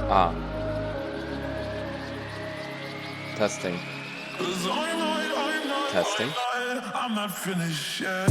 Ah, testing, 'Cause testing. I'm not finished yet.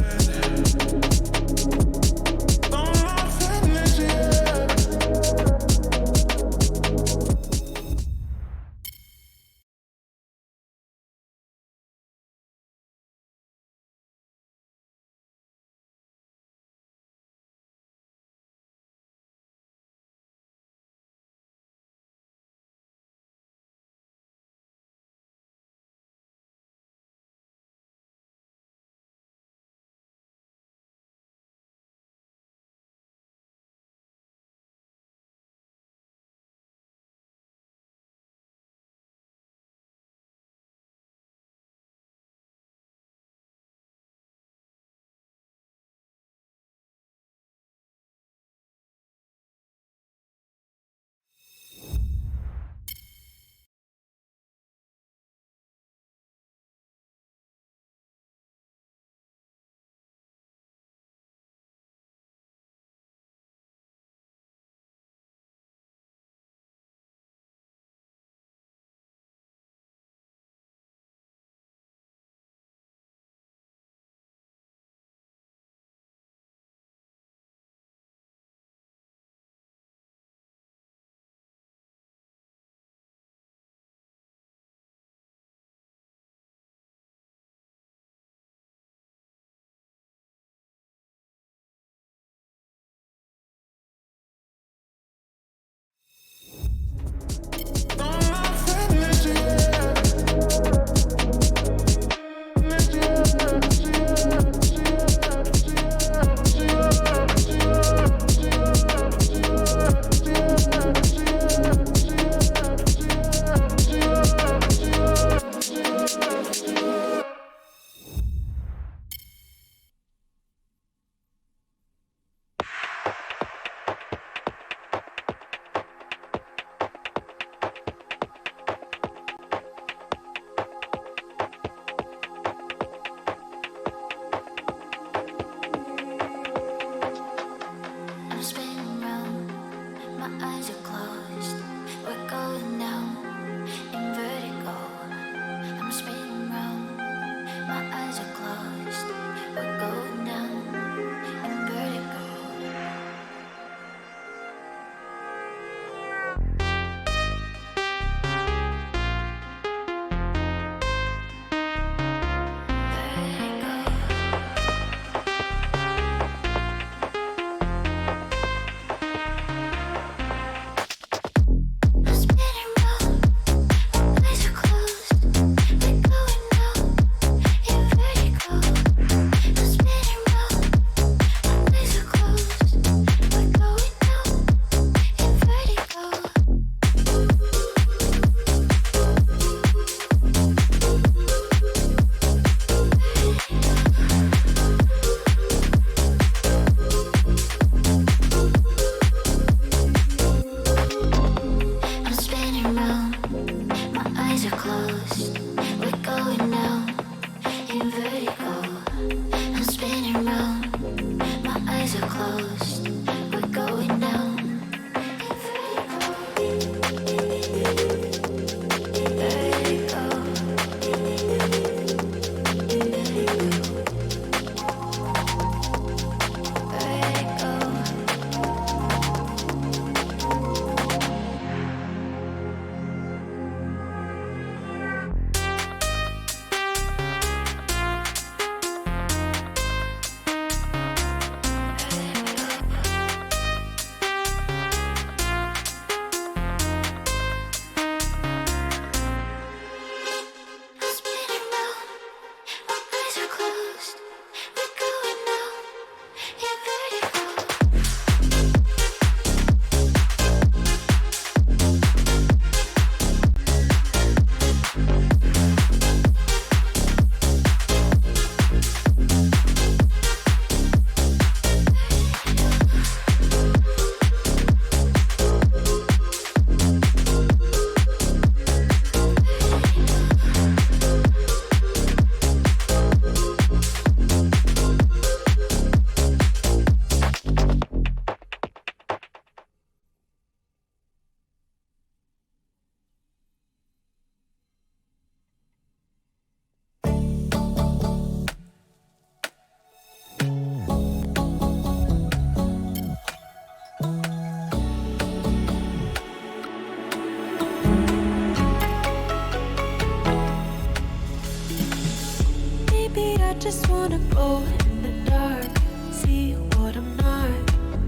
just wanna go in the dark, see what I'm not,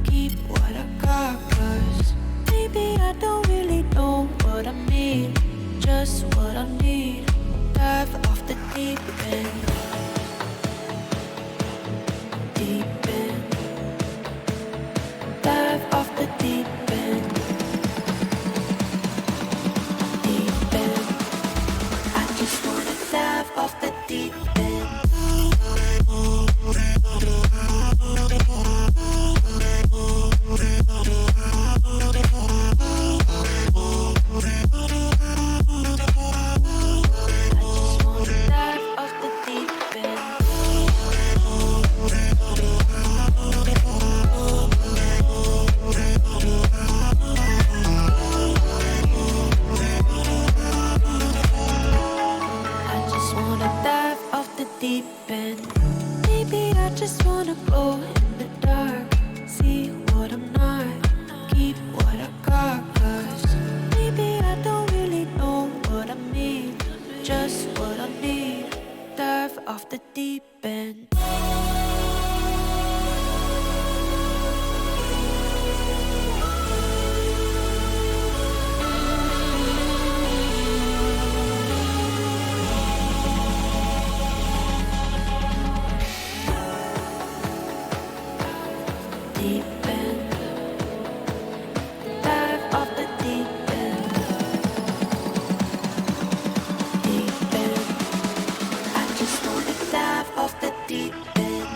keep what I got. 'Cause maybe I don't really know what I need, just what I need. Dive off the deep end, deep end. Dive off the deep end, deep end. I just wanna dive off the deep end. Deep end. Maybe I just wanna go in the dark, see what I'm not, keep what I got. 'Cause maybe I don't really know what I mean, just what I need. Dive off the deep end. Deep end. Dive off the deep end. Deep end. I just wanna dive off the deep end.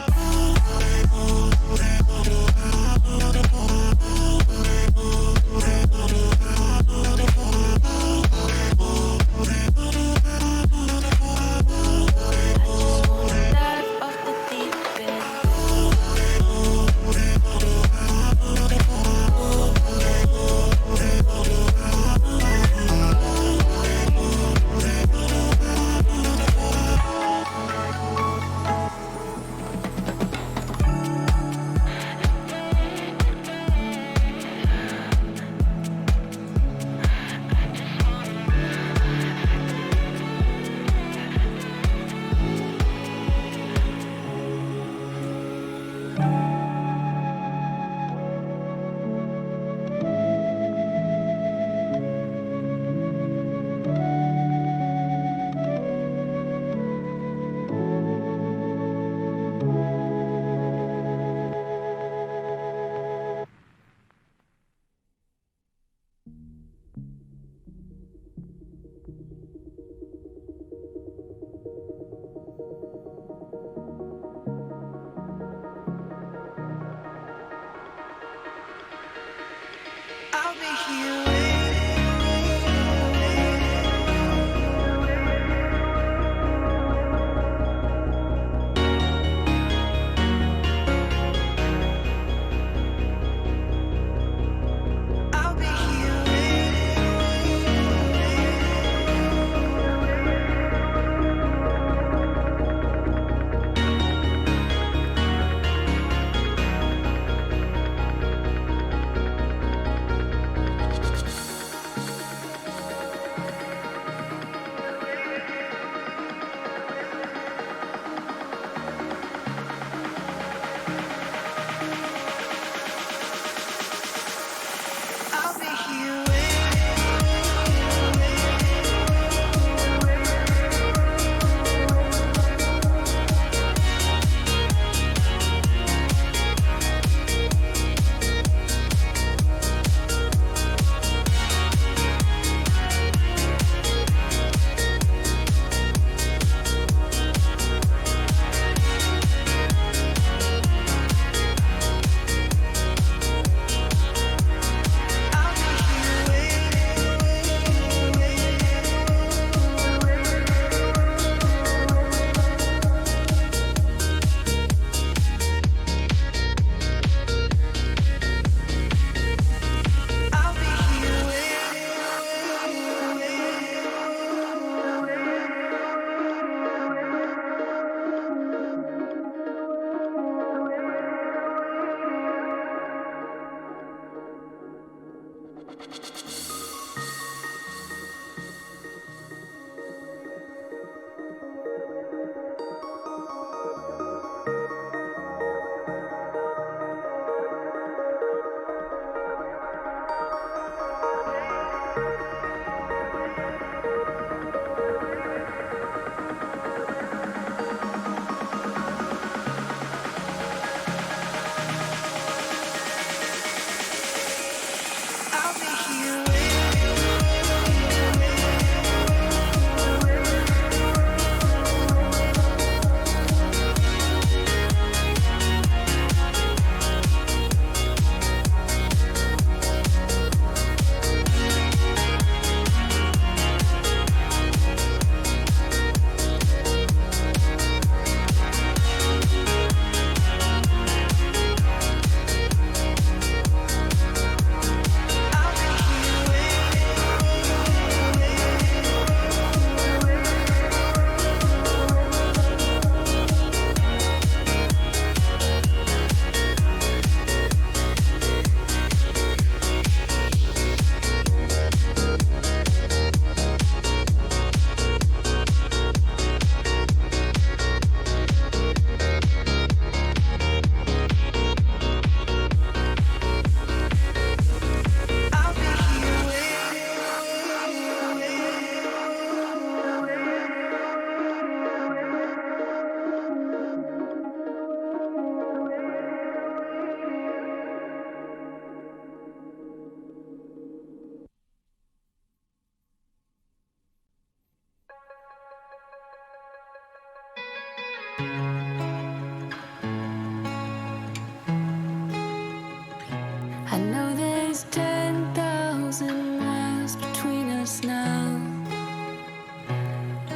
I know there's 10,000 miles between us now,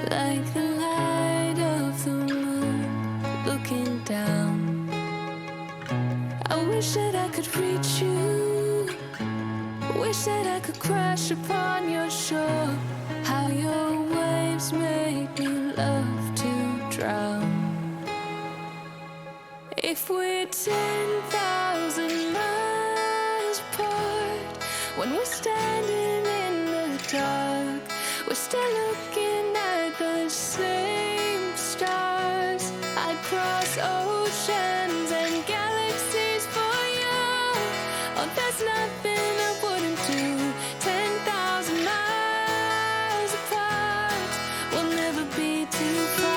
like the light of the moon looking down. I wish that I could reach you, wish that I could crash upon your shore. How your waves make me love to drown. If we're 10,000 miles apart, when we're standing in the dark, we're still looking at the same stars. I'd cross oceans and galaxies for you. Oh, there's nothing I wouldn't do. 10,000 miles apart, we'll never be too far.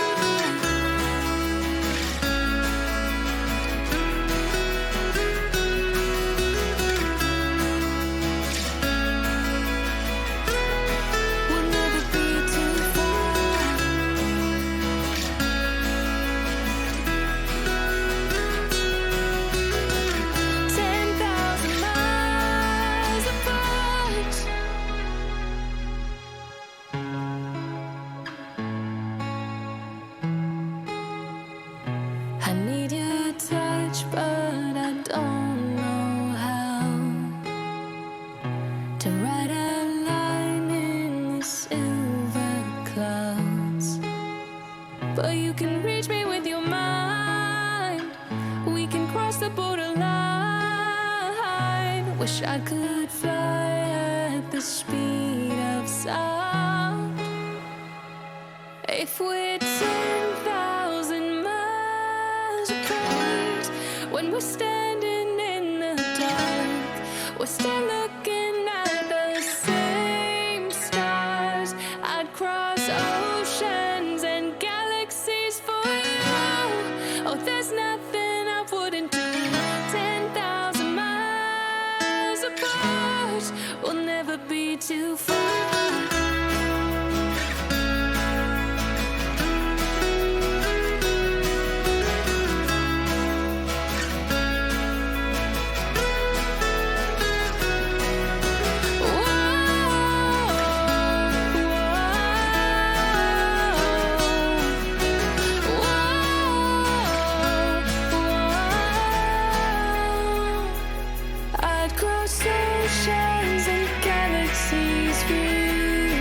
We'll never be too far. 10,000 miles apart. I need your touch, but I don't know how to write a line in the silver clouds. But you can reach me with your mind. We can cross the borderline. Wish I could fly at the speed of sound. If we're 10,000 miles apart, when we're standing in the dark, we're still looking at the same stars. I'd cross oceans and galaxies for you. Oh, there's nothing I wouldn't do. 10,000 miles apart, we'll never be too far. I'd cross oceans and galaxies for you.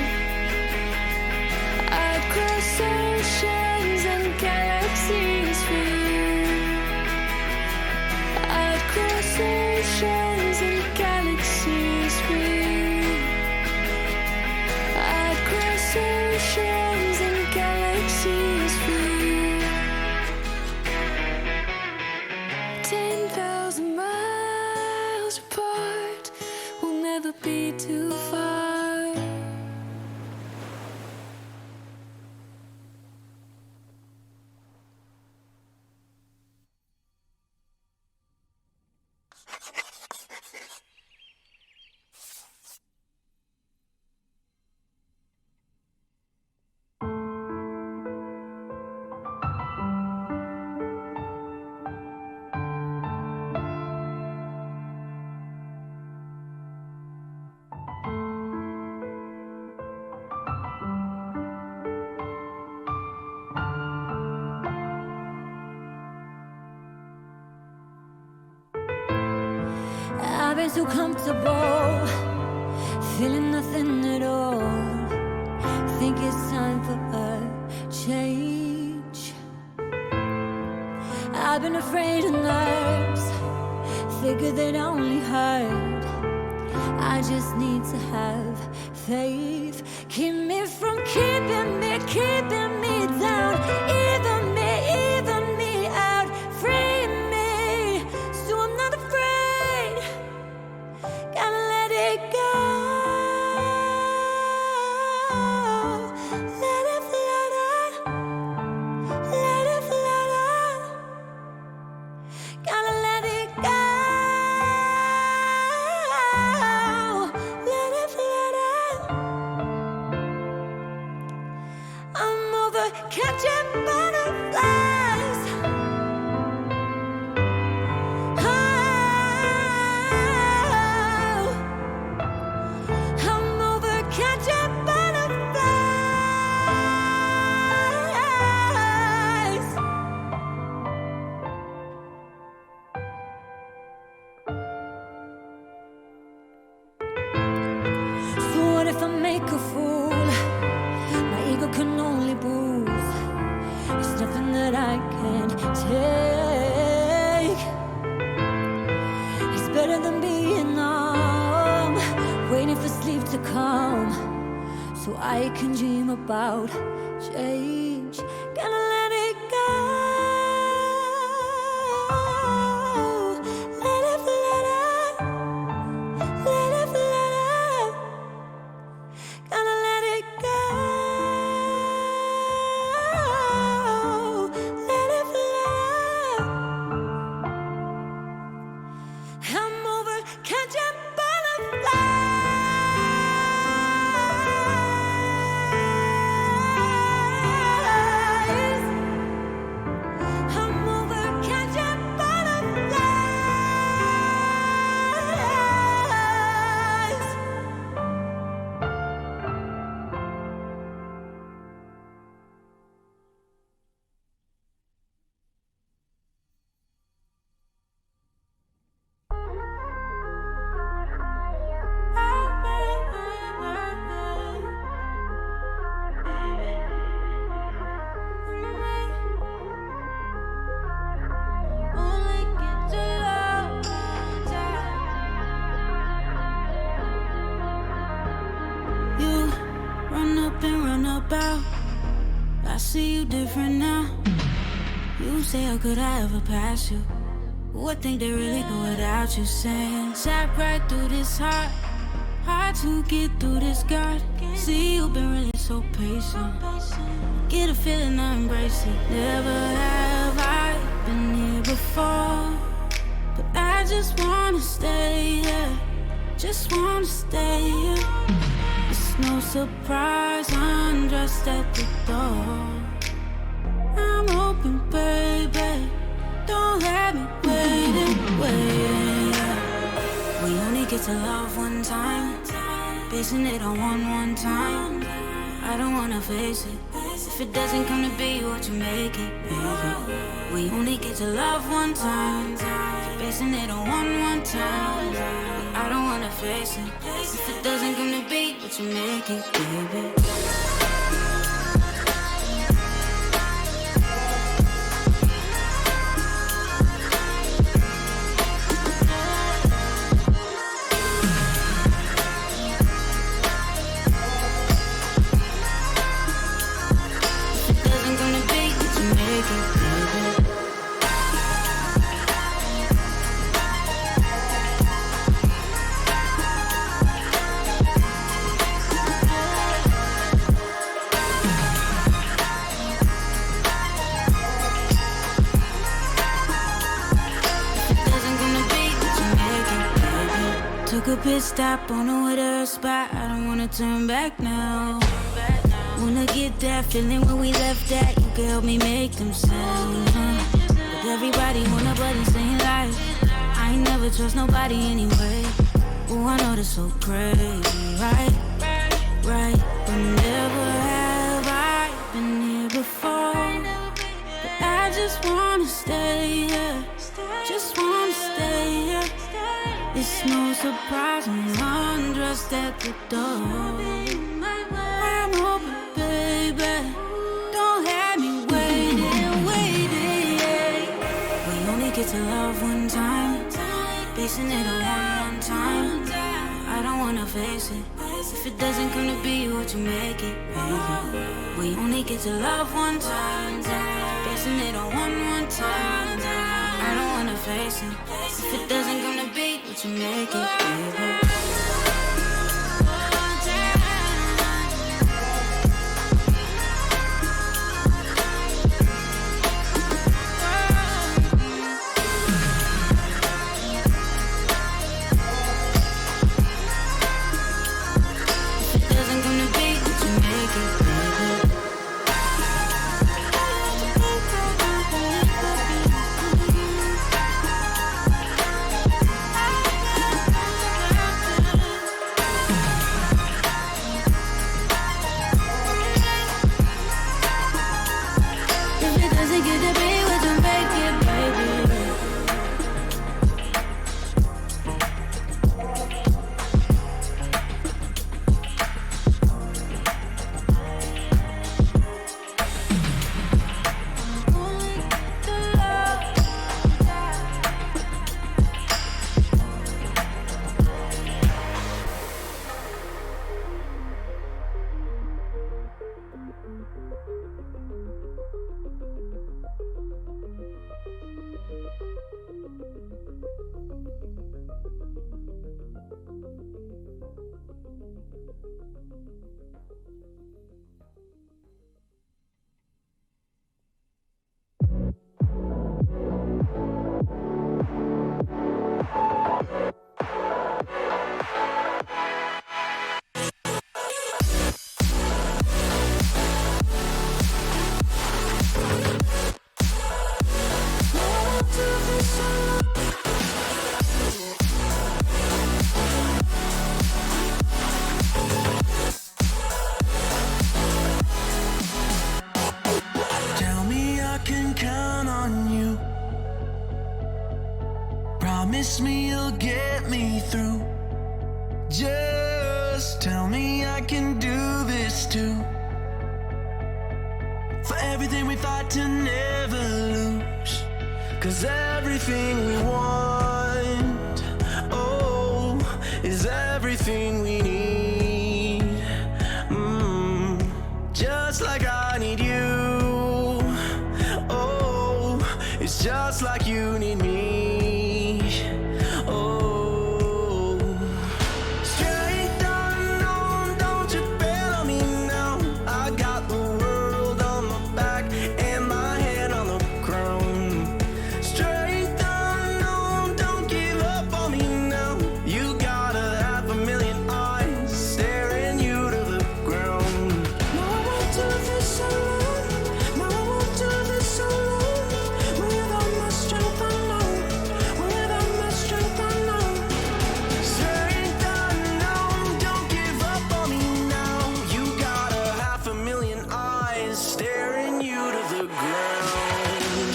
I'd cross oceans and galaxies for you. I'd cross oceans and galaxies for you. I'd cross oceans and galaxies for you. 10,000 miles apart, we'll never be too far. I've been so comfortable, feeling nothing at all. Think it's time for a change. I've been afraid of nerves, figured they'd only hurt. I just need to have faith. Keep me from keeping me down. Even me out. Free me, so I'm not afraid. Gotta let it go. Let it float on. Let it float on. Gotta let it go. Let it float on. I'm over catching fire. I can dream about change. Gonna let it go. Let it flutter. Let it flutter. Gonna let it go. Let it flutter. I'm over catching butterflies. I'm over catching butterflies. Only get to love you. Run up and run about. I see you different now. You say, how could I ever pass you? Who would think they really go without you? Saying, tap right through this heart. Hard to get through this guard. See, you've been really so patient. Get a feeling, I embrace it. Never have I been here before, but I just wanna stay here. Just wanna stay here. It's no surprise I'm dressed at the door. I'm open, baby. Don't have me waiting. We only get to love one time, basing it on one time. I don't wanna face it. If it doesn't come to be what you make it, baby. We only get to love one time, basing it on one time. I don't wanna face it. If it doesn't come to be what you make it, baby. Took a pit stop on the way to her spot. I don't wanna turn back now. Wanna get that feeling when we left that. You can help me make them sounds, But everybody on a button saying lies. I ain't never trust nobody anyway. Oh, I know that's so crazy, right? Right, but never have I been here before. But I just wanna stay here. Just wanna stay here. It's no surprise when I'm dressed at the door. I'm open, baby. Don't have me waiting. We only get to love one time, basing it on one time. I don't wanna face it. If it doesn't come to be what you make it, baby. We only get to love one time, basing it on one time. I don't wanna face it. If it doesn't come to be what you make it, baby. Promise me you'll get me through. Just tell me I can do this too. For everything we fight to never lose. 'Cause everything we want, oh, is everything we need. Just like I need you. Oh, it's just like you need me. Oh, strength unknown, don't you bail on me now. I got the world on my back and my head on the ground. Strength unknown, don't give up on me now. You got 500,000 eyes staring you to the ground. No, I won't do this alone. No, I won't do this alone. Without my strength, I know. Without my strength, I know. Strength unknown, don't give up on me now. You got 500,000 eyes staring you to the ground.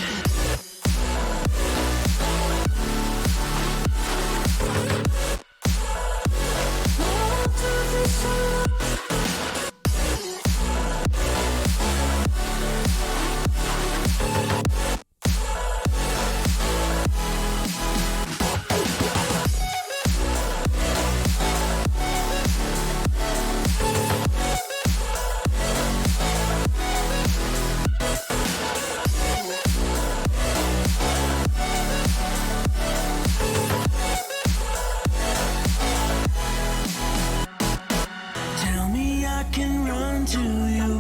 No, I won't do this alone. Tell me I can run to you.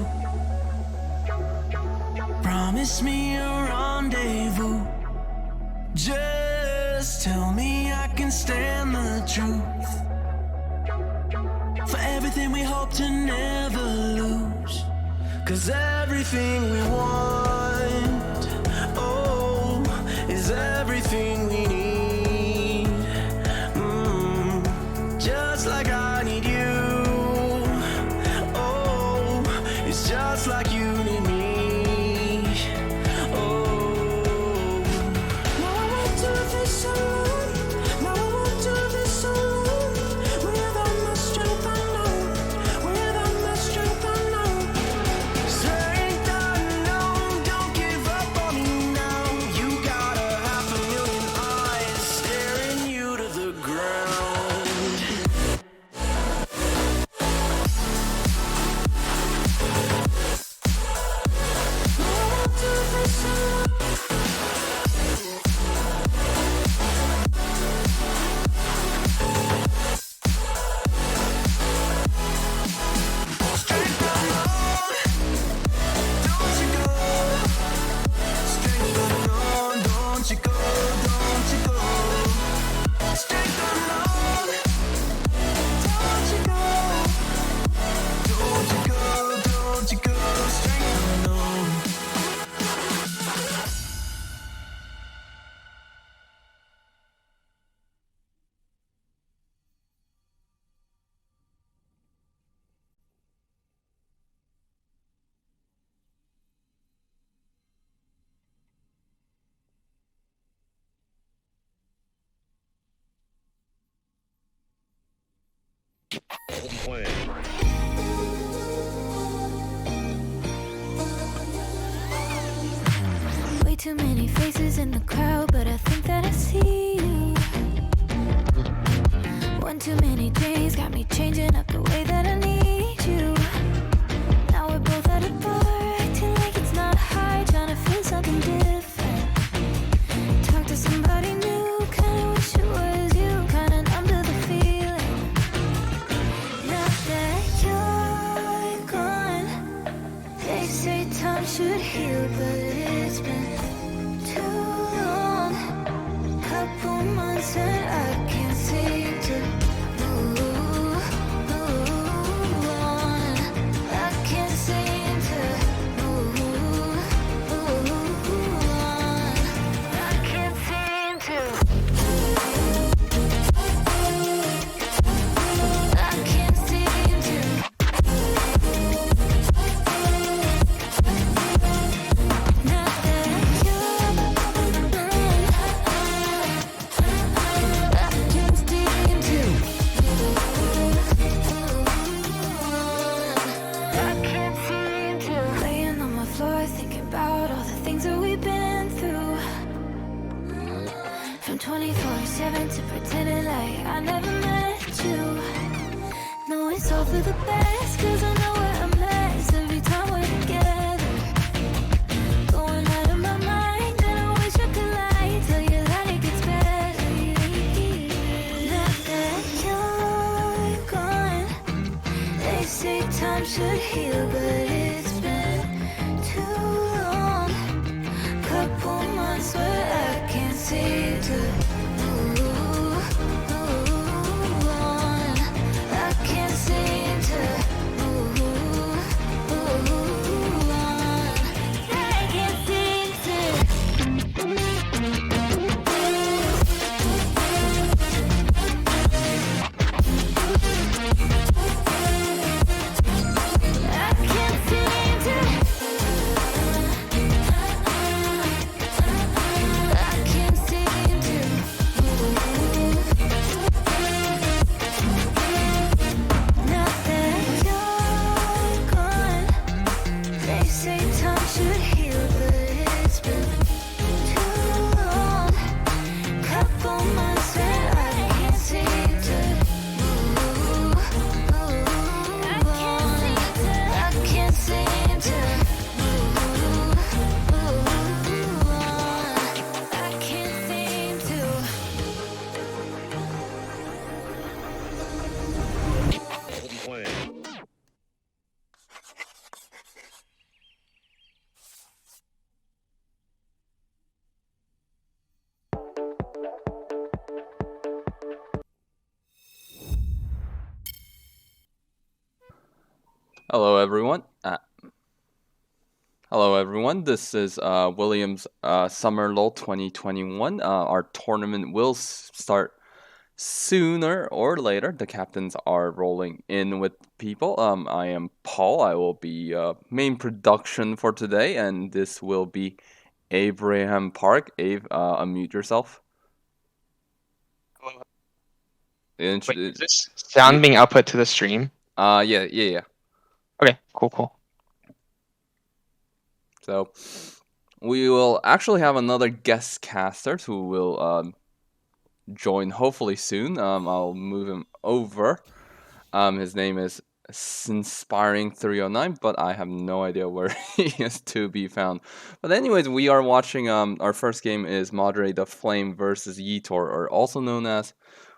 Promise me a rendezvous. Just tell me I can stand the truth. For everything we hope to never lose. 'Cause everything we want, oh, is everything we need. Just like I need you. Oh, it's just like you need me. Oh, No, I won't do this alone. No, I won't do this alone. Without my strength, I know. Without my strength, I know. strength unknown, don't give up on me now. You got 500,000 eyes staring you to the ground. No, I won't do this alone. Strength unknown, don't you go. Strength unknown, don't you go, don't you go. Strength unknown, don't you go. Don't you go, don't you go. Strength unknown. Way too many faces in the crowd, but I think that I see you. One too many days got me changing up the way that I need you. Now we're both at a bar, acting like it's not hard, trying to feel something different. Talk to somebody new, kinda wish it was you, kinda numb to the feeling. Now that you're gone, they say time should heal, but it's been too long. Couple months and I can't seem to move on. from 24/7 to pretending like I never met you. No, it's all for the best, cause I know we're a mess every time we're together. Going out of my mind, and I wish I could lie, tell you that it gets better. Now that you're gone, they say time should heal, but it's been too long. Couple months where I can't seem to move on. I can't seem to move on. I can't seem to. I can't seem to. I can't seem to move. Now that you're gone, they say time should heal, but it's been too long. Couple months that I can't seem to move on. I can't seem to move on. I can't seem to. Hello, everyone. Hello, everyone. This is Williams Summer LoL 2021. Our tournament will start sooner or later. The captains are rolling in with people. I am Paul. I will be main production for today, and this will be Abraham Park. Abe, unmute yourself. Wait, is this sound being output to the stream? Yeah. Okay, cool. So we will actually have another guest caster who will join hopefully soon. I'll move him over. His name is Inspiring309, but I have no idea where he is to be found. But anyways, we are watching our first game is Madre the Flame versus Yitor, or also known as,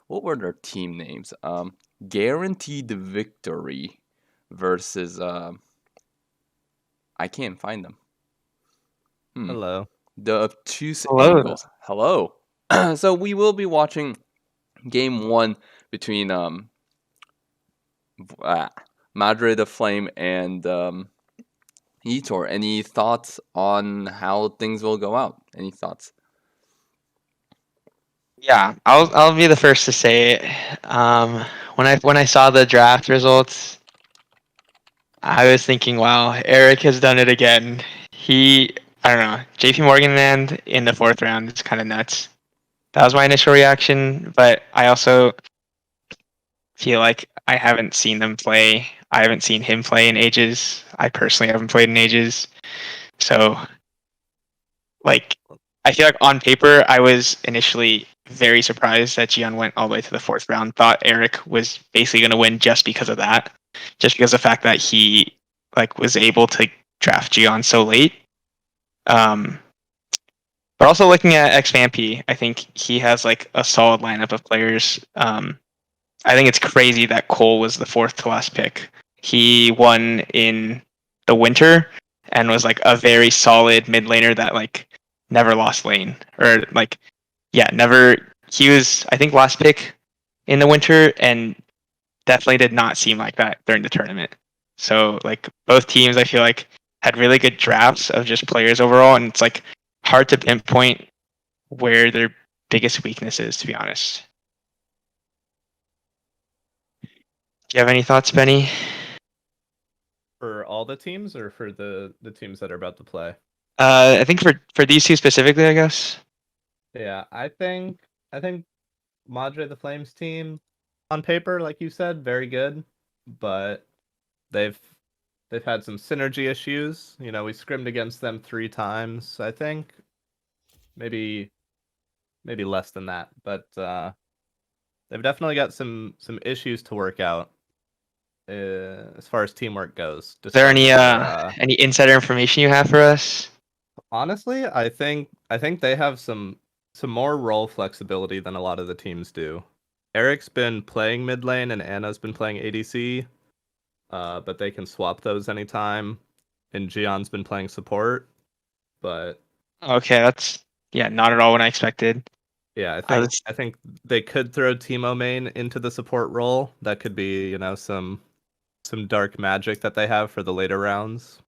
what were their team names? Guaranteed Victory versus I can't find them. Hello. The Obtuse Hello. Angles. Hello. So we will be watching game 1 between Madre the Flame and Yitor. Any thoughts on how things will go out? Any thoughts? Yeah, I'll be the first to say it. When I saw the draft results, I was thinking, wow, Eric has done it again. I don't know, JP Morgan land in the 4th round is kind of nuts. That was my initial reaction, but I also feel like I haven't seen them play. I haven't seen him play in ages. I personally haven't played in ages. So, like, I feel like on paper, I was initially very surprised that Gian went all the way to the 4th round. Thought Eric was basically going to win just because of that, just because of the fact that he was able to draft Gian so late. But also looking at XVamp, I think he has a solid lineup of players. I think it's crazy that Cole was the 4th to last pick. He won in the winter and was a very solid mid laner that never lost lane, or never. He was, I think, last pick in the winter and definitely did not seem like that during the tournament. So both teams, I feel had really good drafts of just players overall, and it's hard to pinpoint where their biggest weakness is, to be honest. Do you have any thoughts, Benny? For all the teams or for the teams that are about to play? I think for these two specifically, I guess. Yeah, I think Madre the Flames team on paper, like you said, very good, but they've had some synergy issues. You know, we scrimmed against them 3 times. I think maybe maybe less than that, but they've definitely got some issues to work out as far as teamwork goes. Is there Despite their any insider information you have for us? honestly, I think they have some more role flexibility than a lot of the teams do. Eric's been playing mid lane and Anna's been playing ADC, but they can swap those anytime. And Gion's been playing support, but Okay, that's yeah, not at all what I expected. yeah, I I think was I think they could throw Teemo main into the support role. That could be, some dark magic that they have for the later rounds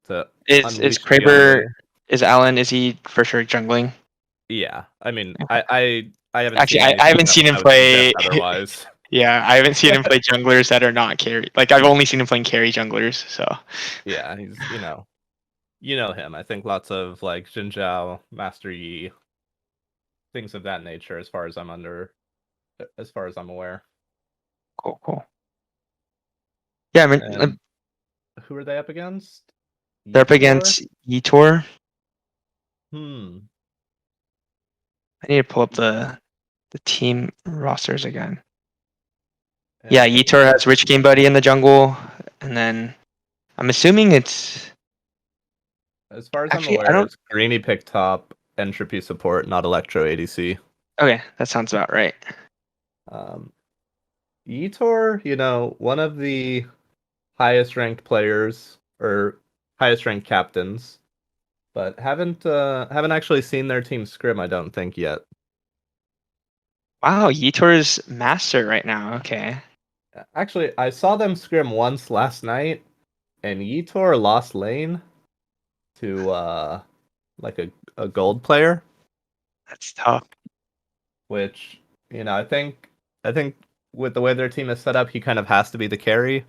to is unleash Gion Kraber later. is Alan is he for sure jungling? Yeah, I mean, I haven't Actually, seen I anything haven't that seen him would suggest play. otherwise. Yeah, I haven't seen him play junglers that are not carry. Like I've only seen him playing carry junglers. So Yeah, he's him. I think lots of like Xin Zhao, Master Yi, things of that nature. As far as I'm aware. cool, cool. Yeah, I mean And who are they up against? they're up Yitor. against Etor. Hmm. I need to pull up the team rosters again. Yeah, I Yeah, think Etor has Rich Game Buddy in the jungle, and then I'm assuming it's as far as I'm actually I aware, don't. it's Greeny pick top, Entropy support, not Electro ADC. Okay, that sounds about right. Um, Yitor, one of the highest ranked players or highest ranked captains, but haven't actually seen their team scrim, I don't think yet. Wow, Etor's master right now. Okay. Actually, I saw them scrim once last night, and Yitor lost lane to like a gold player, That's tough. which I think with the way their team is set up, he kind of has to be the carry.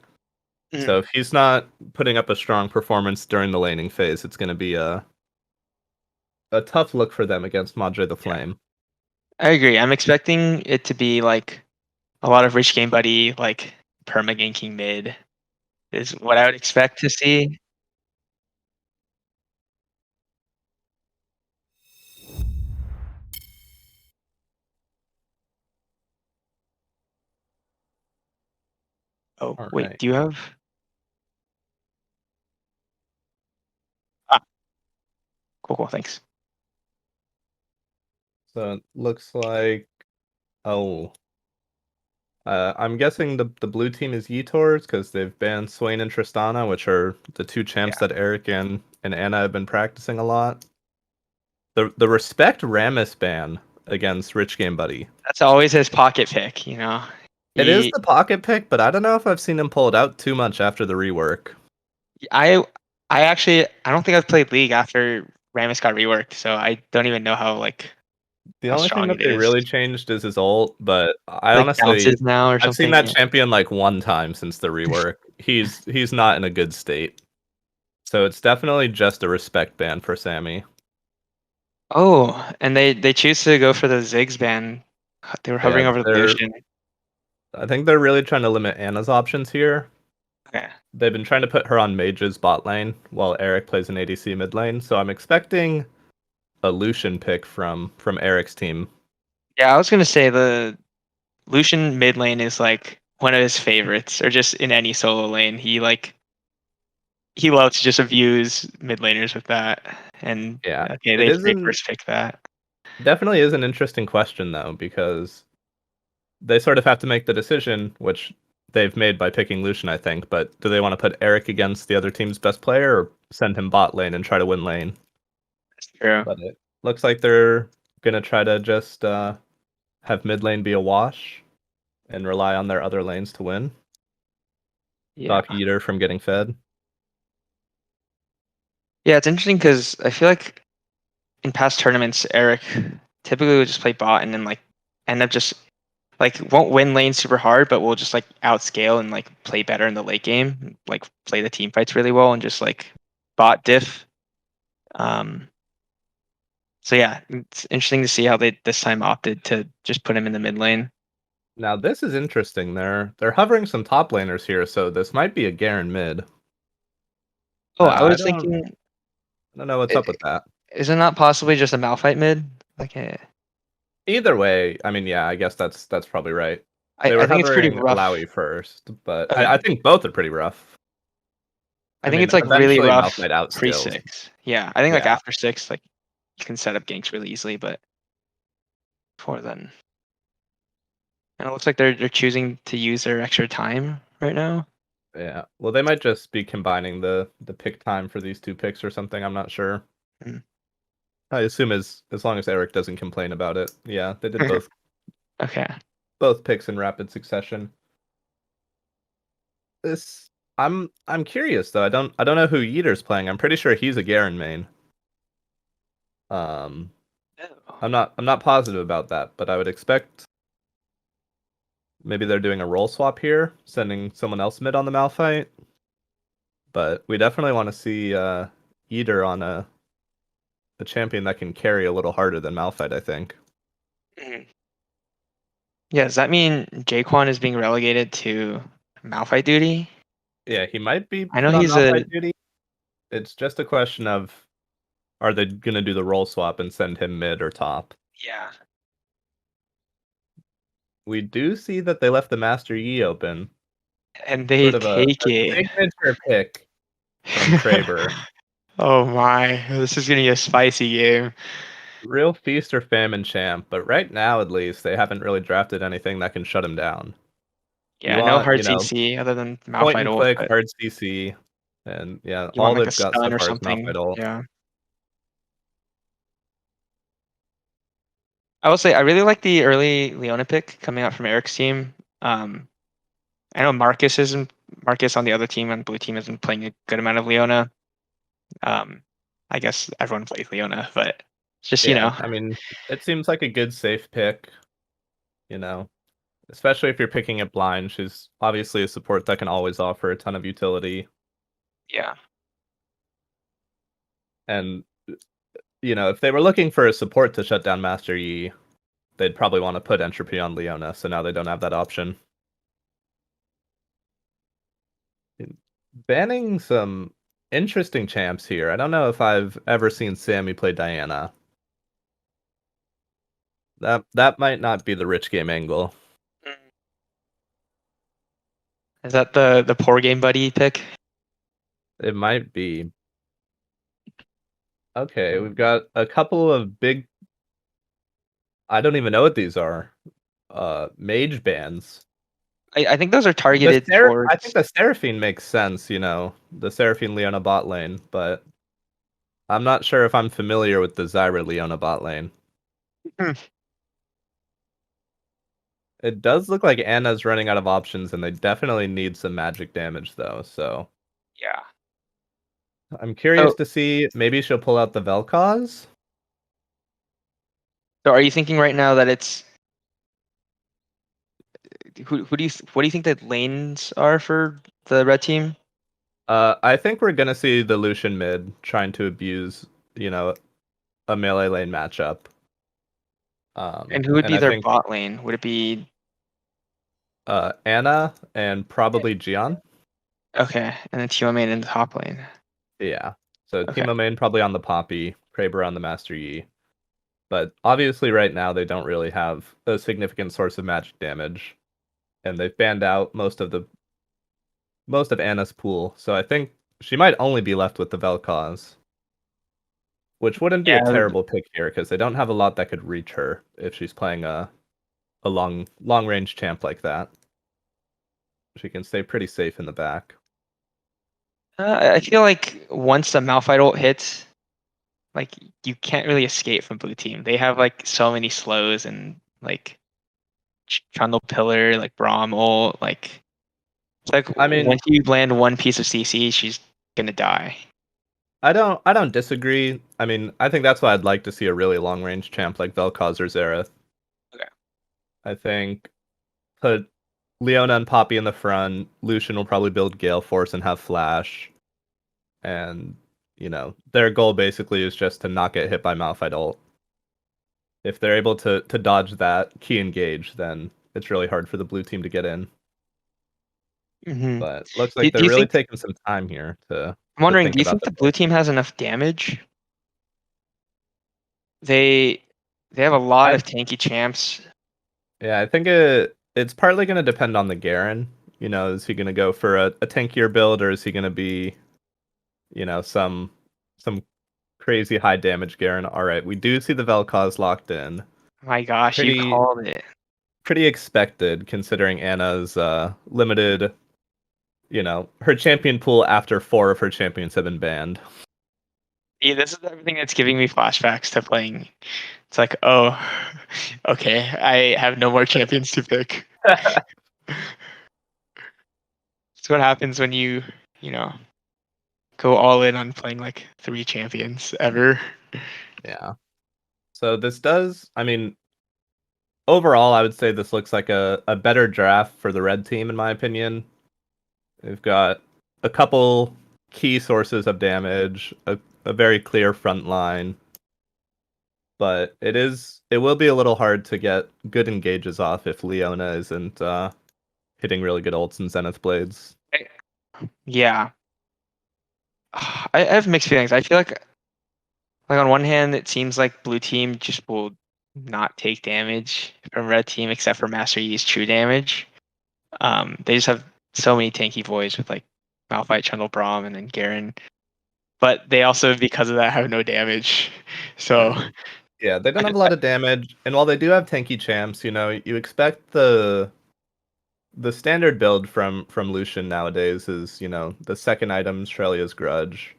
Mm, So if he's not putting up a strong performance during the laning phase, it's going to be a tough look for them against Madre the yeah, Flame. I agree. I'm expecting it to be like a lot of Rich Game Buddy, like perma ganking mid is what I would expect to see. Oh, All wait, right. do you have? Ah, cool, cool, thanks. So it looks like oh, I'm guessing the blue team is Yitor's because they've banned Swain and Tristana, which are the two champs Yeah, that Eric and Anna have been practicing a lot. The Respect Rammus ban against Rich Game Buddy. that's always his pocket pick, you know. It is He, the pocket pick, but I don't know if I've seen him pull it out too much after the rework. I, I actually, I don't think I've played League after Rammus got reworked, so I don't even know The how only thing strong that it they is. really changed is his ult, but I Like honestly bounces now or I've seen something. that Yeah. champion like one time since the rework. He's not in a good state. So it's definitely just a respect ban for Sammy. Oh, and they choose to go for the Ziggs ban. They were Yeah, hovering over the they're Lucian. I think they're really trying to limit Anna's options here. Okay. They've been trying to put her on Mage's bot lane while Eric plays an ADC mid lane. So I'm expecting a Lucian pick from Eric's team. Yeah, I was gonna say the Lucian mid lane is like one of his favorites, or just in any solo lane. He loves to just abuse mid laners with that. And Yeah, okay, it they isn't first picked that. definitely is an interesting question though because they sort of have to make the decision, which they've made by picking Lucian, I think. But do they want to put Eric against the other team's best player or send him bot lane and try to win lane? That's true. But it looks like they're gonna try to just have mid lane be a wash and rely on their other lanes to win. Yeah. Stop Eater from getting fed. Yeah, it's interesting because I feel like in past tournaments, Eric typically would just play bot and then like end up just like won't win lane super hard, but will just like outscale and like play better in the late game, like play the team fights really well and just like bot diff. Um, so yeah, it's interesting to see how they this time opted to just put him in the mid lane. Now this is interesting. They're hovering some top laners here, so this might be a Garen mid. Oh, I I was don't thinking, I don't know what's i- up with that. is it not possibly just a Malphite mid? Like, Either way, I mean, yeah, I guess that's probably right. I They I were think it's pretty hovering rough. Alawi first, but Okay. I think both are pretty rough. I I think mean, it's like really eventually rough Malphite outskills. pre-6. Yeah, I think like Yeah, after 6, like you can set up ganks really easily, but before then. And it looks like they're choosing to use their extra time right now. yeah. Well, they might just be combining the pick time for these two picks or something. I'm not sure. Mm. I assume as long as Eric doesn't complain about it. Yeah, they did Okay. both picks in rapid succession. This I'm curious though. I don't know who Yeeter's playing. I'm pretty sure he's a Garen main. Um, Oh. I'm not positive about that, but I would expect maybe they're doing a role swap here, sending someone else mid on the Malphite. But we definitely want to see Yeeter on a champion that can carry a little harder than Malphite, I think. Mhm. Yeah, does that mean Jaquan is being relegated to Malphite duty? Yeah, he might be I know put on he's a Malphite duty. It's just a question of are they gonna do the role swap and send him mid or top? yeah, We do see that they left the Master Yi open. and they Sort of take a it. signature pick from Kraber. Oh my, this is gonna be a spicy game. Real feast or famine champ, but right now at least they haven't really drafted anything that can shut him down. You Yeah, no want, hard CC other than point Malphite and ult, click, but hard CC, and yeah, you want all like a they've got so stun or far is something. Malphite ult. Yeah. I will say I really like the early Leona pick coming out from Eric's team. Um, I know Marcus on the other team on blue team has been playing a good amount of Leona. Um, I guess everyone plays Leona, but it's just Yeah, I mean, it seems like a good safe pick, you know, especially if you're picking it blind. She's obviously a support that can always offer a ton of utility, yeah. and if they were looking for a support to shut down Master Yi, they'd probably want to put Entropy on Leona, so now they don't have that option. Banning some interesting champs here. I don't know if I've ever seen Sammy play Diana. That might not be the rich game angle. Is that the poor game buddy pick? It might be. Okay, we've got a couple of big. I don't even know what these are. Mage bands. I think those are The targeted I think towards. the Seraphine makes sense. The Seraphine Leona bot lane, but I'm not sure if I'm familiar with the Zyra Leona bot lane. Hmm. It does look like Anna's running out of options, and they definitely need some magic damage though. So Yeah. I'm curious So to see. Maybe she'll pull out the Vel'Koz. so are you thinking right now that it's who do you what do you think the lanes are for the red team? I think we're gonna see the Lucian mid trying to abuse, you know, a melee lane matchup. And who would And be I their think bot lane? Would it be Anna and probably Gian. okay? And then Timo main in the top lane. Yeah. So Okay. Teemo main probably on the Poppy, Kraber on the Master Yi. But obviously right now they don't really have a significant source of magic damage. And they've banned out most of Anna's pool. So I think she might only be left with the Vel'Koz. Which wouldn't be a Yeah. terrible pick here, because they don't have a lot that could reach her if she's playing a long range champ like that. She can stay pretty safe in the back. I feel like once the Malphite ult hits, like you can't really escape from blue team. They have like so many slows and like Trundle Pillar, like Braum ult, like it's like I mean, once you land one piece of CC, she's gonna die. I don't disagree. I mean, I think that's why I'd like to see a really long range champ like Vel'Koz or Xerath. Okay. I think put Leona and Poppy in the front. Lucian will probably build Gale Force and have Flash. And, their goal basically is just to not get hit by Malphite ult. If they're able to dodge that key engage, then it's really hard for the blue team to get in. Hmm. But looks Do, like do they're you really think? taking some time here to I'm wondering. Do think you about think the the blue pick. team has enough damage? They They have a lot I of tanky champs. Yeah, I think it's partly going to depend on the Garen. You know, is he going to go for a tankier build, or is he going to be, some crazy high damage Garen? All right, we do see the Vel'Koz locked in. My gosh, you Pretty called it. pretty expected considering Anna's limited. Her champion pool after 4 of her champions have been banned. Yeah, this is everything that's giving me flashbacks to playing. It's like, oh, okay, I have no more champions to pick. It's what happens when you know, go all in on playing like 3 champions ever. Yeah. So this does, I mean, overall, I would say this looks like a better draft for the red team, in my opinion. They've got a couple key sources of damage, a very clear front line, but it will be a little hard to get good engages off if Leona isn't hitting really good ults and Zenith Blades. Yeah. I have mixed feelings. I feel like on one hand, it seems like blue team just will not take damage from red team except for Master Yi's true damage. They just have so many tanky boys with like Malphite, Trundle, Braum, and then Garen. But they also, because of that, have no damage. So Yeah, they don't have a lot of damage, and while they do have tanky champs, you expect the standard build from Lucian nowadays is, the second item, Strelia's Grudge.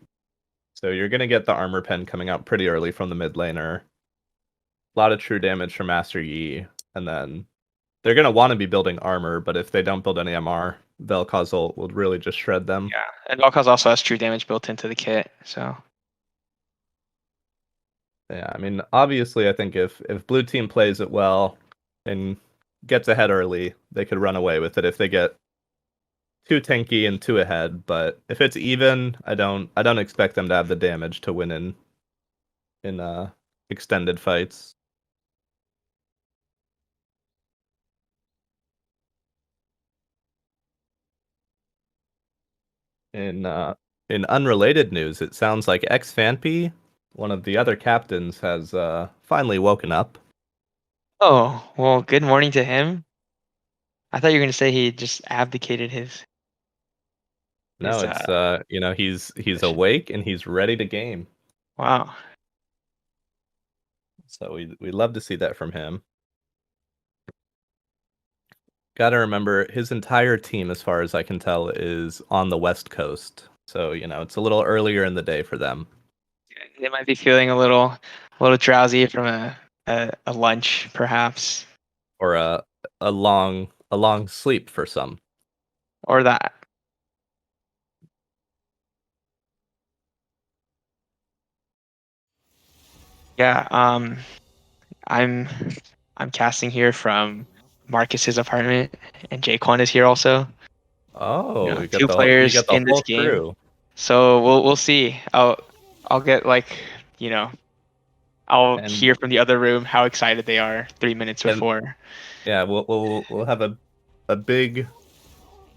So you're gonna get the armor pen coming out pretty early from the mid laner. A lot of true damage from Master Yi, and then they're gonna want to be building armor, but if they don't build any MR, Vel'Koz will really just shred them. yeah, and Valkaz also has true damage built into the kit. So Yeah, I mean, obviously, I think if blue team plays it well and gets ahead early, they could run away with it if they get too tanky and too ahead. But if it's even, I don't expect them to have the damage to win in extended fights. In unrelated news, it sounds like ex Fanpy, one of the other captains, has finally woken up. oh well, good morning to him. I thought you were gonna say he just abdicated his No, his it's he's position. awake and he's ready to game. Wow. So we love to see that from him. Got to remember his entire team, as far as I can tell, is on the West Coast. So, it's a little earlier in the day for them, They might be feeling a little drowsy from a lunch, perhaps, or a long sleep for some. or that. Yeah. I'm I'm casting here from Marcus's apartment, and Jaquan is here also. Oh, Two you players got the in this whole game. crew. So we'll see. I'll get like you know I'll And hear from the other room how excited they are 3 minutes and before. yeah, we'll have a big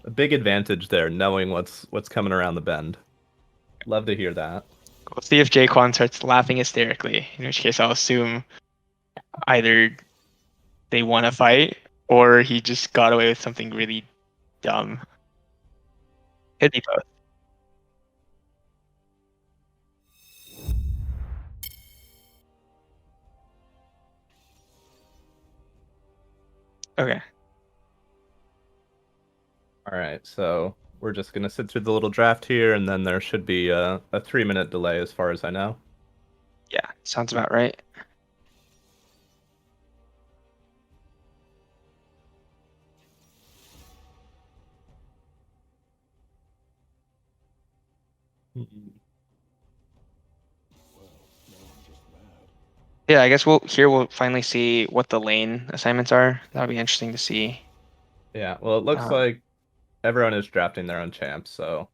a big advantage there, knowing what's coming around the bend. Love to hear that. We'll see if Jaquan starts laughing hysterically. In which case, I'll assume either they want to fight or he just got away with something really dumb. Could be both. Okay. All right, so we're just gonna sit through the little draft here, and then there should be a 3-minute delay, as far as I know. Yeah, sounds about right. Yeah, I guess we'll finally see what the lane assignments are. That'll be interesting to see. Yeah, well, it looks Um, like everyone is drafting their own champs, so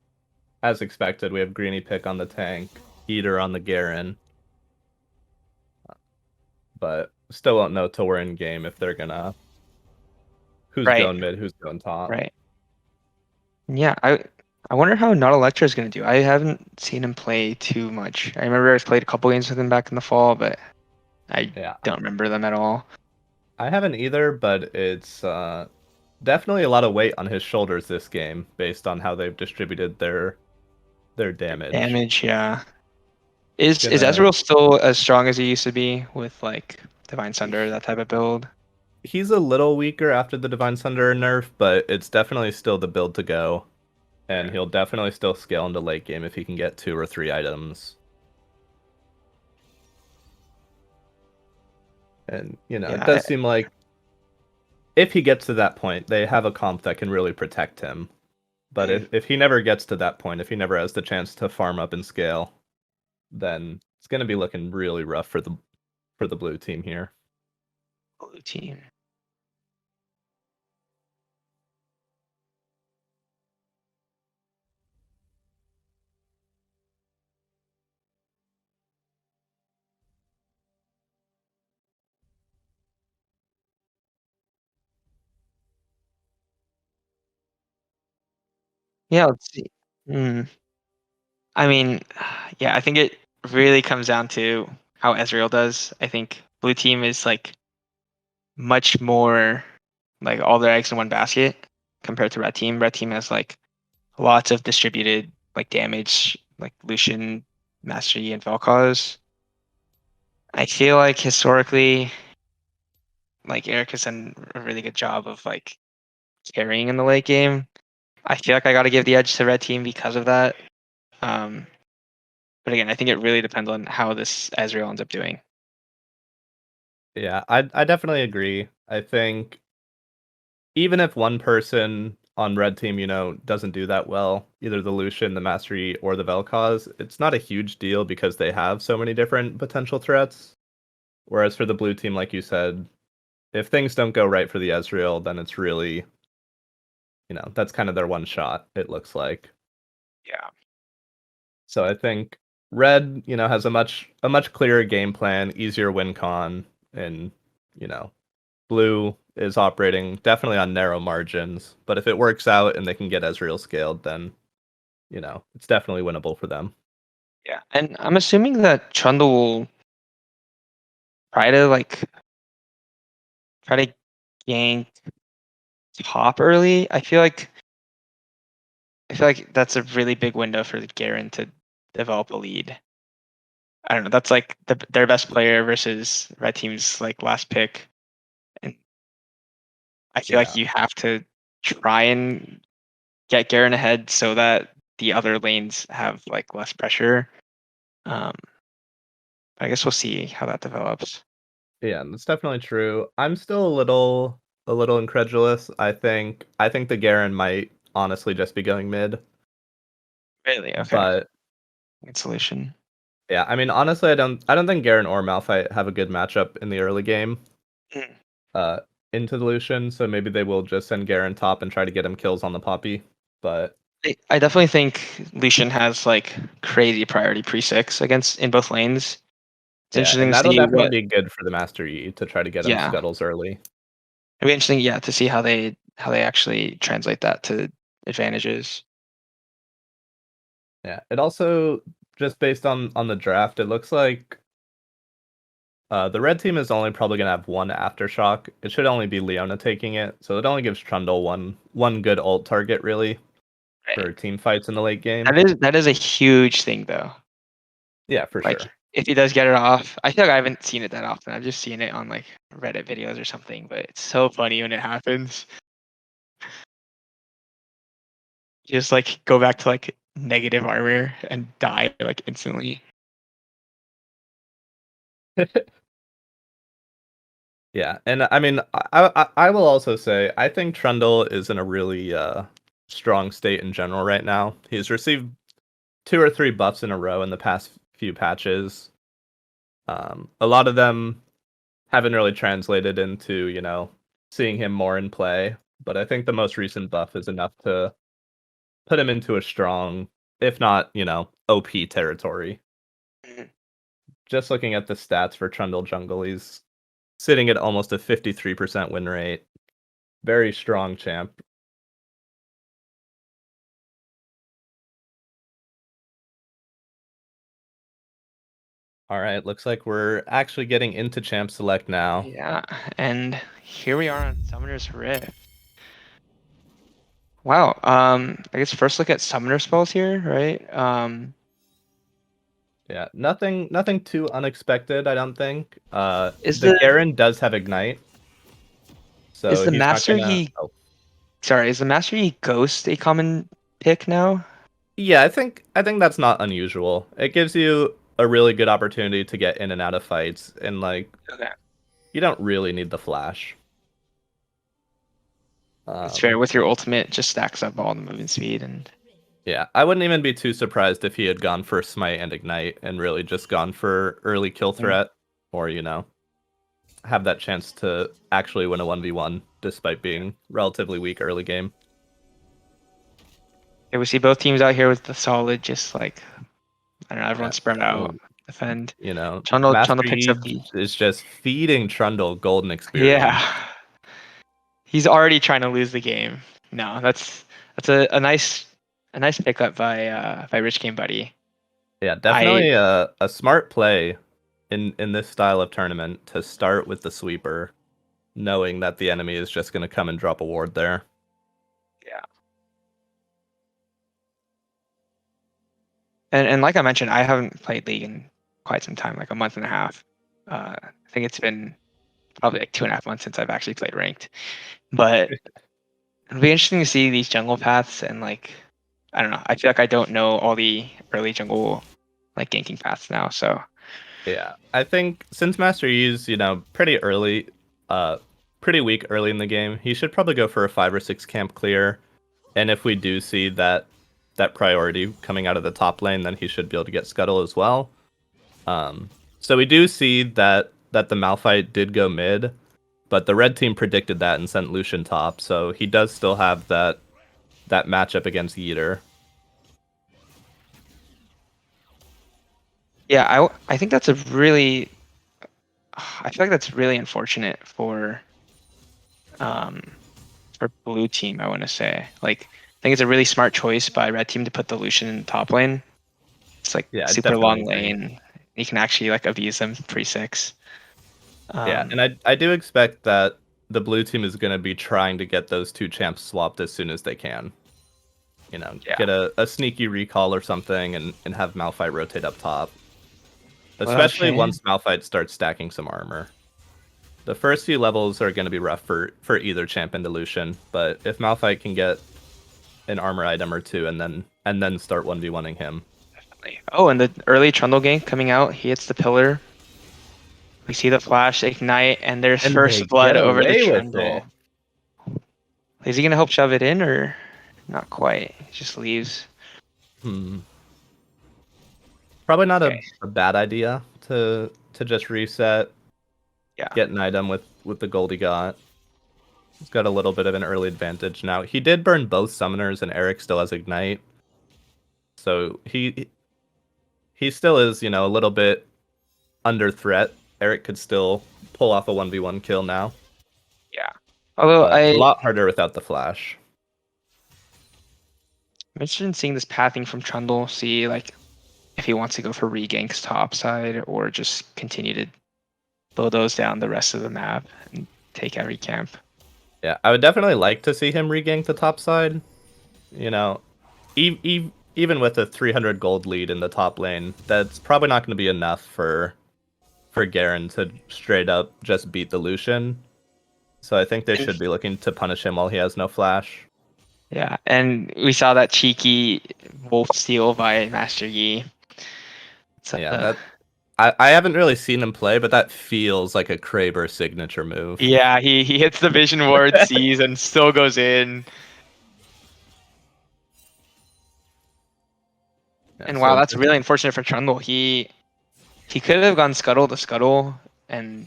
as expected, we have Greeny pick on the tank, Eater on the Garen, but still won't know till we're in game if they're gonna who's right, going mid, who's going top. right. Yeah, I wonder how Not Electra is gonna do. I haven't seen him play too much. I remember I played a couple games with him back in the fall, but I Yeah, don't remember them at all. I haven't either, but it's definitely a lot of weight on his shoulders this game based on how they've distributed their damage. Damage, yeah. It's Is gonna Ezreal still as strong as he used to be with like Divine Sunder, that type of build? he's a little weaker after the Divine Sunder nerf, but it's definitely still the build to go, and Okay. he'll definitely still scale into late game if he can get 2 or 3 items. And it Yeah, does seem like if he gets to that point, they have a comp that can really protect him. But mm, if he never gets to that point, if he never has the chance to farm up and scale, then it's going to be looking really rough for the blue team here. blue team. Yeah, let's see. Mm, I mean, yeah, I think it really comes down to how Ezreal does. I think blue team is like much more like all their eggs in one basket compared to red team. Red team has like lots of distributed like damage, like Lucian, Master Yi, and Vel'Koz. I feel like historically, like Eric has done a really good job of like carrying in the late game. I feel like I got to give the edge to red team because of that. Um, but again, I think it really depends on how this Ezreal ends up doing. Yeah, I definitely agree. I think even if one person on red team, doesn't do that well, either the Lucian, the Mastery, or the Vel'Koz, it's not a huge deal because they have so many different potential threats. Whereas for the blue team, like you said, if things don't go right for the Ezreal, then it's really, that's kind of their one shot, it looks like. Yeah. So I think red, has a much clearer game plan, easier win con, and you know, blue is operating definitely on narrow margins. But if it works out and they can get Ezreal scaled, then it's definitely winnable for them. Yeah. And I'm assuming that Trundle will try to try to gank top early. I feel like that's a really big window for the Garen to develop a lead. I don't know. That's like their best player versus red team's like last pick, and I feel like Yeah. you have to try and get Garen ahead so that the other lanes have like less pressure. Um, I guess we'll see how that develops. Yeah, that's definitely true. I'm still a little incredulous. I think the Garen might honestly just be going mid. Really? Okay. But Good solution. yeah, I mean honestly I don't think Garen or Malphite have a good matchup in the early game. Mm. Uh into the Lucian, so maybe they will just send Garen top and try to get him kills on the Poppy. But I definitely think Lucian has like crazy priority pre-6 against in both lanes. It's yeah, interesting and to that'll see definitely what, be good for the Master Yi to try to get him yeah, scuttles early. it'd be interesting, yeah, to see how they actually translate that to advantages. Yeah. It also just based on the draft, it looks like the red team is only probably gonna have one aftershock. It should only be Leona taking it, so it only gives Trundle one good ult target really Right. for team fights in the late game. That is a huge thing though. Yeah, for Like sure. if he does get it off, I feel like I haven't seen it that often. I've just seen it on like Reddit videos or something, but it's so funny when it happens. You just like go back to like negative armor and die like instantly. Yeah, and I mean, I will also say I think Trundle is in a really strong state in general right now. He's received 2 or 3 buffs in a row in the past few patches. A lot of them haven't really translated into seeing him more in play, but I think the most recent buff is enough to put him into a strong, if not OP territory. Mhm. Just looking at the stats for Trundle Jungle, he's sitting at almost a 53% win rate. Very strong champ. All right, looks like we're actually getting into Champ Select now. Yeah, and here we are on Summoner's Rift. Wow. I guess first look at summoner spells here, right? Yeah, nothing too unexpected, I don't think. Is The the Garen does have Ignite, is so the he's not Master gonna. Yi Oh, sorry, is the Master Yi Ghost a common pick now? yeah, I think that's not unusual. It gives you a really good opportunity to get in and out of fights, and like Okay. you don't really need the flash. It's fair. Um, With your ultimate, just stacks up all the movement speed and yeah, I wouldn't even be too surprised if he had gone for Smite and Ignite and really just gone for early kill threat, or have that chance to actually win a 1v1 despite being relatively weak early game. yeah, we see both teams out here with the solid, just like I don't know, Yeah. everyone spread out, Oh, defend. Chundle Master picks up Yi the is just feeding Trundle golden experience. yeah. He's already trying to lose the game. No, that's a nice pickup by Rich Game Buddy. Yeah, I definitely a smart play in this style of tournament to start with the sweeper, knowing that the enemy is just going to come and drop a ward there. yeah. And like I mentioned, I haven't played League in quite some time, like a month and a half. I think it's been probably like 2.5 months since I've actually played ranked. But it'll be interesting to see these jungle paths and like I don't know. I feel like I don't know all the early jungle like ganking paths now. So Yeah, I think since Master Yi's, pretty early, pretty weak early in the game, he should probably go for a 5 or 6 camp clear. And if we do see that priority coming out of the top lane, then he should be able to get Scuttle as well. So we do see that the Malphite did go mid, but the red team predicted that and sent Lucian top, so he does still have that matchup against Yeater. yeah, I think that's a really I feel like that's really unfortunate um for blue team, I want to say. Like I think it's a really smart choice by red team to put the Lucian in the top lane. It's like Yeah, I super definitely long agree. lane. You can actually like abuse them pre-6. Yeah, and Um I do expect that the blue team is going to be trying to get those two champs swapped as soon as they can. yeah. Get a sneaky recall or something and have Malphite rotate up top. Especially Okay. once Malphite starts stacking some armor. The first few levels are going to be rough for either champ and Lucian, but if Malphite can get an armor item or two and then start 1v1ing him. Oh, and the early Trundle gank coming out, he hits the pillar. We see the flash ignite, and there's And first they blood get over the away with it. Trundle. Is he gonna help shove it in, or not quite? He just leaves. Hmm. Probably not Okay. a bad idea to just reset, Yeah. get an item with the gold he got. He's got a little bit of an early advantage now. He did burn both summoners, and Eric still has ignite, so he still is a little bit under threat. Eric could still pull off a 1v1 kill now, Yeah. Although but a lot harder without the flash. I'm interested in seeing this pathing from Trundle. See like if he wants to go for reganks top side or just continue to bulldoze down the rest of the map and take every camp. Yeah, I would definitely like to see him regank the top side. You know, even with a 300 gold lead in the top lane, that's probably not going to be enough for Garen to straight up just beat the Lucian. So I think they should be looking to punish him while he has no flash. Yeah, and we saw that cheeky wolf steal by Master Yi. It's, Yeah, I haven't really seen him play, but that feels like a Kraber signature move. yeah, he hits the vision ward, sees, and still goes in. Yeah, And wow, so that's really unfortunate for Trundle. He could have gone scuttle to scuttle and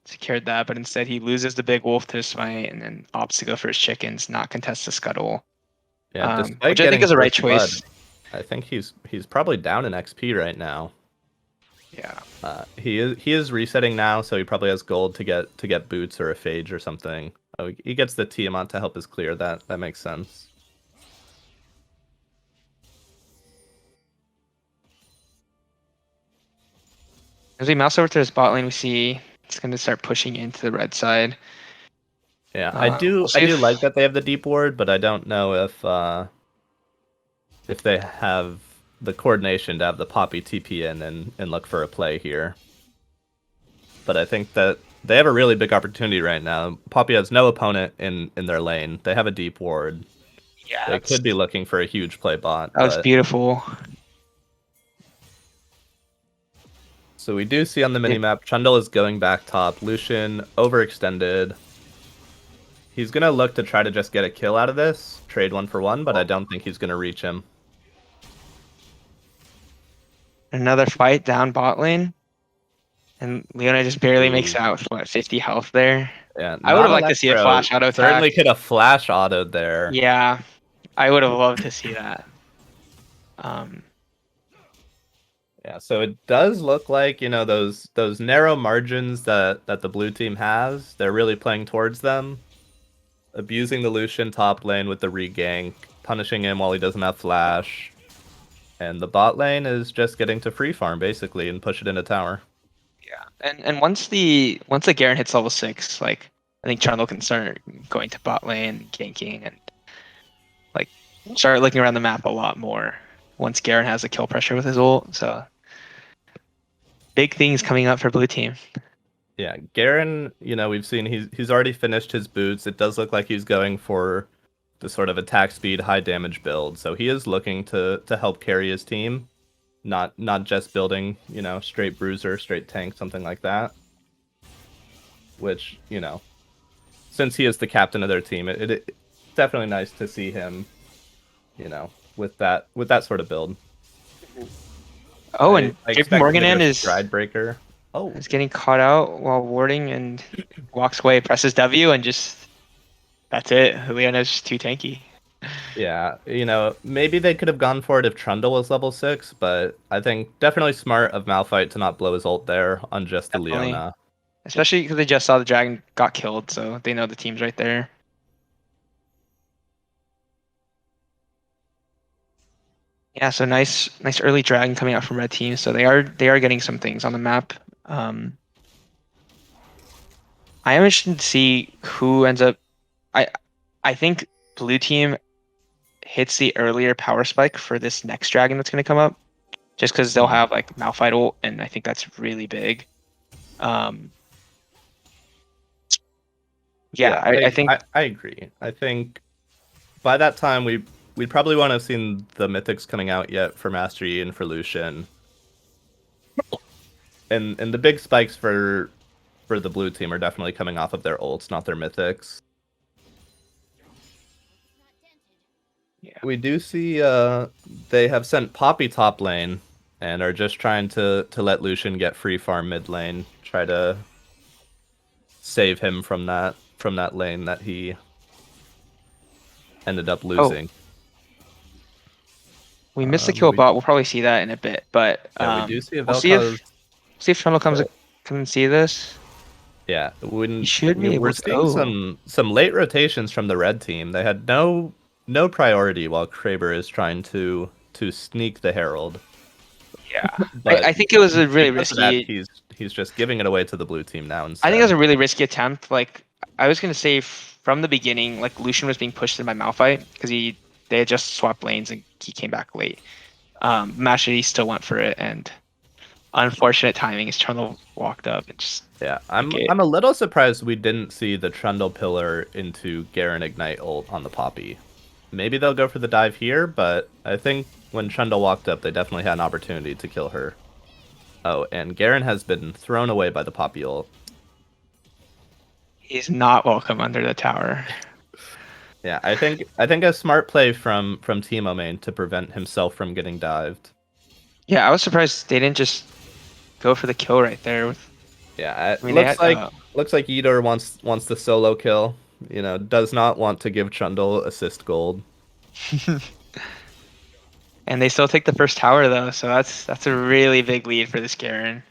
secured that, but instead he loses the big wolf to smite and then opts to go for his chickens, not contest the scuttle. yeah, Which despite I think getting is the right first blood, choice. I think he's probably down in XP right now. Yeah. He is resetting now, so he probably has gold to get boots or a phage or something. Oh, he gets the Tiamat to help us clear that. That makes sense. As we mouse over to his bot lane, we see it's going to start pushing into the red side. Yeah, We'll I see do if like that they have the deep ward, but I don't know if they have the coordination to have the Poppy TP in and look for a play here. But I think that they have a really big opportunity right now. Poppy has no opponent in their lane. They have a deep ward. yeah, They could be looking for a huge play bot, that was but beautiful. so we do see on the minimap, Trundle is going back top. Lucian overextended. He's gonna look to try to just get a kill out of this, trade 1-for-1, but I don't think he's gonna reach him. Another fight down bot lane. And Leona just barely makes Ooh. out with, what, 50 health there? Yeah, I would not have liked to see a Electro. flash auto attack. Certainly could have flash autoed there. Yeah, I would have loved to see that. Yeah, so it does look like, those narrow margins that the blue team has, they're really playing towards them. Abusing the Lucian top lane with the regank, punishing him while he doesn't have flash. And the bot lane is just getting to free farm basically and push it into tower. Yeah, and once the Garen hits level 6, like I think Trundle can start going to bot lane, ganking, and like start looking around the map a lot more once Garen has the kill pressure with his ult. So big things coming up for blue team. Yeah, Garen, we've seen he's already finished his boots. It does look like he's going for the sort of attack speed, high damage build. So he is looking to help carry his team, not just building, straight bruiser, straight tank, something like that. Which, since he is the captain of their team, it's definitely nice to see him, with that sort of build. Oh, and I JP expect Morgan him to do a is stride breaker. Oh, getting caught out while warding and walks away, presses W, and just that's it. Leona's just too tanky. yeah, maybe they could have gone for it if Trundle was level 6, but I think definitely smart of Malphite to not blow his ult there on just the Definitely. Leona. Especially because they just saw the dragon got killed, so they know the team's right there. Yeah, so nice early dragon coming out from red team. So they are getting some things on the map. I am interested to see who ends up. I think blue team hits the earlier power spike for this next dragon that's going to come up, just because they'll have like Malphite ult, and I think that's really big. Yeah, I think I agree. I think by that time we'd probably want to have seen the mythics coming out yet for Master Yi and for Lucian. And the big spikes for the blue team are definitely coming off of their ults, not their mythics. Yeah. We do see they have sent Poppy top lane and are just trying to let Lucian get free farm mid lane, try to save him from that lane that he ended up losing. We missed the kill bot. We'll probably see that in a bit, but Yeah, we do see a we'll Vel'Koz. see if Trundle comes can see this. Yeah, when should be we're able to- seeing some late rotations from the red team. They had no priority while Kraber is trying to sneak the Herald. Yeah, But I think it was a really because of that, risky. he's just giving it away to the blue team now instead. I think it was a really risky attempt. Like I was gonna say from the beginning, like Lucian was being pushed in by Malphite because they had just swapped lanes and he came back late. Mashity still went for it, and unfortunate timing is Trundle walked up and just I'm a little surprised we didn't see the Trundle pillar into Garen Ignite ult on the Poppy. Maybe they'll go for the dive here, but I think when Trundle walked up, they definitely had an opportunity to kill her. Oh, and Garen has been thrown away by the Poppy ult. he's not welcome under the tower. Yeah, I think a smart play from Teemo main to prevent himself from getting dived. Yeah, I was surprised they didn't just go for the kill right there. Yeah, it I mean, they looks like Yidor wants the solo kill. Does not want to give Trundle assist gold. And they still take the first tower though, so that's a really big lead for this Garen.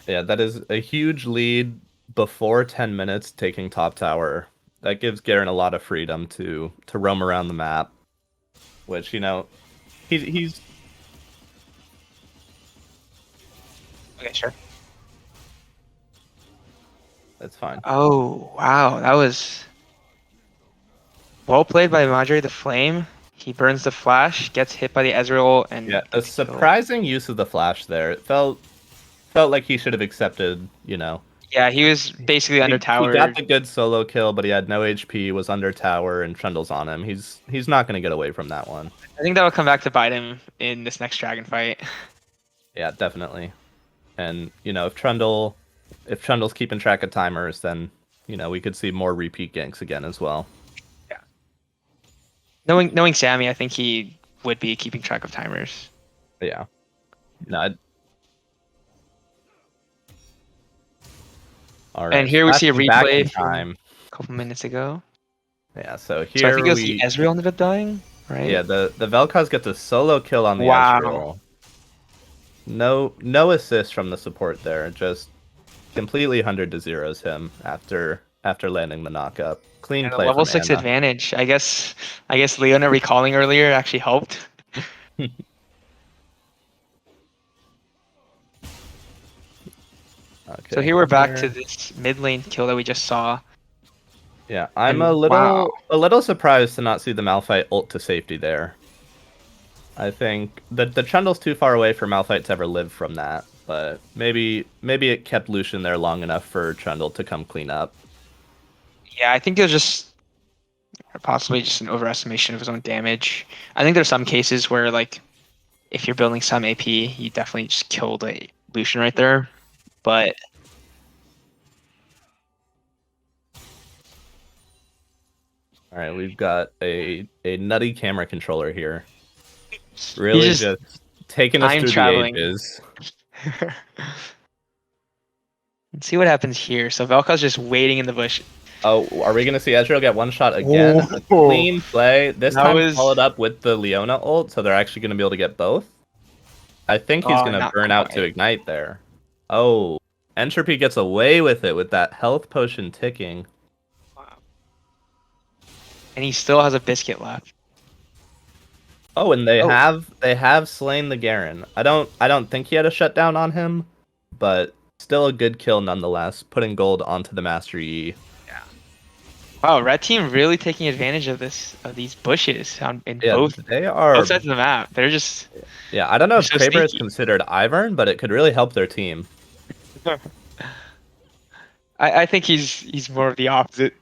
Yeah, that is a huge lead before 10 minutes taking top tower. That gives Garen a lot of freedom to roam around the map, which he's Okay, sure. That's fine. Oh, wow. That was well played by Madre the Flame. He burns the flash, gets hit by the Ezreal, Yeah, and a gets killed. surprising use of the flash there. It felt like he should have accepted, you know. Yeah, he was basically under He got towered. the good solo kill, but he had no HP, was under tower, and Trundle's on him. He's not going to get away from that one. I think that will come back to bite him in this next dragon fight. Yeah, definitely. And you know, if Trundle's keeping track of timers, then you know we could see more repeat ganks again as well. Yeah. Knowing Sammy, I think he would be keeping track of timers. But yeah. No. All right. And here we see a flashing back in replay from time. a couple minutes ago. Yeah. So So I here think it was the we. Ezreal ended up dying, right? Yeah. The Vel'Koz gets a solo kill on the Wow. Ezreal. No assist from the support there. Just completely 100 to zeros him after landing the knockup. Clean And a play level from 6 Anna. advantage. I guess Leona recalling earlier actually helped. Okay, So here we're back here. to this mid lane kill that we just saw. Yeah, I'm And wow. a little surprised to not see the Malphite ult to safety there. I think the Trundle's too far away for Malphite to ever live from that, but maybe it kept Lucian there long enough for Trundle to come clean up. Yeah, I think it was just possibly just an overestimation of his own damage. I think there's some cases where like if you're building some AP, you definitely just killed a Lucian right there. But All right, we've got a nutty camera controller here, he's really just just taking us time through traveling. the ages. Let's see what happens here. So Vel'Koz's just waiting in the bush. Oh, are we gonna see Ezreal get one shot again? A Whoa. clean play. This That time was- followed up with the Leona ult, so they're actually gonna be able to get both. I think he's gonna not burn out to quite. ignite there. Oh, Entropy gets away with it with that health potion ticking. And he still has a biscuit left. Oh, and they Oh. have slain the Garen. I don't think he had a shutdown on him, but still a good kill nonetheless, putting gold onto the Master E. Wow, red team really taking advantage of these bushes in Yeah, both they are. sides of the map. They're just Yeah, I don't know if They're so Kraber is sneaky. considered Ivern, but it could really help their team. I think he's more of the opposite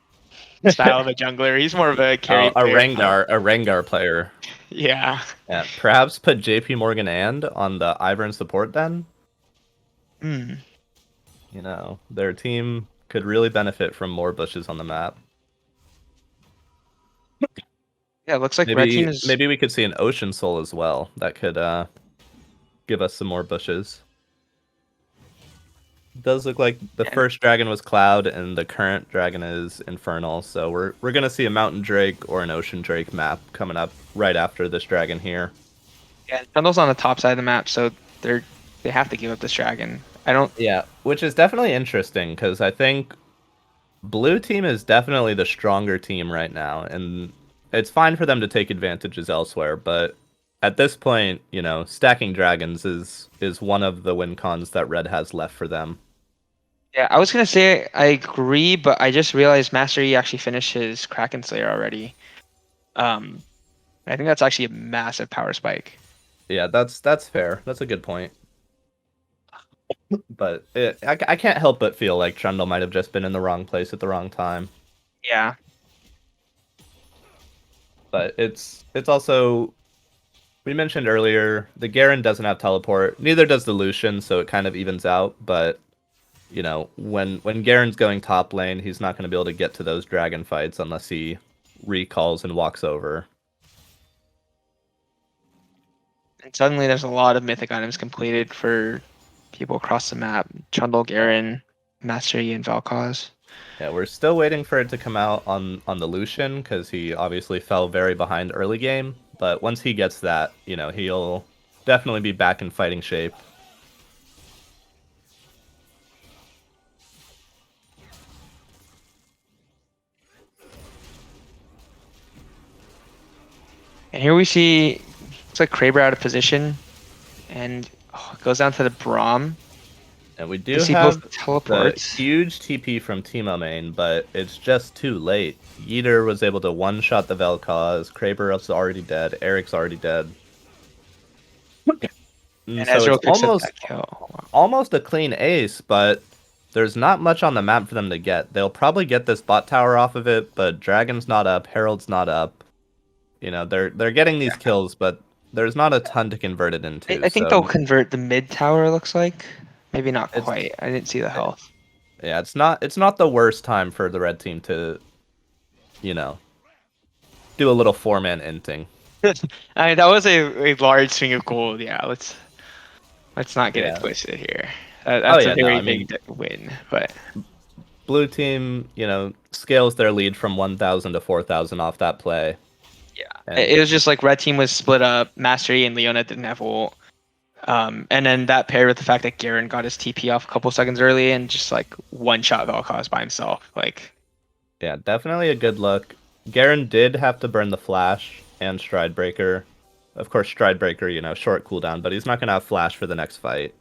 style of a jungler. He's more of a carry A player. Rengar player. Yeah. Yeah, perhaps put JP Morgan and on the Ivern support then. Hmm. You know, their team could really benefit from more bushes on the map. Yeah, it looks like red team is Maybe we could see an Ocean Soul as well. That could give us some more bushes. It does look like the first dragon was Cloud and the current dragon is Infernal, so we're gonna see a Mountain Drake or an Ocean Drake map coming up right after this dragon here. yeah, Trundle's on the top side of the map, so they have to give up this dragon. I don't Yeah, which is definitely interesting because I think blue team is definitely the stronger team right now, and it's fine for them to take advantages elsewhere, but at this point, you know, stacking dragons is one of the win cons that red has left for them. Yeah, I was gonna say I agree, but I just realized Master E actually finished his Kraken Slayer already. I think that's actually a massive power spike. Yeah, that's fair. That's a good point. But I can't help but feel like Trundle might have just been in the wrong place at the wrong time. Yeah. But it's also, we mentioned earlier, the Garen doesn't have teleport. Neither does the Lucian, so it kind of evens out. But you know, when Garen's going top lane, he's not going to be able to get to those dragon fights unless he recalls and walks over. And suddenly there's a lot of mythic items completed for people across the map. Trundle, Garen, Master Yi, and Vel'Koz. Yeah, we're still waiting for it to come out on the Lucian because he obviously fell very behind early game. But once he gets that, you know, he'll definitely be back in fighting shape. And here we see looks like Kraber out of position, and it goes down to the Braum. And we I do see both have the the teleports. huge TP from Teemo main, but it's just too late. Yeeter was able to one-shot the Vel'Koz, Kraber is already dead, Eric's already dead. And And so it's Ezreal picks up that kill. Wow. almost a clean ace, but there's not much on the map for them to get. They'll probably get this bot tower off of it, but Dragon's not up, Herald's not up. You know, they're getting these kills, but there's not a ton to convert it into. I think they'll So convert the mid tower, looks like. Maybe not it's quite. I didn't see the health. yeah, it's not the worst time for the red team to, you know, do a little four-man inting. I mean, that was a large swing of gold. Yeah, let's not get it Yeah. twisted here. Oh That's a yeah, no, very I mean, big win, but blue team, scales their lead from 1,000 to 4,000 off that play. yeah, And it was just like red team was split up. Master Yi and Leona didn't have ult. And then that paired with the fact that Garen got his TP off a couple seconds early and just like one shot Vel'Koz by himself. Like, yeah, definitely a good look. Garen did have to burn the flash and stride breaker. Of course, stride breaker, short cooldown, but he's not gonna have flash for the next fight.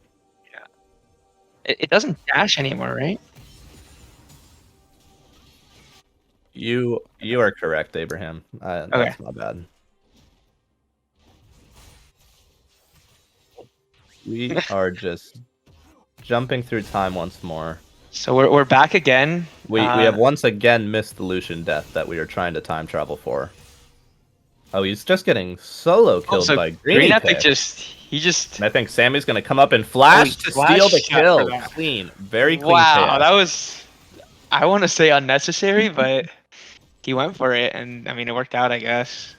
it doesn't dash anymore, right? You are correct, Abraham. That's my bad. We are just jumping through time once more. So we're back again. We have once again missed the Lucian death that we were trying to time travel for. Oh, he's just getting solo killed also, by Green Greeny Epic Pick. And I think Sammy's gonna come up and flash to flash steal the shot kill. for that. Clean, very clean. Wow, KS. that was, I want to say unnecessary, but he went for it, and I mean it worked out, I guess.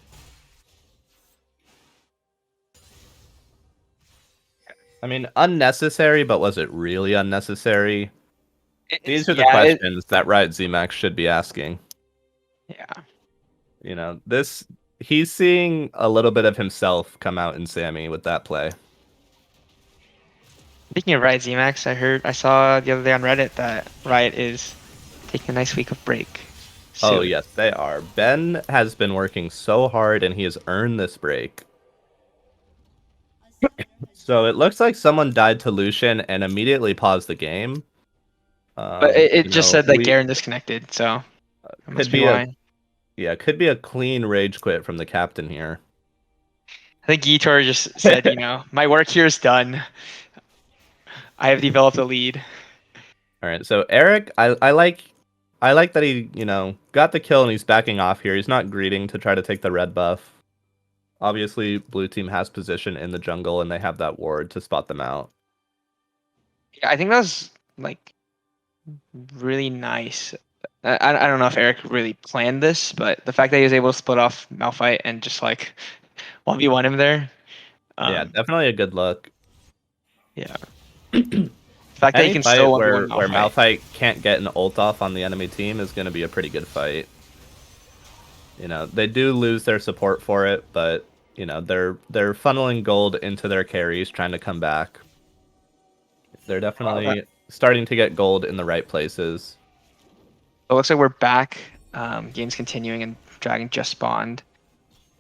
I mean, unnecessary, but was it really unnecessary? These are the Yeah, questions that Riot ZMax should be asking. Yeah. He's seeing a little bit of himself come out in Sammy with that play. Speaking of Riot ZMax, I saw the other day on Reddit that Riot is taking a nice week of break. Oh, soon. yes, they are. Ben has been working so hard, and he has earned this break. So it looks like someone died to Lucian and immediately paused the game. But it just said that Garen disconnected, so that must be why. Could be a clean rage quit from the captain here. I think Gitor just said, my work here is done. I have developed a lead. All right, so Eric, I like that he, got the kill and he's backing off here. He's not greeting to try to take the red buff. Obviously, blue team has position in the jungle and they have that ward to spot them out. Yeah, I think that was like really nice. I don't know if Eric really planned this, but the fact that he was able to split off Malphite and just like 1v1 him there. Yeah, definitely a good look. Yeah. The fact that Any he can fight still where 1v1 Malphite can't get an ult off on the enemy team is going to be a pretty good fight. They do lose their support for it, but they're funneling gold into their carries, trying to come back. They're definitely starting to get gold in the right places. It looks like we're back. Game's continuing and Dragon just spawned.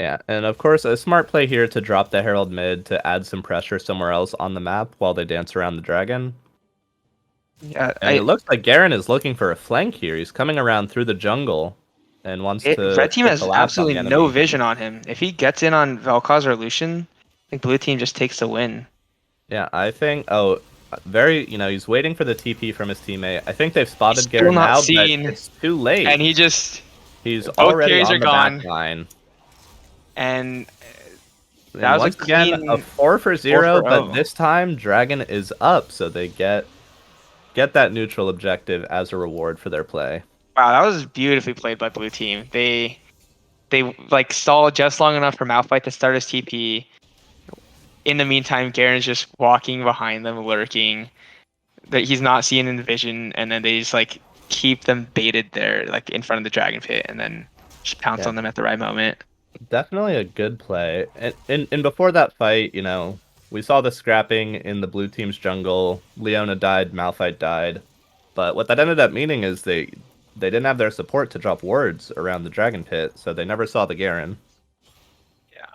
Yeah, and of course, a smart play here to drop the Herald mid to add some pressure somewhere else on the map while they dance around the dragon. Yeah, And it looks like Garen is looking for a flank here. He's coming around through the jungle and wants to. Red team has collapse on the absolutely no enemy. vision on him. If he gets in on Vel'Koz or Lucian, I think blue team just takes the win. Yeah, I think. Oh, he's waiting for the TP from his teammate. I think they've spotted He's still Garen not now, seen, but it's too late. and he's both already carries on are the gone. back line. And And that was once a again, clean a 4-for-0, 4-for-0. but this time Dragon is up, so they get that neutral objective as a reward for their play. Wow, that was beautifully played by blue team. They like stalled just long enough for Malphite to start his TP. In the meantime, Garen's just walking behind them, lurking. That he's not seeing in the vision, and then they just like keep them baited there, like in front of the dragon pit, and then just pounce on them at the right moment. Definitely a good play. And before that fight, we saw the scrapping in the blue team's jungle. Leona died, Malphite died. But what that ended up meaning is they didn't have their support to drop wards around the dragon pit, so they never saw the Garen. Yeah.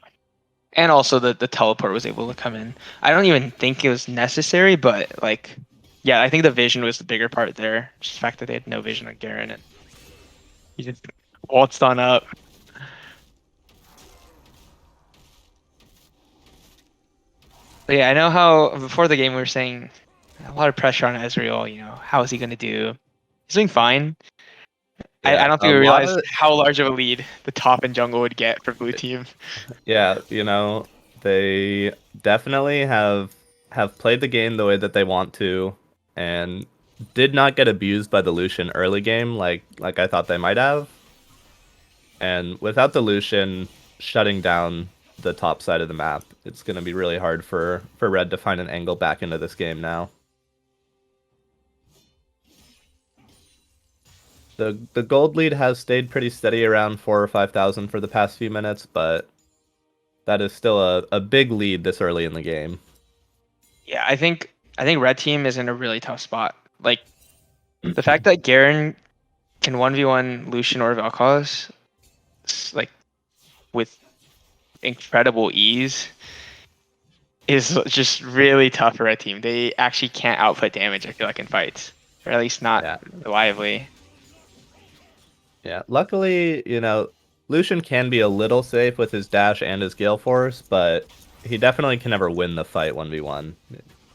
And also the teleport was able to come in. I don't even think it was necessary, but like yeah, I think the vision was the bigger part there. Just the fact that they had no vision on Garen and he just waltzed on up. But yeah, I know how before the game we were saying a lot of pressure on Ezreal. You know, how is he going to do? He's doing fine. I Yeah, don't think a we lot realized of how large of a lead the top and jungle would get for blue team. yeah, they definitely have played the game the way that they want to, and did not get abused by the Lucian early game like I thought they might have. And without the Lucian shutting down the top side of the map, it's going to be really hard for Red to find an angle back into this game now. The gold lead has stayed pretty steady around 4 or 5,000 for the past few minutes, but that is still a big lead this early in the game. Yeah, I think red team is in a really tough spot. Like the fact that Garen can 1v1 Lucian or Vel'Koz like with incredible ease is just really tough for red team. They actually can't output damage, I feel like, in fights. Or at least not Yeah. reliably. Yeah. Luckily, Lucian can be a little safe with his dash and his Gale Force, but he definitely can never win the fight 1v1.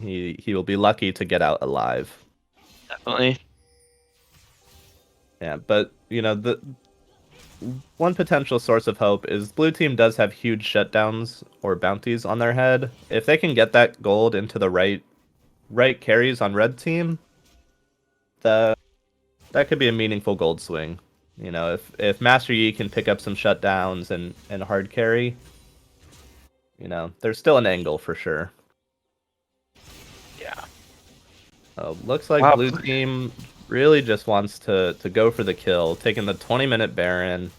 He will be lucky to get out alive. Definitely. Yeah, but the one potential source of hope is blue team does have huge shutdowns or bounties on their head. If they can get that gold into the right carries on red team, that could be a meaningful gold swing. If Master Yi can pick up some shutdowns and hard carry, there's still an angle for sure. Yeah. Looks like Wow. blue team really just wants to go for the kill, taking the 20-minute Baron.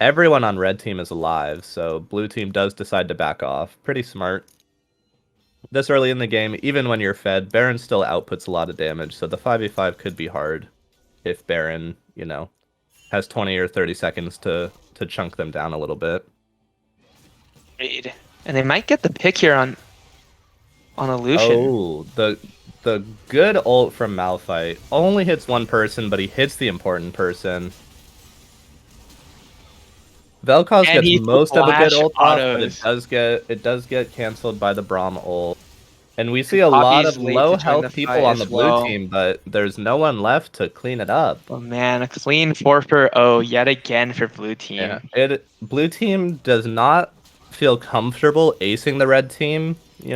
Everyone on red team is alive, so blue team does decide to back off. Pretty smart. This early in the game, even when you're fed, Baron still outputs a lot of damage, so the 5v5 could be hard if Baron, has 20 or 30 seconds to chunk them down a little bit. Agreed. And they might get the pick here on a Lucian. Oh, the good ult from Malphite only hits one person, but he hits the important person. Vel'Koz And gets he most of a good flash ult off, but autos. it does get canceled by the Braum ult. And we see And a lot Poppy's of late low to join the health fight people on the as blue well. team, but there's no one left to clean it up. Oh man, a clean 4 for 0 yet again for blue team. Yeah, blue team does not feel comfortable acing the red team. They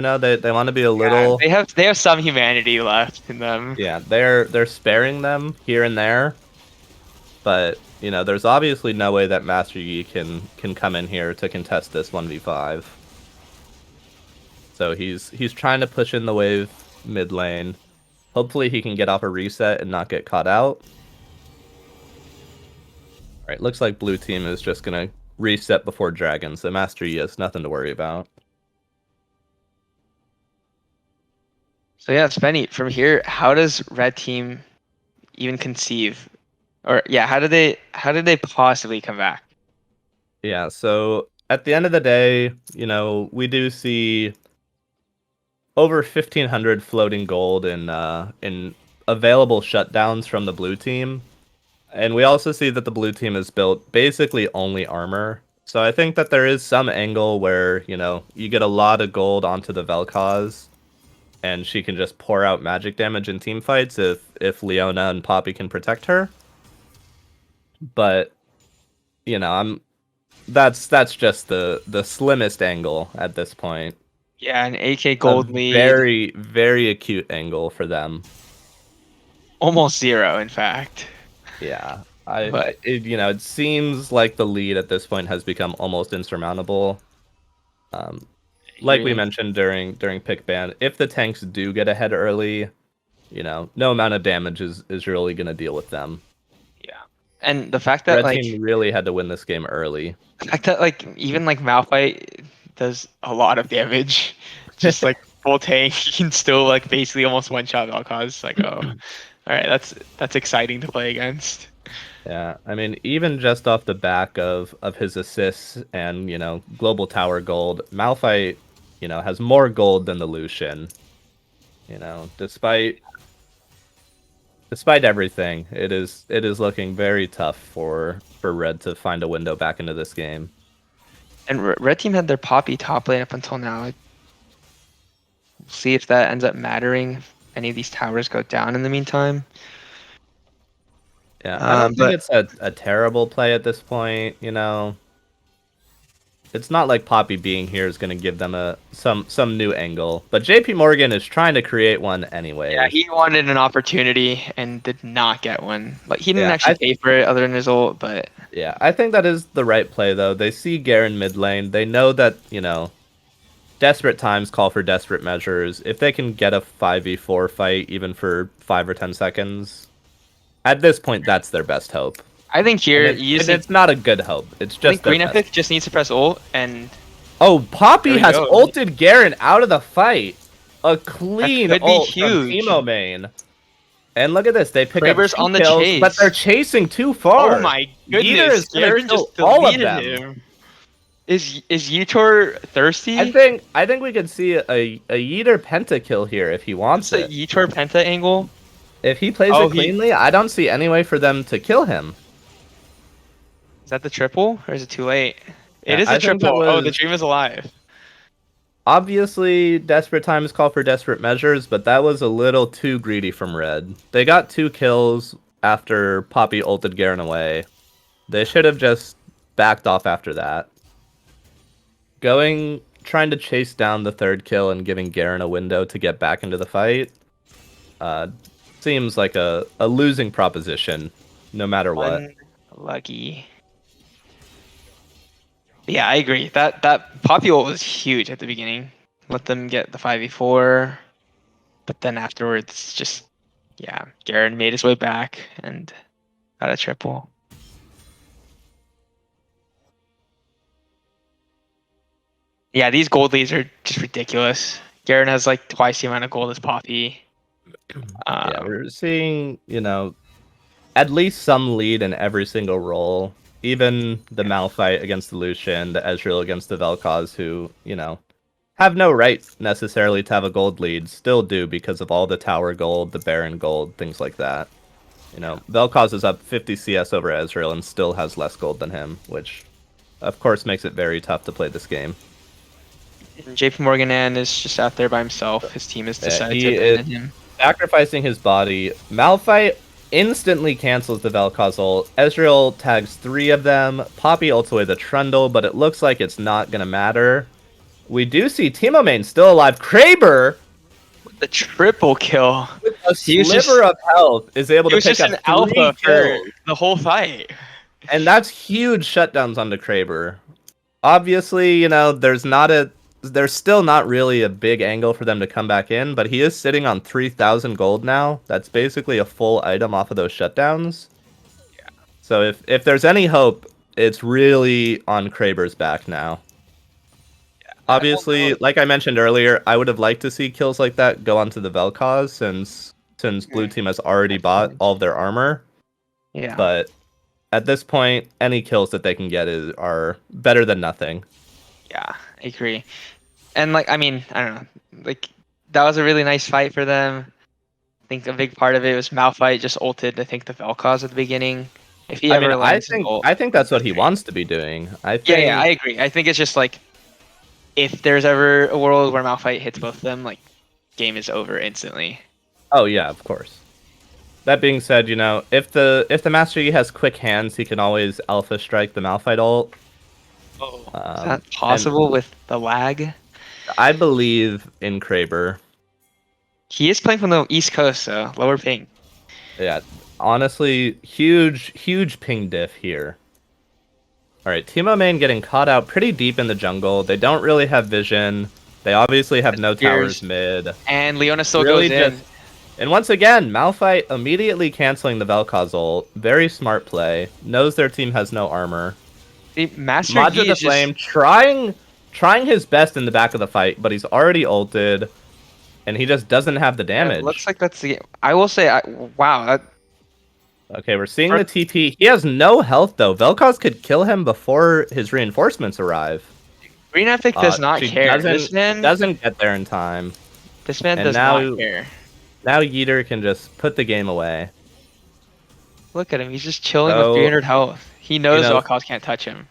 want to be a Yeah, little. they have some humanity left in them. Yeah, they're sparing them here and there, but there's obviously no way that Master Yi can come in here to contest this 1v5. So he's trying to push in the wave mid lane. Hopefully he can get off a reset and not get caught out. All right, looks like blue team is just gonna reset before dragon, so Master Yi has nothing to worry about. So yeah, Spenny, from here, how does red team even conceive? Or yeah, how did they possibly come back? Yeah, so at the end of the day, we do see over 1,500 floating gold in available shutdowns from the blue team. And we also see that the blue team is built basically only armor. So I think that there is some angle where, you get a lot of gold onto the Vel'Koz, and she can just pour out magic damage in team fights if Leona and Poppy can protect her. But, that's just the slimmest angle at this point. Yeah, an AK gold A lead, very, very acute angle for them. almost 0, in fact. Yeah. But It seems like the lead at this point has become almost insurmountable. Like we mentioned during pick ban, if the tanks do get ahead early, no amount of damage is really gonna deal with them. yeah, and the fact that Red like team really had to win this game early. the fact that like even like Malphite does a lot of damage, just like full tank, he can still like basically almost one shot Vel'Koz. Like all right, that's exciting to play against. Yeah, I mean, even just off the back of his assists and global tower gold, Malphite, has more gold than the Lucian. Despite everything, it is looking very tough for Red to find a window back into this game. And red team had their Poppy top lane up until now. We'll see if that ends up mattering. If any of these towers go down in the meantime. Yeah, I don't think it's a terrible play at this point. It's not like Poppy being here is going to give them some new angle. But JP Morgan is trying to create one anyway. Yeah, he wanted an opportunity and did not get one. Like he didn't actually pay for it other than his ult, but yeah, I think that is the right play though. They see Garen mid lane. They know that, desperate times call for desperate measures. If they can get a 5v4 fight even for 5 or 10 seconds, at this point that's their best hope. I think here it's not a good hope. It's just Green Epic just needs to press ult and Poppy has ulted Garen out of the fight. A clean ult from Teemo main. And look at this, they pick Kraber's up 2 on the kills, chase. but they're chasing too far. Oh my goodness, Garen just deleted him. Is Yeetor thirsty? I think we could see a Yeetor pentakill here if he wants it. A Yeetor penta angle. If he plays it cleanly, I don't see any way for them to kill him. Is that the triple, or is it too late? It is a triple. Oh, the dream is alive. Obviously, desperate times call for desperate measures, but that was a little too greedy from Red. They got 2 kills after Poppy ulted Garen away. They should have just backed off after that. Trying to chase down the 3rd kill and giving Garen a window to get back into the fight seems like a losing proposition, no matter what. Lucky. Yeah, I agree. That Poppy ult was huge at the beginning. Let them get the 5v4, but then afterwards, just Garen made his way back and got a triple. Yeah, these gold leads are just ridiculous. Garen has like twice the amount of gold as Poppy. We're seeing, at least some lead in every single role. Even the Malphite against the Lucian, the Ezreal against the Vel'Koz, who, have no right necessarily to have a gold lead, still do because of all the tower gold, the Baron gold, things like that. Vel'Koz is up 50 CS over Ezreal and still has less gold than him, which, of course, makes it very tough to play this game. JP Morgan is just out there by himself. His team has decided to abandon him. Sacrificing his body. Malphite instantly cancels the Vel'Koz ult. Ezreal tags 3 of them. Poppy ults away the Trundle, but it looks like it's not going to matter. We do see Teemo main still alive. Kraber, with the triple kill. With a sliver of health, is able to pick up 3 alpha kills for the whole fight. And that's huge shutdowns onto Kraber. Obviously, there's still not really a big angle for them to come back in, but he is sitting on 3,000 gold now. That's basically a full item off of those shutdowns. Yeah. So if there's any hope, it's really on Kraber's back now. Yeah, obviously, like I mentioned earlier, I would have liked to see kills like that go onto the Vel'Koz since Blue Team has already bought all of their armor. Yeah. But at this point, any kills that they can get are better than nothing. Yeah, I agree. And I don't know. That was a really nice fight for them. I think a big part of it was Malphite just ulted, I think, the Vel'Koz at the beginning. If he I think that's what he wants to be doing. I agree. I think it's just if there's ever a world where Malphite hits both of them, game is over instantly. Oh yeah, of course. That being said, if the Master Yi has quick hands, he can always alpha strike the Malphite ult. Oh, is that possible with the lag? I believe in Kraber. He is playing from the East Coast, so lower ping. Yeah, honestly, huge ping diff here. Alright, Teemo main getting caught out pretty deep in the jungle. They don't really have vision. They obviously have no towers mid. And Leona still goes in. And once again, Malphite immediately canceling the Vel'Koz ult. Very smart play. Knows their team has no armor. Master Yi the Flame trying his best in the back of the fight, but he's already ulted, and he just doesn't have the damage. It looks like that's the. I will say, wow. Okay, we're seeing the TP. He has no health though. Vel'Koz could kill him before his reinforcements arrive. Green Epic does not care. Doesn't get there in time. This man And does not now care. Yeeter can just put the game away. Look at him. He's just chilling with So 300 health. He you knows know, Vel'Koz can't touch him.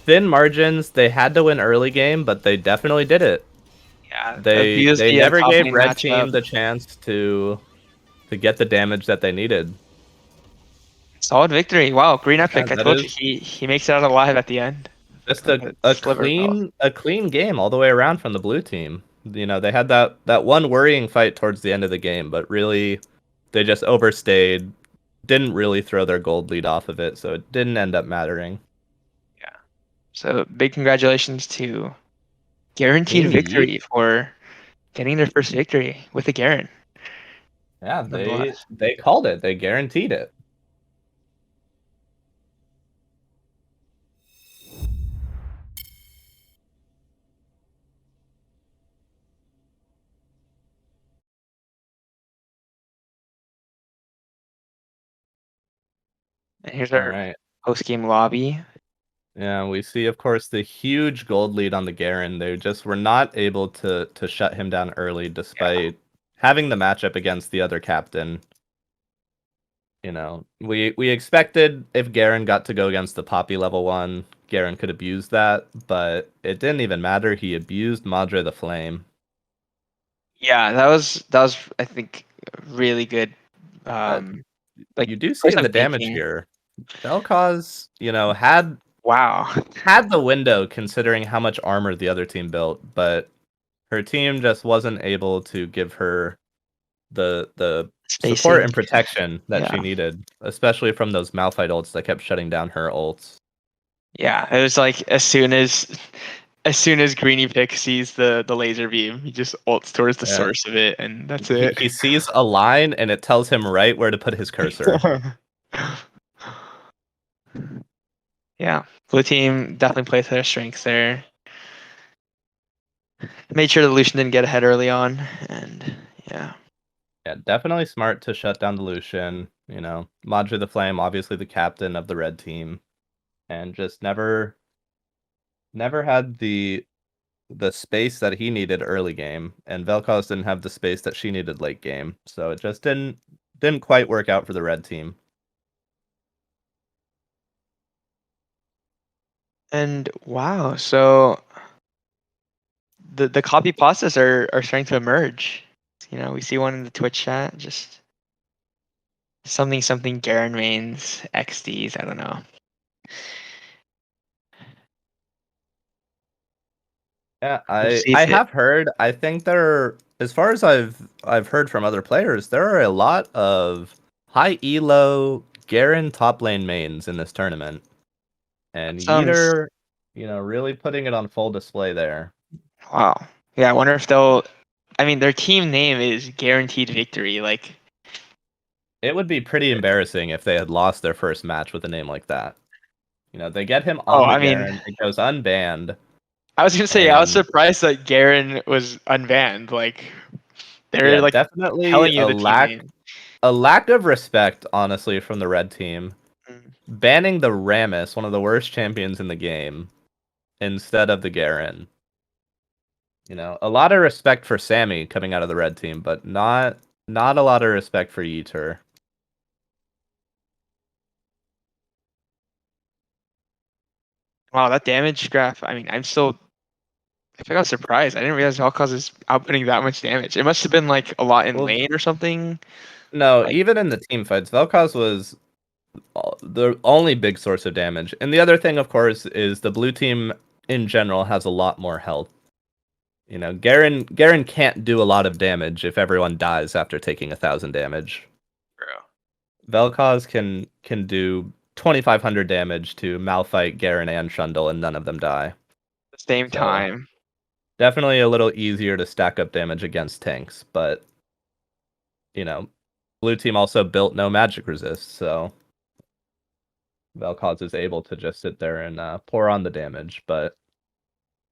thin margins. They had to win early game, but they definitely did it. Yeah, abuse They the never top gave lane red matchup. team the chance to get the damage that they needed. Solid victory. Wow, green Yeah, epic. I that told you is he makes it out alive at the end. just Like a sliver of health. a clean game all the way around from the blue team. You know, they had that one worrying fight towards the end of the game, but really they just overstayed, didn't really throw their gold lead off of it, so it didn't end up mattering. Yeah. So big congratulations to Guaranteed Team Yeet. Victory for getting their first victory with a Garen. Yeah, Nonetheless. they called it. They guaranteed it. And here's All our right. post game lobby. Yeah, we see, of course, the huge gold lead on the Garen. They just were not able to shut him down early, despite having the matchup against the other captain. You know, we expected if Garen got to go against the Poppy level 1, Garen could abuse that, but it didn't even matter. He abused Madre the Flame. Yeah, that was I think really good. Uh, Like you do see in the placement damage thinking. here, Vel'Koz, you know, Wow. had the window considering how much armor the other team built, but her team just wasn't able to give her the support Spacing. and protection that she Yeah. needed, especially from those Malphite ults that kept shutting down her ults. Yeah. It was like as soon as Greeny Pick sees the laser beam, he just ults towards the Yeah. source of it, and that's it. He sees a line and it tells him right where to put his cursor. Yeah, blue team definitely plays to their strengths there. Made sure the Lucian didn't get ahead early on, and yeah. Yeah, definitely smart to shut down the Lucian. You know, Madre the Flame, obviously the captain of the red team, and just never had the space that he needed early game, and Vel'Koz didn't have the space that she needed late game, so it just didn't quite work out for the red team. And wow, so the copy pastas are starting to emerge. You know, we see one in the Twitch chat, just something Garen mains, XDs, I don't know. Yeah, We'll see I if it have heard. I think there, as far as I've heard from other players, there are a lot of high elo Garen top lane mains in this tournament, and sounds Yeeter, you know, really putting it on full display there. wow. Yeah, I wonder if they'll I mean their team name is Guaranteed Victory, like It would be pretty embarrassing if they had lost their first match with a name like that. You know, they get him oh on the I mean Garen, it goes unbanned, I was gonna say I was and surprised that Garen was unbanned. Like they're yeah, like definitely telling you the team name. a lack of respect, honestly, from the red team. Mm. Banning the Rammus, one of the worst champions in the game, instead of the Garen. You know, a lot of respect for Sammy coming out of the red team, but not a lot of respect for Yeeter. Wow, that damage graph. I mean, I think I was surprised. I didn't realize Vel'Koz is outputting that much damage. It must have been like a lot in Well, lane or something. no, Like, even in the team fights, Vel'Koz was the only big source of damage. And the other thing, of course, is the blue team in general has a lot more health. You know, Garen can't do a lot of damage if everyone dies after taking 1,000 damage. bro. Vel'Koz can do 2,500 damage to Malphite, Garen, and Shundle, and none of them die. The same So time. definitely a little easier to stack up damage against tanks, but you know, blue team also built no magic resist, so Vel'Koz is able to just sit there and pour on the damage, but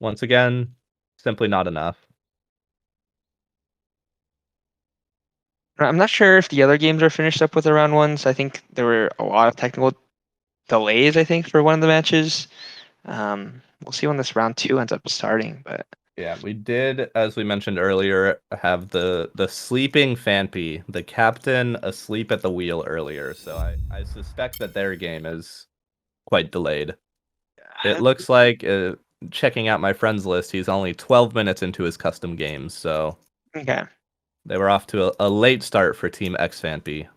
once again, simply not enough. I'm not sure if the other games are finished up with the round ones. I think there were a lot of technical delays. I think for one of the matches. We'll see when this round two ends up starting, but Yeah, we did, as we mentioned earlier, have the sleeping Fanpy, the captain asleep at the wheel earlier. So I suspect that their game is quite delayed. It looks like, checking out my friends list, he's only 12 minutes into his custom games, so Okay. they were off to a late start for Team X Fanpy.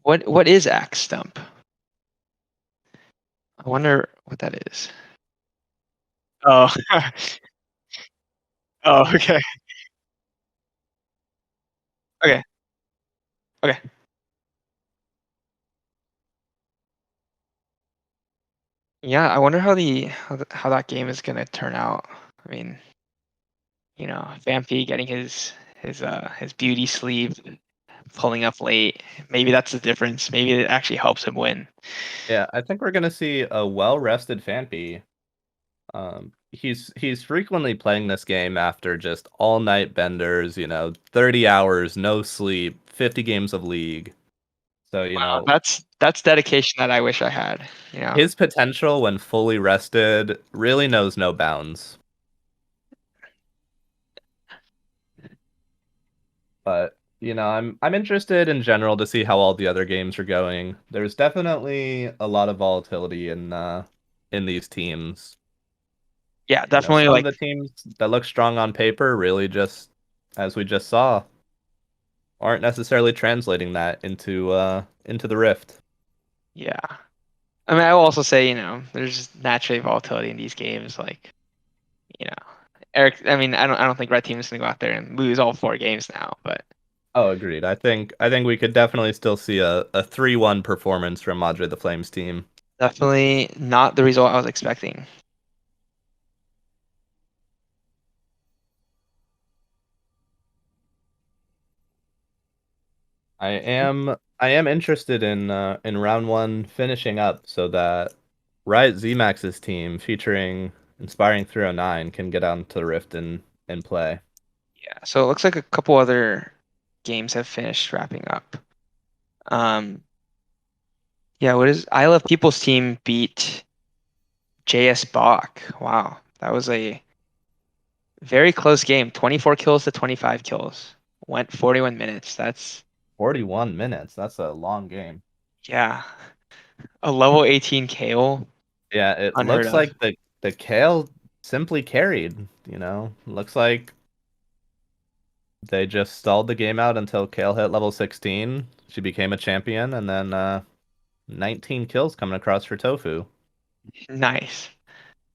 What is Axe Stump? I wonder what that is. Oh. Oh, okay. Okay. Okay. Yeah, I wonder how that game is gonna turn out. I mean, Vampy getting his beauty sleep, pulling up late. Maybe that's the difference. Maybe it actually helps him win. Yeah, I think we're gonna see a well-rested Fanpy. He's frequently playing this game after just all-night benders, 30 hours, no sleep, 50 games of League. So, Wow, that's dedication that I wish I had. his potential when fully rested really knows no bounds. But, I'm interested in general to see how all the other games are going. There's definitely a lot of volatility in these teams. Yeah, definitely Some of like the teams that look strong on paper really just, as we just saw, aren't necessarily translating that into the Rift. yeah. I mean, I will also say, there's naturally volatility in these games. Like, you know, Eric. I mean, I don't think Red Team is gonna go out there and lose all 4 games now, but Oh, agreed. I think we could definitely still see a 3-1 performance from Madre the Flames team. definitely not the result I was expecting. I am interested in round one finishing up so that Riot ZMAX's team featuring Inspiring 309 can get on to the Rift and play. Yeah. So it looks like a couple other games have finished wrapping up. Um, yeah. What is I Love People's team beat JS Bach. Wow, that was a very close game. 24 kills to 25 kills. Went 41 minutes. That's 41 minutes. That's a long game. yeah. A level 18 KO. Yeah, it Unheard looks of. like the Kale simply carried. Looks like they just stalled the game out until Kale hit level 16. She became a champion, and then 19 kills coming across for Tofu. Nice.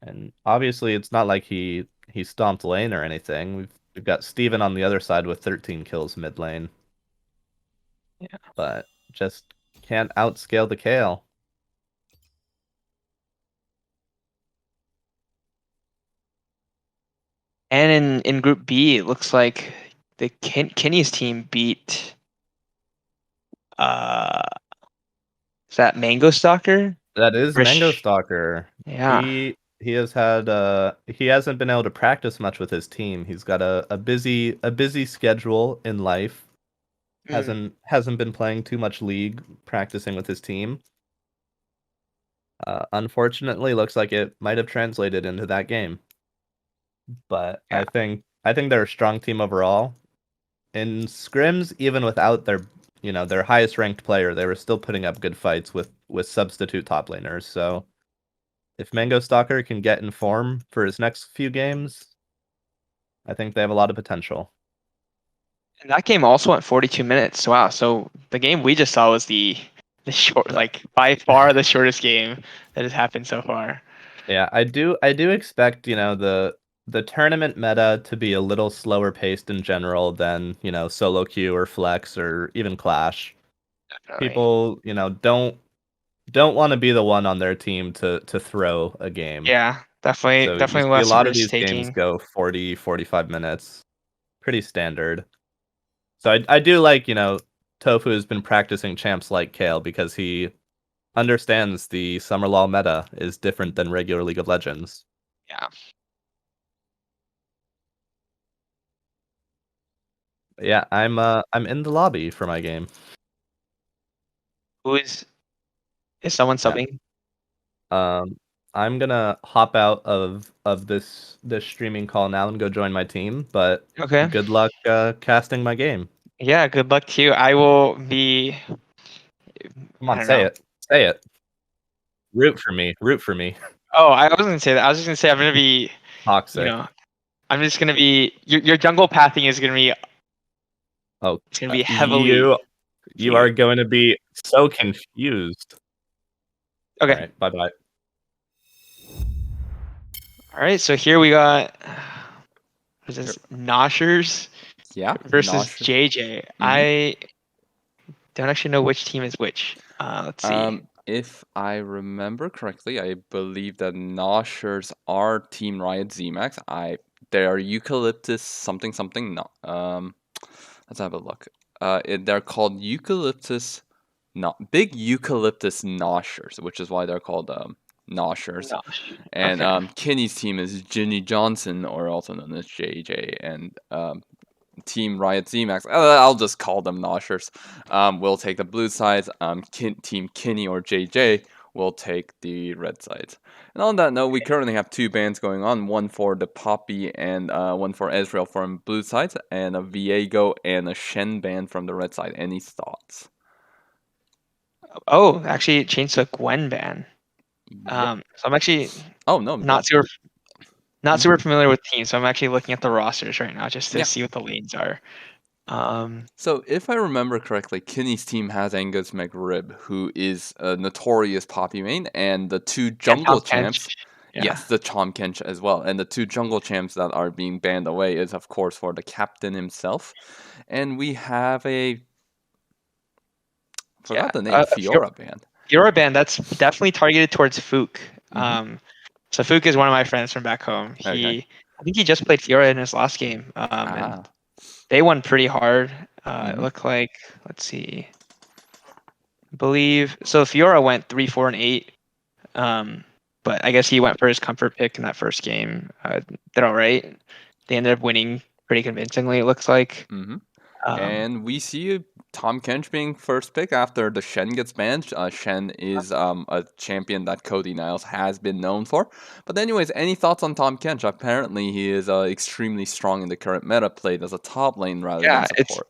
And obviously, it's not like he stomped lane or anything. We've got Steven on the other side with 13 kills mid lane, Yeah. but just can't outscale the Kale. And in Group B, it looks like the Kenny's team beat uh is that Mango Stalker? That is Mango Rish. Stalker. Yeah. He hasn't been able to practice much with his team. He's got a busy schedule in life. Mm, Hasn't been playing too much League, practicing with his team. Unfortunately, looks like it might have translated into that game. But yeah. I think they're a strong team overall. In scrims, even without their highest ranked player, they were still putting up good fights with substitute top laners. So if Mango Stalker can get in form for his next few games, I think they have a lot of potential. And that game also went 42 minutes. Wow. So the game we just saw was the short, But like by far the shortest game that has happened so far. yeah, I do expect, the tournament meta to be a little slower paced in general than, solo queue or flex or even clash. Definitely. People, don't want to be the one on their team to throw a game. Yeah, definitely, So you definitely see a less lot of risk these games taking. go 40, 45 minutes. Pretty standard. So I do like, Tofu has been practicing champs like Kale because he understands the Summer Law meta is different than regular League of Legends. Yeah. But yeah, I'm in the lobby for my game. Who is someone Yeah. subbing? Um I'm gonna hop out of this streaming call now and go join my team. But Okay. good luck casting my game. Yeah, good luck to you. I will be. Come I on, don't say know. it. Say it. Root for me. Root for me. Oh, I wasn't gonna say that. I was just gonna say I'm gonna be. You Toxic. know, I'm just gonna be. Your jungle pathing is gonna be. Oh, It's gonna be heavily you for are you. going to be so confused. All Okay. right. Bye bye. All right. So here we got. What is Here- this? Noshers Yeah, versus Nosh. JJ. Mm-hmm. I don't actually know which team is which. Let's see. If I remember correctly, I believe that Noshers are Team Riot ZMAX. They are Eucalyptus something something. No, let's have a look. They're called Eucalyptus, not Big Eucalyptus Noshers, which is why they're called Noshers. Nosh. And Okay. Kinney's team is Ginny Johnson, or also known as JJ, and Team Riot ZMAX. I'll just call them Noshers. Will take the blue sides. Team Kinney or JJ will take the red sides. And on that note, we currently have two bans going on. One for the Poppy and one for Ezreal from blue sides, and a Viego and a Shen ban from the red side. Any thoughts? Oh, actually, it changed to a Gwen ban. Yep. So I'm actually Oh no. not super not Mhm. super familiar with teams. So I'm actually looking at the rosters right now just to Yeah. see what the lanes are. Um, So, if I remember correctly, Kinney's team has Angus McRib, who is a notorious Poppy main, and the two and Tom jungle Kench. champs. Yeah. Yes, the Chom Kench as well. And the two jungle champs that are being banned away is, of course, for the captain himself. And we have a. Yeah. Forgot the name, If Fiora band. you're a band that's definitely targeted towards Fook. Hmm. So Fook is one of my friends from back home. Okay. I think he just played Fiora in his last game. And Ah. they won pretty hard. It Hmm. looked like, let's see, I believe so. Fiora went 3, 4, and 8. Um, but I guess he went for his comfort pick in that first game. Did all right. They ended up winning pretty convincingly. It looks like. Hmm. Um, And we see Tom Kench being first pick after the Shen gets banned. Shen is a champion that Cody Niles has been known for. But anyways, any thoughts on Tom Kench? Apparently, he is extremely strong in the current meta, played as a top lane rather than yeah, it's support.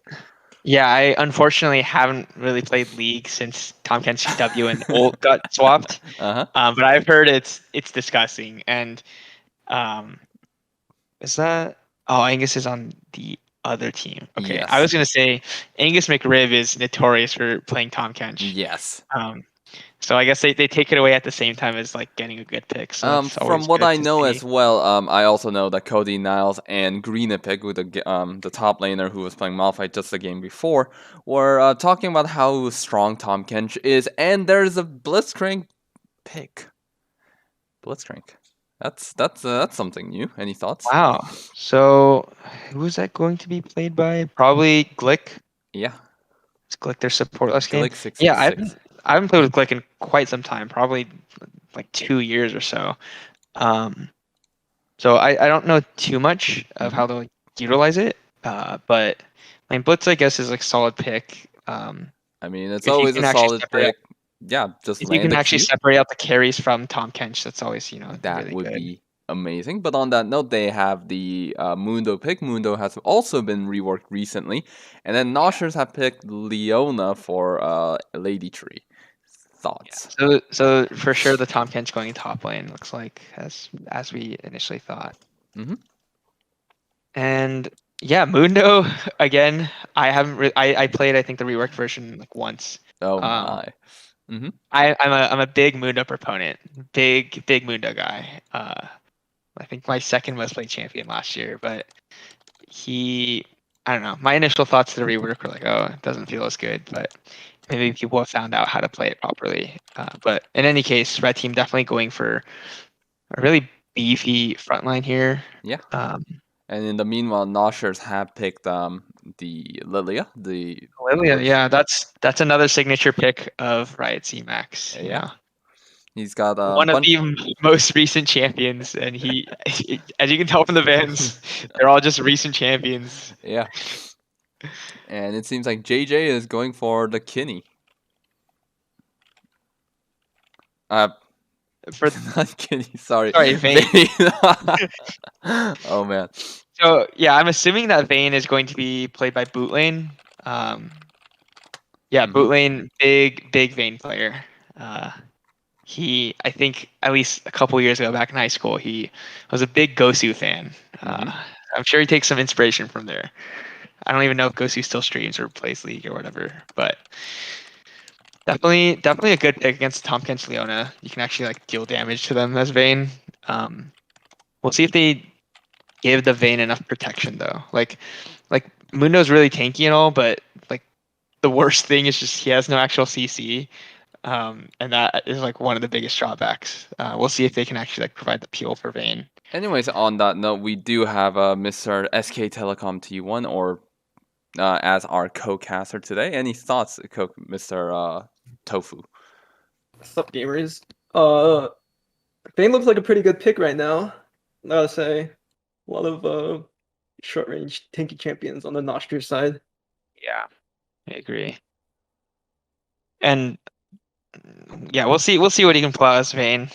yeah. I unfortunately haven't really played League since Tom Ken's W and ult got swapped. Uh-huh. But I've heard it's disgusting. And um, is that? Oh, Angus is on the other team. Okay, I Yes. was gonna say Angus McRib is notorious for playing Tom Kench. Yes. Um, so I guess they take it away at the same time as like getting a good pick. So it's From always what good I to know see. as well, I also know that Cody Niles and Greenepic, with the top laner who was playing Malphite just the game before, were talking about how strong Tom Kench is, and there's a Blitzcrank pick. Blitzcrank. That's something new. Any thoughts? Wow. So who is that going to be played by? Probably Glick. Yeah, Is Glick their support last game? Glick six Yeah, six I six. haven't played with Glick in quite some time. Probably like 2 years or so. Um, so I don't know too much of Mm-hmm. how to like, utilize it. But I mean Blitz I guess is like solid pick. I mean, it's If you always a can actually solid separate pick. Yeah, just if you land can a actually Q. separate out the carries from Tom Kench, that's always, That really would good. be amazing. But on that note, they have the Mundo pick. Mundo has also been reworked recently, and then Noshers have picked Leona for Lady Tree. Yeah. Thoughts? So for sure the Tom Kench going top lane looks like as we initially thought. Mm-hmm. And yeah, Mundo again. I played I think the reworked version like once. Oh Um, my. Mm-hmm. I'm a big Mundo proponent, big Mundo guy. I think my second most played champion last year, but he I don't know. My initial thoughts to the rework were like, oh, it doesn't feel as good, but maybe people have found out how to play it properly. But in any case, red team definitely going for a really beefy front line here. Yeah. Um, And in the meanwhile, Noshers have picked the Lilia, the Lilia, first. yeah, that's another signature pick of Riot C-Max. Yeah. He's got a One of bunch. the most recent champions, and he, as you can tell from the bans, they're all just recent champions. Yeah. And it seems like JJ is going for the Kinney. Uh, for Not Kenny, sorry. sorry, Vayne. Vayne. Oh man. So yeah, I'm assuming that Vayne is going to be played by boot lane. Um, yeah, boot Mhm. lane, big Vayne player. Uh, I think at least a couple years ago, back in high school, he was a big Gosu fan. Mhm. I'm sure he takes some inspiration from there. I don't even know if Gosu still streams or plays League or whatever, but definitely a good pick against Tom Kench Leona. You can actually like deal damage to them as Vayne. Um, we'll see if they give the Vayne enough protection though. Like Mundo's really tanky and all, but like the worst thing is just he has no actual CC. And that is like one of the biggest drawbacks. We'll see if they can actually like provide the peel for Vayne. Anyways, on that note, we do have Mr. SK Telecom T1 or as our co-caster today. Any thoughts, Mr. Tofu? What's up, gamers? Uh, Bane looks like a pretty good pick right now. I gotta say, a lot of short range tanky champions on the Nostria side. Yeah, I agree. And yeah, we'll see what he can pull out as Vayne.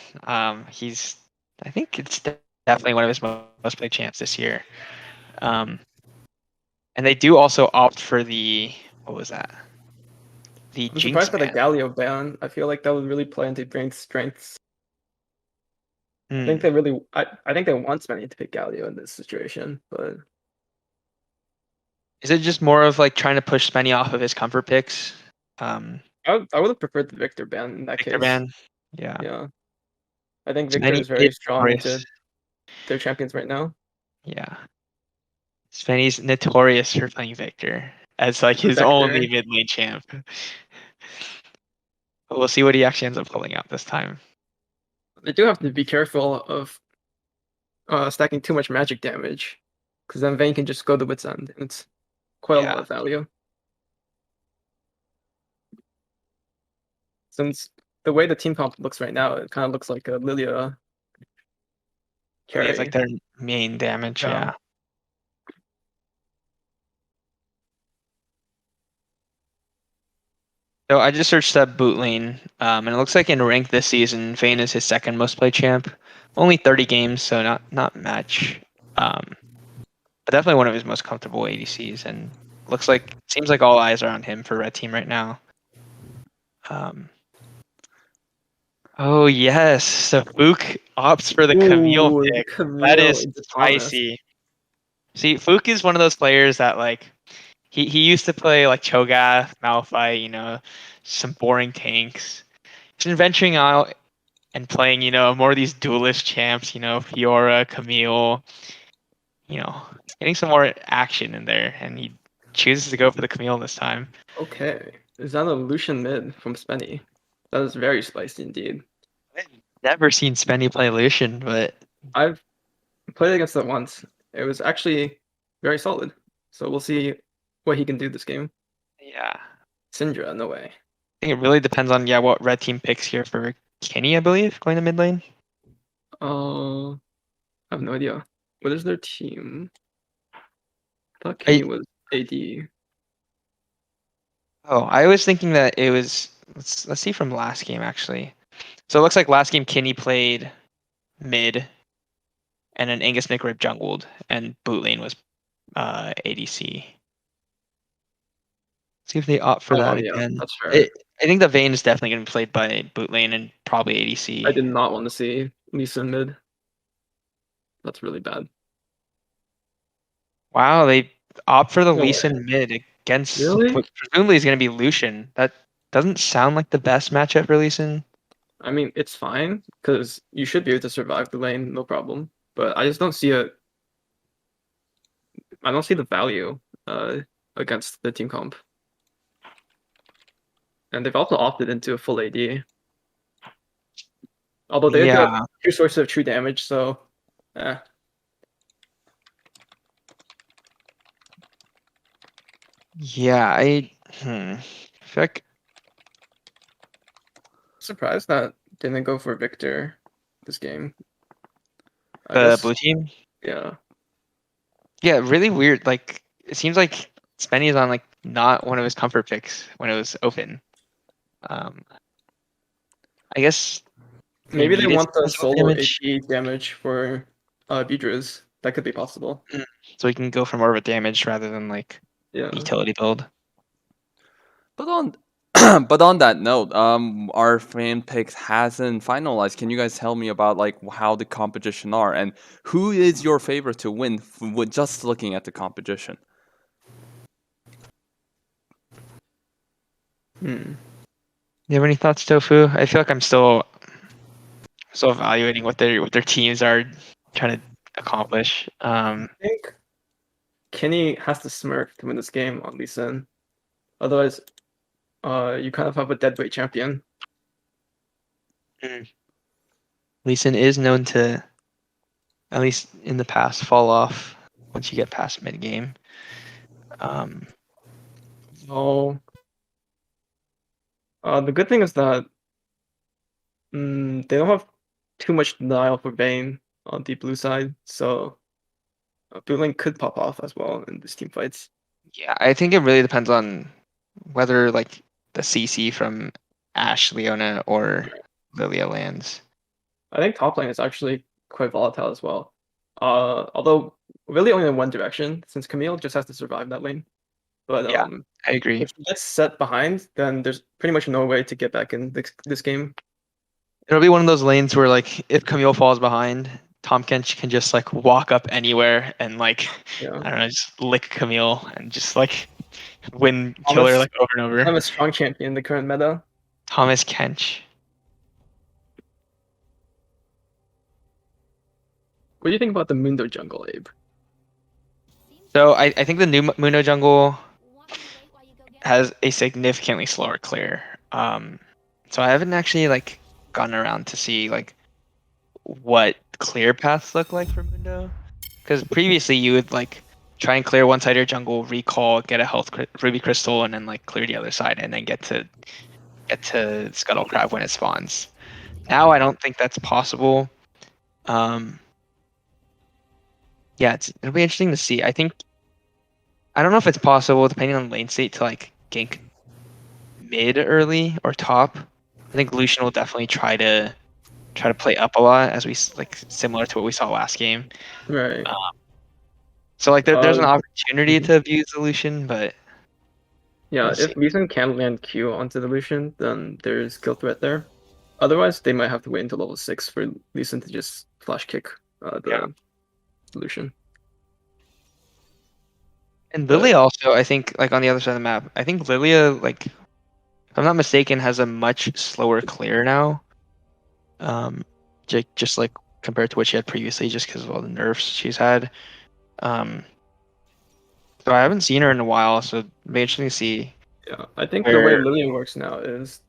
He's I think it's definitely one of his most played champs this year. Um, and they do also opt for the what was that? The I'm Jinx surprised by the ban. Galio ban. I feel like that would really play into Bane's strengths. I think Hmm. they really, I think they want Spenny to pick Galio in this situation, but Is it just more of like trying to push Spenny off of his comfort picks? Um, I would have preferred the Victor ban in that Victor case. ban. Yeah. Yeah, I think Victor Spenny is very is strong notorious. into their champions right now. Yeah. Spenny's notorious for playing Victor as like his only Vector. mid lane champ. But we'll see what he actually ends up pulling out this time. They do have to be careful of stacking too much magic damage, because then Vayne can just go to Wit's End, and it's quite a lot Yeah. of value. Since the way the team comp looks right now, it kind of looks like a Lilia Really, it's like carry. their main damage. Yeah. Yeah. So I just searched up boot lane, and it looks like in rank this season, Vayne is his second most played champ. Only 30 games, so not much. Um, but definitely one of his most comfortable ADCs, and seems like all eyes are on him for red team right now. Um, oh yes, so Fook opts for the Camille Ooh, the pick. That Camille is into Thomas. spicy. See, Fook is one of those players that like he used to play like Cho'Gath, Malphite, some boring tanks. He's been venturing out and playing, more of these duelist champs, Fiora, Camille, getting some more action in there, and he chooses to go for the Camille this time. Okay, is that a Lucian mid from Spenny? That is very spicy indeed. I've never seen Spenny play Lucian, but I've played against it once. It was actually very solid. So we'll see what he can do this game. yeah, Syndra, no way. I think it really depends on what red team picks here for Kenny, I believe, going to mid lane. I have no idea. What is their team? I thought I Kenny was AD. I was thinking that it was let's see from last game actually. So it looks like last game Kenny played mid, and then Angus McRib jungled, and boot lane was ADC. See if they opt for Oh that yeah, again. that's fair. I think the Vayne is definitely going to be played by boot lane and probably I ADC. did not want to see Lisa in mid. That's really bad. Wow, they opt for the No Lee way. Sin mid against Really? what presumably is going to be Lucian. That doesn't sound like the best matchup for Lee Sin. I mean, it's fine because you should be able to survive the lane, no problem. But I just don't see it. I don't see the value against the team comp. And they've also opted into a full AD. Although they do have Yeah, two sources of true damage, so eh. yeah. I feel like Surprised that didn't go for Victor this game. I the guess blue team. yeah. Yeah, really weird. Like it seems like Spenny is on like not one of his comfort picks when it was open. Um, I guess He Maybe they needed want the some solo damage, AP damage for Beedriz. That could be possible. so he can go for more of a damage rather than like Yeah. utility build. But on but on that note, our fan picks hasn't finalized. Can you guys tell me about like how the competition are and who is your favorite to win with just looking at the competition? Hmm. You have any thoughts, Tofu? I feel like I'm still evaluating what their teams are trying to accomplish. I think Kenny has to Smurf to win this game on Lee Sin. Otherwise, you kind of have a deadweight champion. Lee Sin is known to, at least in the past, fall off once you get past mid game. Um, So, the good thing is that they don't have too much denial for Vayne on the blue side, so blue lane could pop off as well in these team fights. yeah, I think it really depends on whether like the CC from Ash, Leona, or Lilia lands. I think top lane is actually quite volatile as well. Although really only in one direction, since Camille just has to survive that lane. But Yeah, I agree. if she gets set behind, then there's pretty much no way to get back in this game. It'll be one of those lanes where like if Camille falls behind, Tom Kench can just like walk up anywhere and like Yeah. I don't know, just lick Camille and just like win kill her Thomas, like over and over. I'm a strong champion in the current meta. Thomas Kench. What do you think about the Mundo jungle, Abe? So I think the new Muno jungle has a significantly slower clear. So I haven't actually like gotten around to see like what clear paths look like for Mundo. Because previously you would like try and clear one side of your jungle, recall, get a ruby crystal, and then like clear the other side, and then get to Scuttle Crab when it spawns. Now I don't think that's possible. Um, yeah, it'll be interesting to see. I don't know if it's possible, depending on lane state, to like gank mid early or top. I think Lucian will definitely try to play up a lot, as like similar to what we saw last game. Right. So like there's an Uh, opportunity mhm. to abuse the Lucian, but Yeah, we'll see. if Lee Sin can land Q onto the Lucian, then there's kill threat there. Otherwise, they might have to wait until level 6 for Lee Sin to just flash kick Yeah. the Lucian. And But Lilia also, I think, like on the other side of the map, I think Lilia, like, if I'm not mistaken, has a much slower clear now. Just like compared to what she had previously, just because of all the nerfs she's had. Um, so I haven't seen her in a while, so it'll be interesting to see yeah, I think the way where. Lillian works now is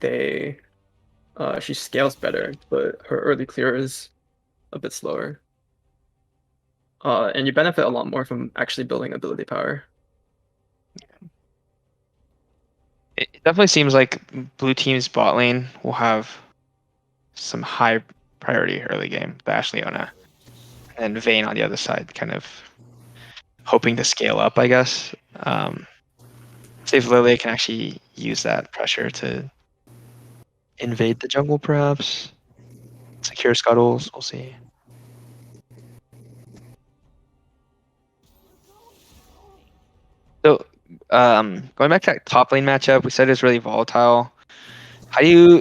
she scales better, but her early clear is a bit slower. And you benefit a lot more from actually building ability power. It definitely seems like blue team's bot lane will have some high priority early game, the Ash Leona, and Vayne on the other side, kind of hoping to scale up, I guess. See if Lilia can actually use that pressure to invade the jungle, perhaps. Secure scuttles, we'll see. So, going back to that top lane matchup, we said it was really volatile. How do you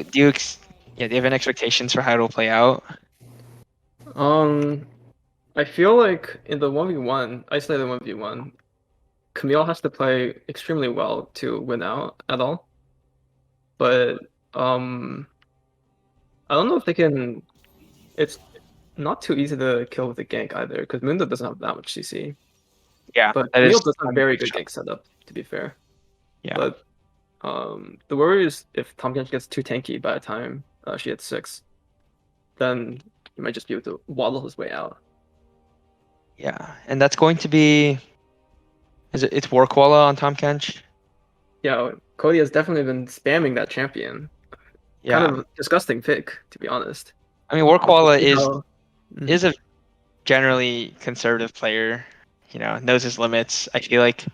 have any expectations for how it'll play out? Um, I feel like in the 1v1, isolated 1v1, Camille has to play extremely well to win out at all. But I don't know if they can. It's not too easy to kill with the gank either, because Mundo doesn't have that much CC. Yeah, But that Camille is does have very good true. gank setup, to be fair. Yeah, But the worry is if Tom Kench gets too tanky by the time she hits 6, then he might just be able to waddle his way out. yeah, and that's going to be. It's Warkoala on Tom Kench? Yeah, Cody has definitely been spamming that champion. Kind Yeah, of disgusting pick, to be honest. I mean Warkoala Especially is how- is a generally conservative player. Knows his limits. I feel like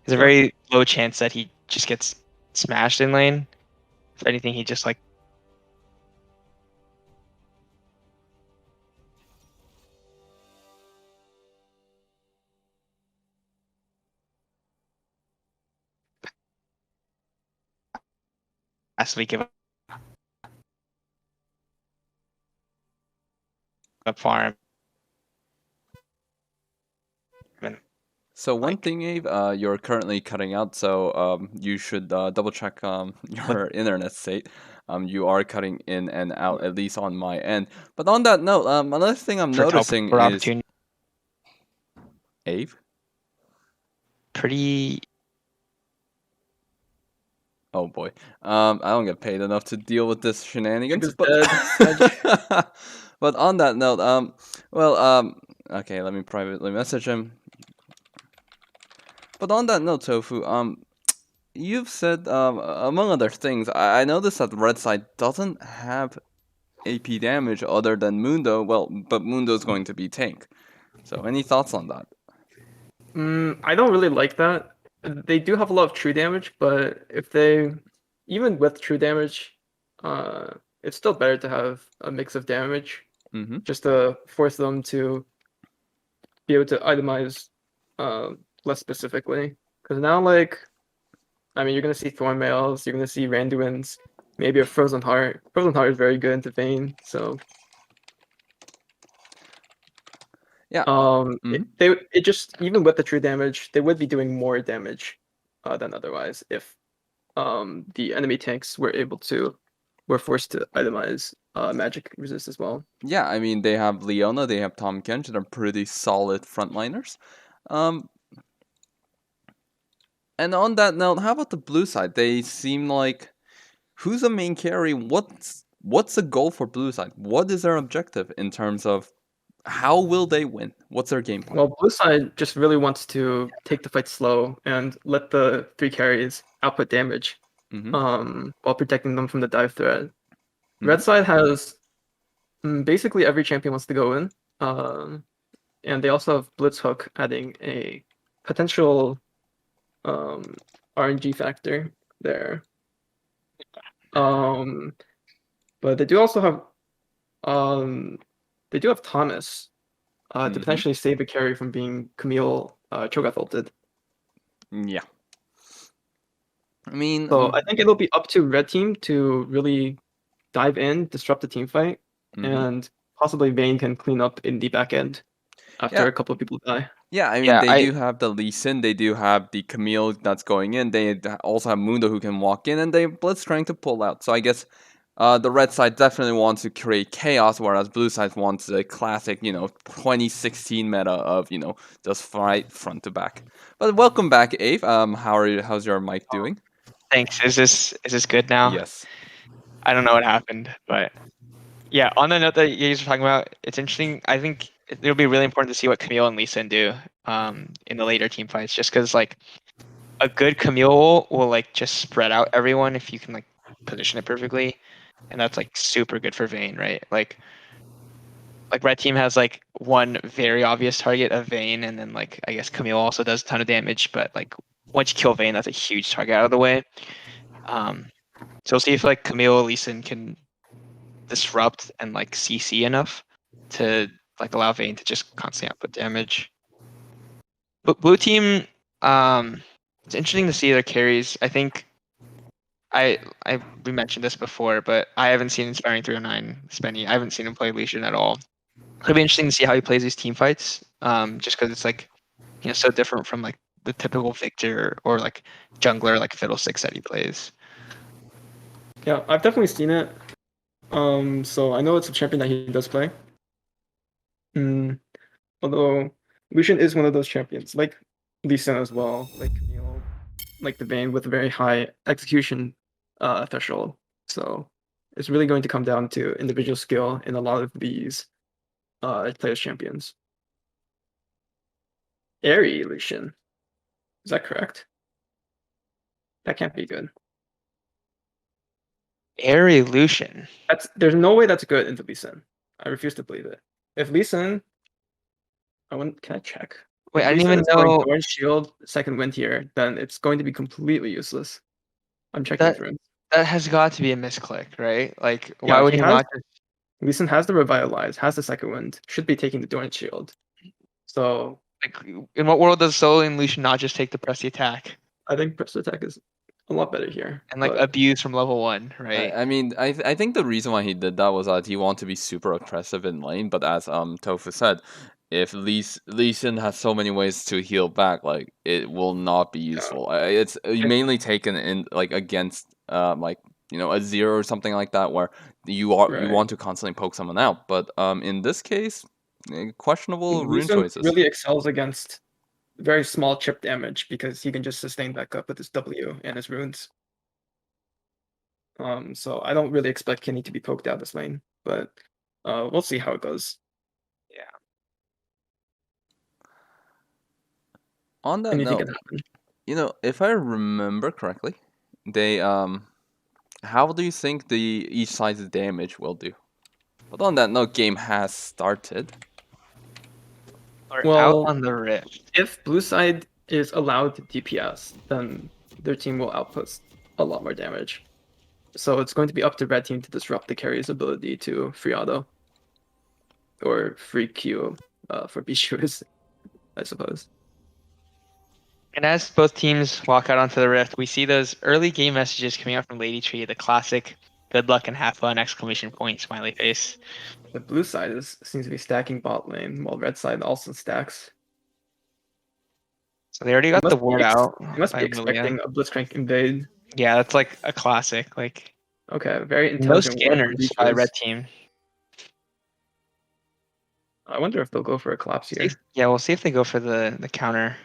there's a Yeah. very low chance that he just gets smashed in lane. If anything, he just like last week give up farm. And, So one like, thing, Abe, you're currently cutting out, so you should double check your internet state. You are cutting in and out, at least on my end. But on that note, another thing I'm for noticing for is opportunity, Abe. pretty. Oh boy, I don't get paid enough to deal with this Abe shenanigans. is But dead. Smudge. but on that note, well, okay, let me privately message him. But on that note, Tofu, you've said, among other things, I noticed that Red Side doesn't have AP damage other than Mundo. Well, but Mundo's going to be tank. So, any thoughts on that? I don't really like that. They do have a lot of true damage, but if they, even with true damage, it's still better to have a mix of damage Mm-hmm. just to force them to be able to itemize less specifically. Because now, like, I mean, you're gonna see Thornmails, you're gonna see Randuins, maybe a Frozen Heart. Frozen Heart is very good into Vayne, so Yeah. it, Mm-hmm. it just even with the true damage, they would be doing more damage than otherwise if the enemy tanks were forced to itemize magic resist as well. Yeah, I mean, they have Leona, they have Tom Kench, they're pretty solid frontliners. Um, and on that note, how about the blue side? They seem like who's the main carry? What's the goal for blue side? What is their objective in terms of how will they win? What's their game plan? Well, blue side just really wants to take the fight slow and let the three carries output damage Mm-hmm. while protecting them from the dive threat. Mm-hmm. Red side has basically every champion wants to go in. And they also have Blitz Hook adding a potential RNG factor there. But they do also have Thomas to Mm-hmm. potentially save a carry from being Camille Cho'Gath ulted. Yeah. I mean, So I think it'll be up to red team to really dive in, disrupt the team fight, mm-hmm. and possibly Vayne can clean up in the back end after Yeah. a couple of people die. Yeah, I mean, Yeah, they do have the Lee Sin, they do have the Camille that's going in, also have Mundo who can walk in, and they Blitz trying to pull out. So I guess the red side definitely wants to create chaos, whereas blue side wants a classic, 2016 meta of, just fight front to back. But welcome back, Abe. How's your mic doing? Thanks. Is this good now? Yes. I don't know what happened, but yeah. On the note that you guys were talking about, it's interesting. I think it'll be really important to see what Camille and Lisa do in the later team fights, just because like a good Camille will like just spread out everyone if you can like position it perfectly, and that's like super good for Vayne, right? Like red team has like one very obvious target of Vayne, and then like I guess Camille also does a ton of damage, but like once you kill Vayne, that's a huge target out of the way. So we'll see if like Camille Lee Sin can disrupt and like CC enough to like allow Vayne to just constantly output damage. But blue team, it's interesting to see their carries. I think we mentioned this before, but I haven't seen Inspiring 309 Spenny. I haven't seen him play Legion at all. It'll be interesting to see how he plays these team fights. Just because it's like so different from like the typical Victor or like jungler like Fiddlesticks that he plays. Yeah, I've definitely seen it. So I know it's a champion that he does play. Although Lucian is one of those champions, like Lee Sin as well, like Camille, like the Vayne with a very high execution threshold. So it's really going to come down to individual skill in a lot of these players' champions. Airy Lucian. Is that correct? That can't be good. Airy Lucian. There's no way that's good into Lee Sin. I refuse to believe it. If Lee Sin, can I check? Wait, If I Lee didn't Sin even is going know Thorn Shield second wind here, then it's going to be completely useless. I'm checking that for him. that has got to be a misclick, right? Like, why Yeah, would he not just Lee Sin has the Revitalize, has the second wind, should be taking the Dorn Shield. So like in what world does Solo and Lucian not just take the press the attack? I think Press Attack is a lot better here. And like But abuse from level 1, right? I mean, I think the reason why he did that was that he wanted to be super aggressive in lane. But as Tofu said, if Lee Sin has so many ways to heal back, like it will not be useful. It's it, mainly taken in like against like a zero or something like that, where you right. want to constantly poke someone out. But in this case, questionable rune Leeson choices. really excels against very small chip damage because he can just sustain back up with his W and his runes. So I don't really expect Kenny to be poked out this lane, but we'll see how it goes. Yeah. On that Anything note, can happen. if I remember correctly, they how do you think the each side's damage will do? But on that note, game has started. Or out Well, on the rift. if blue side is allowed to DPS, then their team will output a lot more damage. So it's going to be up to red team to disrupt the carrier's ability to free auto or free Q for B shooters, I suppose. And as both teams walk out onto the rift, we see those early game messages coming out from Lady Tree, the classic "good luck and have fun!" exclamation point smiley face. The blue side seems to be stacking bot lane, while red side also stacks. So they already He got the must ward out he must by be William. expecting a Blitzcrank invade. Yeah, that's like a classic. Like Okay, very no intelligent work from scanners by red Beatrice. team. I wonder if they'll go for a collapse here. Yeah, we'll see if they go for the counter.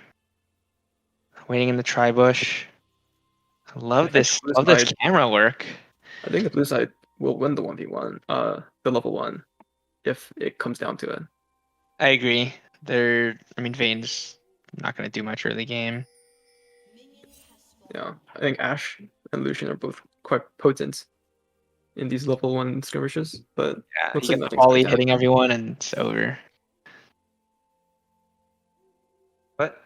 Waiting in the tri bush. I I love think this. the blue Love this side. camera work. I think the blue side will win the 1v1, the level 1, if it comes down to it. I agree. I mean, Vayne's not going to do much early game. Yeah, I think Ashe and Lucian are both quite potent in these level 1 skirmishes, but Yeah, looks you like get nothing's going Polly to hitting happen. everyone and it's over. But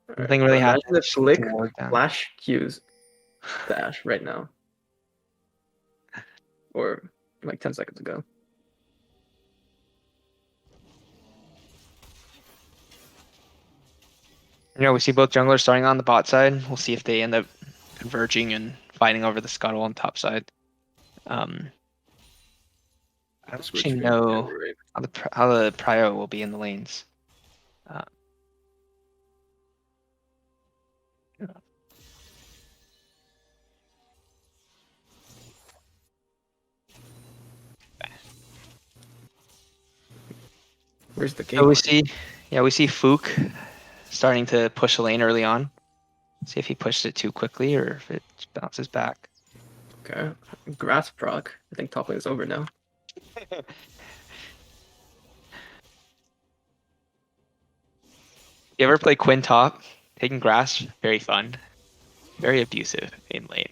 Alright, nothing really imagine happened. if Just need Slick to ward down. flash Qs to Ashe right now, or like 10 seconds ago. We see both junglers starting on the bot side. We'll see if they end up converging and fighting over the scuttle on top side. I don't Switch actually being know right. how the prio will be in the lanes. Where's the game So we plan? see Fook starting to push the lane early on. See if he pushed it too quickly or if it just bounces back. Okay, grass proc. I think top lane is over now. You ever play Quinn top? Taking grass, very fun. Very abusive in lane.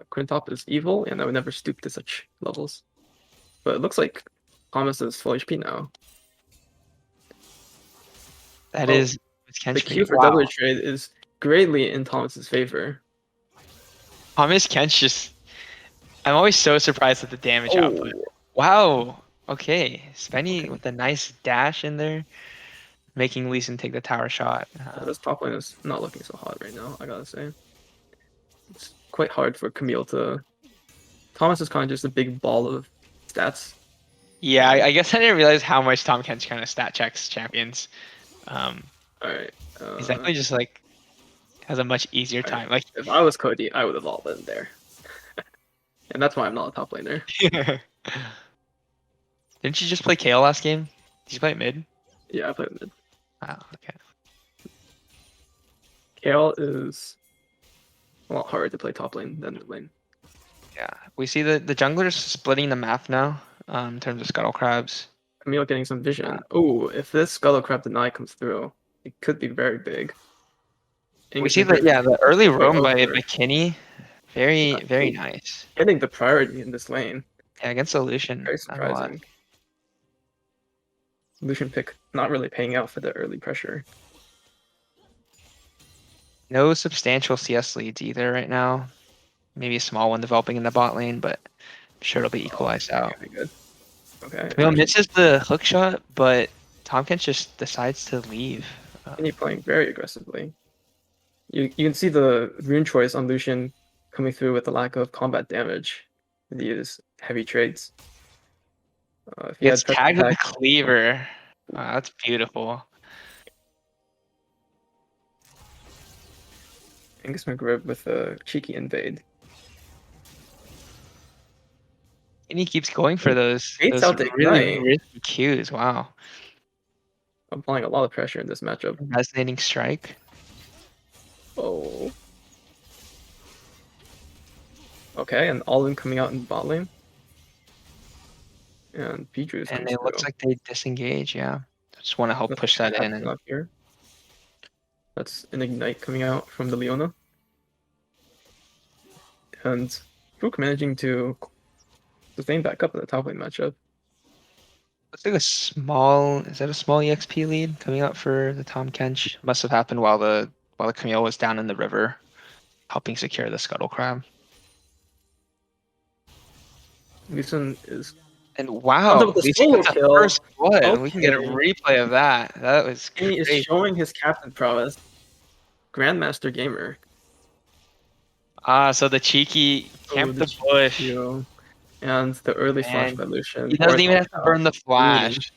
Quintop is evil, and I would never stoop to such levels. But it looks like Thomas is full HP now. That Oh, is the Q Kench. for Wow. W trade is greatly in Thomas's favor. Thomas Kench just. I'm always so surprised at the damage output. Oh, Wow. Okay. Spenny with a nice dash in there, making Lee Sin take the tower shot. this top lane is not looking so hot right now, I gotta say. It's quite hard for Camille to. Thomas is kind of just a big ball of stats. Yeah, I guess I didn't realize how much Tom Kench kind of stat checks champions. Alright. He's definitely just like has a much easier Alright. time. Like If I was Cody, I would have all been there. And that's why I'm not a top laner. Didn't you just play Kale last game? Did you play it mid? Yeah, I play with mid. Wow, okay. Kayle is a lot harder to play top lane than mid lane. Yeah. We see the junglers splitting the map now, in terms of scuttle crabs. Camille getting some vision. Oh, if this Scuttle Crab deny comes through, it could be very big. We see the early roam by over. McKinney. Very nice. Getting the priority in this lane. Yeah, against Solution. Very Not a lot. surprising. Lucian pick not really paying out for the early pressure. No substantial CS leads either right now. Maybe a small one developing in the bot lane, but I'm sure it'll be equalized out. Okay, good. Okay. Camille misses the hook shot, but Tompkins just decides to leave. And he playing very aggressively. You can see the rune choice on Lucian coming through with the lack of combat damage. These heavy traits. If He he had gets pressure tagged with the attack, cleaver. Wow, that's beautiful. Angus McGrib with a cheeky invade. And he keeps going for Baits those out the really ignite. risky cues. Wow. Applying a lot of pressure in this matchup. Resonating strike. Oh. Okay, and all of them coming out in bot lane. And Beatrice And comes it looks through. like they disengage, yeah. Just want to help Nothing push that in happening and up here. That's an ignite coming out from the Leona. And Fook managing to sustain back up in the top lane matchup. looks like a small, is that a small EXP lead coming out for the Tom Kench? Must have happened while the Camille was down in the river, helping secure the Scuttle Crab. Leeson is And on top wow, of the we see solo the kill. first blood. We can get a Okay. replay of that. That was He is crazy. showing his captain prowess. Grandmaster Gamer. Ah, so the cheeky Oh, camp the the cheeky bush, Q. And the early flash and by Lucian. he doesn't Worth even all have to out. burn the Clean. flash.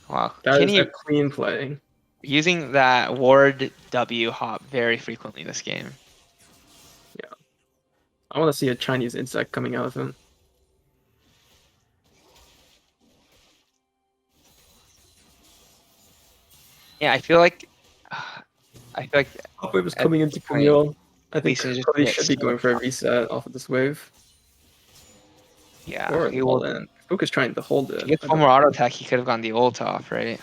Wow, That is a Kenny clean play. using that ward W hop very frequently this game. I want to see a Chinese insect coming out of him. Yeah, I feel like Top wave is at coming this into point, Camille. I think Lisa just Cody gets should be so going for a tough. reset off of this wave. Yeah, Or he all will. in. Fook is trying to hold If it. he gets I one don't more auto know. attack, he could have gone the ult off, right?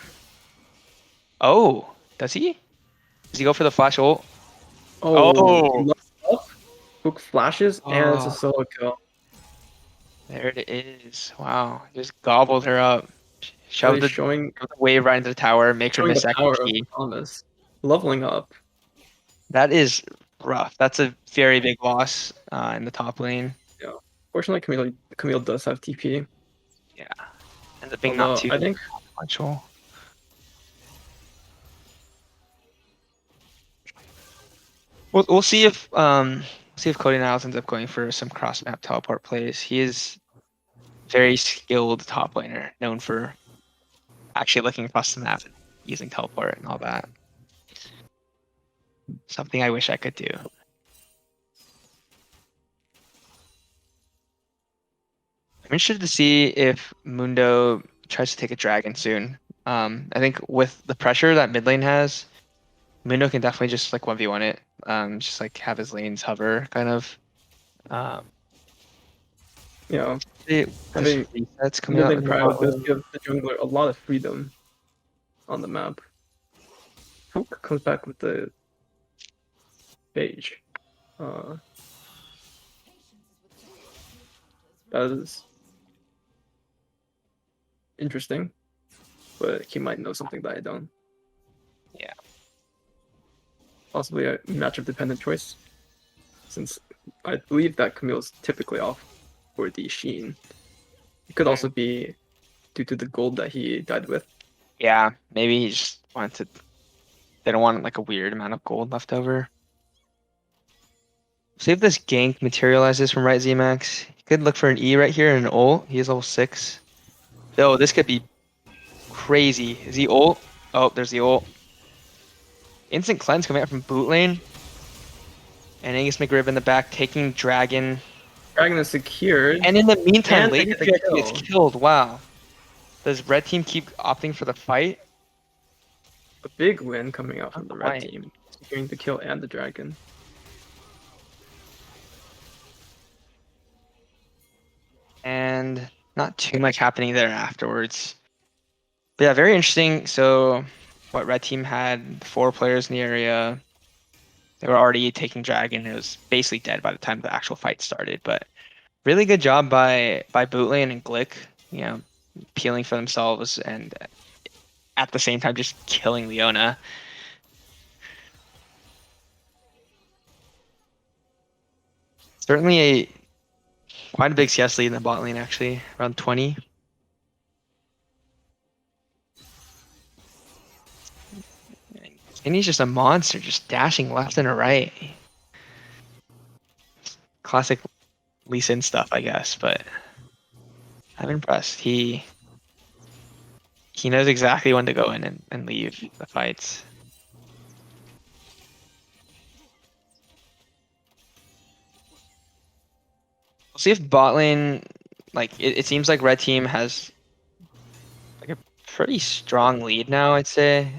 Oh, does he? Does he go for the flash ult? Oh, he Oh, looks up. Fook flashes and it's a oh, solo kill. there it is. Wow, just gobbled her up. Really Shoved showing the wave right into the tower, make her showing the miss power of XP. Thomas. Leveling up. That is rough. That's a very big loss in the top lane. Yeah. Fortunately, Camille does have TP. Yeah, ends up being not Although too I think consequential. We'll see if Cody Niles ends up going for some cross map teleport plays. He is very skilled top laner, known for actually looking across the map and using teleport and all that. Something I wish I could do. I'm interested to see if Mundo tries to take a dragon soon. I think with the pressure that mid lane has, Mundo can definitely just like 1v1 it. Just like have his lanes hover kind of. Um, you know this having resets coming mid out lane in the cryo bot does lane. give the jungler a lot of freedom on the map. Fook comes back with the Phage. Uh, that is interesting, but he might know something that I don't. Yeah. Possibly a matchup dependent choice, since I believe that Camille's typically off for the Sheen. It could also be due to the gold that he died with. Yeah, maybe he just wanted to. They don't want like a weird amount of gold left over. See if this gank materializes from right ZMax. He could look for an E right here and an ult. He is level 6. Oh, this could be crazy. Is he ult? Oh, there's the ult. Instant cleanse coming out from boot lane. And Angus McRib in the back taking dragon. Dragon is secured, And in the meantime, and they Lady get the GXP gets kill. killed. Wow. Does red team keep opting for the fight? A big win coming out from Not the red quite. team, securing the kill and the dragon. And not too much happening there afterwards. But yeah, very interesting. So, what red team had 4 players in the area. They were already taking dragon. It was basically dead by the time the actual fight started. But really good job by Bootlane and Glick. You know, peeling for themselves and at the same time just killing Leona. Certainly quite a big CS lead in the bot lane actually, around 20. And he's just a monster, just dashing left and right. Classic Lee Sin stuff, I guess, but I'm impressed. He knows exactly when to go in and leave the fights. We'll see if bot lane, like it seems like red team has like a pretty strong lead now, I'd say.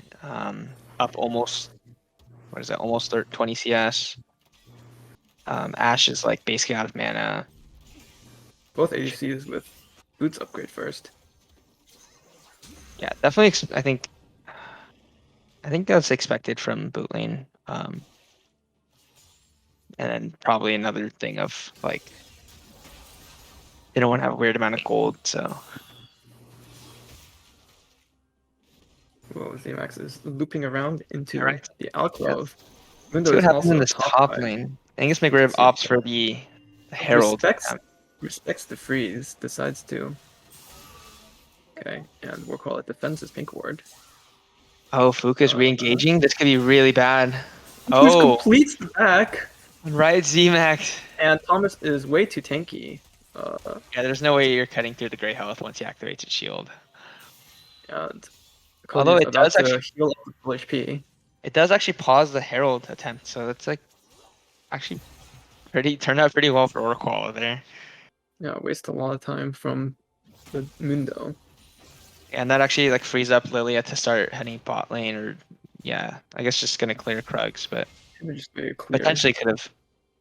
Up almost, what is it, almost 20 CS. Ashe is like basically out of mana. Both ADCs with boots upgrade first. Yeah, definitely. I think that's expected from boot lane. And then probably another thing of like they don't want to have a weird amount of gold, so Well, ZMAX is looping around into Alright. the alcove. See Mundo what is happens in also this top top 5. lane. I think it's make rid of See. ops for the Herald. Respects the freeze, decides to. Okay, and we'll call it defenses pink ward. Oh, Fuka's re-engaging. This could be really bad. Who's Oh, completes the back, right, ZMAX. and Thomas is way too tanky. Yeah, there's no way you're cutting through the gray health once he activates his shield. And Although Cody's it about does to actually, heal up with full HP. it does actually pause the Herald attempt, so that's like actually turned out pretty well for Orqual there. Yeah, waste a lot of time from the Mundo. And that actually like frees up Lilia to start heading bot lane, or yeah, I guess just gonna clear Krugs, but Just very clear. potentially could have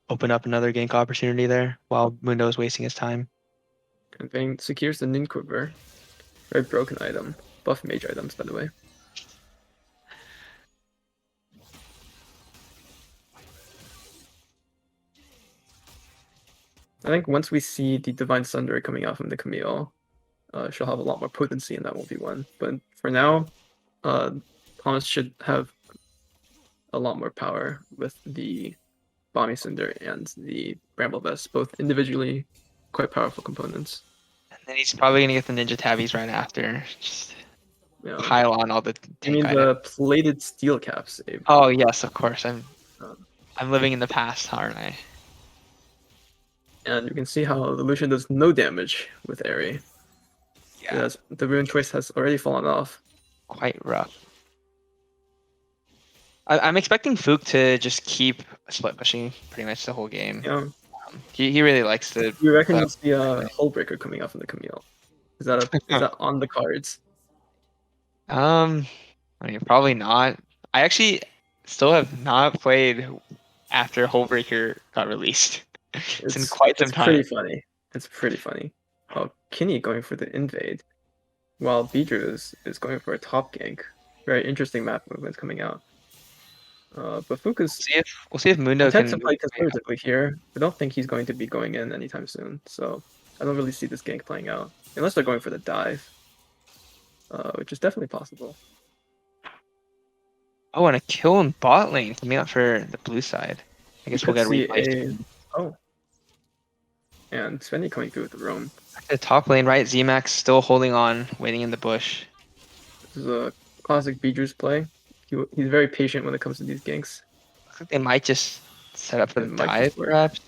opened up another gank opportunity there while Mundo is wasting his time. And Vayne secures the Nin Quiver. Very broken item. Buff mage items, by the way. I think once we see the Divine Sunder coming out from the Camille, she'll have a lot more potency in that 1v1. But for now, Thomas should have a lot more power with the Bomby Cinder and the Bramble Vest, both individually quite powerful components. And then he's probably gonna get the Ninja Tabbies right after. Just Yeah. pile on all the I tank mean items. the plated steel caps, Abe. Oh yes, of course. Um, I'm living in the past, aren't I? And you can see how the Lucian does no damage with Aerie. Yeah, As the rune choice has already fallen off. quite rough. I'm expecting Fook to just keep split pushing pretty much the whole game. Yeah. He really likes to. You reckon you'll see a Hull Breaker coming out from the Camille? Is that on the cards? I mean, probably not. I actually still have not played after Hullbreaker got released. It's in quite some time. Pretty funny. It's pretty funny. Oh, Kinney going for the invade, while Beedrew is going for a top gank. Very interesting map movements coming out. But Fuka's We'll see if Mundo tends can. to play conservatively here. I don't think he's going to be going in anytime soon, so I don't really see this gank playing out unless they're going for the dive, which is definitely possible. Oh, and a kill in bot lane coming out for the blue side. I guess we'll get replaced. Oh, and Svenny coming through with the roam. The top lane, right? ZMAX still holding on, waiting in the bush. This is a classic Beedrew's play. He's very patient when it comes to these ganks. Looks like they might just set up for It the might dive, just work. perhaps.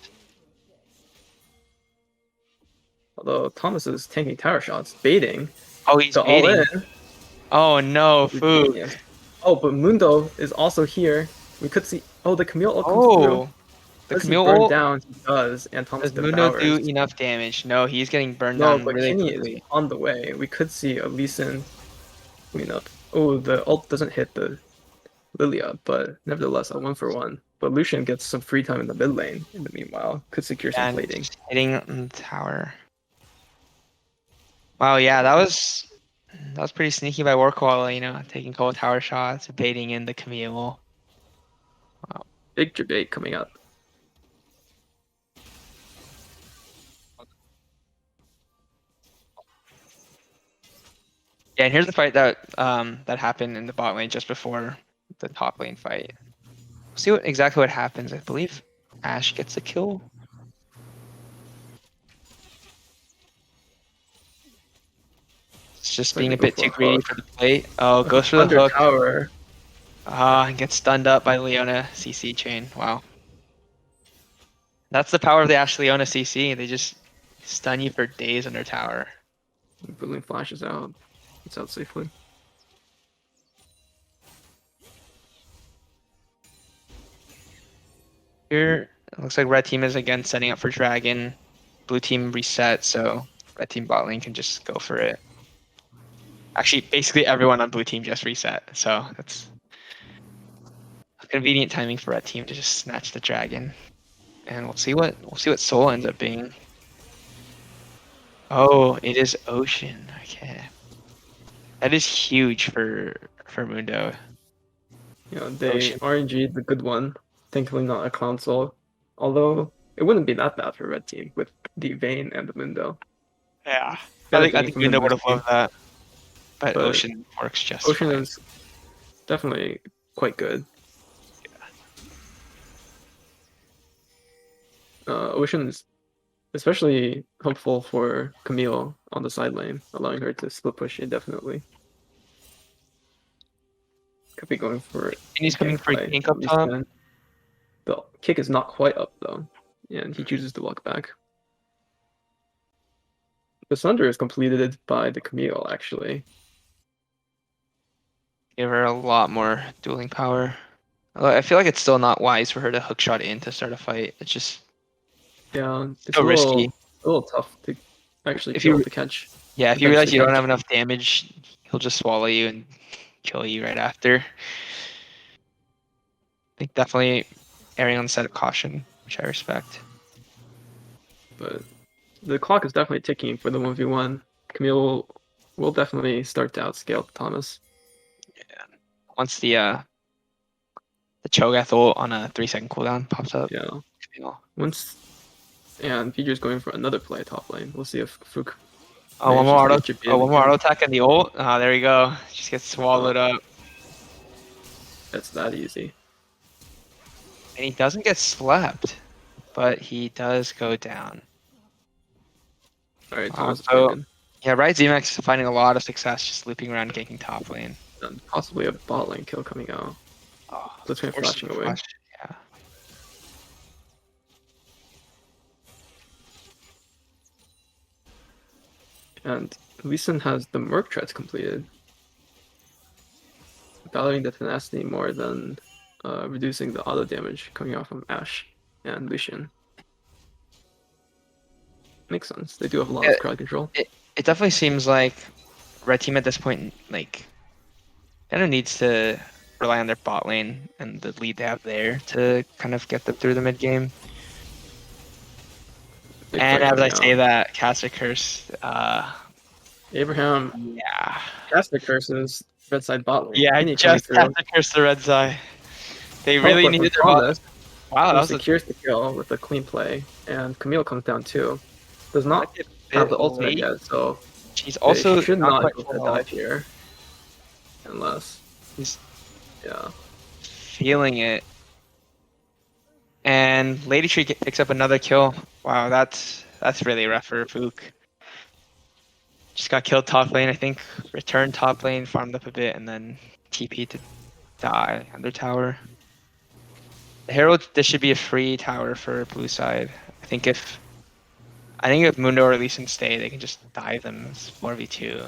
Although Thomas is tanking tower shots, baiting Oh, he's to all baiting. in. Oh no, Fook. Genius. Oh, but Mundo is also here. We could see. Oh, the Camille ult comes through. Oh, the Does he Camille burn ult. down? He does, and Thomas Does Mundo devours. do enough damage? No, he's getting burned No, down but really Kinney quickly. is on the way. We could see a Lee Sin clean up. Oh, the ult doesn't hit the Lilia, but nevertheless, a 1-for-1. But Lucian gets some free time in the mid lane in the meanwhile. Could secure some And plating. just hitting on the tower. Wow, yeah, that was pretty sneaky by Warqual, taking couple tower shots, baiting in the Camille. Big debate coming up. Yeah, and here's the fight that that happened in the bot lane just before the top lane fight. See exactly what happens. I believe Ashe gets a kill. It's just being a bit too greedy for the plate. Oh, goes for the Under hook. tower. And gets stunned up by Leona CC chain. Wow. That's the power of the Ash Leona CC. They just stun you for days under tower. Boolean flashes out. It's out safely. Here, it looks like red team is again setting up for dragon. Blue team reset, so red team bot lane can just go for it. Actually, basically everyone on blue team just reset, so that's convenient timing for red team to just snatch the dragon. And we'll see what soul ends up being. Oh, it is ocean. Okay. That is huge for Mundo. Yeah, they Ocean. RNG'd the good one. Thankfully not a Clown Soul. Although it wouldn't be that bad for red team with the Vayne and the Mundo. Yeah. I Benefiting think from them Mundo would have boosting. loved that. But But ocean works just Ocean fine. is definitely quite good. Ocean is especially helpful for Camille on the side lane, allowing her to split push indefinitely. Could be going for And he's coming gank for play, gank at up least top. then. The kick is not quite up though, and he chooses to walk back. The Sunder is completed by the Camille actually. Give her a lot more dueling power. Although I feel like it's still not wise for her to hookshot in to start a fight. It's just Yeah, it's so risky. a little tough to actually If kill you to catch. Yeah, if you realize Potentially you don't catch. have enough damage, he'll just swallow you and kill you right after. I think definitely erring on the side of caution, which I respect. But the clock is definitely ticking for the 1v1. Camille will definitely start to outscale Thomas. Once the Cho'Gath ult on a 3-second cooldown pops up. Yeah. You know. Once and Feature's going for another play top lane. We'll see if Fook Oh, manages to get chipped in one more again. auto attack and the ult. Ah, there you go. Just gets swallowed up. It's that easy. And he doesn't get slapped, but he does go down. Alright, Thomas is So broken. yeah, right, ZMAX is finding a lot of success just looping around ganking top lane. And possibly a bot lane kill coming out. Oh, Blitzcrank forcing flashing the away. flash. Yeah. And Lee Sin has the Merc Treads completed. Valuing the tenacity more than reducing the auto damage coming out from Ashe and Lucian. Makes sense. They do have a lot of crowd control. It definitely seems like red team at this point like kind of needs to rely on their bot lane and the lead they have there to kind of get them through the mid game. Big And fight as I coming say out. that, Caster Curse, Abraham yeah. caster curses red side bot lane. Yeah, I Kenny coming just through. Caster Curse the red side. They really Teleport needed from their bot. Thomas, Wow, that who was a secures the kill with a clean play, and Camille comes down too. Does not have the ultimate late. yet, so She's they also should not quite go for a full. dive here. Unless, He's yeah. feeling it. And Lady Tree picks up another kill. Wow, that's really rough for Fook. Just got killed top lane, I think. Returned top lane, farmed up a bit, and then TP to die under tower. The Herald, this should be a free tower for blue side. I think if Mundo or Lee Sin stay, they can just dive them 4v2.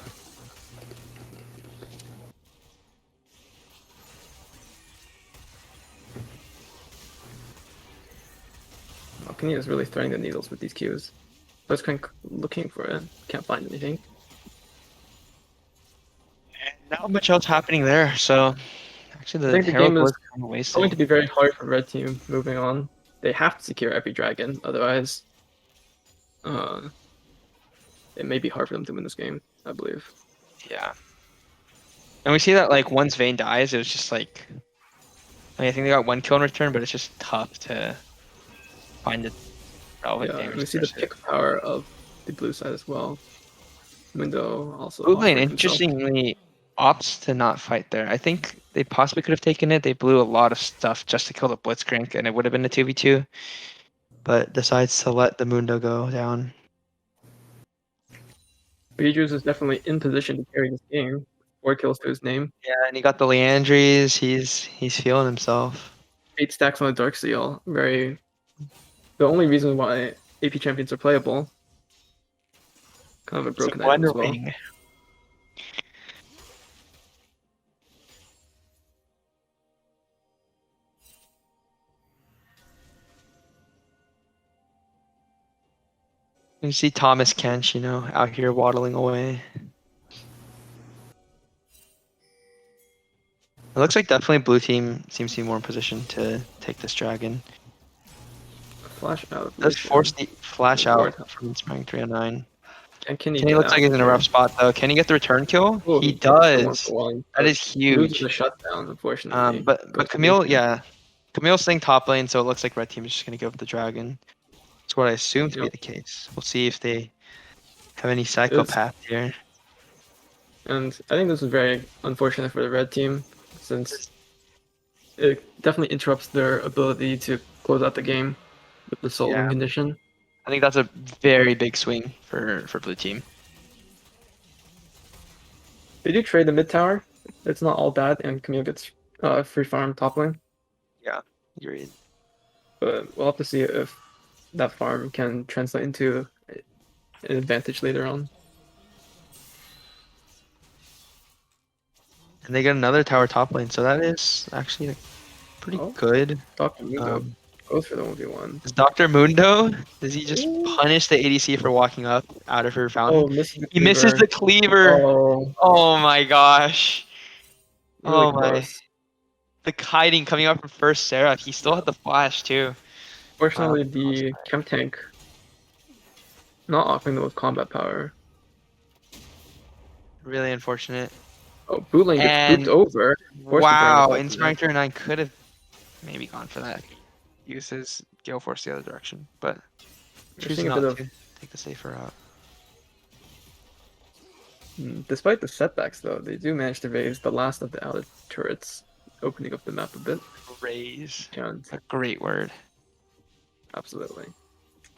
Kenny is really threading the needles with these Qs. Blitzcrank looking for it, can't find anything. And not much else happening there, so actually I the think the Herald game was is kind of going wasted. to be very hard for red team moving on. They have to secure every dragon, otherwise it may be hard for them to win this game, I believe. Yeah. And we see that like once Vayne dies, it was just like I think they got one kill in return, but it's just tough to find the relevant Yeah, and damage. we see the pick power of the blue side as well. Window also Blue lane, offering himself. interestingly, opts to not fight there. I think they possibly could have taken it. They blew a lot of stuff just to kill the Blitzcrank, and it would have been a 2v2. But decides to let the Mundo go down. Beatrice is definitely in position to carry this game. 4 kills to his name. Yeah, and he got the Leandries. He's feeling himself. 8 stacks on the Dark Seal. Very. The only reason why AP champions are playable. Kind of a So broken item as well. wondering. You see Thomas Kench, out here waddling away. It looks like definitely blue team seems to be more in position to take this dragon. Flash out. Does force the flash Ward. out from Inspiring 309. And Kenny Kenny looks like he's in a rough spot though. Can he get the return kill? Oh, He gets the does. 1-for-1, That is loses huge. the shutdown, unfortunately. But Goes to Camille, Lucian. yeah, Camille's staying top lane, so it looks like red team is just gonna go with the dragon. That's what I assume to be Yep. the case. We'll see if they have any psychopath here. And I think this is very unfortunate for the red team, since it definitely interrupts their ability to close out the game with the soul Yeah. condition. I think that's a very big swing for blue team. They do trade the mid tower. It's not all bad, and Camille gets free farm top lane. Agreed. But we'll have to see if that farm can translate into an advantage later on. And they get another tower top lane, so that is actually like, pretty Oh. good. Dr. Mundo Um, goes for the 1v1. Is Dr. Mundo, does he just punish the ADC for walking up out of her fountain? Oh, misses the He misses the cleaver. Oh, Oh my gosh. really Oh my. close. The kiting coming up from first Seraph. He still had the flash too. Fortunately, the chem tank not offering the most combat power. Really unfortunate. Oh, boot lane gets And booped over. Forced to wow, burn the Inspiring 9 could have maybe gone for that. Use his Gale Force the other direction, but We're choose seeing a not bit of, to. Take the safer route. despite the setbacks though, they do manage to raise the last of the outer turrets, opening up the map a bit. Raise. And A great word. absolutely.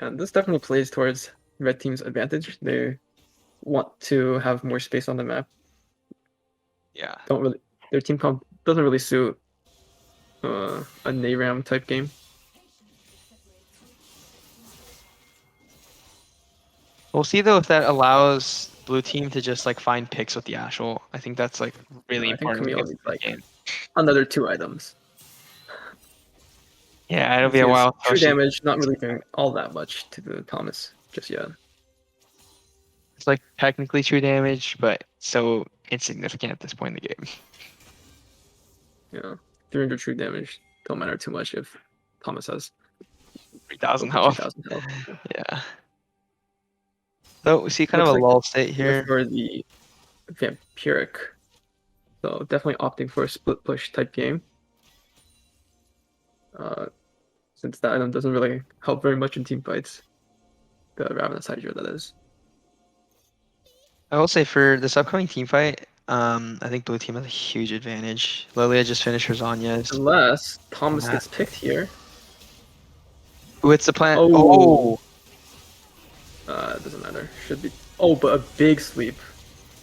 And this definitely plays towards red team's advantage. They want to have more space on the map. Yeah. Their team comp doesn't really suit a Nayram type game. We'll see though if that allows blue team to just like find picks with the Ashel. I think that's like really I think important. Camille to get needs to the like game. another 2 items. Yeah, it'll be a Because while. True damage not really doing all that much to the Thomas just yet. It's like technically true damage, but so insignificant at this point in the game. Yeah, 300 true damage don't matter too much if Thomas has 3,000 over health. 3,000 health. Yeah. So we see kind of Looks a like lull state here. For the vampiric, so definitely opting for a split push type game. Since that item doesn't really help very much in team fights. The Ravenous Hydra, that is. I will say for this upcoming team fight, I think blue team has a huge advantage. Lilia just finished her Zanya's. Unless Thomas Yeah. gets picked here. Ooh, it's the plan. Oh. Oh, It doesn't matter. Should be. Oh, but a big sleep.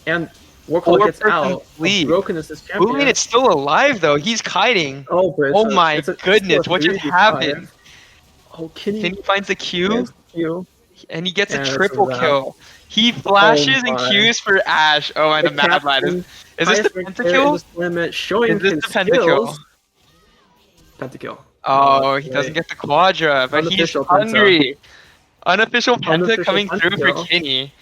And Warcall gets 4-person out. sleep. Brokenness is Blue champion. lane is still alive though. He's kiting. Oh, but Oh my goodness, what just happened? Oh, Kenny Then he finds the Q finds the Q. and he gets a And it's a triple wrap. kill. He flashes and my. Qs for Ashe. Oh my, the mad lad is. Is this the pentakill? Limit showing Is this his the pentakill? skills. Pentakill. Oh, he doesn't get the quadra, but he's Unofficial penta. hungry. Unofficial penta Unofficial coming through for pentakill. Kinney.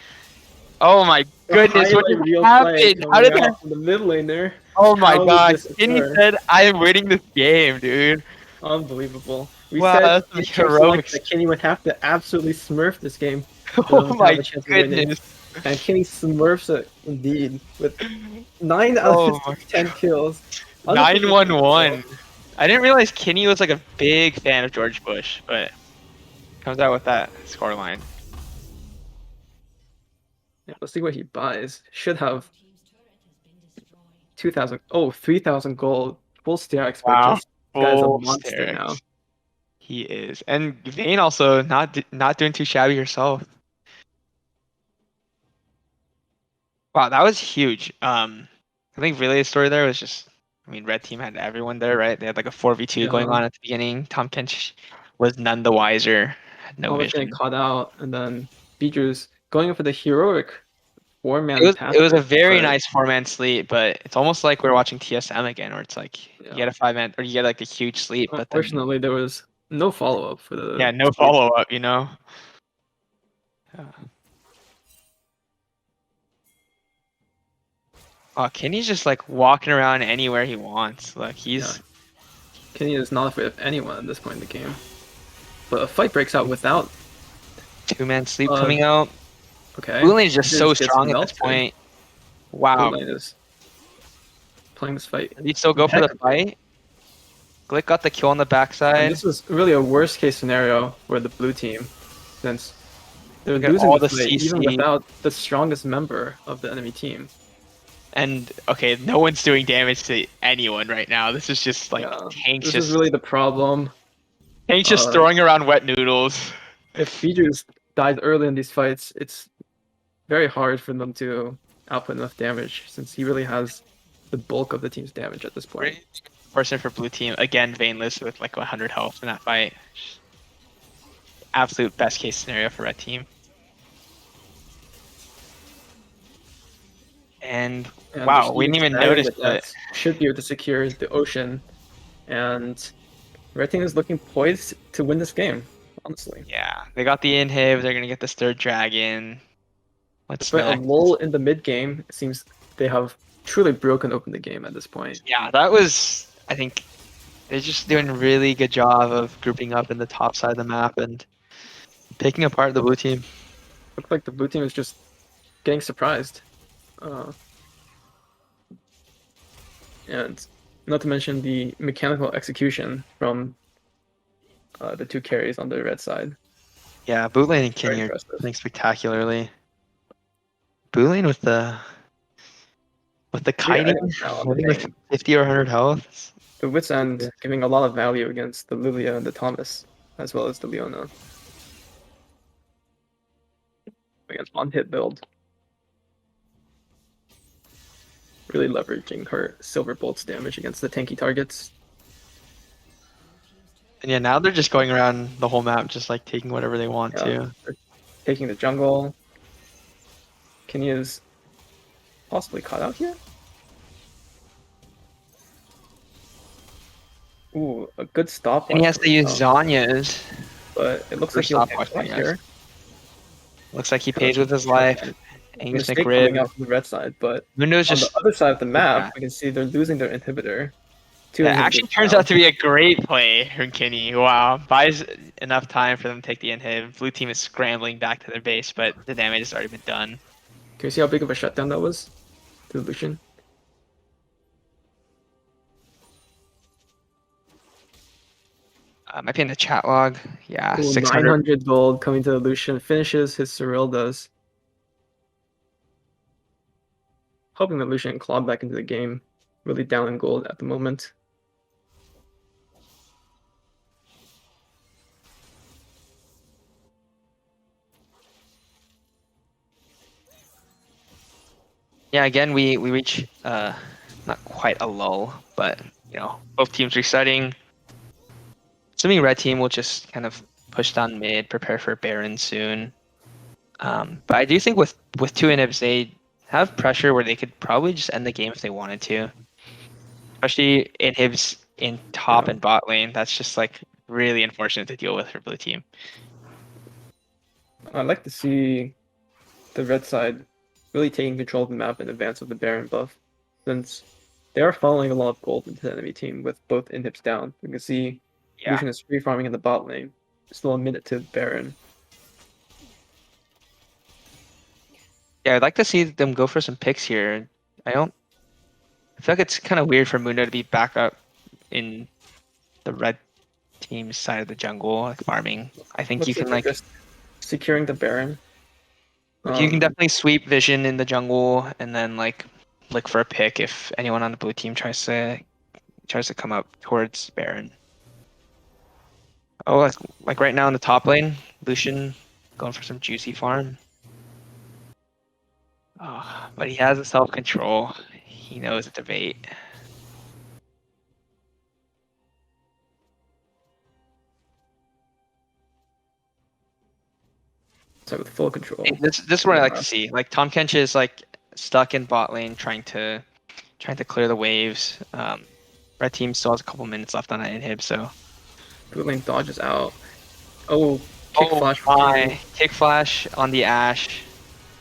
Oh my goodness, what Highlight just reel play happened? How coming did that? out from the mid lane there? Oh my How did god, this Kinney occur? said, "I am winning this game, dude." Unbelievable. We Wow, said that's in the heroics. that Kenny would have to absolutely smurf this game. Oh have my a chance of winning. goodness. And Kenny smurfs it indeed with 9 out Oh of my his 10 kills. 9-1-1. I didn't realize Kinney was like a big fan of George Bush, but comes out with that scoreline. Yeah, let's see what he buys. Should have 2,000. Oh, 3,000 gold. Full stacks Wow. purchase. Guy's a Full monster stacks. now. He is, and Vayne also not doing too shabby herself. Wow, that was huge. I think really the story there was just, I mean, red team had everyone there, right? They had like a 4v2 going Yeah. on at the beginning. Tom Kench was none the wiser, had no All was getting vision. caught out, and then Beedrew's going in for the heroic It four-man was it was a passive, very but nice 4-man sleep, but it's almost like we're watching TSM again, where it's like you yeah. get a 5-man or you get like a huge sleep, but then Unfortunately, there was no follow-up for yeah, the no sleep. follow up, you know. Oh, Kenny's just like walking around anywhere he wants. Like Yeah, he's Kenny is not afraid of anyone at this point in the game. But a fight breaks out without. 2-man sleep Uh, coming out. okay. Blue Lane is just so Beedrews gets strong at this melted. point. Blue Wow. Lane is playing this fight. Did he still go for the fight? Glick got the kill on the And backside. this was really a worst case scenario for the blue team, since they're Got losing all the the fight even CC. without the strongest member of the enemy team. And okay, no one's doing damage to anyone right now. This is just like Yeah, Tank's this just is really the problem. Tank's just Uh, throwing around wet noodles. If Beedrew's dies early in these fights, it's very hard for them to output enough damage, since he really has the bulk of the team's damage at this point. Great person for blue team. Again, Veinless with like 100 health in that fight. Absolute best case scenario for red team. And And wow, the we didn't even Stagger notice with that. should be able to secure the ocean, and red team is looking poised to win this game. Honestly, Yeah, they got the inhib. They're gonna get this third dragon. What's despite a next? lull in the mid game, it seems they have truly broken open the game at this point. Yeah, that was. I think they're just doing a really good job of grouping up in the top side of the map and picking apart the blue team. Looks like the blue team is just getting surprised. And not to mention the mechanical execution from the two carries on the red side. Yeah, boot lane and Very Kenny are impressive. playing spectacularly. Boot lane with the kiting, items now on the winning with lane. 50 or 100 health. The Wits End giving a lot of value against the Lilia and the Thomas, as well as the Leona. Against one-hit build. Really leveraging her Silver Bolt's damage against the tanky targets. And yeah, now they're just going around the whole map, just like taking whatever they want to. They're taking the jungle. Kenny is possibly caught out here. Ooh, a good stopwatch. And he has for to use him, Zanya's. but it looks for like he'll get stopwatch, caught I guess. here. Looks like he pays with his life. Angus Mistake coming McRib. out from the red side, but Mundo's on just. the other side of the map, Yeah. we can see they're losing their inhibitor. Two It inhibitors actually turns down. out to be a great play from Kenny. Wow. Buys enough time for them to take the inhib. Blue team is scrambling back to their base, but the damage has already been done. Can you see how big of a shutdown that was to Lucian? Might be in the chat log. Yeah, Ooh, 600. 900 gold coming to Lucian. Finishes his Cyrildas. Hoping that Lucian clawed back into the game. Really down in gold at the moment. Yeah, again, we reach not quite a lull, but you know, both teams resetting. Assuming red team will just kind of push down mid, prepare for Baron soon. But I do think with two inhibs, they have pressure where they could probably just end the game if they wanted to. Especially inhibs in top Yeah. and bot lane. That's just like really unfortunate to deal with for blue team. I'd like to see the red side really taking control of the map in advance of the Baron buff, since they are following a lot of gold into the enemy team with both inhibs down. You can see Yeah. Lucian is free farming in the bot lane. Still a minute to Baron. Yeah, I'd like to see them go for some picks here. I feel like it's kind of weird for Mundo to be back up in the red team's side of the jungle, like farming. I think Looks you can they're like just securing the Baron. you can definitely sweep vision in the jungle and then like look for a pick if anyone on the blue team tries to come up towards Baron. Oh, like right now in the top lane, Lucian going for some juicy farm. Oh, but he has a self-control. He knows it's a bait. So with full control. This is what I like Yeah. to see. Like Tom Kench is like stuck in bot lane trying to clear the waves. Red team still has a couple minutes left on that inhib, so. Blue lane dodges out. Oh, kick Oh flash from Kenny. my! Kick flash on the Ash.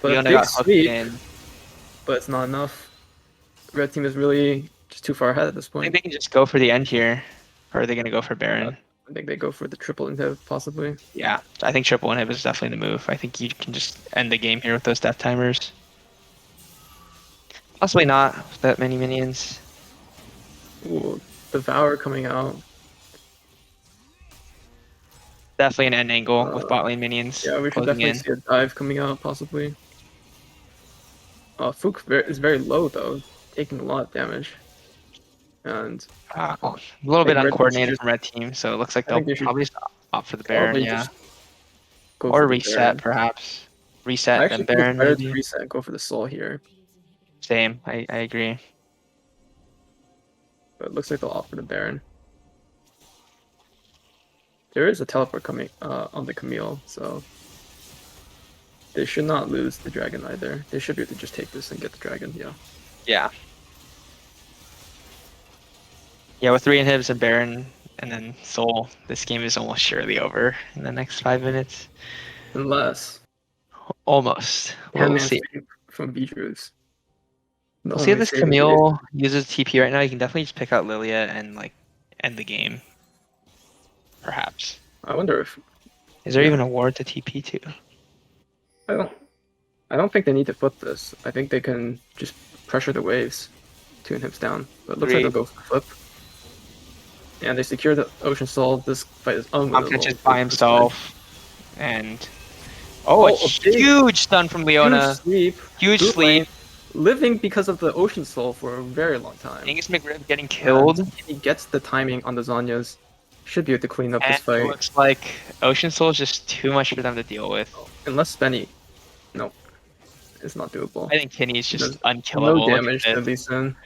But Leona big got hooked sweep, in. but it's not enough. Red team is really just too far ahead at this I think point. they can just go for the end here. Or are they gonna go for Baron? I think they go for the triple inhib, possibly. Yeah, I think triple inhib is definitely the move. I think you can just end the game here with those death timers. Possibly not with that many minions. Ooh, Devour coming out. Definitely an end angle with bot lane minions Yeah, we should closing definitely in. see a dive coming out, possibly. Fook is very low, though, taking a lot of damage. And A little bit think red team should uncoordinated just- from red team, so it looks like I they'll think they should probably just opt for the Baron, probably yeah. just go Or for the reset, Baron. perhaps. I Reset, actually then think Baron, it's better maybe. to reset and go for the soul here. Same, I agree. But it looks like they'll opt for the Baron. There is a teleport coming on the Camille, so they should not lose the dragon either. They should be able to just take this and get the dragon, yeah. Yeah. Yeah, with 3 inhibs and Baron, and then Soul, this game is almost surely over in the next 5 minutes. Unless Almost. We'll 10-man see. sweep from Beatrice. We'll see if this Camille uses TP right now. You can definitely just pick out Lilia and like end the game. Perhaps. I wonder if Is there Yeah. even a ward to TP to? I don't think they need to flip this. I think they can just pressure the waves, 2 inhibs down. But it looks like they'll go for the flip. And they secure the Ocean Soul. This fight is unwinnable. Tomkin just by himself. And a a big- huge stun from Leona. Huge sleep. Huge Blue sleep. lane, living because of the Ocean Soul for a very long time. Angus McRib getting killed. And he gets the timing on the Zanyas. Should be able to clean up And this it fight. looks like Ocean Soul is just too much for them to deal with. Unless Spenny. No. It's not doable. I think Kenny's just There's unkillable. No Look at damage to this. Lee Sin.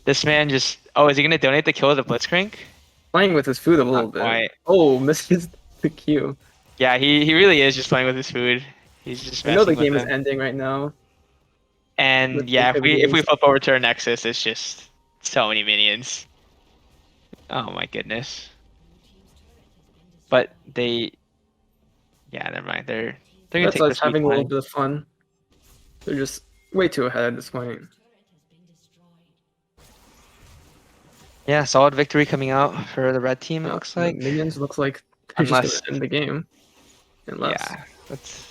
This man just. Oh, is he gonna donate the kill to Blitzcrank? Playing with his food a little Not bit. quite. Oh, misses the Q. Yeah, he really is just playing with his food. He's just. I know the messing game with is him. ending right now. And with yeah, if we minions. flip over to our Nexus, it's just so many minions. Oh my goodness. But they. Yeah, never mind. They're gonna That's take us this having a little week bit of fun. They're just way too ahead at this point. Yeah, solid victory coming out for the red team. It looks The like. minions looks like they're Unless- just gonna end the game. Unless Yeah, let's.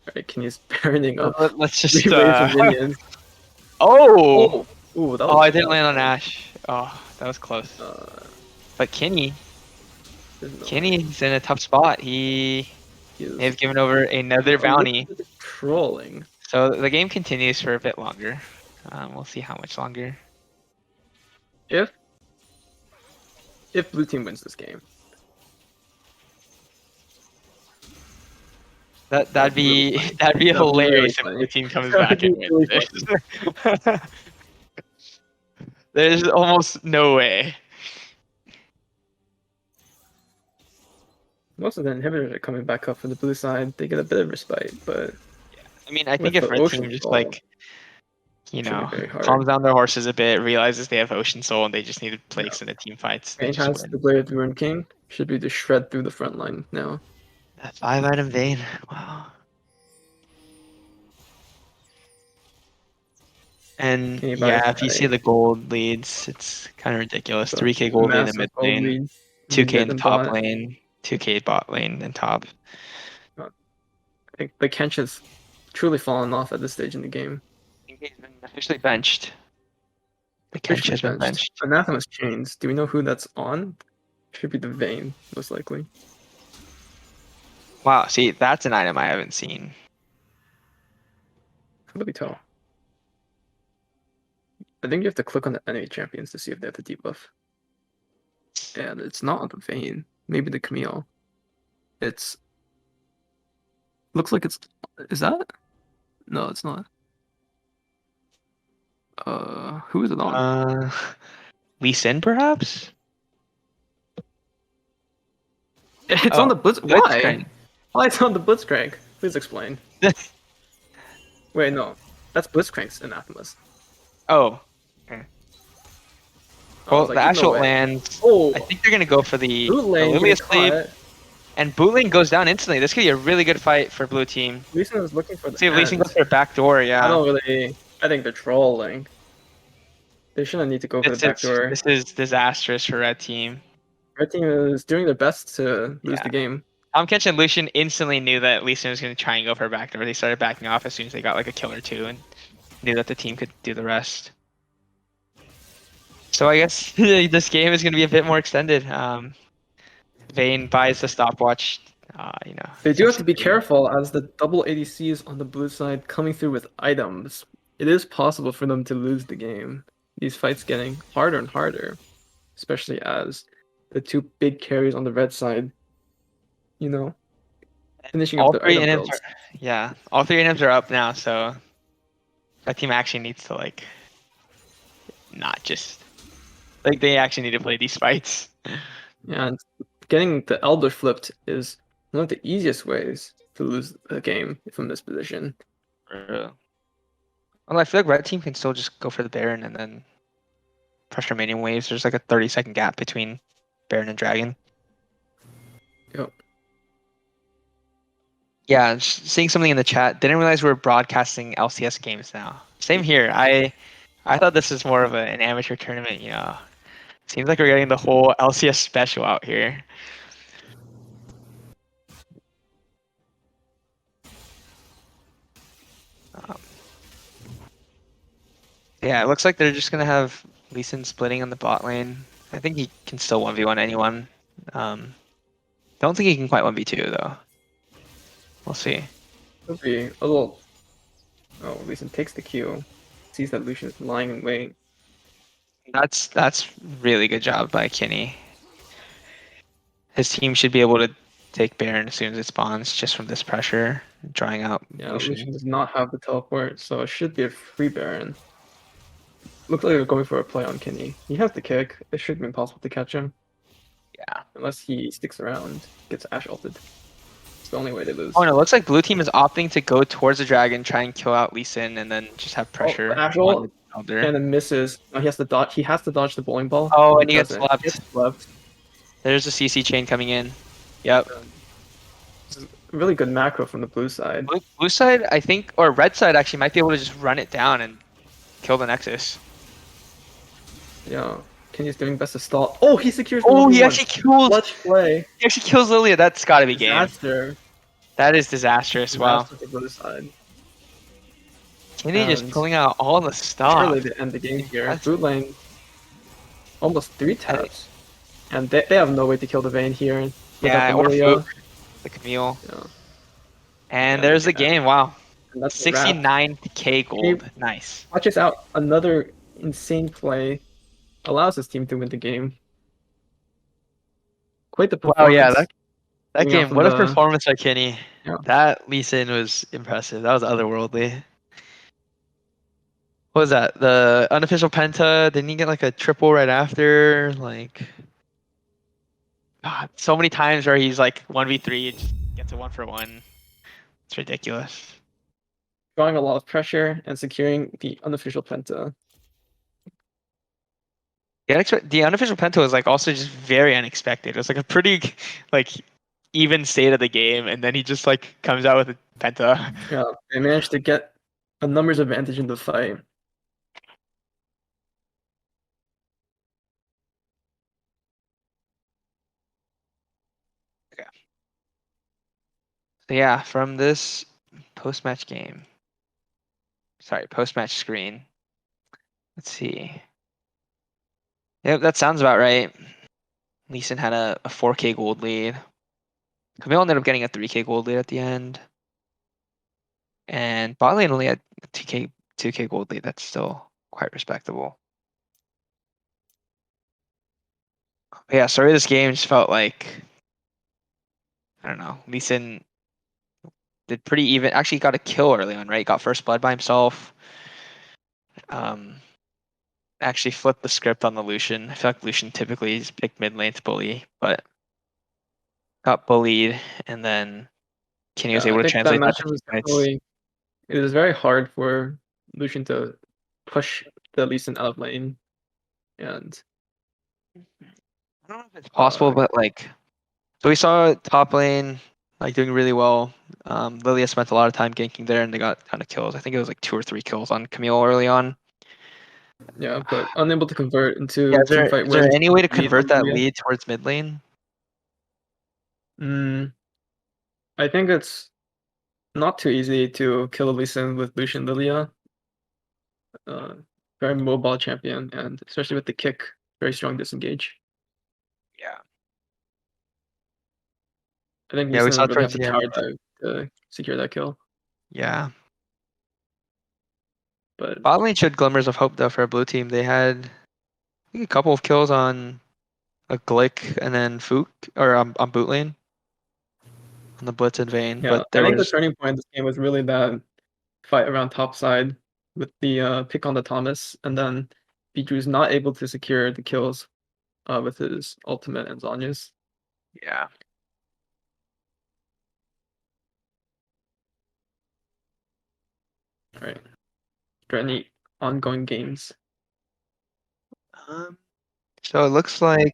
Alright, can you burning up Let's just. 3 waves of minions? Oh! Ooh, that Oh, was I didn't land on Ash. Oh, that was close. But Kenny, there's no way. Kenny's in a tough spot. He He is has given over another a little bounty. bit trolling. So the game continues for a bit longer. We'll see how much longer. If blue team wins this game, That'd be really that'd be that'd be hilarious if really the team comes That'd back be and really wins this. There's almost no way. most of the inhibitors are coming back up for the blue side. They get a bit of respite, but I mean, I think With if the Red Ocean Team just Soul, like, you should be know, very hard. calms down their horses a bit, realizes they have Ocean Soul and they just need to place in the team fights. They Rain just has win. the Blade of the Ruined King. Should be to shred through the front line now. That 5-item Vayne. Wow. And Can you buy yeah, it if you for see the gold leads, it's kind of ridiculous. 3k gold lead in the Massive mid gold lane, lead. 2k in the Mid and top bot. lane, 2k bot lane, and top. I think the Kench has truly fallen off at this stage in the game. He's been officially benched. The Kench Officially has been benched. Anathema's chains. Do we know who that's on? Should be the Vayne, most likely. Wow, see, that's an item I haven't seen. How do we tell? I think you have to click on the enemy champions to see if they have the debuff. And it's not on the Vayne. Maybe the Camille. It's looks like it's is that? No, it's not. Who is it on? Lee Sin, perhaps? It's on Oh, the Blitz. Why? Blitzcrank. Why it's on the Blitzcrank? Please explain. Wait, no, that's Blitzcrank's Anathemas. Oh. Okay. I was Well, like, the there's no actual way. lands, Oh, I think they're gonna go for the boot lane Lilia getting sleep, caught. and boot lane goes down instantly. This could be a really good fight for blue team. Lee Sin was looking for the See if Lee Sin goes end. for a back door, I yeah. don't really. I think they're trolling. They shouldn't need to go for the back door. This is disastrous for red team. Red team is doing their best to lose Yeah. the game. Tom Kench and Lucian instantly knew that Lee Sin was gonna try and go for a back door. They started backing off as soon as they got like a kill or two and knew that the team could do the rest. So I guess this game is gonna be a bit more extended. Vayne buys the stopwatch. They do have to be essentially. careful as the double ADCs on the blue side coming through with items. It is possible for them to lose the game. These fights getting harder and harder, especially as the two big carries on the red side, finishing up All their three item items are, builds. yeah, all three items are up now, so that team actually needs to like not just like they actually need to play these fights. And getting the Elder flipped is one of the easiest ways to lose a game from this position. Well, I feel like red team can still just go for the Baron and then pressure minion waves. There's like a 30-second gap between Baron and Dragon. Yep. Yeah, seeing something in the chat. Didn't realize we were broadcasting LCS games now. Same here. I thought this was more of an amateur tournament. Seems like we're getting the whole LCS special out here. Um, yeah, it looks like they're just gonna have Lee Sin splitting on the bot lane. I think he can still 1v1 anyone. Don't think he can quite 1v2 though. We'll see. It'll be a little. Oh, Lucian takes the Q, sees that Lucian is lying in wait. That's really good job by Kinney. His team should be able to take Baron as soon as it spawns, just from this pressure, drawing out Yeah, Lucian. Lucian does not have the teleport, so it should be a free Baron. Looks like they're going for a play on Kenny. He has the kick. It should be impossible to catch him. Yeah. Unless he sticks around, gets Ash ulted. It's the only way they lose. Oh no, it looks like blue team is opting to go towards the dragon, try and kill out Lee Sin, and then just have pressure Ash on ult, the Elder. and then misses. No, he has to dodge. He has to dodge the bowling ball. Oh, and he gets doesn't. slapped. He gets left. There's a CC chain coming in. Yep. Really good macro from the blue side. Blue side, I think, or red side actually might be able to just run it down and kill the Nexus. Yeah. Kenny's doing best to stall. Oh, he secures. Oh, he 1v1. actually kills. Clutch play. He actually kills Lilia. That's got to be game. Disaster. That is disastrous. Wow. Disaster for blue side. Kenny just And pulling out all the stuff. Surely they end the game here. That's- Boot lane almost 3 taps. And they have no way to kill the Vayne here. Yeah, or Lilia. Fook, the Camille. Yeah. And Yeah, there's the yeah. game. Wow. And that's the wrap. 69k gold. Nice. Watches out another insane play. Allows his team to win the game. Quite the performance. Wow, yeah, that coming out game. from What a the- performance by Kenny. Yeah. That Lee Sin was impressive. That was otherworldly. What was that? The unofficial penta? Didn't he get like a triple right after? Like, God, so many times where he's like 1v3 and just gets a 1-for-1. It's ridiculous. Drawing a lot of pressure and securing the unofficial penta. The unofficial penta was like also just very unexpected. It was like a pretty like even state of the game, and then he just like comes out with a penta. Yeah, they managed to get a numbers advantage in the fight. So yeah, from this post-match game. Sorry, post-match screen. Let's see. Yep, that sounds about right. Lee Sin had a 4k gold lead. Camille ended up getting a 3k gold lead at the end. And bot lane only had a 2k gold lead. That's still quite respectable. But yeah, sorry, this game just felt like, I don't know, Lee Sin did pretty even. Actually got a kill early on, right? Got first blood by himself. actually flip the script on the Lucian. I feel like Lucian typically is picked mid lane to bully, but got bullied, and then Kenny was Yeah, I able to think that translate that to matchup was fights. definitely. It was very hard for Lucian to push the Lee Sin out of lane, and I don't know if it's possible, but like, so we saw top lane like doing really well. Lilia spent a lot of time ganking there, and they got a ton of kills. I think it was like 2 or 3 kills on Camille early on. yeah, but unable to convert Yeah, into team fight is there wins. any way to Lead convert on that Lilia. lead towards mid lane? Mm, I think it's not too easy to kill Lee Sin with Lucian Lilia. Uh, Very mobile champion, and especially with the kick, very strong disengage. Yeah. I think Lee Yeah, we Sin saw would really have towards to the tower end. dive to secure that kill. Yeah. But Bot lane showed glimmers of hope though for a blue team. They had I think a couple of kills on a Glick and then Fook or on boot lane on the Blitz and Vayne, yeah, but I there think the was turning point of this game was really that fight around top side with the pick on the Thomas, and then Bijou's not able to secure the kills with his ultimate and Zanya's. yeah. All right, for any ongoing games. Um, so it looks like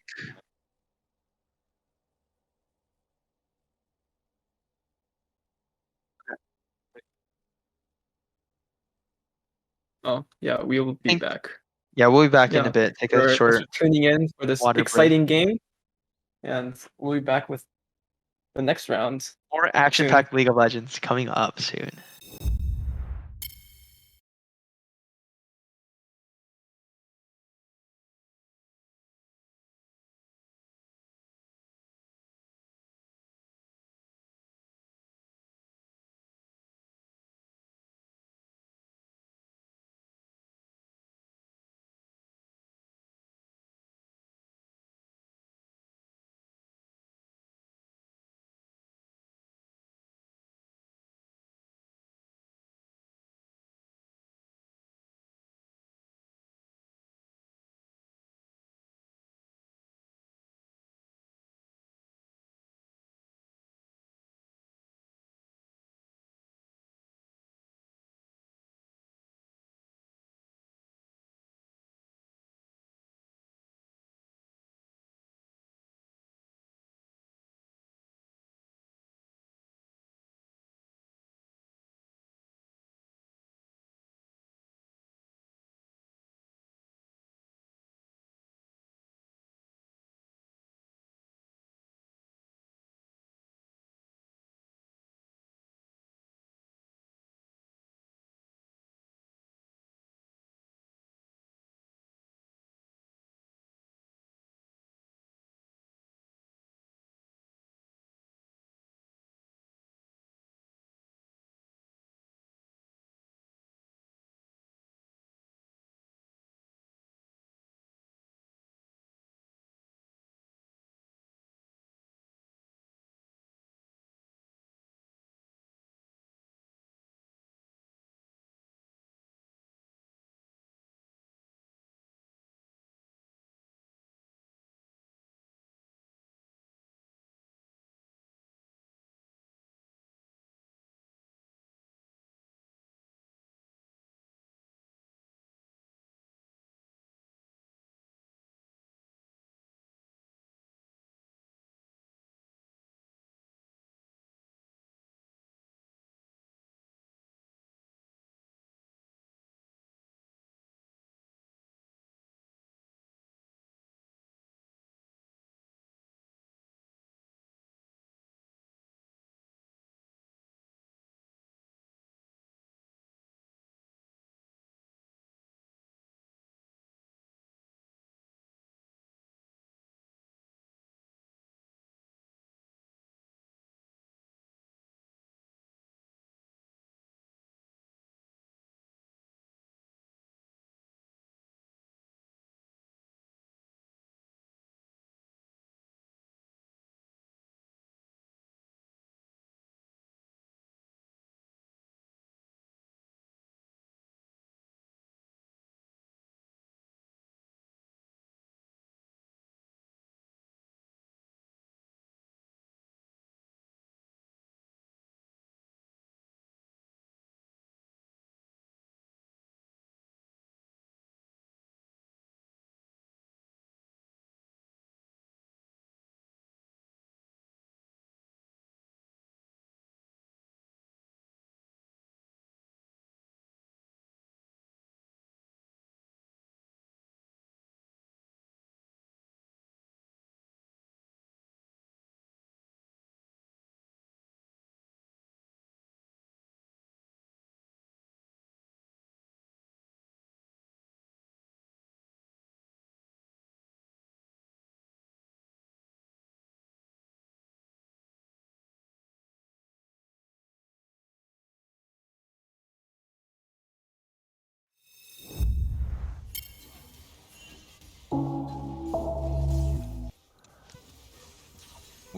Oh yeah, we will I be think back. yeah, we'll be back in a Yeah, bit. Take a thanks short for tuning in for this water break. exciting game, and we'll be back with the next round More soon. action-packed League of Legends coming up soon.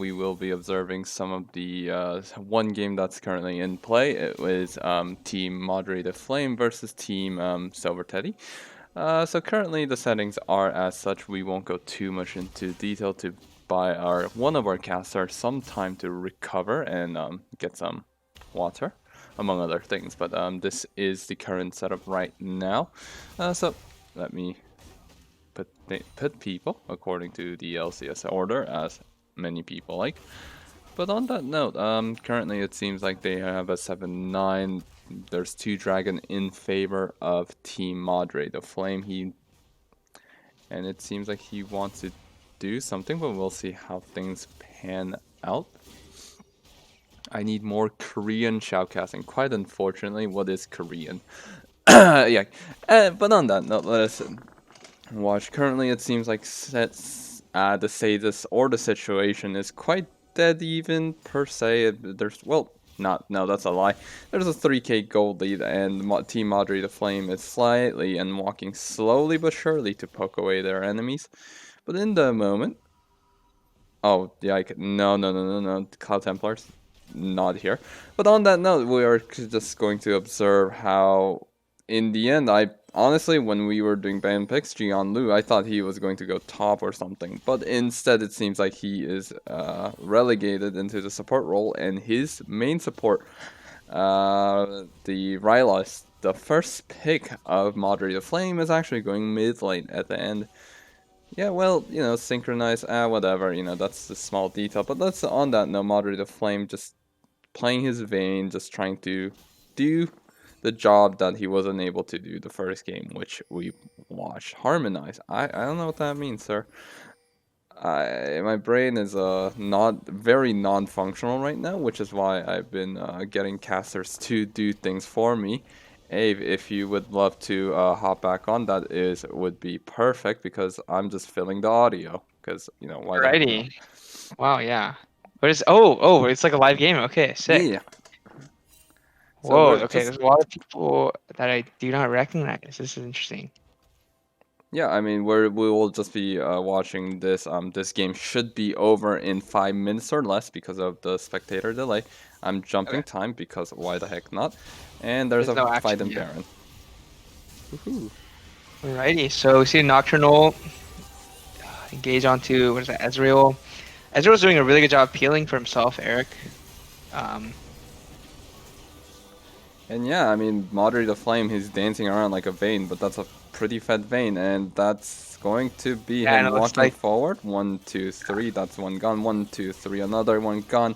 we will be observing some of the one game that's currently in play. It was Team Moderated Flame versus Team Silver Teddy. So currently the settings are as such. We won't go too much into detail to buy one of our casters some time to recover and get some water, among other things. But this is the current setup right now. So let me put people according to the LCS order, as many people like. But on that note, currently it seems like they have a 7-9. There's 2 dragon in favor of Team Moderate the Flame. And it seems like he wants to do something, but we'll see how things pan out. I need more Korean shoutcasting. Quite unfortunately, what is Korean? Yeah. But on that note, let us watch. Currently, it seems like the status or the situation is quite dead even per se. There's no, that's a lie. There's a 3k gold lead, and Team Madre the Flame is slightly and walking slowly but surely to poke away their enemies. But in the moment, oh yeah, no, Cloud Templars, not here. But on that note, we are just going to observe how, in the end, honestly, when we were doing ban picks, Jian Lu, I thought he was going to go top or something, but instead it seems like he is relegated into the support role, and his main support, the Rylos, the first pick of Moderate the Flame, is actually going mid-lane at the end. Yeah, well, synchronize, whatever, that's a small detail, but let's, on that note, Moderate the Flame just playing his Vayne, just trying to do the job that he wasn't able to do the first game, which we watched. Harmonize. I don't know what that means, sir. My brain is not very non-functional right now, which is why I've been getting casters to do things for me. Ave, if you would love to hop back on, would be perfect, because I'm just filling the audio. Because why the heck not? Alrighty. Wow, yeah. What is? Oh, it's like a live game. Okay, sick. Yeah. So Whoa. we're Okay, there's a lot of people that I do not recognize. This is interesting. Yeah, I mean, we will just be watching this. This game should be over in 5 minutes or less because of the spectator delay. I'm jumping time because why the heck not? And there's There's a no action fight in yet. Baron. Woohoo! Alrighty, so we see Nocturnal engage onto, what is that, Ezreal. Ezreal's doing a really good job peeling for himself, Eric. And yeah, I mean, Moderate the Flame, he's dancing around like a Vayne, but that's a pretty fed Vayne, and that's going to be Yeah, and him it looks walking like forward. 1, 2, 3, that's one gone. 1, 2, 3, another one gone.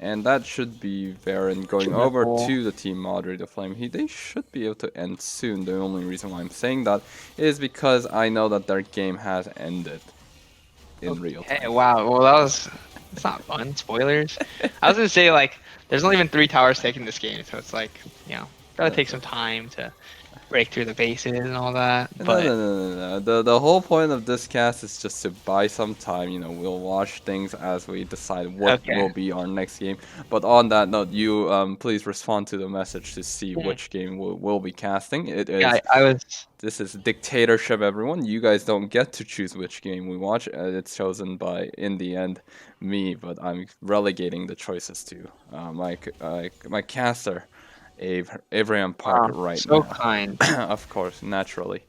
And that should be Baron going over to the Team Moderate the Flame. They should be able to end soon. The only reason why I'm saying that is because I know that their game has ended in real Hey, time. wow. Well, that's not fun. Spoilers. I was gonna say, like, there's not even 3 towers taken this game, so it's like, gotta take some time to break through the bases and all that. But No. The whole point of this cast is just to buy some time. We'll watch things as we decide what okay. will be our next game. But on that note, you please respond to the message to see which game we'll be casting. It is. Yeah, I was. This is dictatorship, everyone. You guys don't get to choose which game we watch. It's chosen by, in the end, me. But I'm relegating the choices to my caster, Abraham Parker, right so now. kind. Of course, naturally.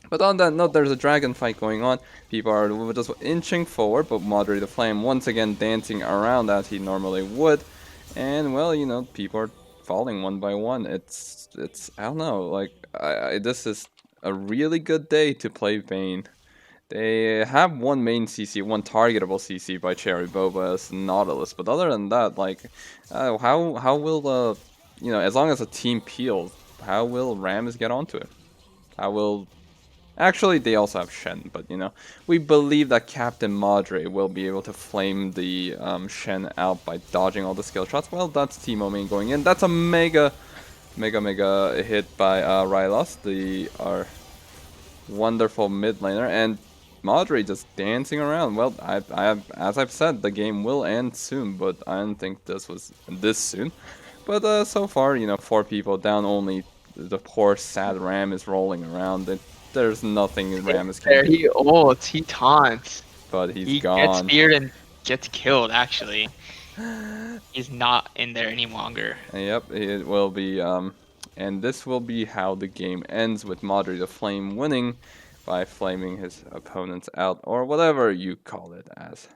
But on that note, there's a dragon fight going on. People are just inching forward, but Moderate the Flame once again dancing around as he normally would. And well, people are falling one by one. It's I don't know, like this is a really good day to play Vayne. They have one main CC, one targetable CC by Cherry Boba as Nautilus, but other than that, like, how will as long as the team peels, how will Rammus get onto it? How will Actually, they also have Shen, but we believe that Captain Madre will be able to flame the Shen out by dodging all the skill shots. Well, that's Teemo main going in. That's a mega hit by Rylos, our wonderful mid laner, and Madre just dancing around. Well, as I've said, the game will end soon, but I didn't think this was this soon. But so far, 4 people down. Only the poor sad Ram is rolling around. There's nothing Rammus can There do. he ults, he taunts. But he's He gone. gets feared and gets killed. Actually, he's not in there any longer. Yep, it will be. And this will be how the game ends, with Madre the Flame winning by flaming his opponents out, or whatever you call it as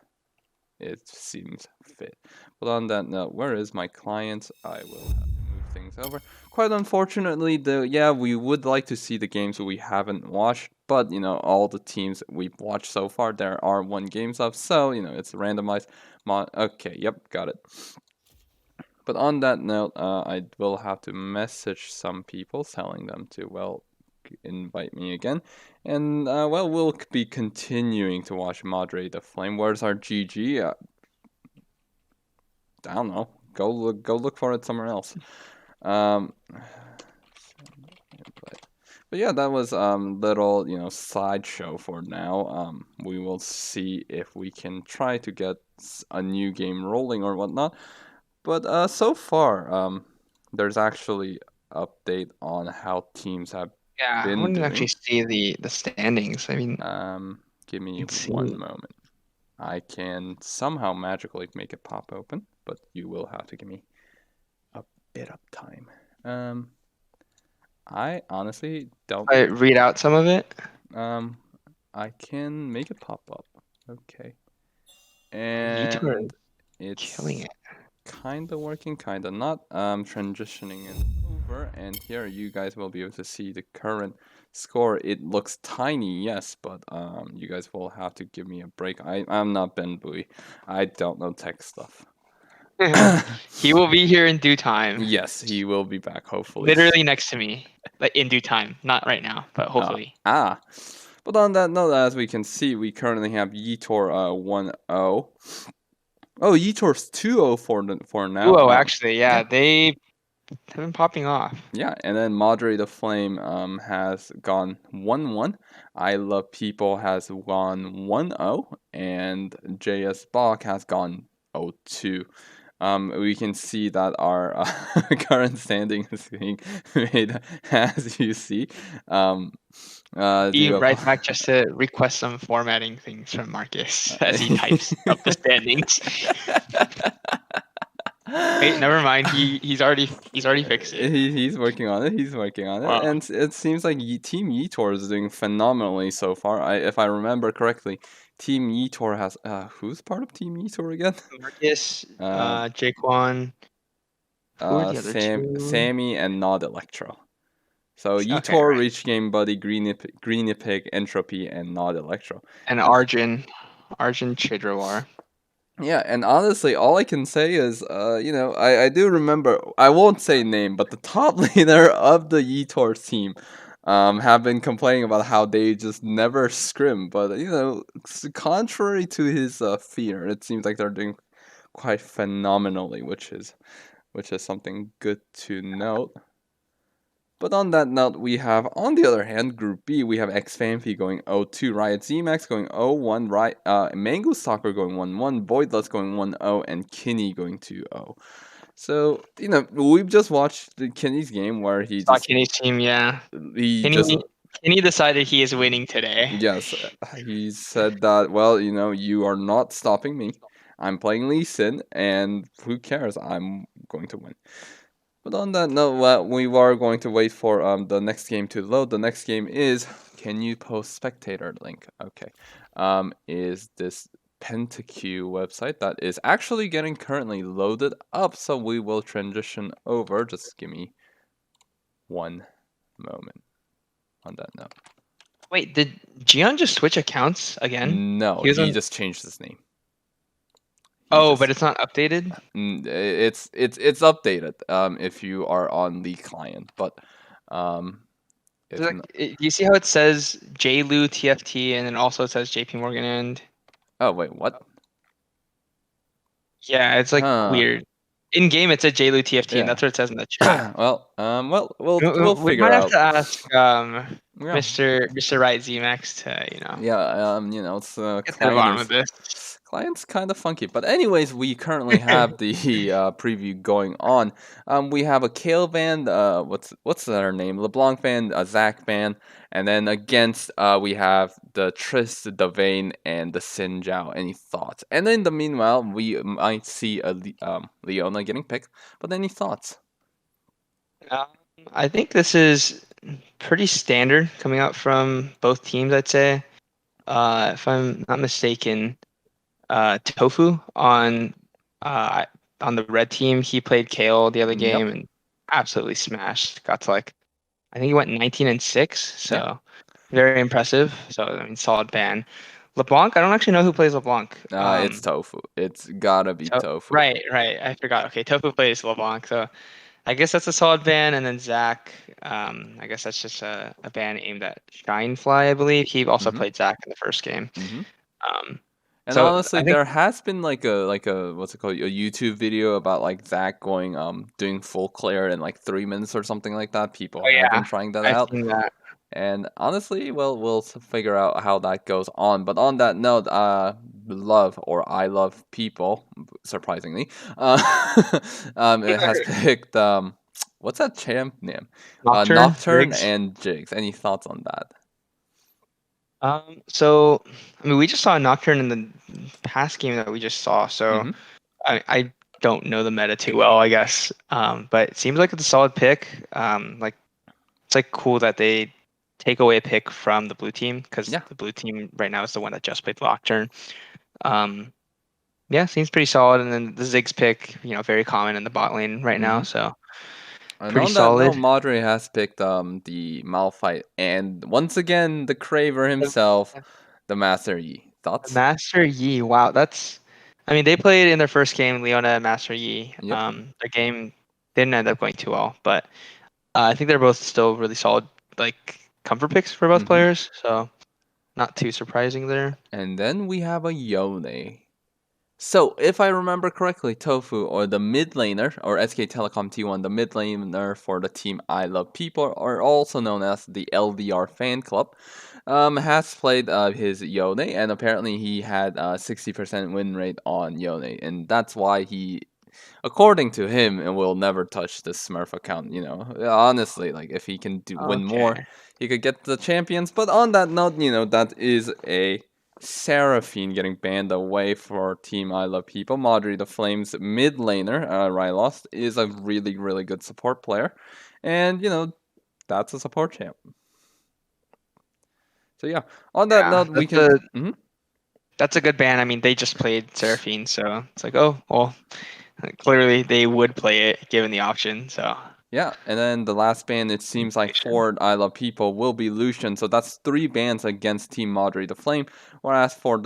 it seems fit. But on that note, where is my client? I will have to move things over. Quite unfortunately, we would like to see the games we haven't watched, but all the teams we've watched so far, there are 1 games of, so it's randomized. Okay, yep, got it. But on that note, I will have to message some people telling them to, invite me again. And, we'll be continuing to watch Madre the Flame. Where's our GG? I don't know. Go look for it somewhere else. Um, but yeah, that was little sideshow for now. We will see if we can try to get a new game rolling or whatnot. But so far, there's actually update on how teams have Yeah, I been wouldn't doing. actually see the standings. I mean, Give me let's see. 1 moment. I can somehow magically make it pop open, but you will have to give me a bit of time. I honestly don't. I read out some of it. I can make it pop up. Okay. Vitor And is it's killing it. kind of working, kind of not. Transitioning it over, and here you guys will be able to see the current score. It looks tiny, yes, but you guys will have to give me a break. I'm not Ben Bowie. I don't know tech stuff. He will be here in due time. Yes, he will be back, hopefully. Literally next to me, like in due time. Not right now, but hopefully. But on that note, as we can see, we currently have Yetor 1-0. Oh, Yetor's 2-0 for now. Oh, actually, yeah, they have been popping off. Yeah, and then Madre the Flame has gone 1-1. I Love People has gone 1-0, and JS Bach has gone 0-2. We can see that our current standing is being made as you see. He writes back just to request some formatting things from Marcus as he types up the standings. Wait, never mind. He's already fixed it. He's working on it. He's working on it, Wow. and it seems like Team Yetor is doing phenomenally so far. If I remember correctly, Team Yetor has who's part of Team Yetor again? Marcus, Jaquan. Who are the other two? Sammy, and Nod Electro. So Okay, Yetor, right. Rich Game Buddy, Greenipig, Entropy, and Nod Electro. And Arjun Chidrawar. Yeah, and honestly, all I can say is, I do remember, I won't say name, but the top leader of the Yetor team have been complaining about how they just never scrim. But, contrary to his fear, it seems like they're doing quite phenomenally, which is something good to note. But on that note, we have, on the other hand, Group B, we have Xfanfi going 0-2, Riot ZMax going 0-1, Mango Soccer going 1-1, Voidless going 1-0, and Kinney going 2-0. So, we've just watched Kinney's game where he Saw just... Kenny's team, yeah. He just... Kenny decided he is winning today. Yes, he said that, well, you are not stopping me. I'm playing Lee Sin, and who cares? I'm going to win. But on that note, we are going to wait for the next game to load. The next game is, can you post spectator link? Okay. Is this PentaQ website that is actually getting currently loaded up. So we will transition over. Just give me 1 moment on that note. Wait, did Gian just switch accounts again? No, he just changed his name. But it's not updated? It's updated if you are on the client, but do you see how it says JLU TFT and then also it says JP Morgan and... Oh wait, what? Yeah, it's like weird. In game it said JLU TFT and that's what it says in the chat. Well, we'll we figure might out. have to ask Mr. Right ZMax to Yeah, it's get to the bottom of this. client's kind of funky. But anyways, we currently have the preview going on. We have a Kale van. What's their name? LeBlanc van, a Zach van, and then against we have the Trist, the Vayne, and the Sinjao. Any thoughts? And in the meanwhile, we might see a Leona getting picked. But any thoughts? Um, I think this is pretty standard coming out from both teams, I'd say. If I'm not mistaken, Tofu uh, on the red team, he played Kale the other game Yep. and absolutely smashed. Got to like, I think he went 19-6, Yeah. so very impressive. So I mean, solid ban. LeBlanc, I don't actually know who plays LeBlanc. It's Tofu. It's gotta be Tofu. Right. I forgot. Okay, Tofu plays LeBlanc, so I guess that's a solid ban. And then Zach, I guess that's just a ban aimed at Shinefly, I believe. He also Mm-hmm. played Zach in the first game. Mm-hmm. Um, And so honestly, I think, there has been like a what's it called, a YouTube video about like Zach going doing full clear in like 3 minutes or something like that. People oh have been yeah, trying that I've out, seen that. and honestly, well, figure out how that goes on. But on that note, love or I love people, surprisingly, it has picked what's that champ name? Nocturne, Nocturne Riggs. and Jigs. Any thoughts on that? So I mean, we just saw a Nocturne in the past game that we just saw, so Mm-hmm. I don't know the meta too well, I guess. But it seems like it's a solid pick. Like it's like cool that they take away a pick from the blue team because Yeah. the blue team right now is the one that just played Nocturne. Um, yeah, seems pretty solid. And then the Ziggs pick, very common in the bot lane right now, Mm-hmm. so And pretty on that note, solid. Madre has picked the Malphite, and once again the Craver The, himself, the Master Yi. the Thoughts? Master Yi, wow, that's. I mean, they played in their first game, Leona and Master Yi. Yep. The game didn't end up going too well, but I think they're both still really solid, like comfort picks for both Mm-hmm. players. So not too surprising there. And then we have a Yone. So, if I remember correctly, Tofu, or the mid laner, or SK Telecom T1, the mid laner for the team I Love People, or also known as the LDR fan club, has played his Yone, and apparently he had a 60% win rate on Yone, and that's why he, according to him, it will never touch the Smurf account. Honestly, like if he can win more, Okay. he could get the champions. But on that note, that is a Seraphine getting banned away for Team I Love People. Madri the Flames mid laner, Rylost, is a really, really good support player. And, that's a support champ. So, yeah, on that Yeah, note, we can. Mhm. that's a good ban. I mean, they just played Seraphine, so it's like, oh, well, clearly they would play it given the option. So Yeah, and then the last ban, it seems like for I Love People will be Lucian, so that's 3 bans against Team Madre the Flame. Whereas for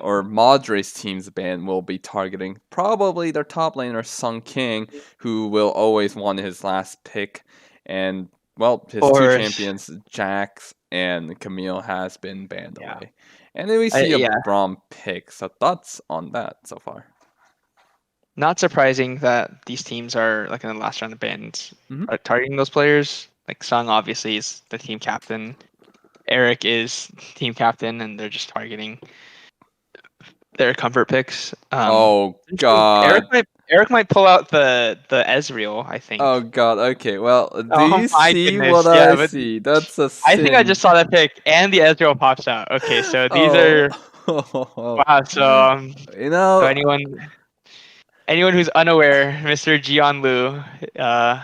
or Madre's team's ban will be targeting probably their top laner Sun King, who will always want his last pick, and well, his two or champions Jax and Camille has been banned yeah, away, and then we see a yeah, Braum pick. So thoughts on that so far? not surprising that these teams are like in the last round of bans Hmm. are targeting those players. Like Sung obviously is the team captain. Eric is team captain, and they're just targeting their comfort picks. Oh Interesting. Eric God. might Eric might pull out the Ezreal, I Oh think. God. Okay. Well, do Oh you my see what goodness. I Yeah, but see? That's a I think I sin. just saw that pick and the Ezreal pops out. Okay, so these Oh. are wow. You So know. anyone who's unaware, Mr. Jian Lu, uh,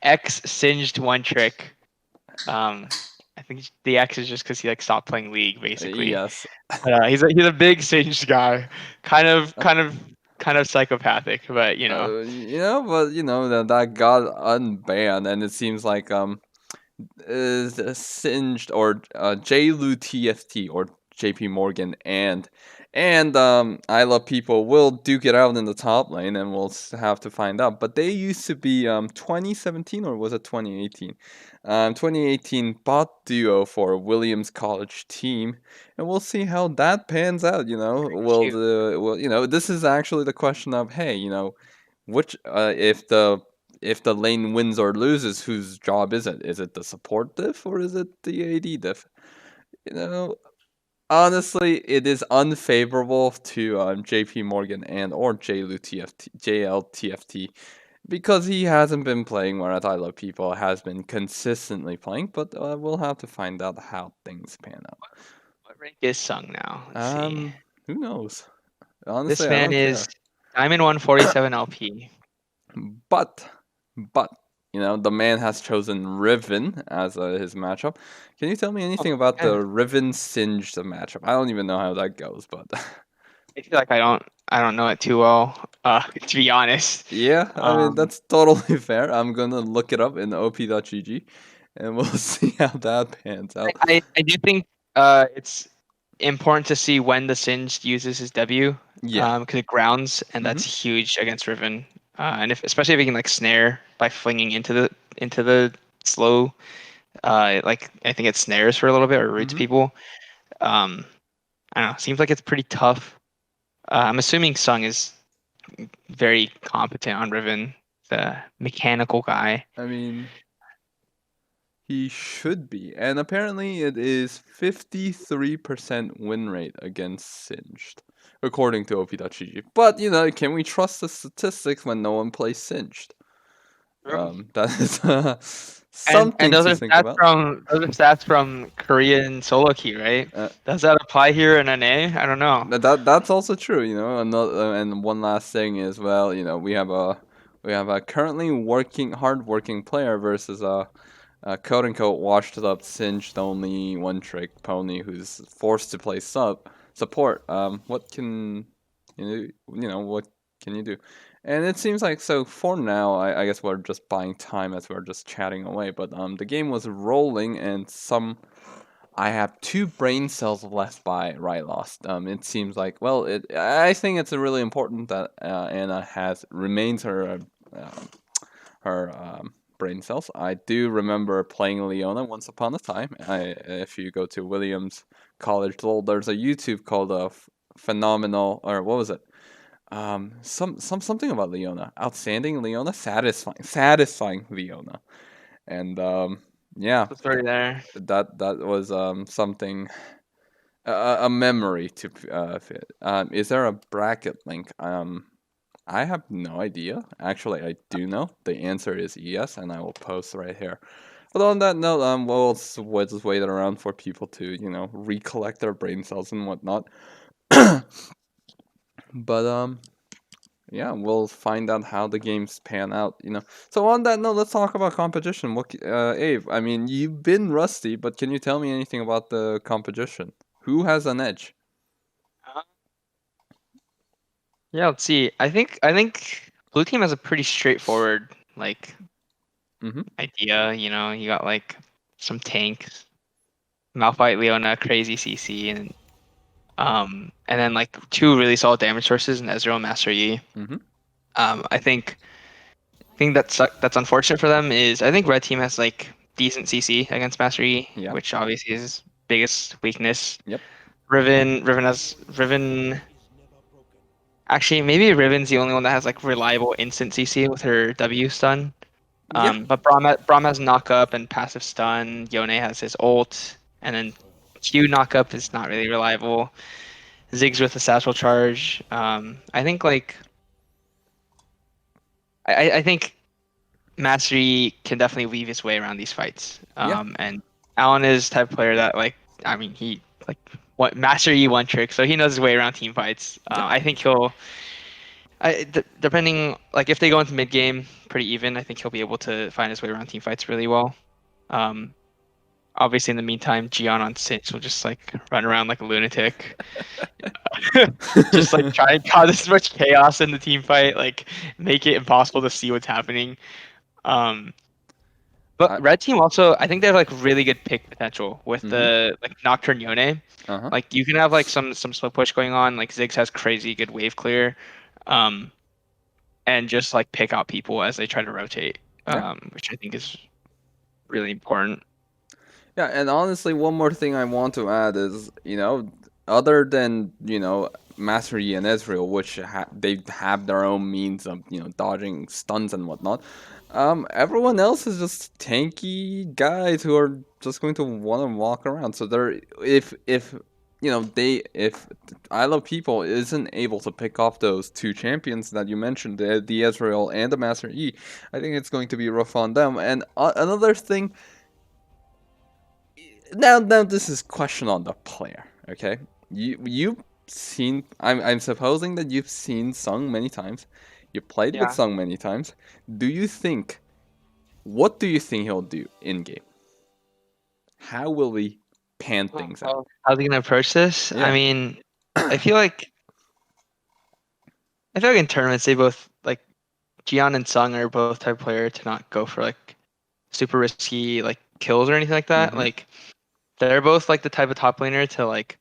X singed one trick. Um, I think the X is just because he like stopped playing League basically. Yes. He's a big singed guy, kind of psychopathic, but But that got unbanned, and it seems like is Singed or JLU TFT or JP Morgan and I Love People will duke it out in the top lane, and we'll have to find out. But they used to be 2017 or was it 2018? 2018 bot duo for Williams College team, and we'll see how that pans out. cute. This is actually the question of, hey, which if the lane wins or loses, whose job is it? Is it the support diff or is it the AD diff? You know, Honestly, it is unfavorable to JP Morgan and or JLTFT because he hasn't been playing, whereas I Love People has been consistently playing. But we'll have to find out how things pan out. What rank is Sung now? Let's see. Who knows? Honestly, This I man don't is care. Diamond 147 LP. But, but, the man has chosen Riven as his matchup. Can you tell me Oh, anything about yeah. the Riven Singed matchup? I don't even know how that goes, but I feel like I don't know it too well. To be honest. yeah, I mean Um, that's totally fair. I'm gonna look it up in op.gg, and we'll see how that pans out. I do think it's important to see when the Singed uses his W, Yeah. because it grounds, and Mm-hmm. that's huge against Riven. And especially if he can like snare by flinging into the slow, like I think it snares for a little bit or roots Mm-hmm. people. Um, I don't know. Seems like it's pretty tough. I'm assuming Sung is very competent on Riven, the mechanical guy. I mean, he should be, and apparently it is 53% win rate against Singed, according to op.gg. But can we trust the statistics when no one plays Singed? That is And something those to are think stats about. from Korean solo key, right? Uh, Does that apply here in NA? I don't know. that's also true. Another and one last thing is, well, we have a currently hard working player versus a quote unquote washed up singed only one trick pony who's forced to play support. What can what can you do? And it seems like, so for now, I guess we're just buying time as we're just chatting away. But the game was rolling, and I have two brain cells left by right lost. It seems like, well, I think it's really important that Anna has remains her brain cells. I do remember playing Leona once upon a time. If you go to Williams College LoL, there's a YouTube called Phenomenal, or what was it? Something about Leona, outstanding Leona, satisfying Leona, and yeah, The story there. that was something, a memory to fit. Is there a bracket link? I have no idea. Actually, I do know. The answer is yes, and I will post right here. But on that note, we'll just wait around for people to, recollect their brain cells and whatnot. But yeah, we'll find out how the games pan out. So on that note, let's talk about competition. Abe, I mean, you've been rusty, but can you tell me anything about the competition? Who has an edge? Uh, Yeah, let's see. I think blue team has a pretty straightforward like Mm-hmm. idea. You got like some tanks, Malphite, Leona, crazy CC, and then like two really solid damage sources in Ezreal and Master Yi. Mm-hmm. I think that's unfortunate for them is I think red team has like decent CC against Master Yi, Yeah. which obviously is his biggest weakness. Yep. Riven. Actually, maybe Riven's the only one that has like reliable instant CC with her W stun. Yeah. But Braum has knock up and passive stun. Yone has his ult, and then Q knock up is not really reliable. Ziggs with the satchel charge. I think like I think Mastery can definitely weave his way around these fights. Yeah. And Alan is the type of player that like I mean he like what Mastery one trick, so he knows his way around team fights. Yep. I think he'll. Depending like if they go into mid game pretty even, I think he'll be able to find his way around team fights really well. Um, Obviously in the meantime, Gian on Cinch will just like run around like a lunatic, just like try and cause as much chaos in the team fight, like make it impossible to see what's happening. Um, but I, red team also, I think they have like really good pick potential with mm-hmm. the like Nocturne Yone. Uh-huh. Like you can have like some slow push going on. Like Ziggs has crazy good wave clear. Um, and just like pick out people as they try to rotate, Yeah. which I think is really important. Yeah, and honestly, one more thing I want to add is, other than, Master Yi and Ezreal, which they have their own means of, dodging stuns and whatnot, everyone else is just tanky guys who are just going to want to walk around. So if they if I Love People isn't able to pick off those two champions that you mentioned, the Ezreal and the Master E, I think it's going to be rough on them. And another thing, now this is question on the player. Okay, you've seen. I'm supposing that you've seen Sung many times. You played with Yeah. Sung many times. Do you think? What do you think he'll do in game? How will we pan things out? How's he gonna approach this? I Yeah. mean, I feel like I feel like in tournaments they both like Gian and Sung are both type of player to not go for like super risky like kills or anything like that. Mm-hmm. Like they're both like the type of top laner to like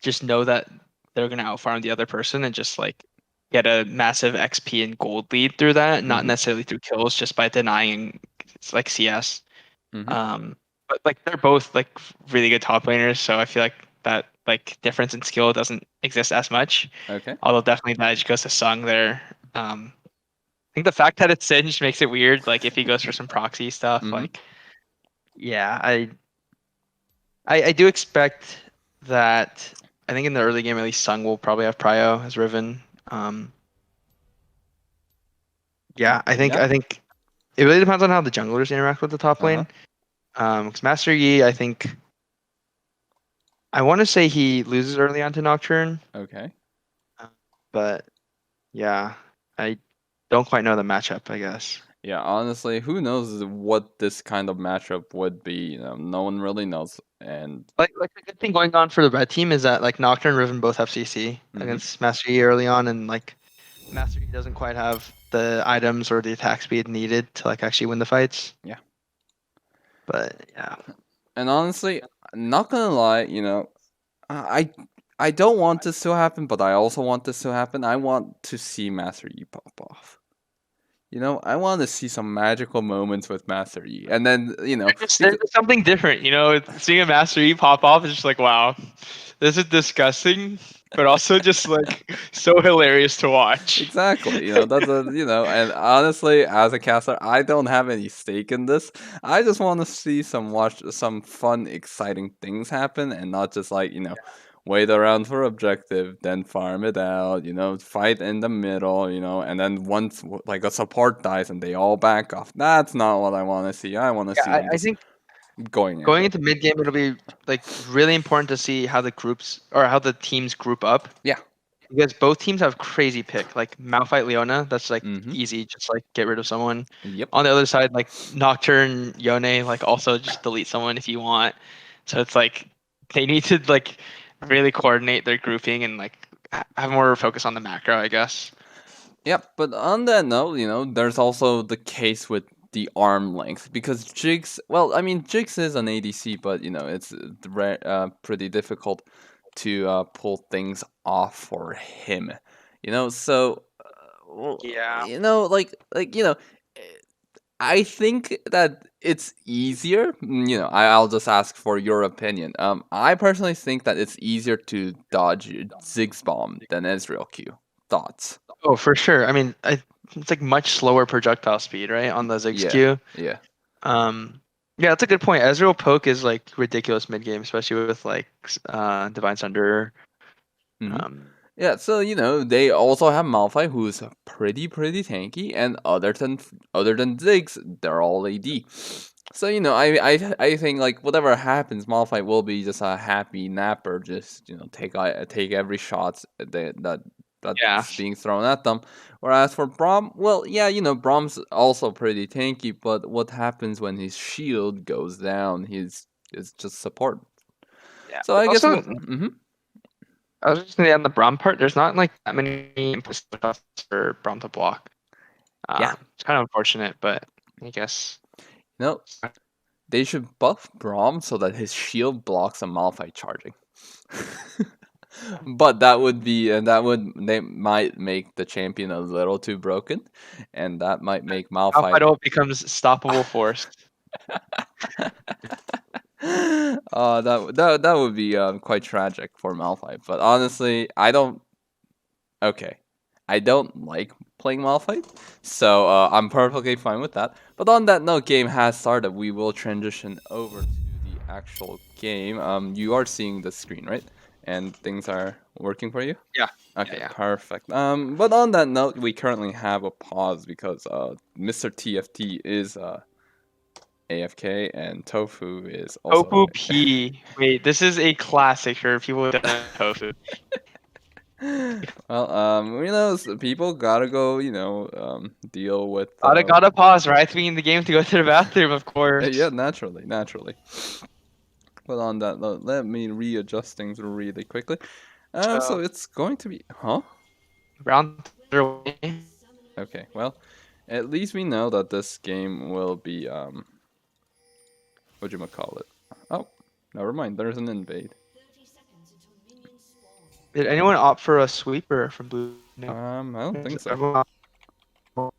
just know that they're gonna outfarm the other person and just like get a massive XP and gold lead through that, not Mm-hmm. necessarily through kills, just by denying it's like CS. Mm-hmm. But like they're both like really good top laners, so I feel like that like difference in skill doesn't exist as much. Okay. Although definitely the edge goes to Sung there. I think the fact that it's Singed makes it weird. Like if he goes for some proxy stuff, Mm-hmm. like yeah, I do expect that. I think in the early game at least, Sung will probably have Prio as Riven. Um, yeah, Yeah. I think it really depends on how the junglers interact with the top Uh-huh. lane. Because Master Yi, I think I want to say he loses early on to Nocturne, Okay. but yeah, I don't quite know the matchup. I guess. Yeah, honestly, who knows what this kind of matchup would be? No one really knows. And Like the good thing going on for the red team is that like Nocturne and Riven both have CC mm-hmm. against Master Yi early on, and like Master Yi doesn't quite have the items or the attack speed needed to like actually win the fights. Yeah. But yeah, And honestly, not gonna lie, I don't want this to happen, but I also want this to happen. I want to see Master Yi pop off. I want to see some magical moments with Master Yi, and then there's just something different, you know. Seeing a Master Yi pop off is just like wow, this is disgusting, but also just like so hilarious to watch. exactly, that's and honestly, as a caster, I don't have any stake in this. I just want to see watch some fun, exciting things happen, and not just like wait around for objective, then farm it out, fight in the middle, and then once like a support dies and they all back off. That's not what I want to see. I want to Yeah, see them I just think going at going it. into mid game it'll be like really important to see how the groups or how the teams group up. Yeah. Because both teams have crazy pick, like Malphite Leona, that's like Mm-hmm. easy, just like get rid of someone. Yep. On the other side, like Nocturne, Yone, like also just delete someone if you want. So it's like they need to like really coordinate their grouping and like have more focus on the macro, I guess. Yep, but on that note, there's also the case with the arm length because Jigs. Well, I mean, Jigs is an ADC, but it's pretty difficult to pull things off for him. So Yeah. I think that it's easier. I'll just ask for your opinion. I personally think that it's easier to dodge Ziggs bomb than Ezreal Q. Thoughts? Oh, for sure. I mean, it's like much slower projectile speed, right, on the Ziggs Yeah, Q. yeah. Yeah, that's a good point. Ezreal poke is like ridiculous mid game, especially with like Divine Sunder. Hmm. Um, Yeah, so they also have Malphite, who's pretty tanky, and other than Ziggs, they're all AD. So I think like whatever happens, Malphite will be just a happy napper, just take every shot yeah, that's being thrown at them. Whereas for Braum, well, yeah, Braum's also pretty tanky, but what happens when his shield goes down? Is just support. yeah. So But I guess also, mm-hmm. I was just gonna say on the Braum part, there's not like that many inputs for Braum to block. Yeah. It's kind of unfortunate, but I guess No, they should buff Braum so that his shield blocks a Malphite charging. But they might make the champion a little too broken, and that might make Malphite. Alpha becomes stoppable force. That would be quite tragic for Malphite. But honestly, I don't. Okay, I don't like playing Malphite, so I'm perfectly fine with that. But on that note, game has started. We will transition over to the actual game. You are seeing the screen, right? And things are working for you? Yeah. Okay, Yeah. perfect. But on that note, we currently have a pause because Mr. TFT is AFK and Tofu is also Tofu AFK. P. Wait, this is a classic for people who don't know Tofu. Well, people gotta go, deal with. Gotta pause right between the game to go to the bathroom, of course. Yeah, naturally, naturally. But on that note, let me readjust things really quickly. So So it's going to be, huh? round underway. Okay, well, at least we know that this game will be call it? Oh, never mind. There's an invade. Did anyone opt for a sweeper from blue? No. I don't think so. Everyone Nope,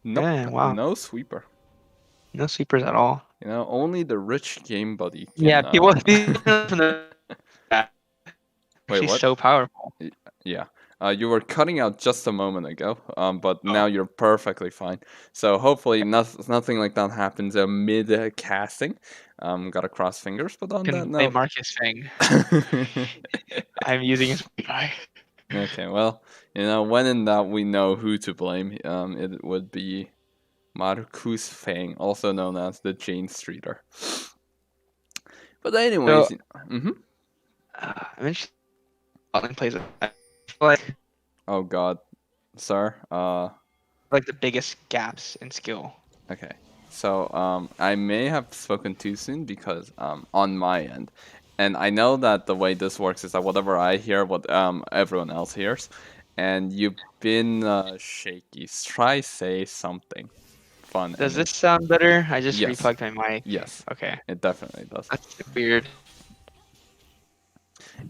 Yeah, wow. no sweeper. No sweepers at all. Only the rich game buddy Yeah, can. people from the Wait, actually what? so powerful. Yeah. You were cutting out just a moment ago, but Oh. now you're perfectly fine. So hopefully nothing like that happens mid casting. Gotta cross fingers, but on that Can play note. Marcus Fang. I'm using his Wi-Fi. Okay, well, when in doubt, we know who to blame. It would be Marcus Fang, also known as the Jane Streeter. But anyways, So, mm-hmm. I'm interested in Scotland plays it. I feel Oh God, sir. like the biggest gaps in skill. Okay. So I may have spoken too soon because on my end, and I know that the way this works is that whatever I hear, what everyone else hears, and you've been shaky. Try say something fun. Does and this sound better? I just Yes. replugged my mic. Yes, Okay. it definitely does. That's weird.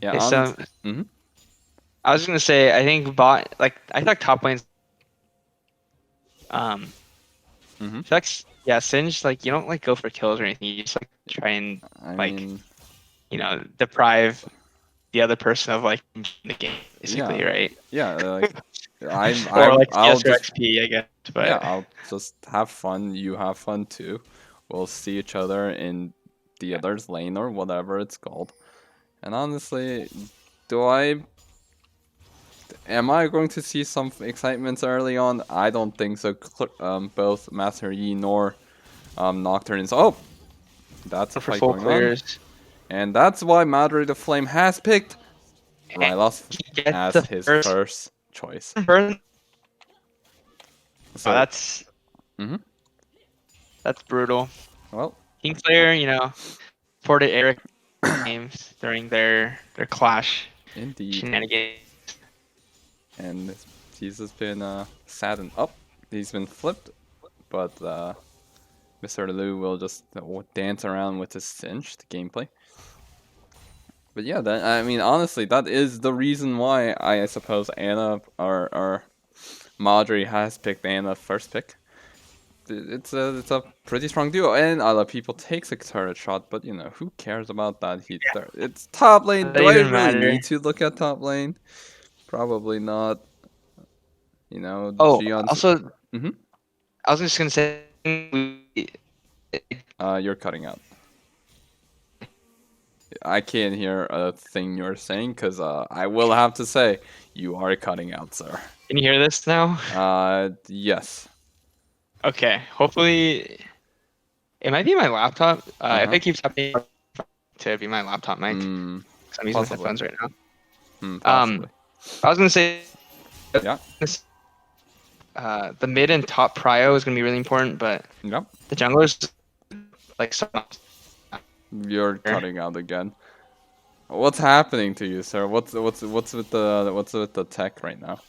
Yeah. Okay, so Mhm. I was gonna say I think I thought top lanes Mhm. I feel like yeah, Singe, like you don't like go for kills or anything. You just like try and I like mean, deprive the other person of like the game, basically, yeah, right? yeah. Like Or like I'll CS or just XP, I guess. But yeah, I'll just have fun. You have fun too. We'll see each other in the other's lane or whatever it's called. And honestly, am I going to see some excitements early on? I don't think so. Both Master Yi nor Nocturne is. Oh, that's a for fight full going on. clears, And that's why Madre the Flame has picked and Rylos he gets as the his first first choice. burn. So, That's Mhm. that's brutal. Well, Kingslayer, supported Eric games during their clash indeed. shenanigans. And he's just been saddened up. He's been flipped, but Mr. Liu will just dance around with his cinched gameplay. But yeah, honestly, that is the reason why I suppose Anna or Madri has picked Anna first pick. It's a pretty strong duo, and a lot of people takes a turret shot, but who cares about that? It's top lane. Does Do that I even really matter? need to look at top lane? Probably not. Oh, Gion's. also, Mhm. I was just gonna say, You're cutting out. I can't hear a thing you're saying because I will have to say you are cutting out, sir. can you hear this now? Yes. Okay, hopefully, it might be my laptop. If Uh-huh. it keeps happening, to be my laptop mic. 'Cause I'm using Possibly. headphones right now. Possibly. I was gonna say, Yeah. the mid and top prio is gonna be really important, but Yep. the junglers, like, You're cutting out again. What's happening to you, sir? What's with the tech right now?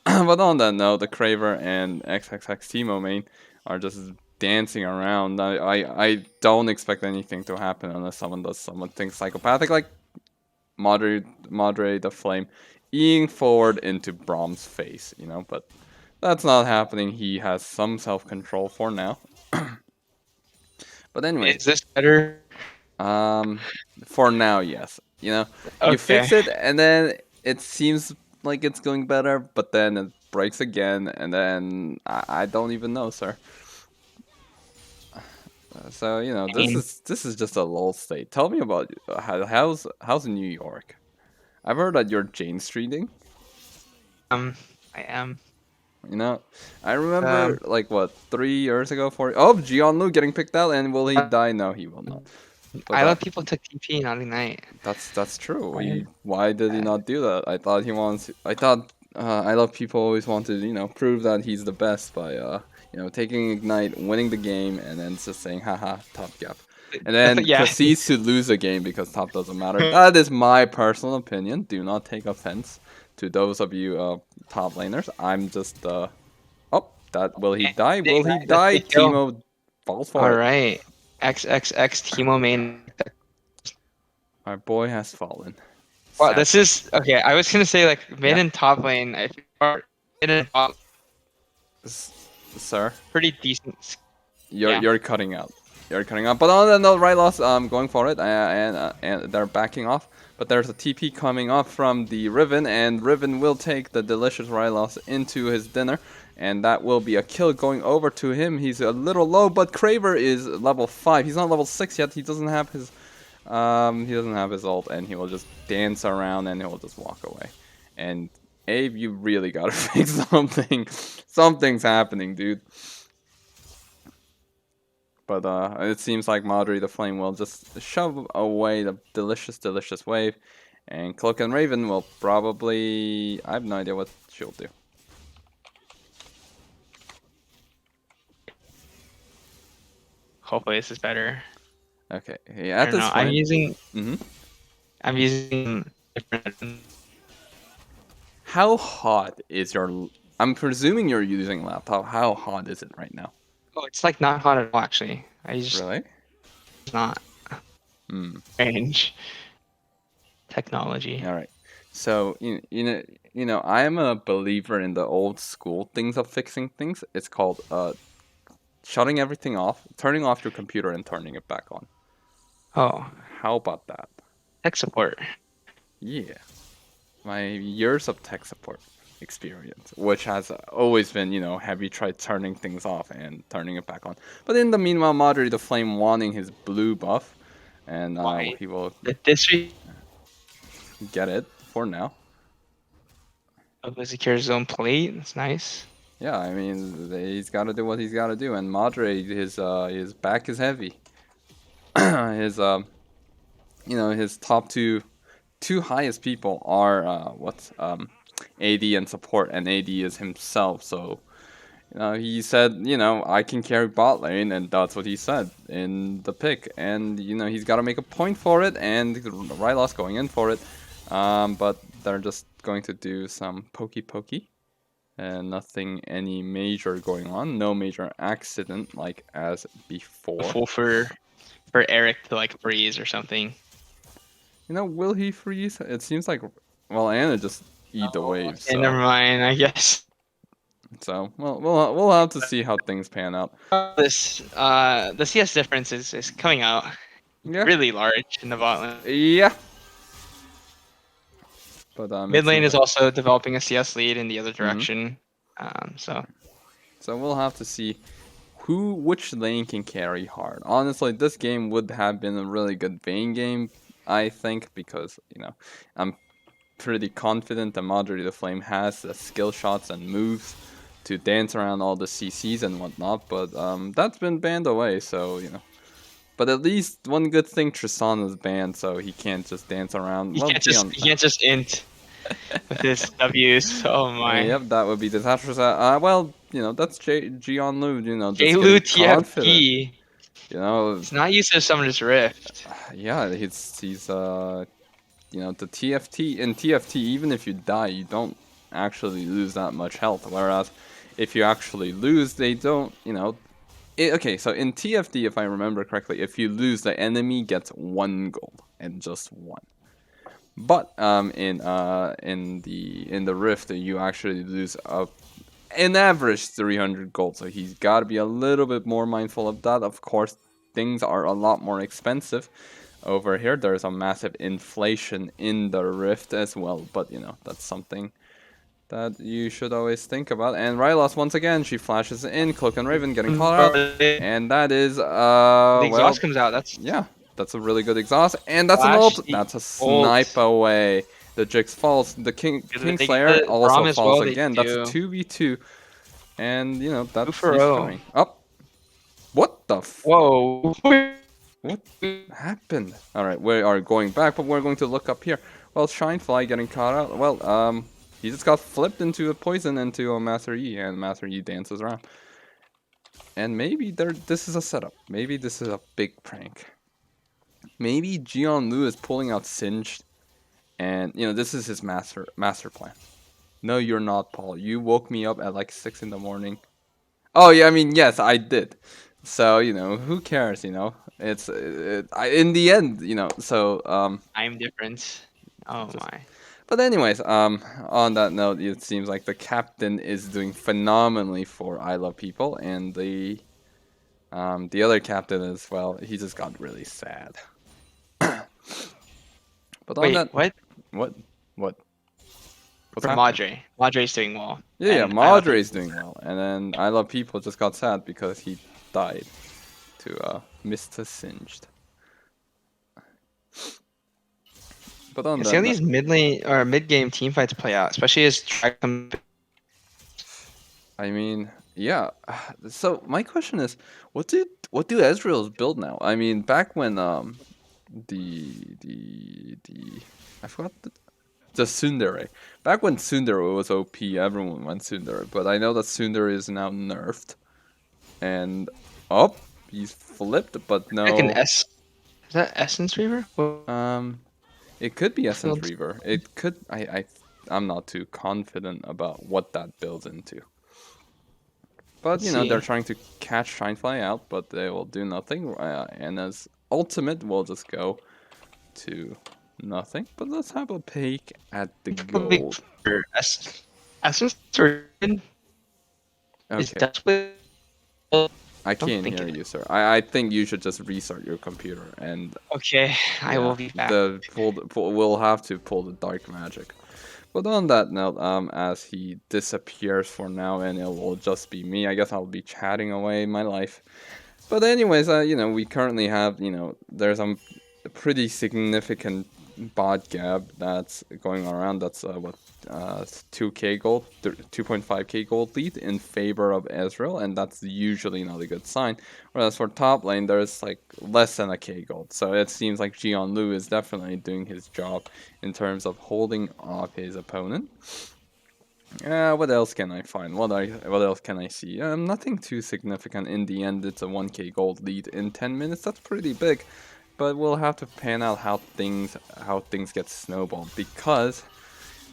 But on that note, the Craver and XXX Timo main are just dancing around. I don't expect anything to happen unless someone does something psychopathic like moderate the flame, eating forward into Brom's face, but that's not happening. He has some self-control for now. But anyway, is this better? for now, yes. You Okay. fix it, and then it seems like it's going better, but then it breaks again, and then I don't even know, sir. So you know, I mean, this is just a lull state. Tell me about how's New York? I've heard that you're Jane Streeting. I am. You know, I Um, remember like what 3 years ago, 4. Oh, Jianlu getting picked out, and will he uh, die? No, he will not. But I thought people took TP not Ignite. that's true. Right? Why did he not do that? I thought he wants. I thought I love people always want to prove that he's the best by taking Ignite, winning the game, and then just saying haha top gap, and then Yeah. proceeds to lose a game because top doesn't matter. That is my personal opinion. Do not take offense to those of you top laners. I'm just oh, that will he die? Will he That's die? the kill. Timo falls for All it. right. XXX Timo main. My boy has fallen. Wow, this Sadly. is okay. I was gonna say like mid Yeah. and top lane. I think are mid and top Sir, pretty decent. you're Yeah. you're cutting out. You're cutting out. But on the note, Rylos going for it, and they're backing off. But there's a TP coming up from the Riven, and Riven will take the delicious Rylos into his dinner, and that will be a kill going over to him. He's a little low, but Kraver is level 5. He's not level 6 yet. He doesn't have his ult, and he will just dance around and he'll just walk away. And Abe, you really gotta fix something. Something's happening, dude. But it seems like Madre the Flame will just shove away the delicious, delicious wave. And Cloak and Raven will probably... I have no idea what she'll do. Hopefully this is better. Okay, yeah, I at don't this know. point... I'm using different. How hot is your... I'm presuming you're using laptop. How hot is it right now? Oh, it's like not hot at all actually. I just Really? it's not Hmm. strange technology. All right. So I am a believer in the old school things of fixing things. It's called shutting everything off, turning off your computer, and turning it back on. Oh, How about that? tech support. Yeah, my years of tech support experience, which has always been, have you tried turning things off and turning it back on? But in the meanwhile, Madre the Flame wanting his blue buff, and Why? he will This get it for now. secures his own plate. That's nice. Yeah, I mean, he's got to do what he's got to do, and Madre, his back is heavy. his his top two highest people are AD and support, and AD is himself. So he said, I can carry bot lane, and that's what he said in the pick, and he's got to make a point for it, and Rylos going in for it, but they're just going to do some pokey. And nothing any major going on. No major accident like as before. Full for Eric to like freeze or something. Will he freeze? It seems like Anna just eat the wave. Okay, never mind. I guess So we'll have to see how things pan out. this the CS difference is coming out Yeah. really large in the bot lane. Yeah. But Mid lane it is seems also developing a CS lead in the other direction. So so we'll have to see which lane can carry hard. Honestly, this game would have been a really good Vayne game, I think, because I'm pretty confident that Madre the Flame has the skill shots and moves to dance around all the CCs and whatnot, but that's been banned away, so But at least one good thing, Tristan is banned, so he can't just dance around. he can't just int with his W's. Oh my. Yep, that would be disastrous. Well, that's Jian Lu, just Lu getting confident. TFT. It's not used to Summoner's Rift. Yeah, he's the TFT in TFT. Even if you die, you don't actually lose that much health. Whereas, if you actually lose, they don't. Okay, so in TFT, if I remember correctly, if you lose, the enemy gets 1 gold and just 1. But in the Rift, you actually lose an average 300 gold. So he's got to be a little bit more mindful of that. Of course, things are a lot more expensive over here. There's a massive inflation in the Rift as well. But that's something that you should always think about. And Rylos once again, she flashes in, Cloak and Raven getting caught out, The and that is exhaust comes out. That's yeah, that's a really good exhaust, and that's an flash ult. the That's a ult. snipe away. The Jix falls. The They get Kingslayer the also Braum as falls well. They again. That's a do 2v2, and you know two that's for he's row. coming up. What the Whoa! what happened? All right, we are going back, but we're going to look up here. Well, Shinefly getting caught out. Well, he just got flipped into a poison into a Master E, and Master E dances around. And maybe this is a setup. Maybe this is a big prank. Maybe Jian Lu is pulling out Singed, and you know this is his master plan. No, you're not, Paul. You woke me up at like 6 in the morning. Oh yeah, I mean yes, I did. So you know who cares? You know it's in the end, you know. So Time difference. Oh just. my. But anyways, on that note, it seems like the captain is doing phenomenally for I Love People, and the other captain as well. He just got really sad. But on Wait, that, what? what, what, what's For happening? Madre. Madre's doing well. Yeah, yeah, And I love Madre is doing well, and then I Love People just got sad because he died to Mr. Singed. But on See how that, these mid lane or mid game team fights play out, especially as Dragon. I mean, yeah. So my question is, what do Ezreal's build now? I mean, back when the I forgot the Tsundere. Back when Tsundere was OP, everyone went Tsundere. But I know that Tsundere is now nerfed, and oh, he's flipped. But Like an no, S. Is that Essence Reaver? it could be Essence Build. Reaver. It could. I'm not too confident about what that builds into. But Let's you know they're see. trying to catch Shinefly out, but they will do nothing. And as ultimate, we'll just go to nothing. But let's have a peek at the gold. Essence Reaver is Okay, definitely. I Don't can't think hear it. you, sir. I think you should just restart your computer and Okay, I yeah, will be back. we'll have to pull the dark magic. But on that note, as he disappears for now, and it will just be me, I guess I'll be chatting away my life. But anyways, you know, we currently have, you know, there's a pretty significant bot gap that's going around. That's what 2k gold, 2.5k gold lead in favor of Ezreal, and that's usually not a good sign. Whereas for top lane, there's like less than a k gold. So it seems like Jian Lu is definitely doing his job in terms of holding off his opponent. What else can I find? What else can I see? Nothing too significant in the end. It's a 1k gold lead in 10 minutes. That's pretty big, but we'll have to pan out how things get snowballed, because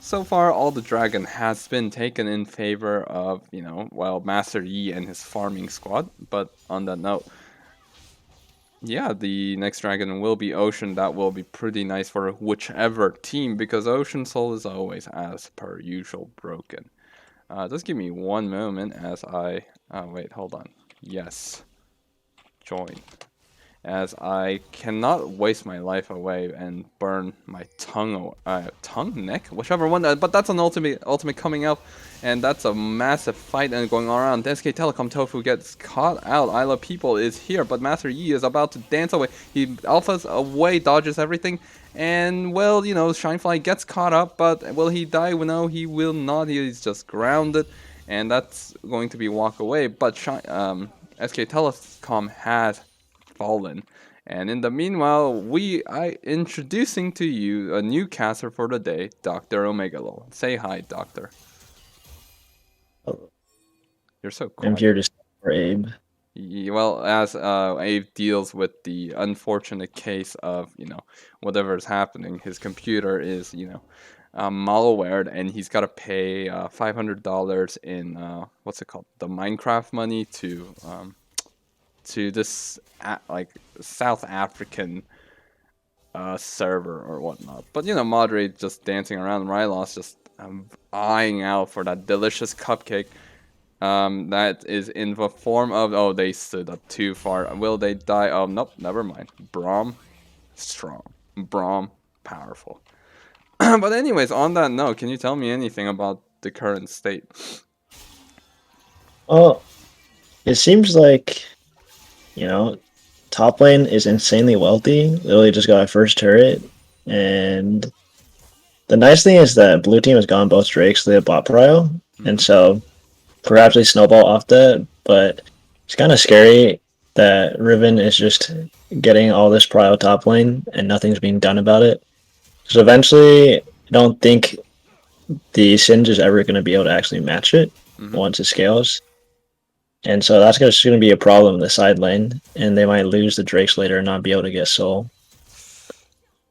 so far all the dragon has been taken in favor of, you know, well, Master Yi and his farming squad. But on that note, yeah, the next dragon will be Ocean. That will be pretty nice for whichever team, because Ocean Soul is always, as per usual, broken. Just give me one moment as I... Oh, wait, hold on. Yes. Join. As I cannot waste my life away and burn my tongue, neck, whichever one. But that's an ultimate coming out, and that's a massive fight and going around. SK Telecom Tofu gets caught out. I Love People is here, but Master Yi is about to dance away. He alphas away, dodges everything, and well, you know, Shinefly gets caught up, but will he die? Well, no, he will not. He is just grounded, and that's going to be walk away. But SK Telecom has fallen. And in the meanwhile, I introducing to you a new caster for the day, Dr. Omegalo. Say hi, Doctor. Oh, You're so I'm quiet. here to for Abe. Well, as Abe deals with the unfortunate case of, you know, whatever is happening, his computer is, you know, malwared, and he's got to pay $500 in, what's it called? The Minecraft money to this like South African server or whatnot. But you know, Moderate just dancing around, Rylos just eyeing out for that delicious cupcake. That is in the form of, oh, they stood up too far. Will they die? Oh, nope, never mind. Braum, strong. Braum, powerful. But anyways, on that note, can you tell me anything about the current state? Well, it seems like, you know, top lane is insanely wealthy. Literally just got a first turret. And the nice thing is that blue team has gone both Drakes, they have bot prio. And Mhm. so perhaps they snowball off that, but it's kind of scary that Riven is just getting all this prio top lane and nothing's being done about it. So eventually, I don't think the Singe is ever going to be able to actually match it Mhm. once it scales. And so that's just going to be a problem in the side lane, and they might lose the Drakes later and not be able to get Soul.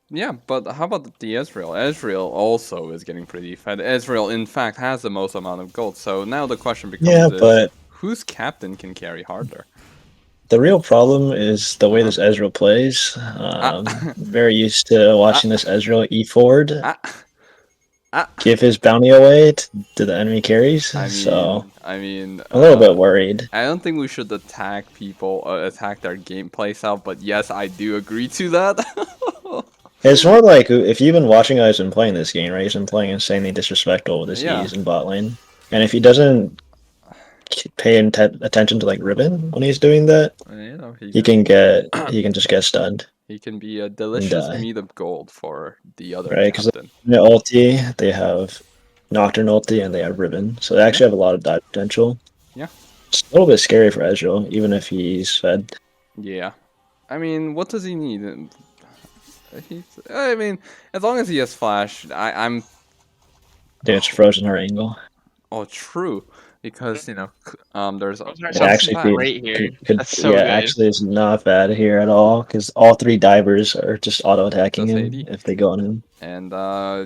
Yeah, but how about the Ezreal? Ezreal also is getting pretty fed. Ezreal, in fact, has the most amount of gold. So now the question Yeah, becomes is but whose captain can carry harder? the real problem is the way Uh-huh. this Ezreal plays. Ah, Very used to watching ah, this Ezreal E forward ah, ah. give his bounty away to the enemy carries. I So mean, I mean, I'm a little bit worried. I don't think we should attack people, attack their gameplay style. But yes, I do agree to that. It's more like if you've been watching guys and playing this game, right? He's been playing insanely disrespectful with his Yeah. E's in bot lane, and if he doesn't pay attention to like Ribbon when he's doing that, You know, he can just get stunned he can be a and delicious die, meat of gold for the other right? Because captain. the ulti they have Nocturne ulti and they have Ribbon, so they actually Yeah. have a lot of dive potential. Yeah. It's a little bit scary for Ezreal, even if he's fed. Yeah. I mean, what does he need? I mean, as long as he has flash, I'm. Dude, it's frozen her angle. Oh, true, because there's Frozen It sounds actually fat. great here. could That's so good. actually is not bad here at all because all three divers are just auto attacking Just him 80. if they go on him. And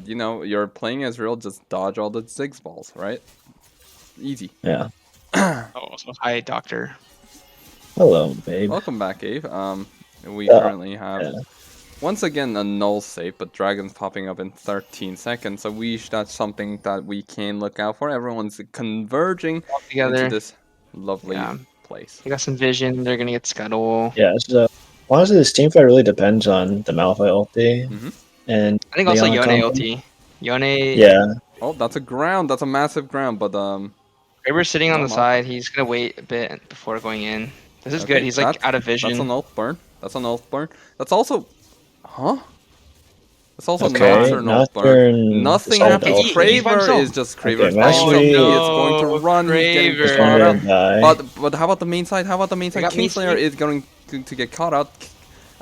you're playing Ezreal, just dodge all the Ziggs balls, right? Easy. Yeah. Oh, so hi, Doctor. Hello, babe. Welcome back, Abe. We Uh, currently have yeah. once again a null save, but dragons popping up in 13 seconds. So that's something that we can look out for. Everyone's converging All into together. this lovely Yeah. place. They got some vision. They're gonna get Scuttle. Yeah, so honestly, this team fight really depends on the Malphite ulti Mhm. and I think also Leon Yone combo. OT. Yone. Yeah, Oh, that's a ground. That's a massive ground, but Kraber's sitting on no the Malphite. side. He's gonna wait a bit before going in. This is Okay, good. He's like that's- out of That's vision. an ult burn. That's an ult burn. That's also, huh? That's also okay. Nocturne ult burn. Nocturne Nothing decided to happens. he- he's by Kraber himself. is just Okay, Kraber's Mastery- doing something. Oh, It's going to no, run. He's getting Kraber. caught gonna out. die. But how about the main side? How about the main side? got me Kingslayer too. is going to get caught out.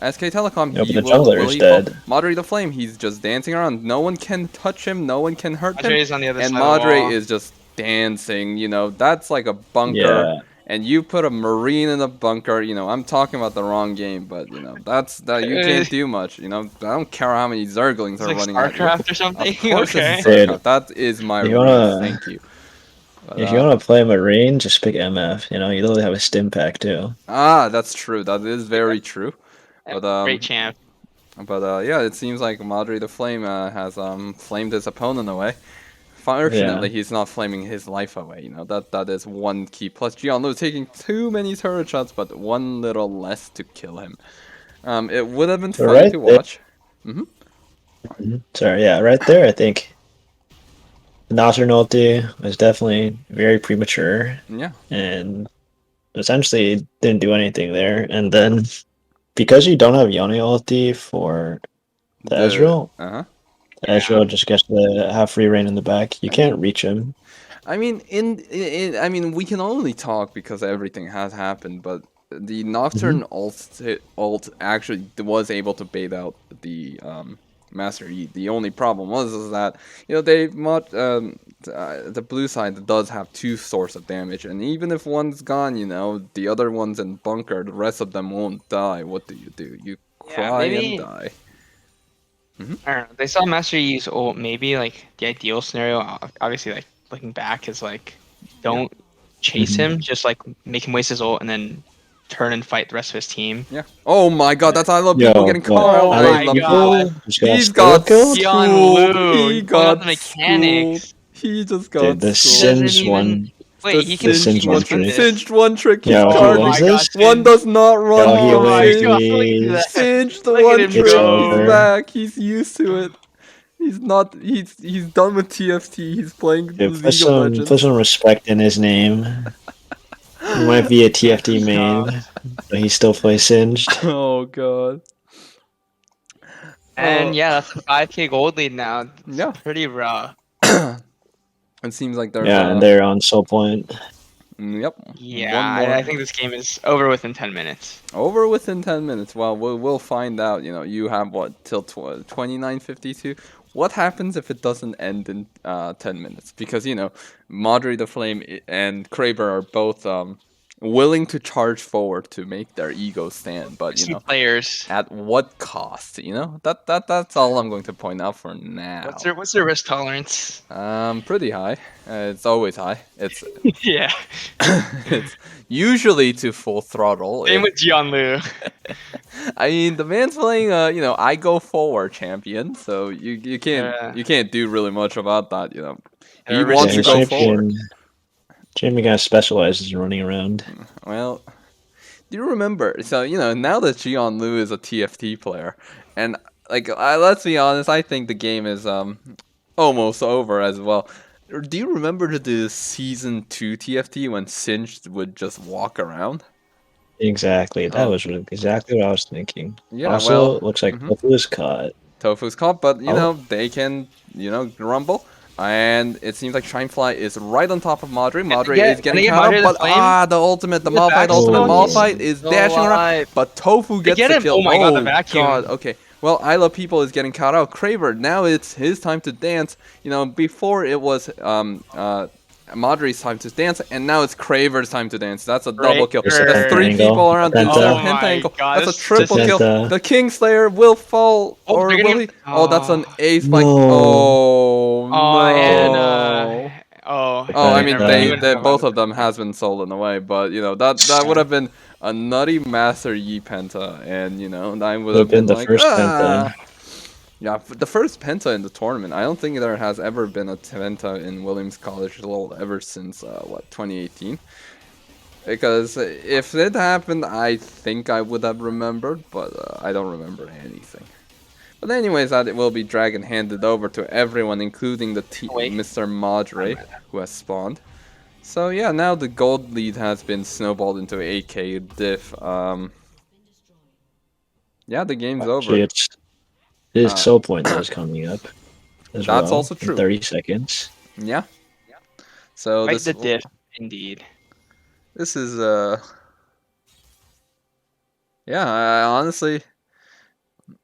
SK Telecom. No, but He the will jungler is he fall? dead. Madre the Flame. He's just dancing around. No one can touch him. No one can hurt Madre him. is on the other And side of the Madre wall. is just dancing. That's like a bunker. Yeah, And you put a marine in a bunker. I'm talking about the wrong game, but that's that you can't do much. I don't care how many Zerglings It's are like running at you. StarCraft or something. Of course, Okay. it's Dude, StarCraft. That is my you rule. wanna- Thank you. But, if you want to play Marine, just pick MF. You literally have a stim pack too. that's true. That is very true. But Great champ. yeah, it seems like Madre the Flame has flamed his opponent away. Fortunately, he's not flaming his life away. That is one key. Plus, Gianlu taking too many turret shots, but one little less to kill him. It would have been So funny right to there- watch. Sorry, yeah, right there. I think the Nocturne ulti was definitely very premature Yeah. and essentially didn't do anything there. And then because you don't have Yone ulti for the Ezreal, Uh-huh. Ezreal just gets to have free reign in the back. You I can't reach him. I mean, I mean, we can only talk because everything has happened, but the Nocturne ult actually was able to bait out the Master Yi. The only problem is that the blue side does have two source of damage, and even if one's gone, the other one's in bunker. The rest of them won't die. What do? You Yeah, cry maybe- and die. I don't know. They saw Master use ult. Maybe like the ideal scenario, obviously, like looking back, is like don't chase him. Just like make him waste his ult and then turn and fight the rest of his team. Yeah. Oh my God, that's I love Yo, people getting but caught out. Oh I my love God. people. Just got He's still got killed? Young schooled. Lou, He pulling out got the mechanics. schooled. He just got Dude, the schooled. Doesn't Singe even- one. Wait, he can the Singe he one can trick. this. Singed one trick. He's Yo, charged. what is my this? God, One does not run. Yo, he Oh my always God, look at leaves. that. Singed the Look at one him trick. go. He's back. He's used to it. He's not. He's done with TFT. He's playing Dude, League of put Legends. some respect in his name. He might be a TFT TFT main, gods. but he still plays Singed. Oh god. And yeah, that's a 5K gold lead now. It's Yeah. pretty rough. It seems like there's Yeah, and they're on Soul Point. yep, Yeah, one more. I think this game is over within 10 minutes. Over within 10 minutes. Well, we'll find out. You know, you have what till 29:52. What happens if it doesn't end in 10 minutes? Because you know, Madre the Flame and Kraber are both willing to charge forward to make their ego stand, but you See know, players. at what cost? You know, that's all I'm going to point out for now. What's their risk tolerance? Pretty high. It's always high. It's Yeah. it's usually to full throttle. Same with Jianlu. I mean, the man's playing you know, I go forward champion, so you can't do really much about that, you know. He They're wants Yeah, to risky go his players. forward. champion guy specializes in running around. Well, do you remember? So you know, now that Jian Lu is a TFT player, and like let's be honest, I think the game is almost over as well. Do you remember the season 2 TFT when Singed would just walk around? Exactly. That Oh. was exactly what I was thinking. Yeah, Also, well, looks like mhm. Tofu was caught. Tofu's caught, but you Oh. know, they can, you know, rumble. And it seems like Shinefly is right on top of Madre. Madre is getting caught Madre up, the but Flame? the ultimate, the The Malphite ultimate, backstone, Malphite he's is still dashing around, alive. but Tofu gets get the him. kill. Oh my god, the vacuum. God, okay. Well, I Love People is getting caught out. Kraber, now it's his time to dance. You know, before it was Madre's time to dance, and now it's Kraver's time to dance. That's a double kill. There's a That's penta 3 angle, people a around. Is penta. there a Oh penta my angle? god, That's a this- triple this- kill. Penta. The Kingslayer will fall, Oh, or they're will gonna- he? Oh, that's an ace spike. No. Oh, Oh, and no. oh, Oh, I Penta. mean, they both of them has been stolen away, but you know that would have been a nutty Master Yi penta, and you know I would have been the like, first penta. yeah, the first penta in the tournament. I don't think there has ever been a penta in Williams College LoL ever since what 2018. Because if it happened, I think I would have remembered, but I don't remember anything. But anyways, that will be dragon handed over to everyone, including the Wait. Mr. Madre, who has spawned. So yeah, now the gold lead has been snowballed into AK diff. Yeah, the game's Actually, over. it's his Uh, Soul Point that is coming up as That's well. also in true. 30 seconds. Yeah. So Right this the diff, indeed. this is yeah,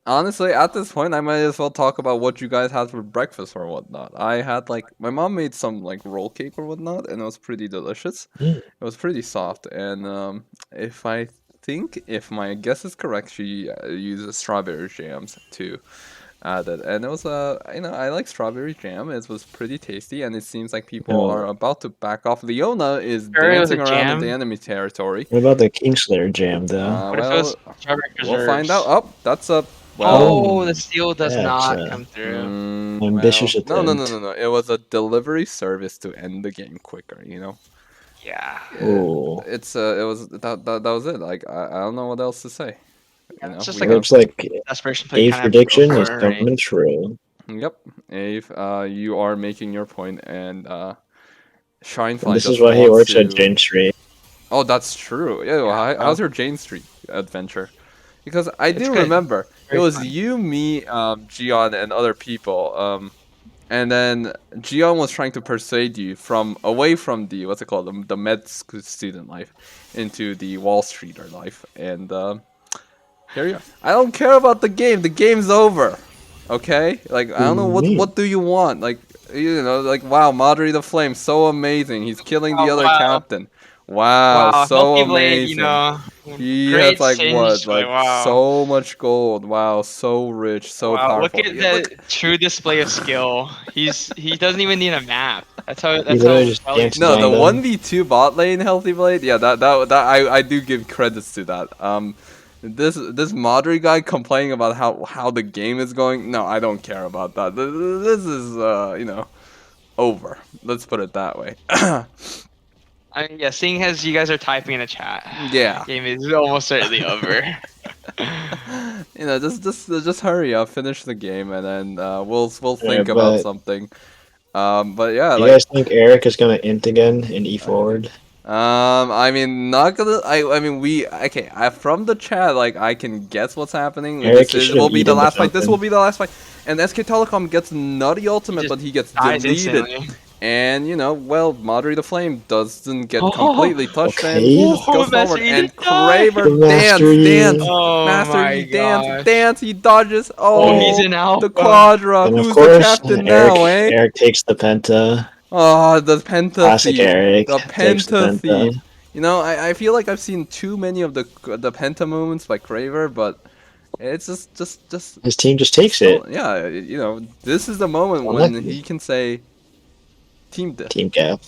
honestly, at this point, I might as well talk about what you guys had for breakfast or whatnot. I had like my mom made some like roll cake or whatnot, and it was pretty delicious. Mm. It was pretty soft, and if my guess is correct, she uses strawberry jams to add it, and it was you know, I like strawberry jam. It was pretty tasty, and it seems like people Oh. are about to back off. Leona is Strawberry with dancing a around in jam? the enemy territory. What about the Kingslayer jam, though? What if it was strawberry We'll find preserves? out. Oh, that's a Oh, the steal does yeah, not it's, come through. ambitious no, attempt. no. It was a delivery service to end the game quicker. You know. Yeah. Ooh. It's it was that was it. Like I don't know what else to say. You know, It's just we like have- Looks like desperation play a kind prediction is of coming true. Yep, Ave, you are making your point, and Shinefly And this just is why he wants works to... at Jane Street. Oh, that's true. Yeah, well, how's your Jane Street adventure? Because I do good. remember it Very was fun. you, me, Gion, and other people. And then Gion was trying to persuade you away from the what's it called, the med student life, into the Wall Streeter life. And here you are. I don't care about the game. The game's over. Okay? Like I don't know what do you want? Like you know, like wow, Madre the Flame, so amazing. He's killing the Oh, other wow. captain. Wow, so Healthy amazing. Blade, you know. He great has like what, Singed, like wow. so much gold. Wow, so rich, so Wow, powerful. look at Yeah, that true display of skill. He doesn't even need a map. That's how literally just well dances No, on the them. 1v2 bot lane healthy blade. Yeah, that I do give credits to that. This Madre guy complaining about how the game is going. No, I don't care about that. This is you know, over. Let's put it that way. I mean, yeah, seeing as you guys are typing in the chat, Yeah. game is almost certainly over. just hurry up, finish the game, and then we'll Yeah, think about but something. But yeah, do you like guys think Eric is gonna int again in E forward? I mean, not gonna. I mean, okay. From the chat, like I can guess what's happening. Eric, This you is should have will be eat the into last fight. This will something. be the last fight. And SK Telecom gets nutty He ultimate, just but he gets dies deleted. instantly. And well, Madre the Flame doesn't get Oh, completely touched, and he Okay, just goes Master forward. Yi And didn't die. the Kraber Master dance, Yi. Oh Master my Yi dance, gosh. he dodges. Oh, he's Oh, in the alpha. Quadra. And of Who's the course, captain Eric now, eh? Eric takes the Penta. Oh, the Penta Classic Thief. Eric The takes the Penta Penta. Thief. I feel like I've seen too many of the Penta moments by Craver, but it's just His team just takes still, it. yeah, this is the moment when he Unlucky. can say Team Death. Team Cap.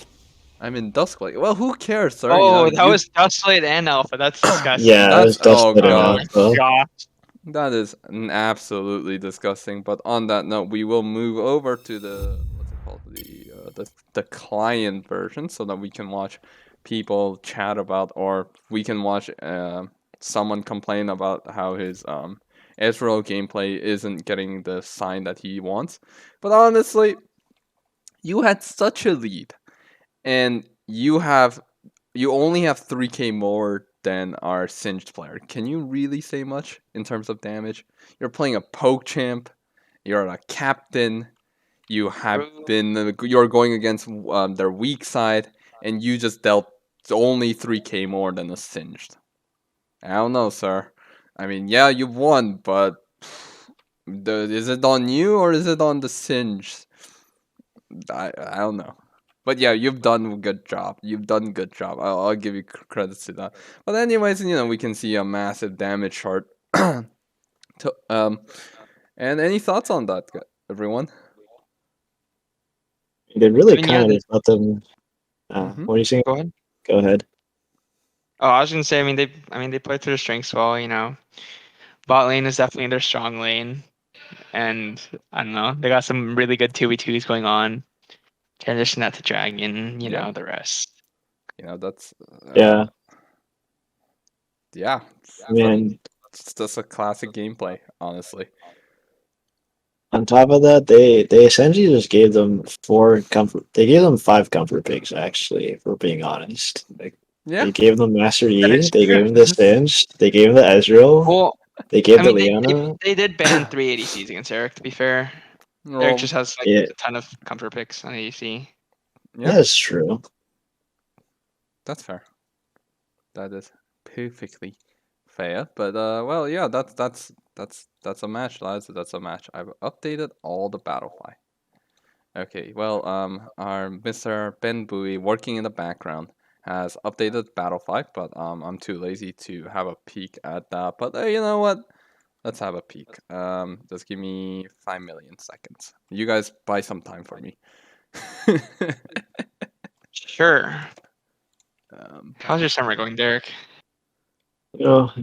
I'm in Dusklight. Well, who cares, sir? Oh, that You was Dustlight and Alpha. That's disgusting. Yeah, it that's was oh Dustlet and Oh god. Alpha. gosh. That is absolutely disgusting. But on that note, we will move over to the what's it called, the client version, so that we can watch people chat about, or we can watch someone complain about how his Ezreal gameplay isn't getting the sign that he wants. But honestly, you had such a lead, and you only have 3k more than our singed player. Can you really say much in terms of damage? You're playing a poke champ. You're a captain. You're going against their weak side, and you just dealt only 3k more than a singed. I don't know, sir. I mean, yeah, you won, but is it on you or is it on the singed? I don't know. But yeah, you've done a good job. You've done a good job. I'll give you credits to that. But anyways, we can see a massive damage chart. to, and any thoughts on that, everyone? They I really mean, yeah, kind of just let them. Hmm. What are you saying? go ahead. Go ahead. Oh, I was gonna say, they played to their strengths well, Bot lane is definitely their strong lane. And I don't know, they got some really good 2v2s going on. Transition that to Dragon, Yep. the rest. That's Yeah, yeah. man. That's a classic gameplay, honestly. On top of that, they essentially just gave them four comfort. They gave them five comfort picks. Actually, if we're being honest, like Yeah. they gave them Master That Yi. is They true. gave him the Singe. They gave him the Ezreal. Well, They gave I the mean, Leona. they did ban 3 ADCs against Eric, to be fair. Eric Well, just has like Yeah, a ton of comfort picks on ADC. yeah, that's true. that's fair. That is perfectly fair. But well, yeah, that's a match, lads. That's a match. I've updated all the battle fly. Okay, well, our Mr. Ben Bowie working in the background has updated battle fly, but I'm too lazy to have a peek at that. But you know what? Let's have a peek. Just give me 5 million seconds. You guys buy some time for me. Sure. But How's your summer going, Derek?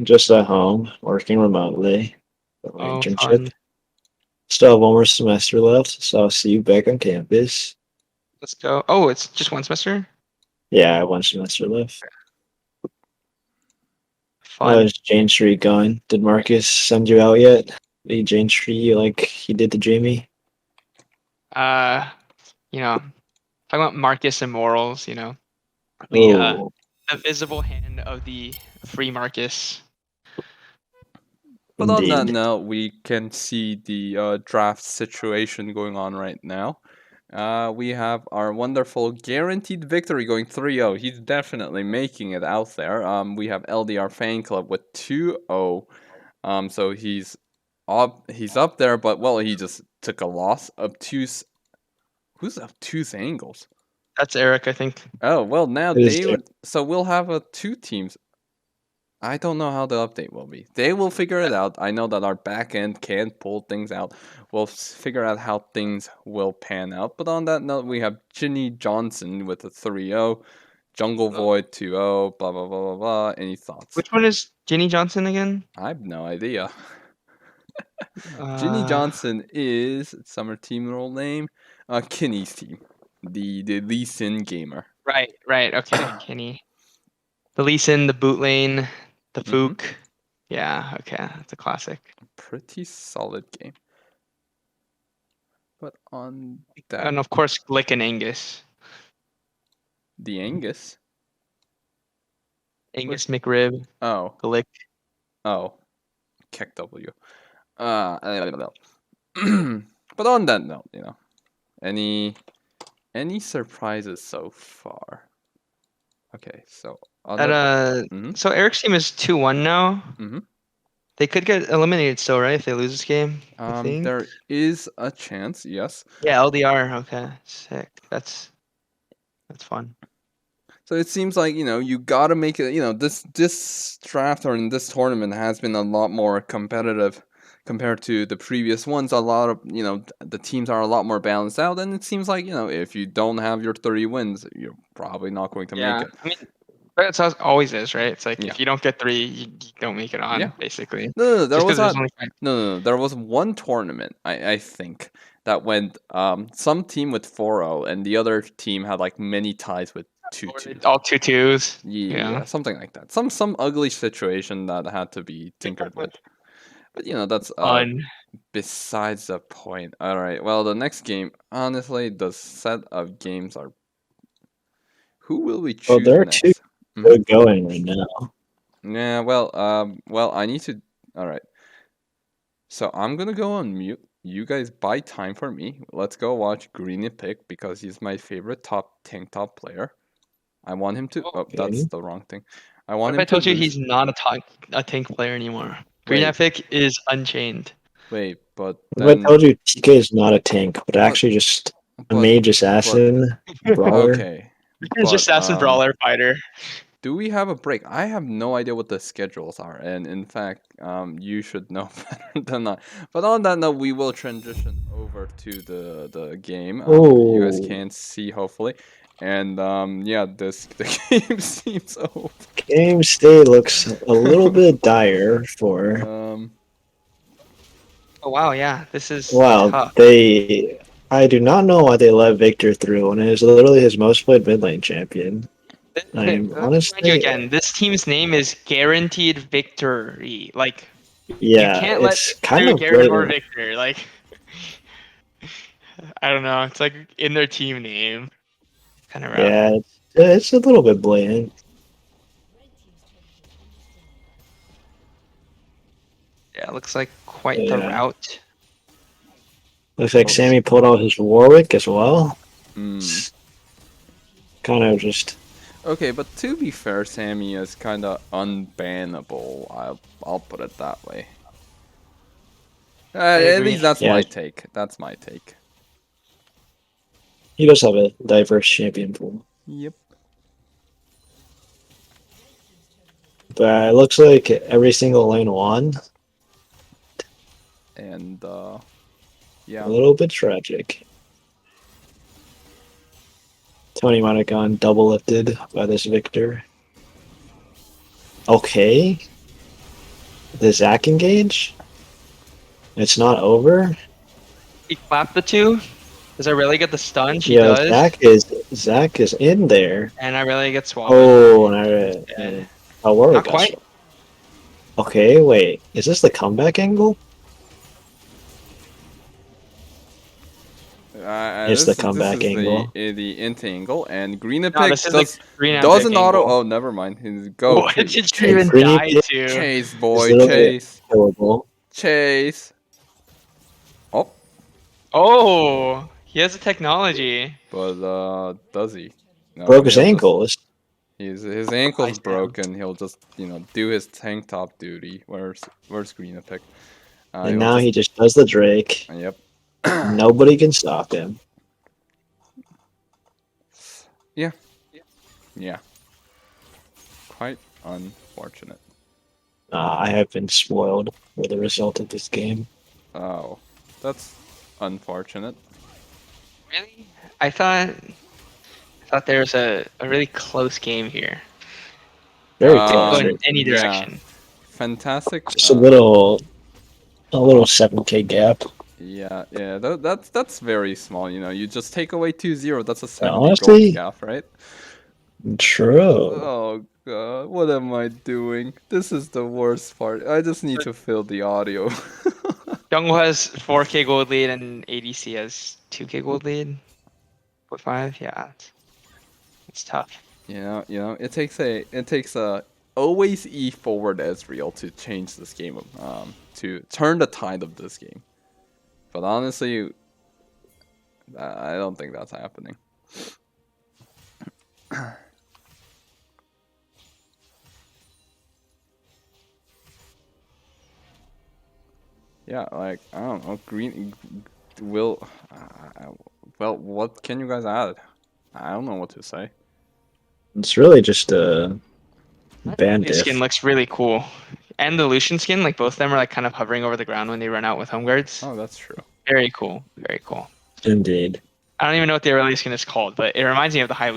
Just at home, working remotely for my Oh, internship. fun. Still have one more semester left, so I'll see you back on campus. Let's go. Oh, it's just one semester? Yeah, I have one semester left. Fun. How's Jane Street going? Did Marcus send you out yet? The Jane Street like he did to Jamie? Uh, talking about Marcus and morals, the Oh, the visible hand of the free Marcus. But on that indeed. note, we can see the draft situation going on right now. We have our wonderful guaranteed victory going 3-0. He's definitely making it out there. We have LDR Fan Club with 2-0. So he's up there, but well, he just took a loss. Who's Obtuse Angles? That's Eric, I think. Oh well, now It is so we'll have two teams. I don't know how the update will be. They will figure it out. I know that our back end can pull things out. We'll figure out how things will pan out. But on that note, we have Ginny Johnson with a 3-0, Jungle Void 2-0, blah, blah, blah, blah, blah. Any thoughts? Which one is Ginny Johnson again? I have no idea. Ginny Uh, Johnson is summer team role name, Kinney's team, the Lee Sin gamer. right. Okay, Kenny. The Lee Sin, the boot lane, the Mhm. Fook. Yeah, okay, that's a classic. Pretty solid game. But on that, And of course, Glick and Angus. the Angus. Angus McRib, Oh, Glick. oh, Kick W. I don't know. But on that note, any surprises so far? Okay, so And Mhm. so Eric's team is 2-1 now. Mhm. They could get eliminated still, right? If they lose this game, I think. There is a chance, yes. Yeah, LDR. Okay, sick. That's fun. So it seems like you gotta make it. This draft or in this tournament has been a lot more competitive compared to the previous ones. A lot of the teams are a lot more balanced out, and it seems like if you don't have your 30 wins, you're probably not going to make Yeah, it. I mean, that's how it always is, right? It's like Yeah. if you don't get 3, you don't make it on, Yeah. basically. No, there Just was because there's not. only No. There was one tournament I think that went some team with 4-0 and the other team had like many ties with 2-2. all 2-2s. Yeah, something like that. Some ugly situation that had to be tinkered with. But that's Fun. besides the point. All right. Well, the next game, honestly, the set of games are. Who will we Well, choose there are two next? Mhm. good going right now. Yeah. Well, I need to. All right. So I'm gonna go on mute. You guys buy time for me. Let's go watch Greeny pick because he's my favorite tank top player. I want him to. Oh, that's Okay. the wrong thing. I What want if him I to told you lose. he's not a tank player anymore? Green Wait, Epic is unchained. wait, but If I then, told you TK is not a tank, but but, actually just a but, mage but, assassin brawler. okay, Just but assassin brawler fighter. do we have a break? I have no idea what the schedules are, and in fact, you should know better than I. But on that note, we will transition over to the game. You guys Oh, can't see hopefully, and yeah, the game seems over. game state looks a little bit dire for. Oh wow, yeah, this is Wow, tough. they. I do not know why they let Victor through when it is literally his most played mid lane champion. Let me I'm remind you honestly, again. This team's name is Guaranteed Victory. Like you yeah, can't let it's kind through of Garen or brilliant. Victor. Like I don't know. It's like in their team name. Kind of rough. Yeah, it's a little bit blatant. Yeah, it looks like quite the Yeah, route. looks like Sammy pulled out his Warwick as well. Hmm. Kind of just Okay, but to be fair, Sammy is kind of unbannable. I'll put it that way. At agree. least that's yeah. my take. That's my take. He does have a diverse champion pool, Yep. but it looks like every single lane won. And A yeah. little bit tragic. Tony might have gone double lifted by this Victor. Okay. The Zack engage? It's not over? He clapped the two. Does I really get the stun? She Yeah, does. Zack is in there. And I really get swallowed. Oh, Dead. oh, Warwick Not got quite. swallowed. Okay, wait. Is this the comeback angle? It's the comeback this angle. is the int angle, and Green No, Epic this is the green epic doesn't auto. angle. Oh, never mind. Go What did you Okay, even Greeny die Pig to? chase, is boy, literally chase, killable. chase. Oh, Oh, he has a technology. but does he? No, Broke his he'll just- ankle. his ankle's Nice, man. broken. He'll just do his tank top duty. Where's Green Epic? And He'll now just he just does the Drake. yep. Nobody can stop him. Yeah. Quite unfortunate. I have been spoiled for the result of this game. Oh, that's unfortunate. Really? I thought there was a really close game here. Very Could close. go in any yeah. direction. Fantastic. Just a little 7K gap. Yeah. That's very small. You just take away 2-0. That's a 70 honestly- gold gap, right? True. Oh god, what am I doing? This is the worst part. I just need to fill the audio. Jungle has 4K gold lead and ADC has 2K gold lead. 0.5, yeah. It's tough. It takes a always E forward Ezreal to change this game, to turn the tide of this game. But honestly, I don't think that's happening. Yeah, like I don't know, green will. Well, what can you guys add? I don't know what to say. It's really just a band This skin diff. looks really cool. And the Lucian skin, like both of them are like kind of hovering over the ground when they run out with home guards. Oh, that's true. Very cool. Very cool. Indeed. I don't even know what the Aurelia skin is called, but it reminds me of the High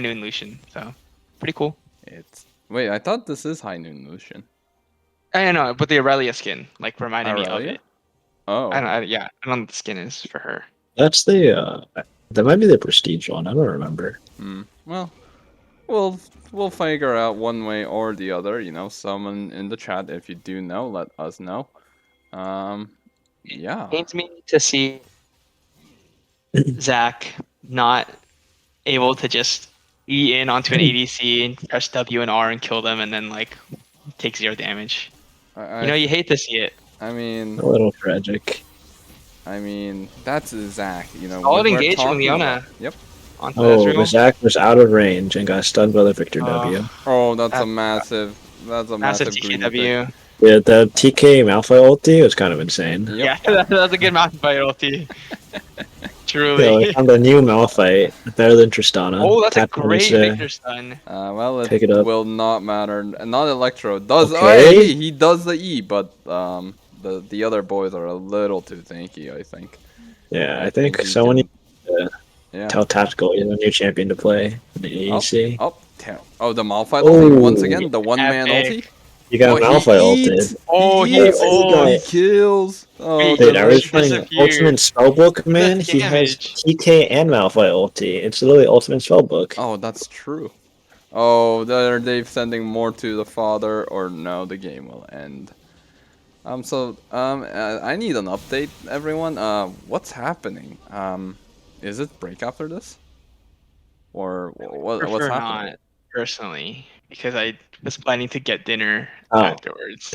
Noon Lucian. So pretty cool. It's wait, I thought this is High Noon Lucian. I know, but the Aurelia skin like reminded me of Aurelia? it. Oh, Yeah, I don't know what the skin is for her. That's that might be the prestige one. I don't remember. well, we'll figure out one way or the other. You know, someone in the chat, if you do know, let us know. Yeah. Pains me to see Zach not able to just E in onto an ADC and press W and R and kill them and then like take 0 damage. You hate to see it. I mean, A little tragic. That's Zach. You know, Solid we're engage from talking Leona. about- Yep. Onto Oh, Ezreal. Zach was out of range and got stunned by the Victor W. Oh, that's a That's- massive green pick. TKW. Yeah, the TK Malphite ulti was kind of insane. Yep. Yeah, that's a good mountain fight ulti. Yeah, Truly. like on the new Malphite, better than Tristana. Oh, that's a Tap on great his, Victor stun. Well, it Pick it up. will not matter. Not Electro does. Okay. Oh, he does the E, but the other boys are a little too tanky. I think. Yeah, I I think think he someone can- needs to Yeah. tell Tactical he's a new champion to play in the Oh, AEC. oh, the Malphite ulti once Oh, again. The one-man ulti. Epic. You got Malphite he ulted. eats, Oh, he he eats, ult. he kills. Oh, Wait, Dude, I was delicious. playing disappeared. Ultimate Spellbook, man. He has damage. TK and Malphite ulti. It's literally Ultimate Spellbook. Oh, that's true. Oh, are they sending more to the father, or no? The game will end. I need an update, everyone. What's happening? Is it break after this, or what's Prefer happening? not, personally, because I was planning to get dinner Oh. afterwards.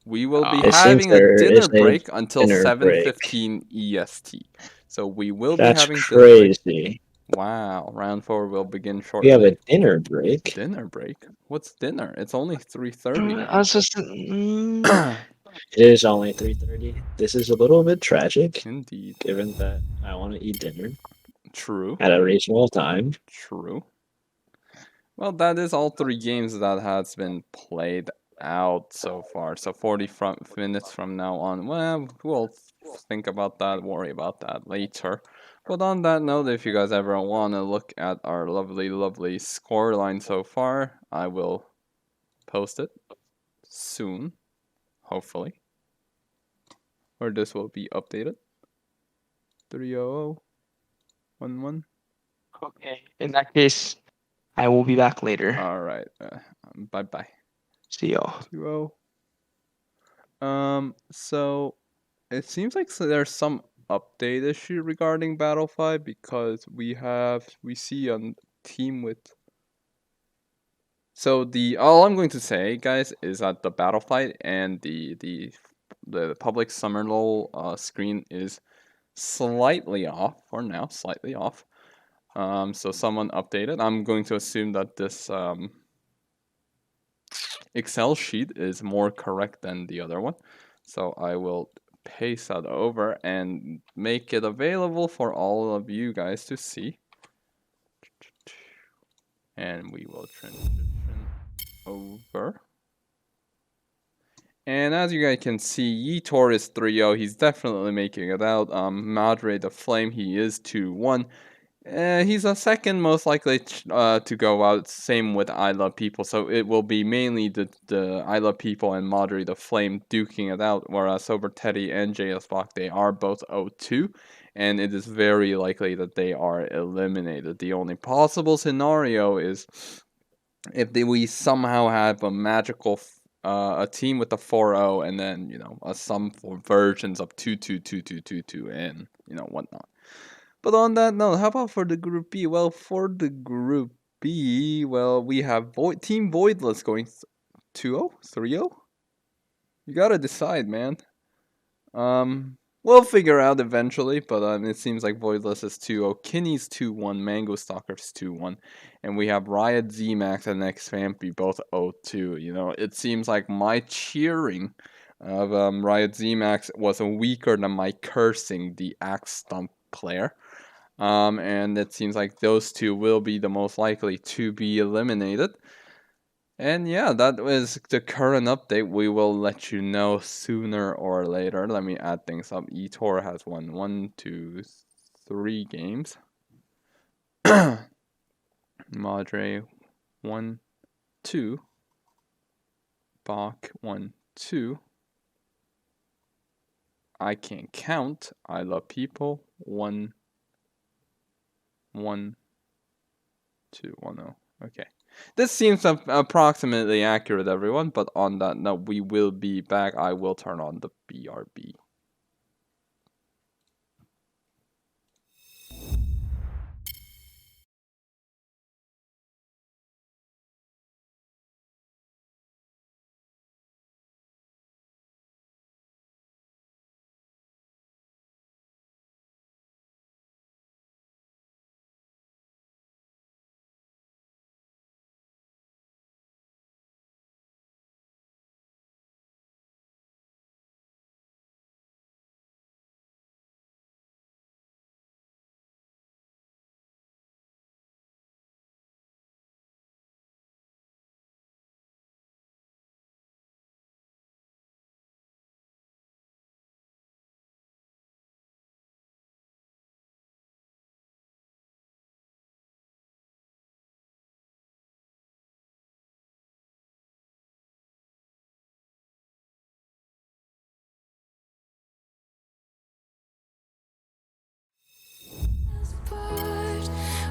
We will be It seems having a there dinner is a break until dinner break. 7:15 EST. So we will That's be having dinner break. crazy. Wow, round 4 will begin We shortly. have a dinner break. Dinner break? What's dinner? It's only 3:30. I was just. It is only 3:30. This is a little bit tragic, Indeed. given that I want to eat dinner True. at a reasonable time. True. Well, that is all 3 games that has been played out so far. So 40 minutes from now on. Well, we'll think about that, worry about that later. But on that note, if you guys ever want to look at our lovely, lovely scoreline so far, I will post it soon, hopefully. Or this will be updated. 300 11. Okay. In that case, I will be back later. All right. Bye bye. See y'all. 2-0. So it seems like there's some update issue regarding Battle 5 because we see a team with. So all I'm going to say, guys, is that the Battle Fight and the public summer LoL screen is slightly off for now, slightly off. So someone updated. I'm going to assume that this Excel sheet is more correct than the other one. So I will paste that over and make it available for all of you guys to see. And we will transition over. And as you guys can see, Yeetor is 3-0. He's definitely making it out. Madre the Flame, he is 2-1. He's a second most likely to go out. Same with I Love People. So it will be mainly the I Love People and Madre the Flame duking it out. Whereas over Teddy and JS Bach, they are both 0-2. and it is very likely that they are eliminated. The only possible scenario is if we somehow have a magical a team with a 4-0 and then some versions of 2-2 and whatnot. But on that note, how about for the group B? Well, for the group B, well, we have Team Voidless going 2-0, 3-0. You gotta decide, man. We'll figure out eventually, but it seems like Voidless is 2-0, Kinney's 2-1, Mango Stalker's 2-1, and we have Riot ZMax and XFampy both 0-2. It seems like my cheering of Riot ZMax was weaker than my cursing the Axe Stump player. And it seems like those two will be the most likely to be eliminated. And yeah, that was the current update. We will let you know sooner or later. Let me add things up. eToro has won 1, 2, 3 games. Madre 1, 2. Bach 1, 2. I can't count. I love people 1, 1, 2, 1, 0. Okay. This seems approximately accurate, everyone, but on that note, we will be back. I will turn on the BRB.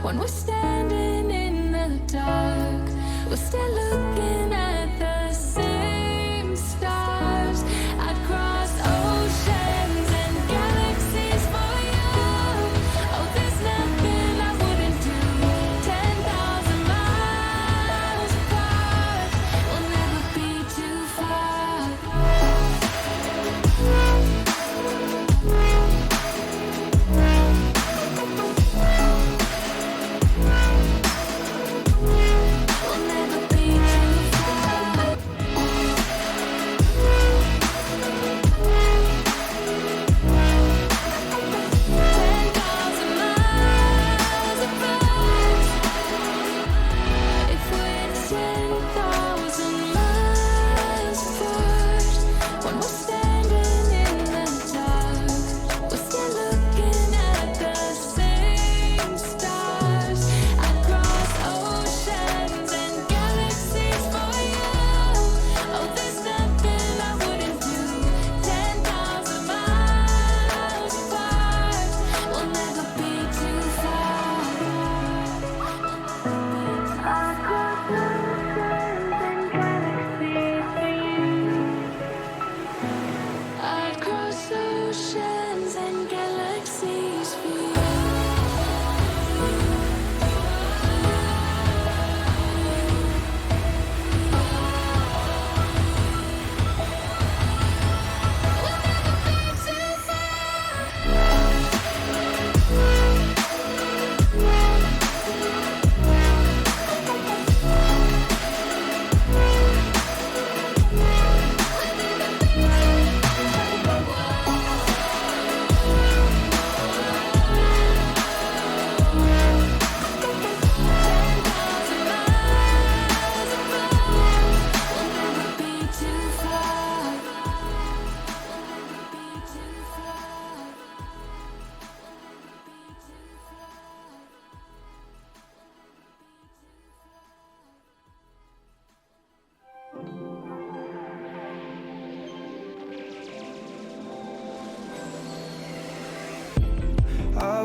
When we're standing in the dark, we're still looking at the same stars. I'd cross oceans and galaxies for you. Oh, there's nothing I wouldn't do. 10,000 miles apart, we'll never be too far. We'll never be too far.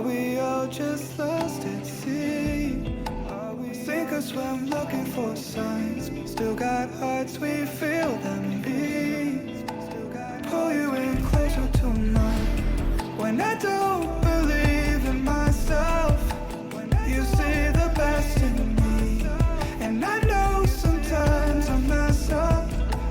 Are we all just lost at sea? Are we sink or swim looking for signs? Still got hearts, we feel them beat. Pull you in closer to mine. When I don't believe in myself, you see the best in me. And I know sometimes I mess up,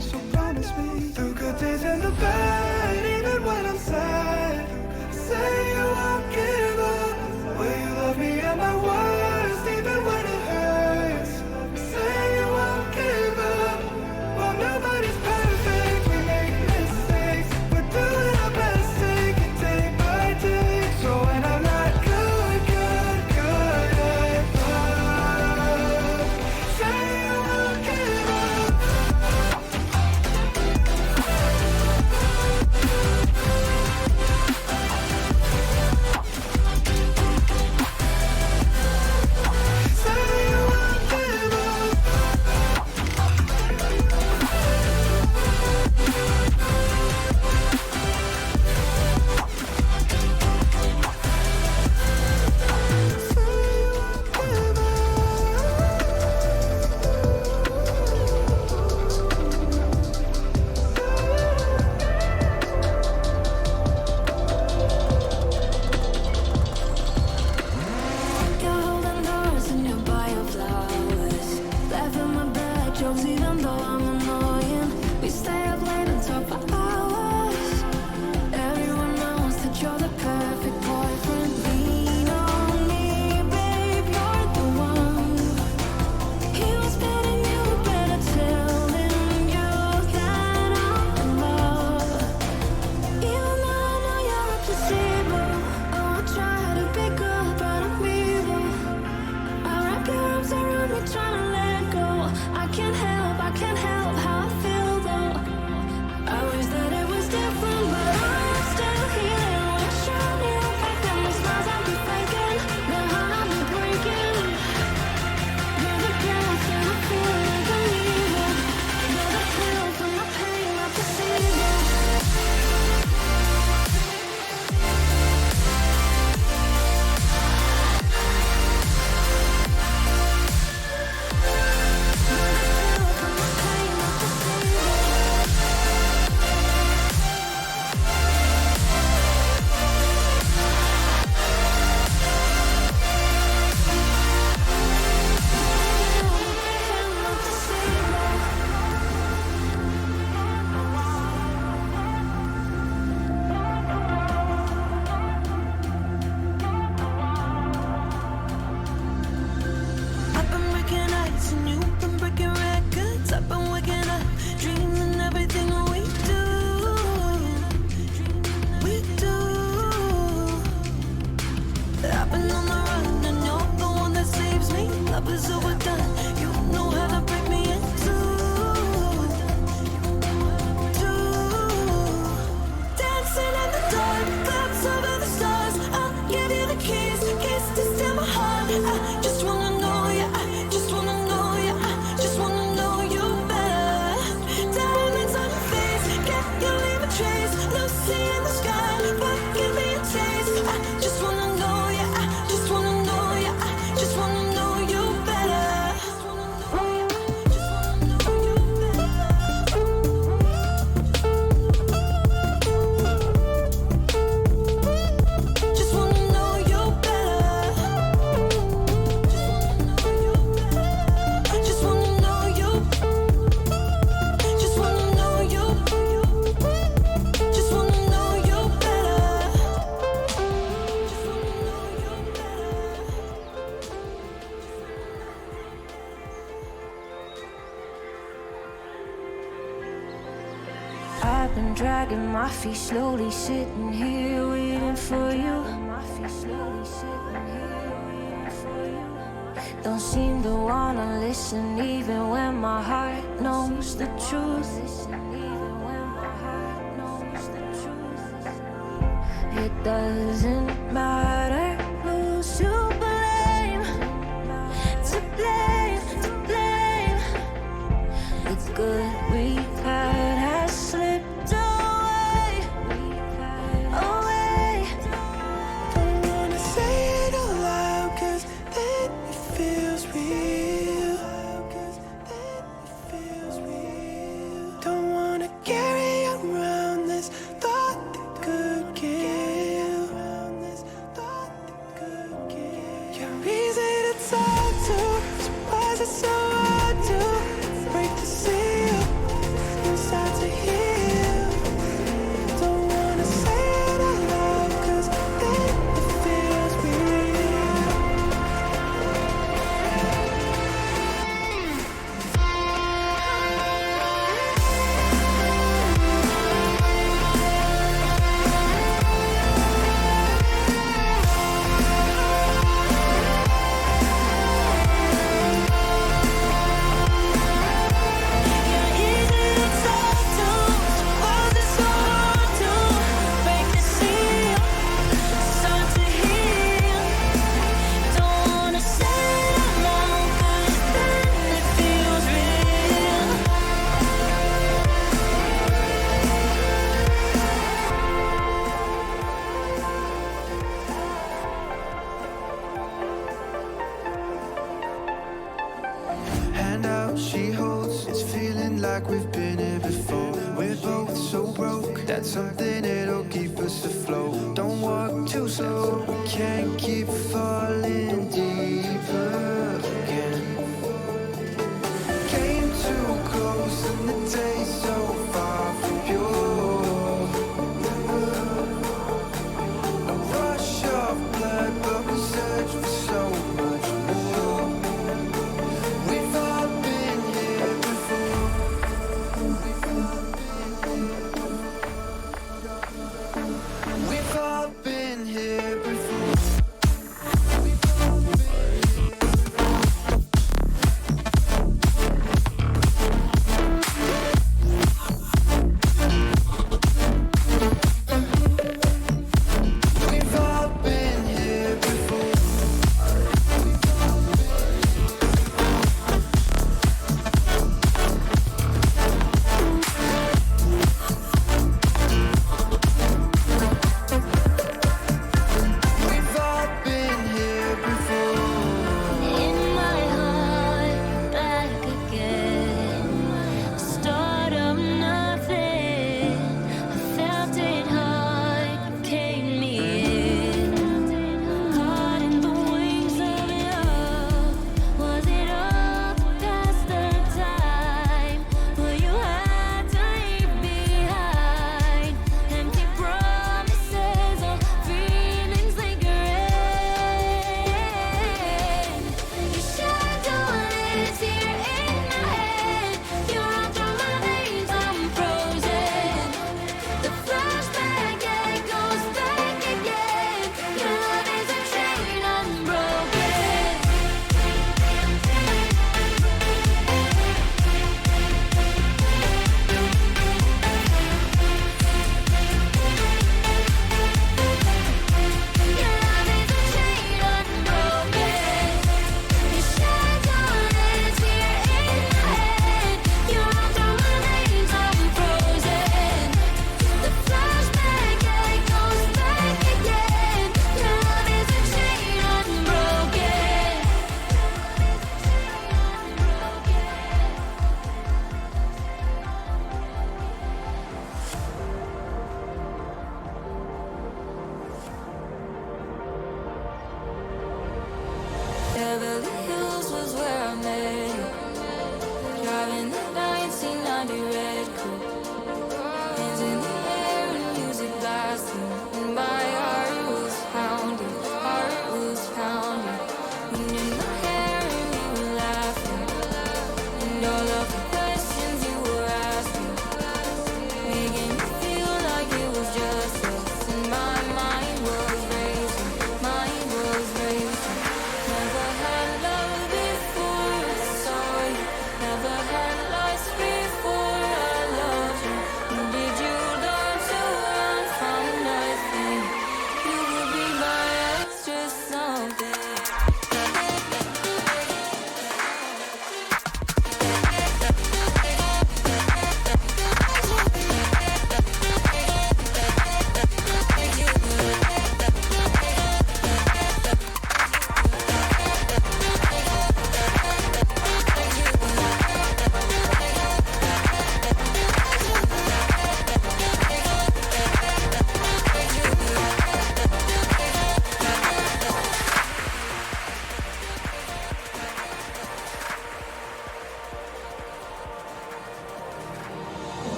so promise me through good days and the bad, even when I'm sad, say you won't give up. Will you love me at my worst, even when it hurts? Say you won't give up. Well, nobody's perfect, we make mistakes. We're doing our best, take it day by day. So when I'm not good at love, say you won't give up. Say you won't give up. You're holding doors and you buy your flowers. Laugh at my bad jokes even though I'm annoying. We stay up late and talk for hours. Everyone knows that you're the perfect boyfriend. Lean on me, babe, you're the one. He was petting you, better tell him you that I'm in love. Even though I know you're a placebo, oh, I try to be good, but I'm evil. I wrap your arms around me, trying to let go. I can't help how I feel though. I wish that it was different, but I'm still here. When I show you back, then the smiles I'll be faking, the heart I'll be breaking. You're the gift and I feel like I'm evil. You're the pill for my pain, not placebo. I've been breaking nights and you've been breaking records. I've been waking up, dreaming everything we do. We do. I've been on the run and you're the one that saves me. Love is overdone. You know how to break me in two. Dancing in the dark, clouds over the stars. I'll give you the keys to steal my heart. I just wanna know you, I just wanna know you, I just wanna know you better. Diamonds on your face, can you leave a trace? Lucy in the sky, but give me a taste. I just wanna know you, I just wanna know you, I just wanna know you better. Just wanna know you, just wanna know you better. Just wanna know you better. Just wanna know you. Just wanna know you. Just wanna know you better. Just wanna know you better. I've been dragging my feet, slowly sitting here waiting for you. Don't seem to wanna listen even when my heart knows the truth. It doesn't matter who's to blame. To blame, to blame. It's good we had has slipped away. Away. Don't wanna been here before. We're both so broke, that's something that'll keep us afloat. Don't walk too slow, we can't keep falling deeper again. Came too close and the taste so far from pure. A rush of blood, but we search for so much more. We've all been here before. We've all been here before.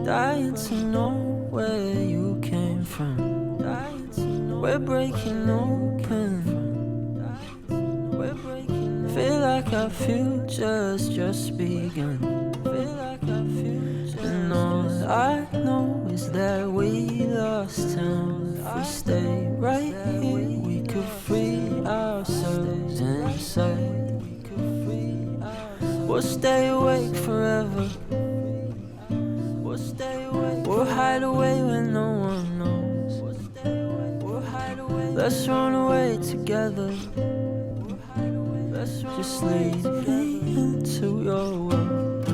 dying to know where you came from. We're breaking open. Feel like our future's just begun. And all I know is that we lost time. If we stay right here, we could free ourselves inside. We'll stay awake forever. We'll hide away when no one knows. Let's run away together. Just lead me into your world.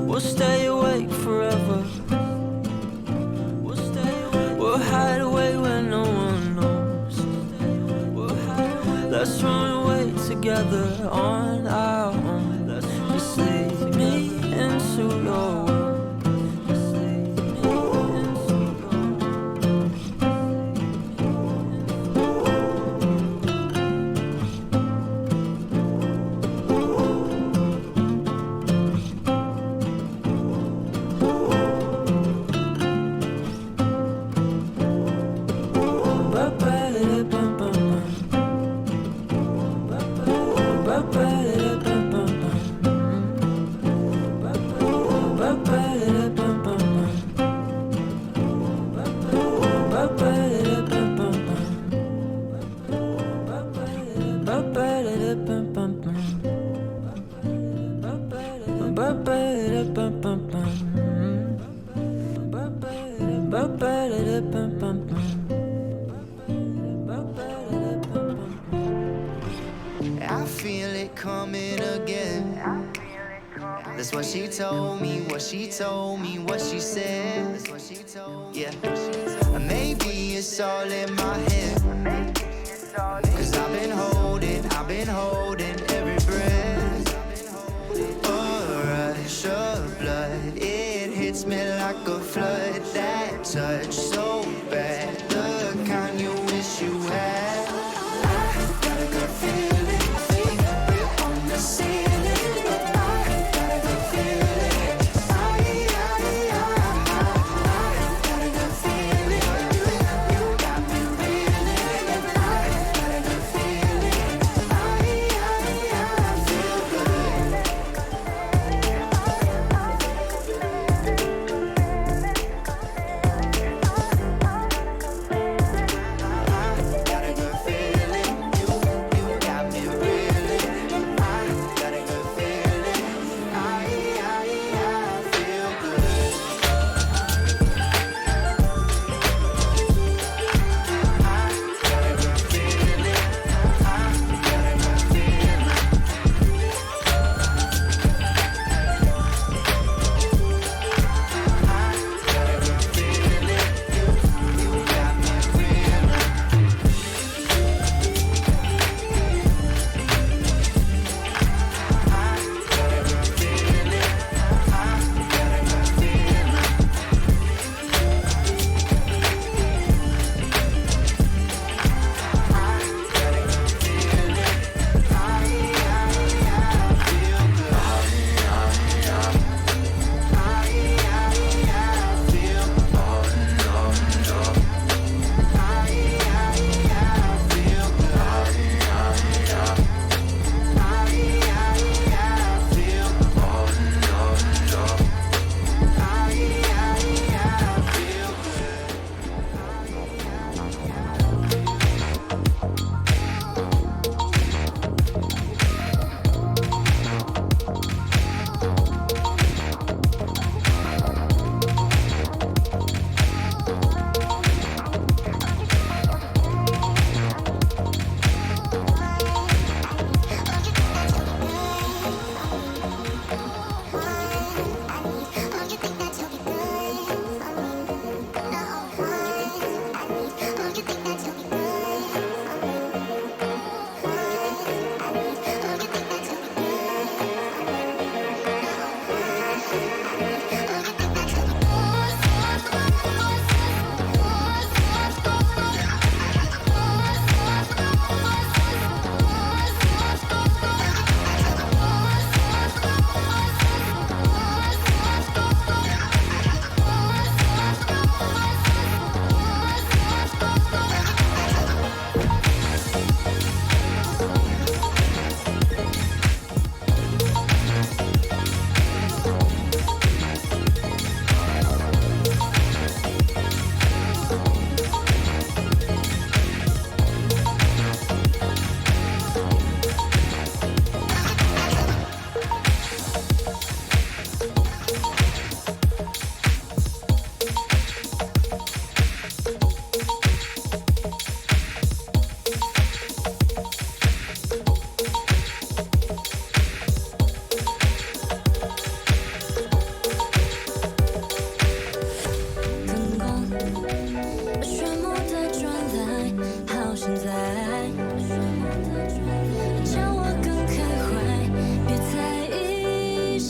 We'll stay awake forever. We'll hide away when no one knows. Let's run away together on our own. Just lead me into your world. I feel it coming again. That's what she told me, what she told me, what she said. Yeah, maybe it's all in my head. Cause I've been holding every breath. A rush of blood, it hits me like a flood. That touch so bad, the kind you wish you had. I got a good feeling, we're on the ceiling. I got a good feeling, I got a good feeling. You got me reeling. I got a good feeling, I feel good.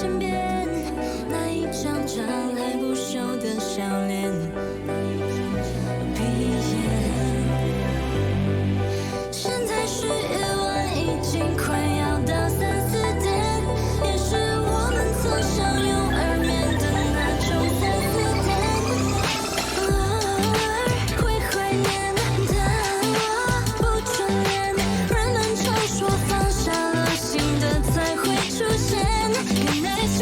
身边，那一张张还不熟的笑脸，闭眼。现在是夜晚，已经快要到3、4点，也是我们曾相拥而眠的那种3、4点。偶尔会怀念，但我不眷恋。人们常说放下了心的才会出现，原来却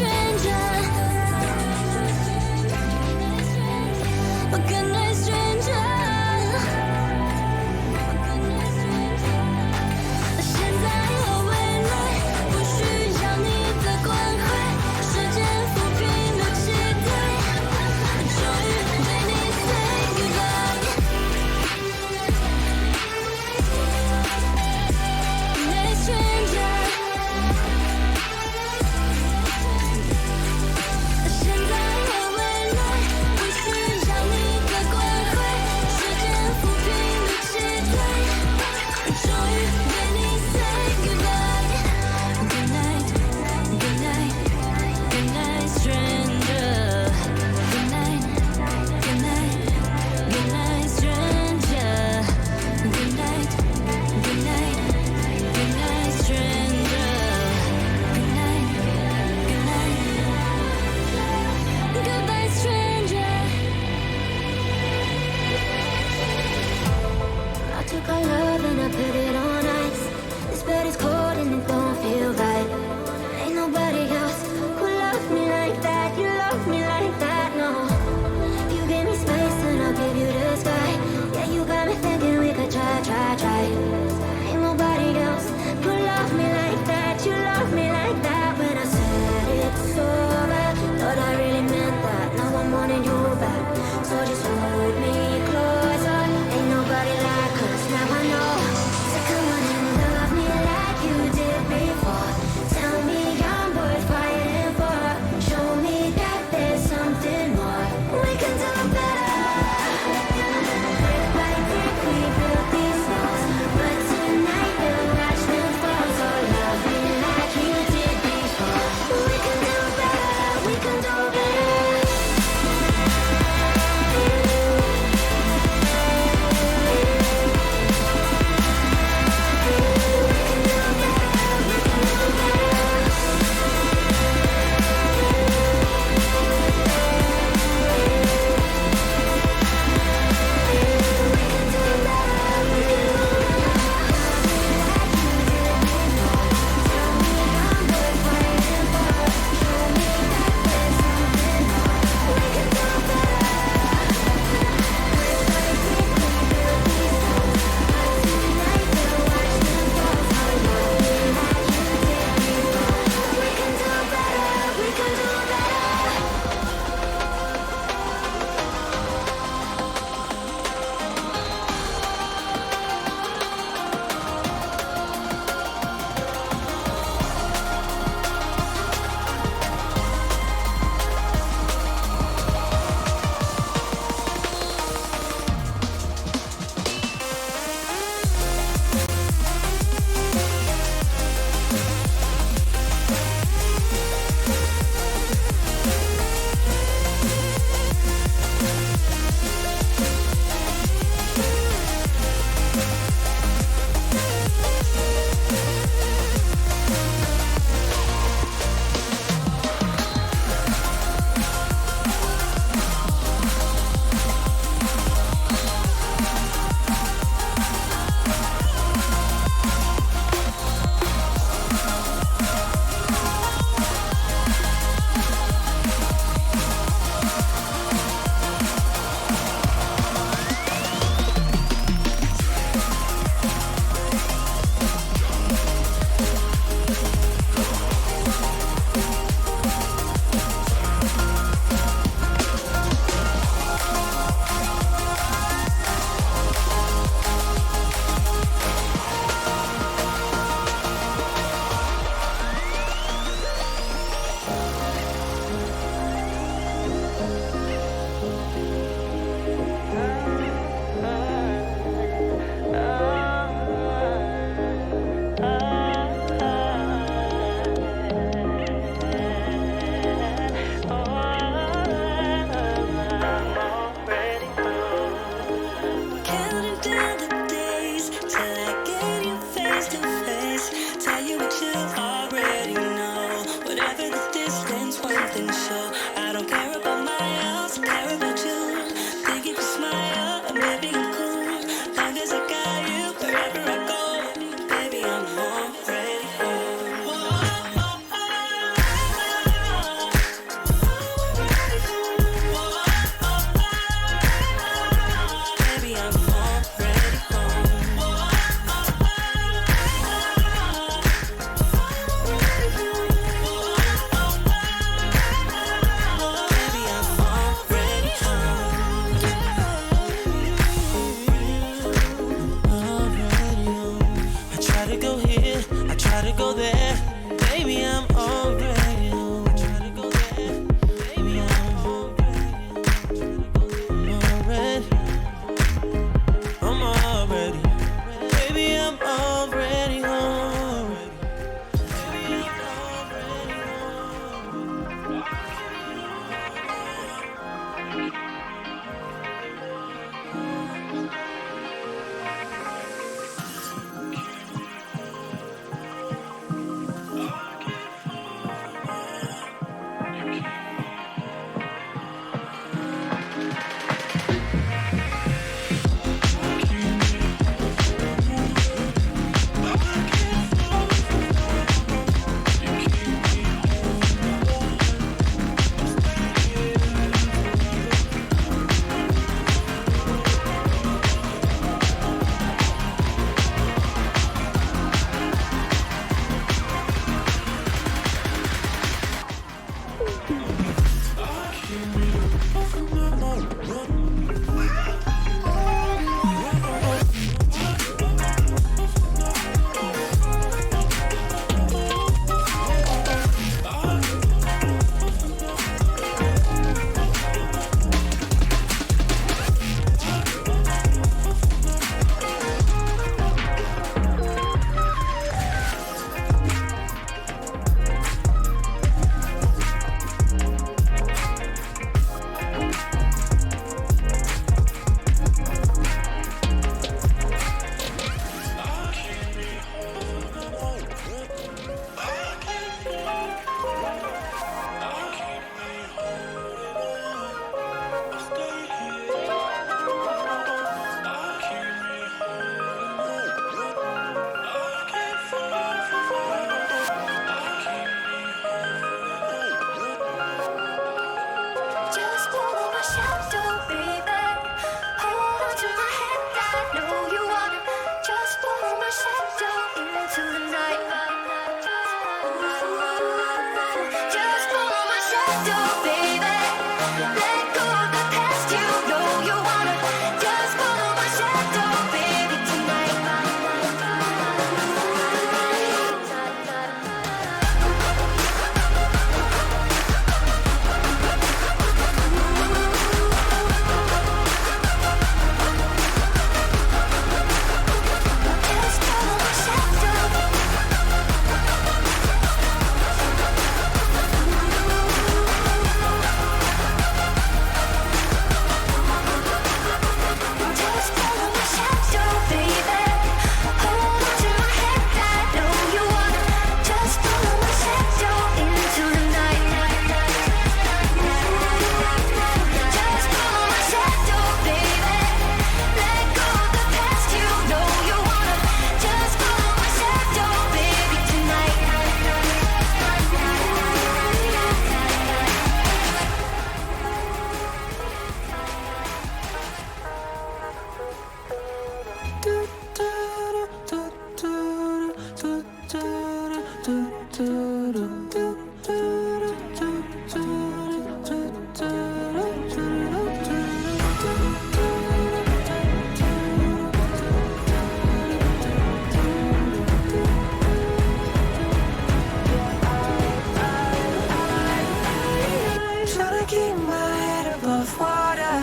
keep my head above water.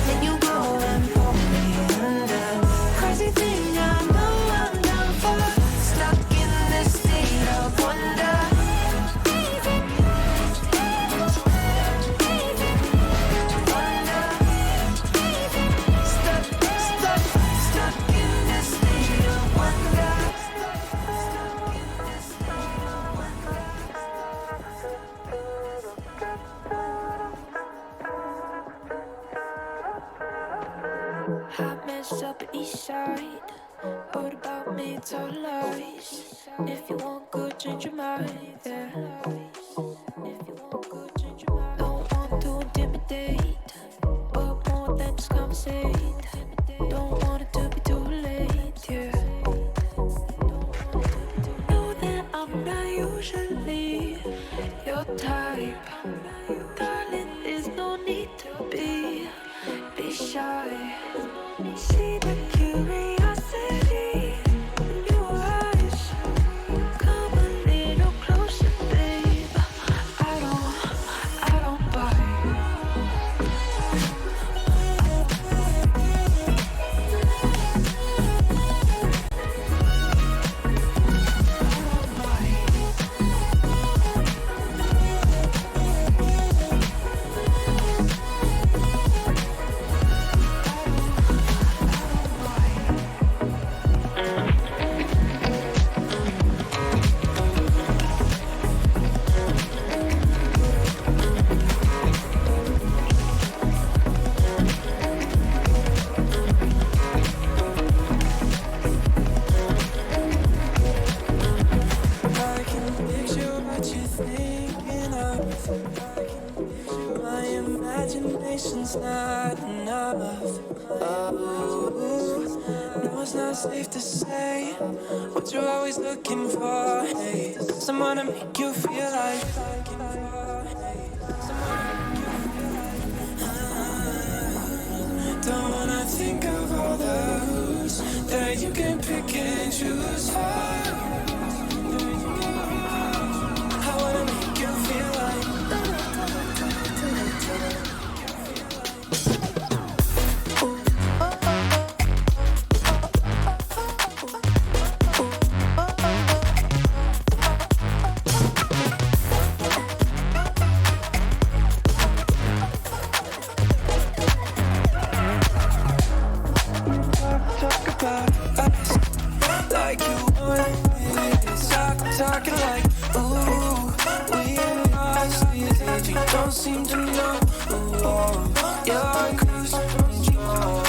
Then you go and pull me under. Crazy thing, I know I'm down for. Stuck in this state of wonder. Hot mess up east side. Heard about me, it's all lies. If you want good, change your mind. Yeah. If you want good, change your mind. Don't want to intimidate, but more than just conversate. Don't want it to be too late. Yeah. Know that I'm not usually your type, darling. There's no need to be shy. See the curiosity in your eyes. Come a little closer, babe. I don't bite. I can picture what you're thinking of. My imagination's not enough. Oh, no, it's not safe to say what you're always looking for. Hey, someone to make you feel like. Don't wanna think of all those that you can pick and choose for. I wanna make you feel like. Talk about us like you want it. Talking like, ooh, we lost it. You don't seem to know. Ooh, you're in cruise control.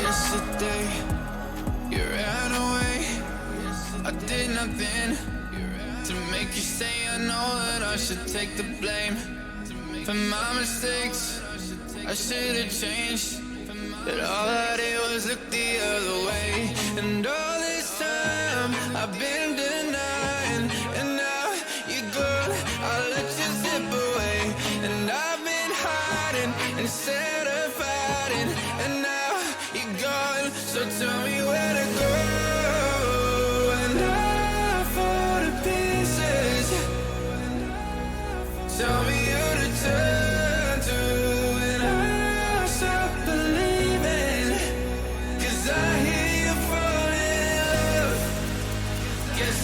Yesterday, you ran away. I did nothing to make you stay. I know that I should take the blame for my mistakes. I should have changed, but all I did was look the other way. And all this time I've been denying, and now you're gone, I'll let you slip away. And I've been hiding instead of fighting, and now you're gone, so tell me where to go. And I fall to pieces. Tell me who to turn to, and I'll stop believing. 'Cause I hear you falling in love. Guess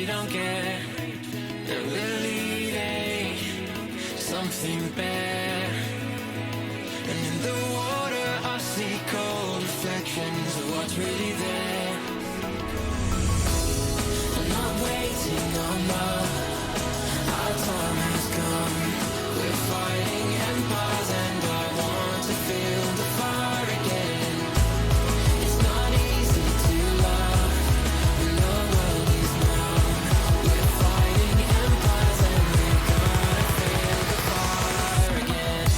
we don't get that we're leading something better. And in the water I see cold reflections of what's really there. I'm not waiting on love, our time has come. We're fighting empires and I want to feel the fire again. It's not easy to love when the world is numb. We're fighting empires and we're gonna feel the fire again.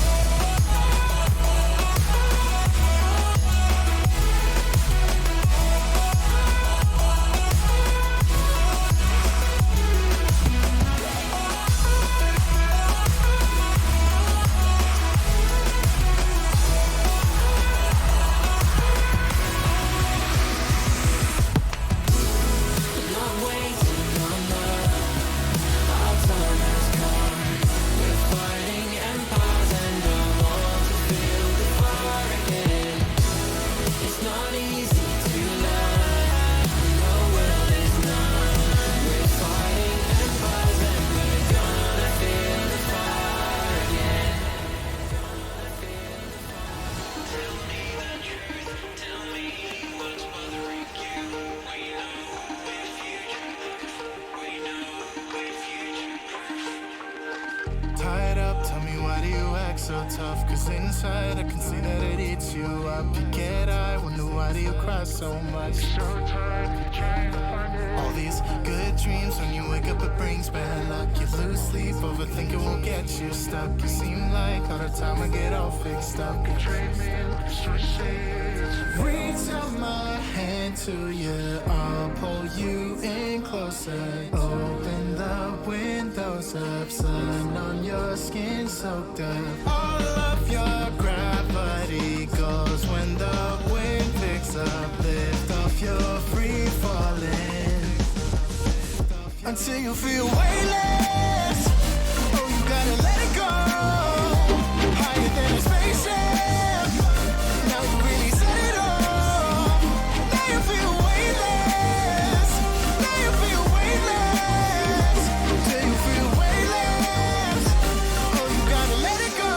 Tied up, tell me why do you act so tough? Cause inside I can see that it eats you up. You get I wonder why do you cry so much? So tired, all these good dreams, when you wake up it brings bad luck. You lose sleep, overthinking will get you stuck. You seem like all the time I get all fixed up. You trade me reach out my hand to you, I'll pull you in closer. Open the windows up, sun on your skin soaked up. All of your gravity goes when the wind picks up. Lift off your free falling until you feel weightless. Oh, you gotta let it go. Higher than a spaceship. Now you really set it off. Now you feel weightless. Now you feel weightless. Till you feel weightless. Oh, you gotta let it go.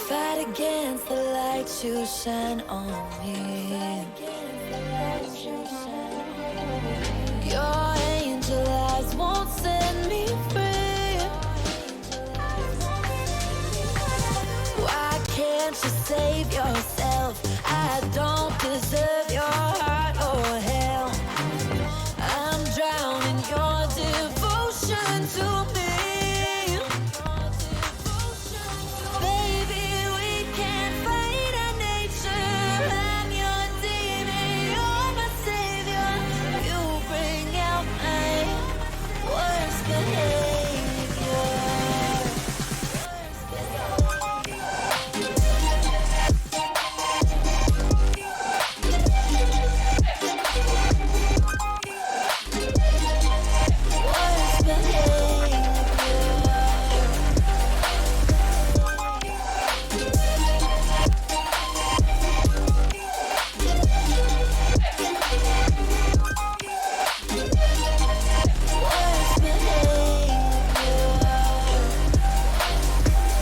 Fight against the light you shine on me. Your angel eyes won't set me free. Why can't you save yourself? I don't deserve your heart or hell. I'm drowning your devotion to me. Baby, we can't fight our nature. I'm your demon, you're my savior. You bring out my worst behavior. Worst behavior. Worst behavior.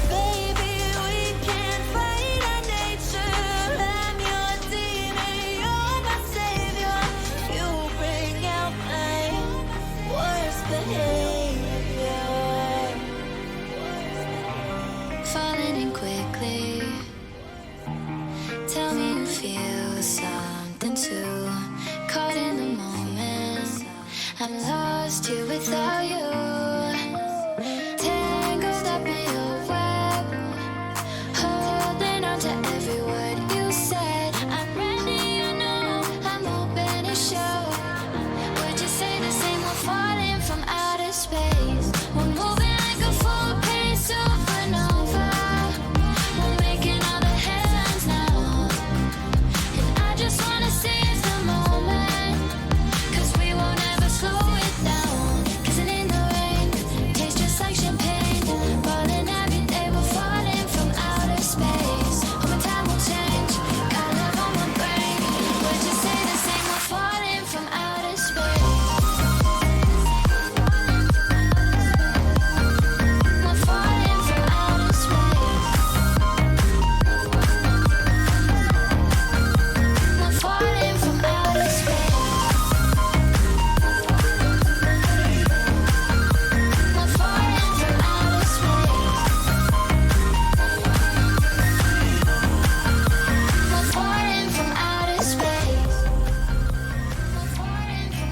Baby, we can't fight our nature. I'm your demon, you're my savior. You bring out my worst behavior. Falling in quickly. Tell me you feel something too. Caught in the moment. I'm lost here without you. Tangled up in your web. Holding on to every word you said. I'm ready, you know. I'm open to show. Would you say the same? We're falling from outer space. We're moving like a full-page supernova. We're making all the headlines now. And I just wanna seize the moment. 'Cause we won't ever slow it down. Kissing in the rain, tastes just like champagne. Falling every day, we're falling from outer space. Hoping time will change. Got love on my brain. Would you say the same? We're falling from outer space. We're falling from outer space. We're falling from outer space. We're falling from outer space. We're falling from outer space.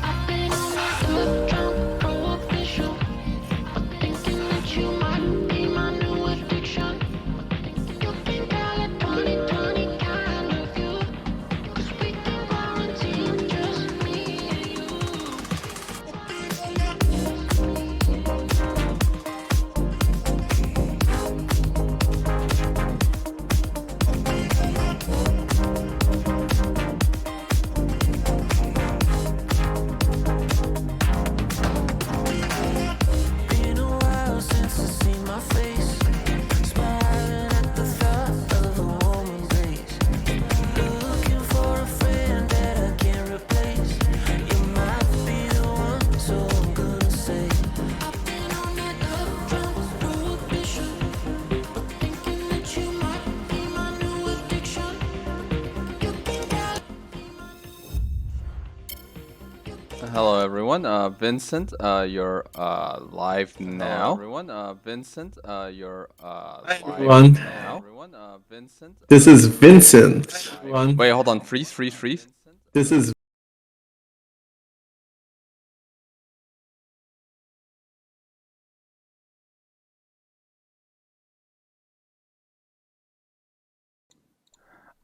I've been on that drunk prohibition, but thinking that you might be my new addiction. You think I'll let 2020 kind of you, 'cause we can quarantine just me and you. Been a while since I seen my face, smiling at the thought of a warm embrace. Looking for a friend that I can't replace. You might be the one, so I'm gonna say I've been on that drunk prohibition, but thinking that you might be my new addiction. You think I'll Hello everyone, Vincent, you're live now. Everyone, Vincent, you're Hi live everyone. now. Everyone, Vincent. This is Vincent. Everyone. Wait, hold on, freeze. This is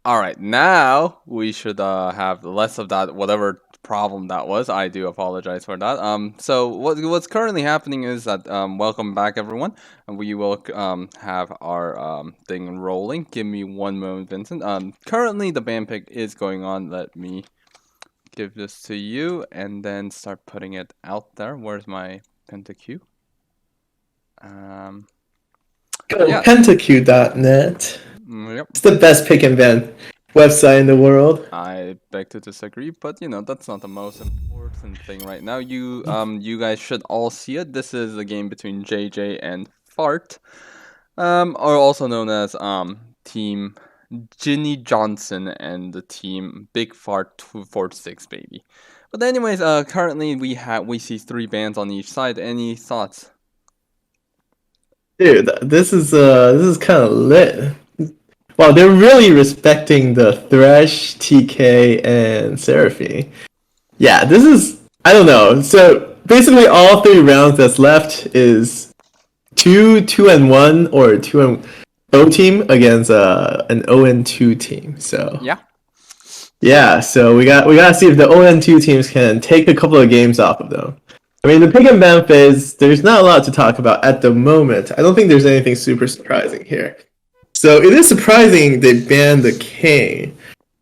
All right, now we should have less of that whatever problem that was. I do apologize for that. So what's currently happening is that welcome back everyone, and we will have our thing rolling. Give me one moment, Vincent. Currently the band pick is going on. Let me give this to you and then start putting it out there. Where's my pentaQ? go Yeah. pentaQ.net. Yep. It's the best pick and ban website in the world. I beg to disagree, but you know that's not the most important thing right now. You guys should all see it. This is a game between JJ and Fart, or also known as team Ginny Johnson and the team Big Fart 246 baby. But anyways, currently we see 3 bans on each side. Any thoughts? Dude, this is kind of lit. Wow, they're really respecting the Thresh, TK, and Seraphine. Yeah, this is I don't know. So basically, all 3 rounds that's left is 2-1 or 2-0 team against an 0-2 team. So Yeah. yeah, so we gotta see if the 0-2 teams can take a couple of games off of them. I mean, the pick and ban phase, there's not a lot to talk about at the moment. I don't think there's anything super surprising here. So it is surprising they banned the King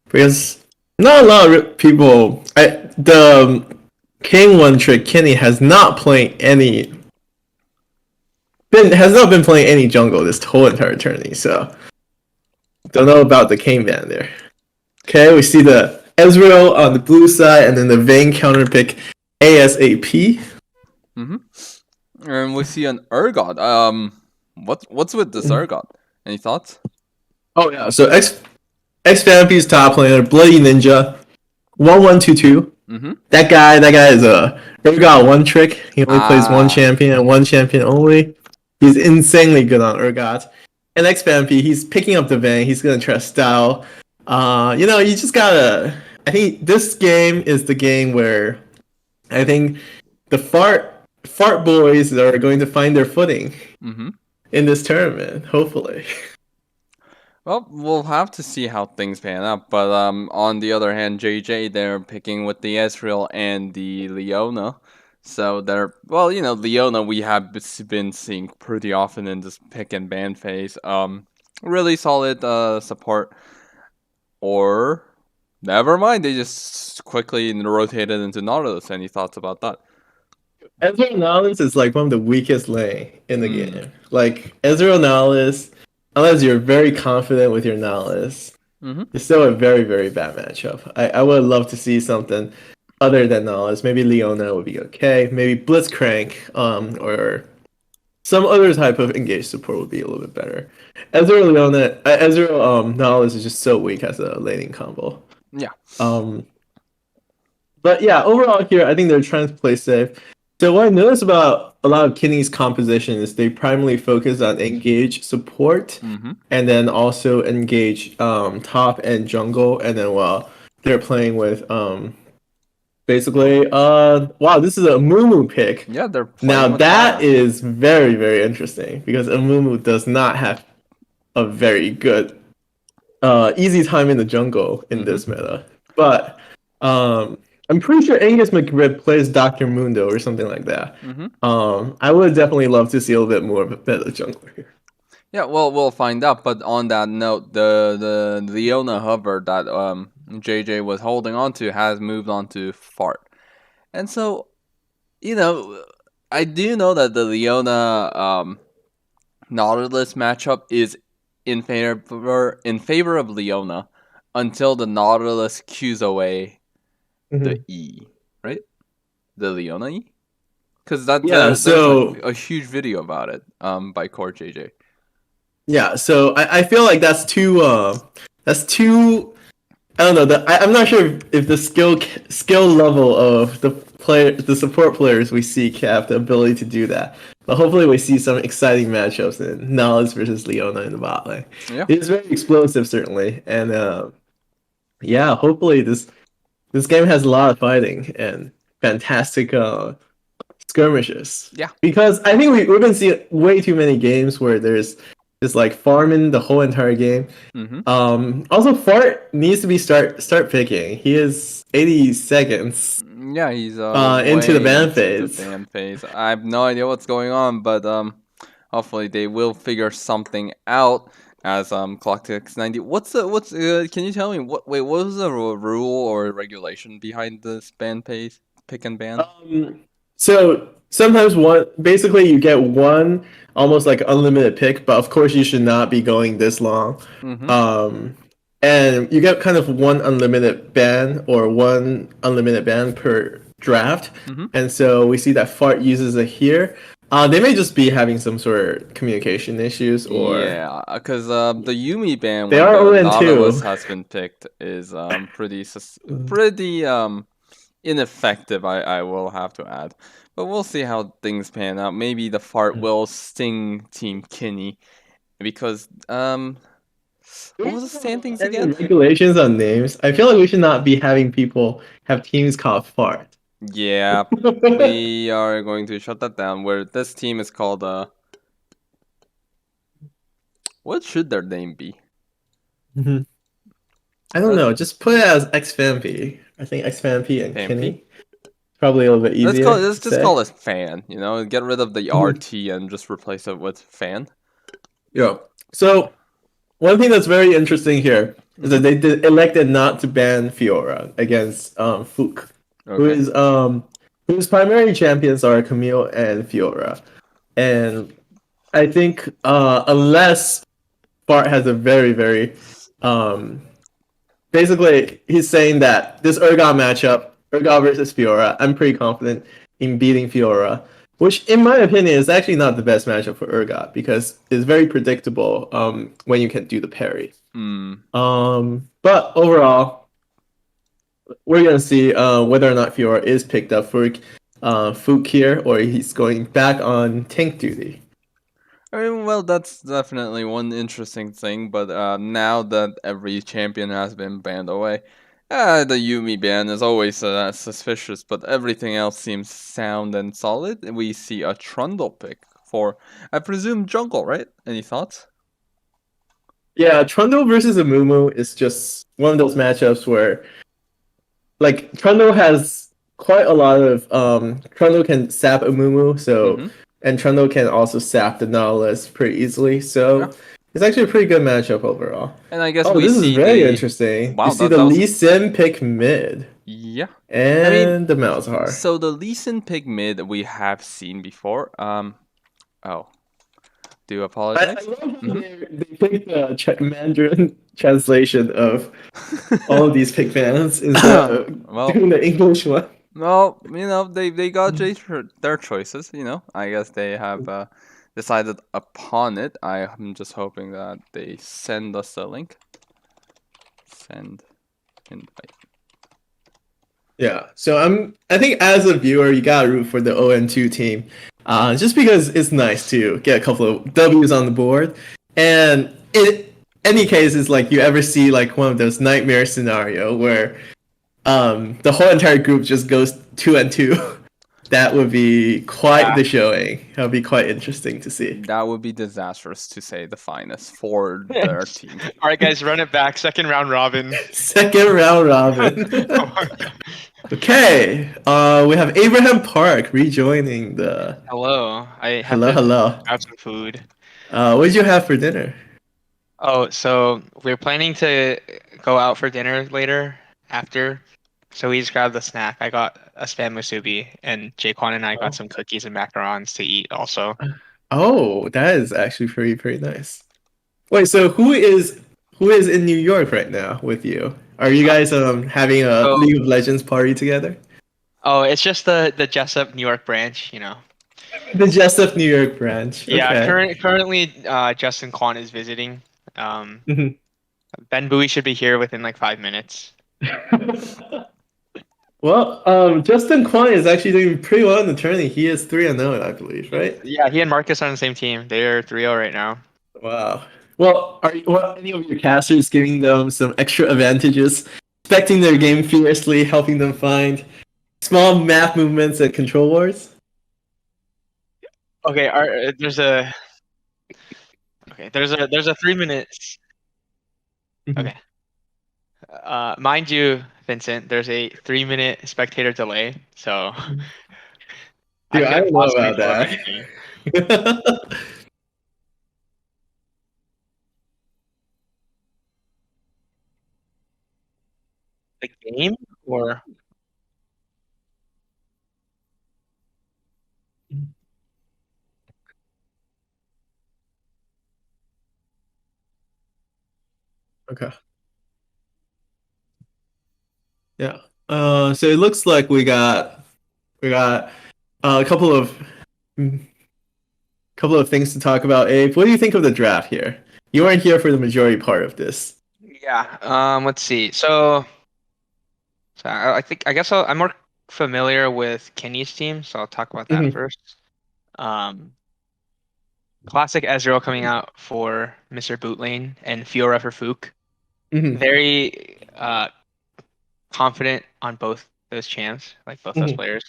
because not a lot of people. The King one trick Kenny has not been playing any jungle this whole entire tourney. So don't know about the King ban there. Okay, we see the Ezreal on the blue side, and then the Vayne counter pick ASAP. And we see an Urgot. What's with this Urgot? Any thoughts? Oh yeah, so X Vampy's top laner, Bloody Ninja, 1122. That guy is a Urgot one trick. He only plays one champion and one champion only. He's insanely good on Urgot. And X Vampy, he's picking up the Vayne. He's gonna try style. You just gotta. I think this game is the game where I think the fart boys are going to find their footing in this tournament. Hopefully. Well, we'll have to see how things pan out. But on the other hand, JJ, they're picking with the Ezreal and the Leona. So they're Leona we have been seeing pretty often in this pick and ban phase. Really solid support. Or never mind, they just quickly rotated into Nautilus. Any thoughts about that? Ezreal Nautilus is like one of the weakest lane in the game. Like Ezreal Nautilus, unless you're very confident with your Nautilus, it's still a very, very bad matchup. I would love to see something other than Nautilus. Maybe Leona would be okay. Maybe Blitzcrank, or some other type of engaged support would be a little bit better. Ezreal Nautilus is just so weak as a laning combo. Yeah. But yeah, overall here, I think they're trying to play safe. So what I noticed about a lot of Kinney's composition is they primarily focus on engage support and then also engage top and jungle, and then they're playing with basically wow, this is a Mumu pick. Yeah, they're now that is very, very interesting because Amumu does not have a very good easy time in the jungle in this meta. But I'm pretty sure Angus McRib plays Dr. Mundo or something like that. I would definitely love to see a little bit more of a better jungler here. Yeah, well, we'll find out. But on that note, the Leona hover that JJ was holding on to has moved on to Fart, and so I do know that the Leona Nautilus matchup is in favor of Leona until the Nautilus cues away the E, right? The Leona E, because there's like a huge video about it by Core JJ. Yeah, so I feel like that's too I don't know. I'm not sure if the skill level of the support players we see have the ability to do that. But hopefully we see some exciting matchups in Knowledge versus Leona in the bot lane. Yeah. It is very explosive, certainly, and yeah, hopefully this game has a lot of fighting and fantastic skirmishes. Yeah. Because I think we've been seeing way too many games where there's just like farming the whole entire game. Also, Fart needs to be start picking. He is 80 seconds. Yeah, he's into the ban phase. I have no idea what's going on, but hopefully they will figure something out. As clock ticks 90. Can you tell me what was the rule or regulation behind this ban phase pick and ban? So sometimes basically you get one almost like unlimited pick, but of course you should not be going this long. And you get kind of one unlimited ban or one unlimited ban per draft. And so we see that Fart uses it here. They may just be having some sort of communication issues, or Yeah, because the Yumi ban they when are the 0 Nautilus 2. has been picked is pretty ineffective. I will have to add, but we'll see how things pan out. Maybe the fart will sting Team Kinney because what was the standings Any again? regulations on names? I feel like we should not be having people have teams called fart. Yeah, we are going to shut that down. Where this team is called what should their name be? Mhm. I don't Let know. Just put it as XFamP. I think XFamP and Pampy. Kinney. Probably a little bit easier Let's to just call say. it fan. You know, get rid of the Mhm. RT and just replace it with fan. Yeah. So one thing that's very interesting here is that Mm-hmm. they elected not to ban Fiora against Fook, who Okay. is whose primary champions are Camille and Fiora. And I think unless Bart has a very um basically he's saying that this Urgot matchup, Urgot versus Fiora, I'm pretty confident in beating Fiora, which in my opinion is actually not the best matchup for Urgot because it's very predictable when you can do the parry. Mm. But overall, we're gonna see whether or not Fiora is picked up for Fook here or he's going back on tank duty. I mean, well, that's definitely one interesting thing. But now that every champion has been banned away, the Yumi ban is always suspicious. But everything else seems sound and solid. We see a Trundle pick for, I presume, jungle, right? Any thoughts? Yeah, Trundle versus Amumu is just one of those matchups where like Trundle has quite a lot of Trundle can sap Amumu, so Mm-hmm. and Trundle can also sap the Nautilus pretty easily. Yeah. So it's actually a pretty good matchup overall. And I guess Oh, we this is see very the interesting. You wow. see That the that was Lee Sin pick mid yeah. I mean, and the Malzahar. so the Lee Sin pick mid we have seen before. Oh, do I apologize. love how Mm-hmm. they picked the Mandarin translation of all of these pick bands instead of Well, doing the English one. well, you know, they got their choices. You know, I guess they have decided upon it. I'm just hoping that they send us the link. Send invite. Yeah, so I think as a viewer, you gotta root for the ON2 team, just because it's nice to get a couple of W's on the board. And in any case, it's like you ever see like one of those nightmare scenario where the whole entire group just goes 2-2. That would be quite Yeah. the showing. That would be quite interesting to see. That would be disastrous to say the finest for their team. All right, guys, run it back. Second round robin. Second round robin. Okay, we have Abraham Park rejoining the. Hello. I had Hello, to hello. grab some food. What did you have for dinner? Oh, so we're planning to go out for dinner later after. So we just grabbed the snack. I got a spam musubi, and Jaquan and I got Oh, some cookies and macarons to eat also. oh, that is actually pretty nice. Wait, so who is in New York right now with you? Are you Uh, guys having a so, League of Legends party together? oh, it's just the Jessup New York branch, you know. The Jessup New York branch. Yeah, Okay. currently Justin Kwan is visiting. Um, Mhm. Ben Bowie should be here within like 5 minutes. Well, Justin Kwan is actually doing pretty well in the tourney. He is 3-0, I believe, right? Yeah, he and Marcus are on the same team. They're 3-0 right now. Wow. Well, any of your casters giving them some extra advantages, expecting their game fiercely, helping them find small map movements and control wars? Okay, there's a 3 minutes. Mhm. Okay. Mind you, Vincent, there's a 3 minute spectator delay, so Dude, I'm I gonna don't know pause about before that. anything. The game or Okay. Yeah. So it looks like we got a couple of couple of things to talk about. Abe, what do you think of the draft here? You weren't here for the majority part of this. Yeah. Let's see. So I think I guess I'm more familiar with Kenny's team, so I'll talk about that Hmm. first. Um, Classic Ezreal coming out for Mr. Bootlane and Fiora for Fook. Hmm. Very confident on both those champs, like both those Hmm. players.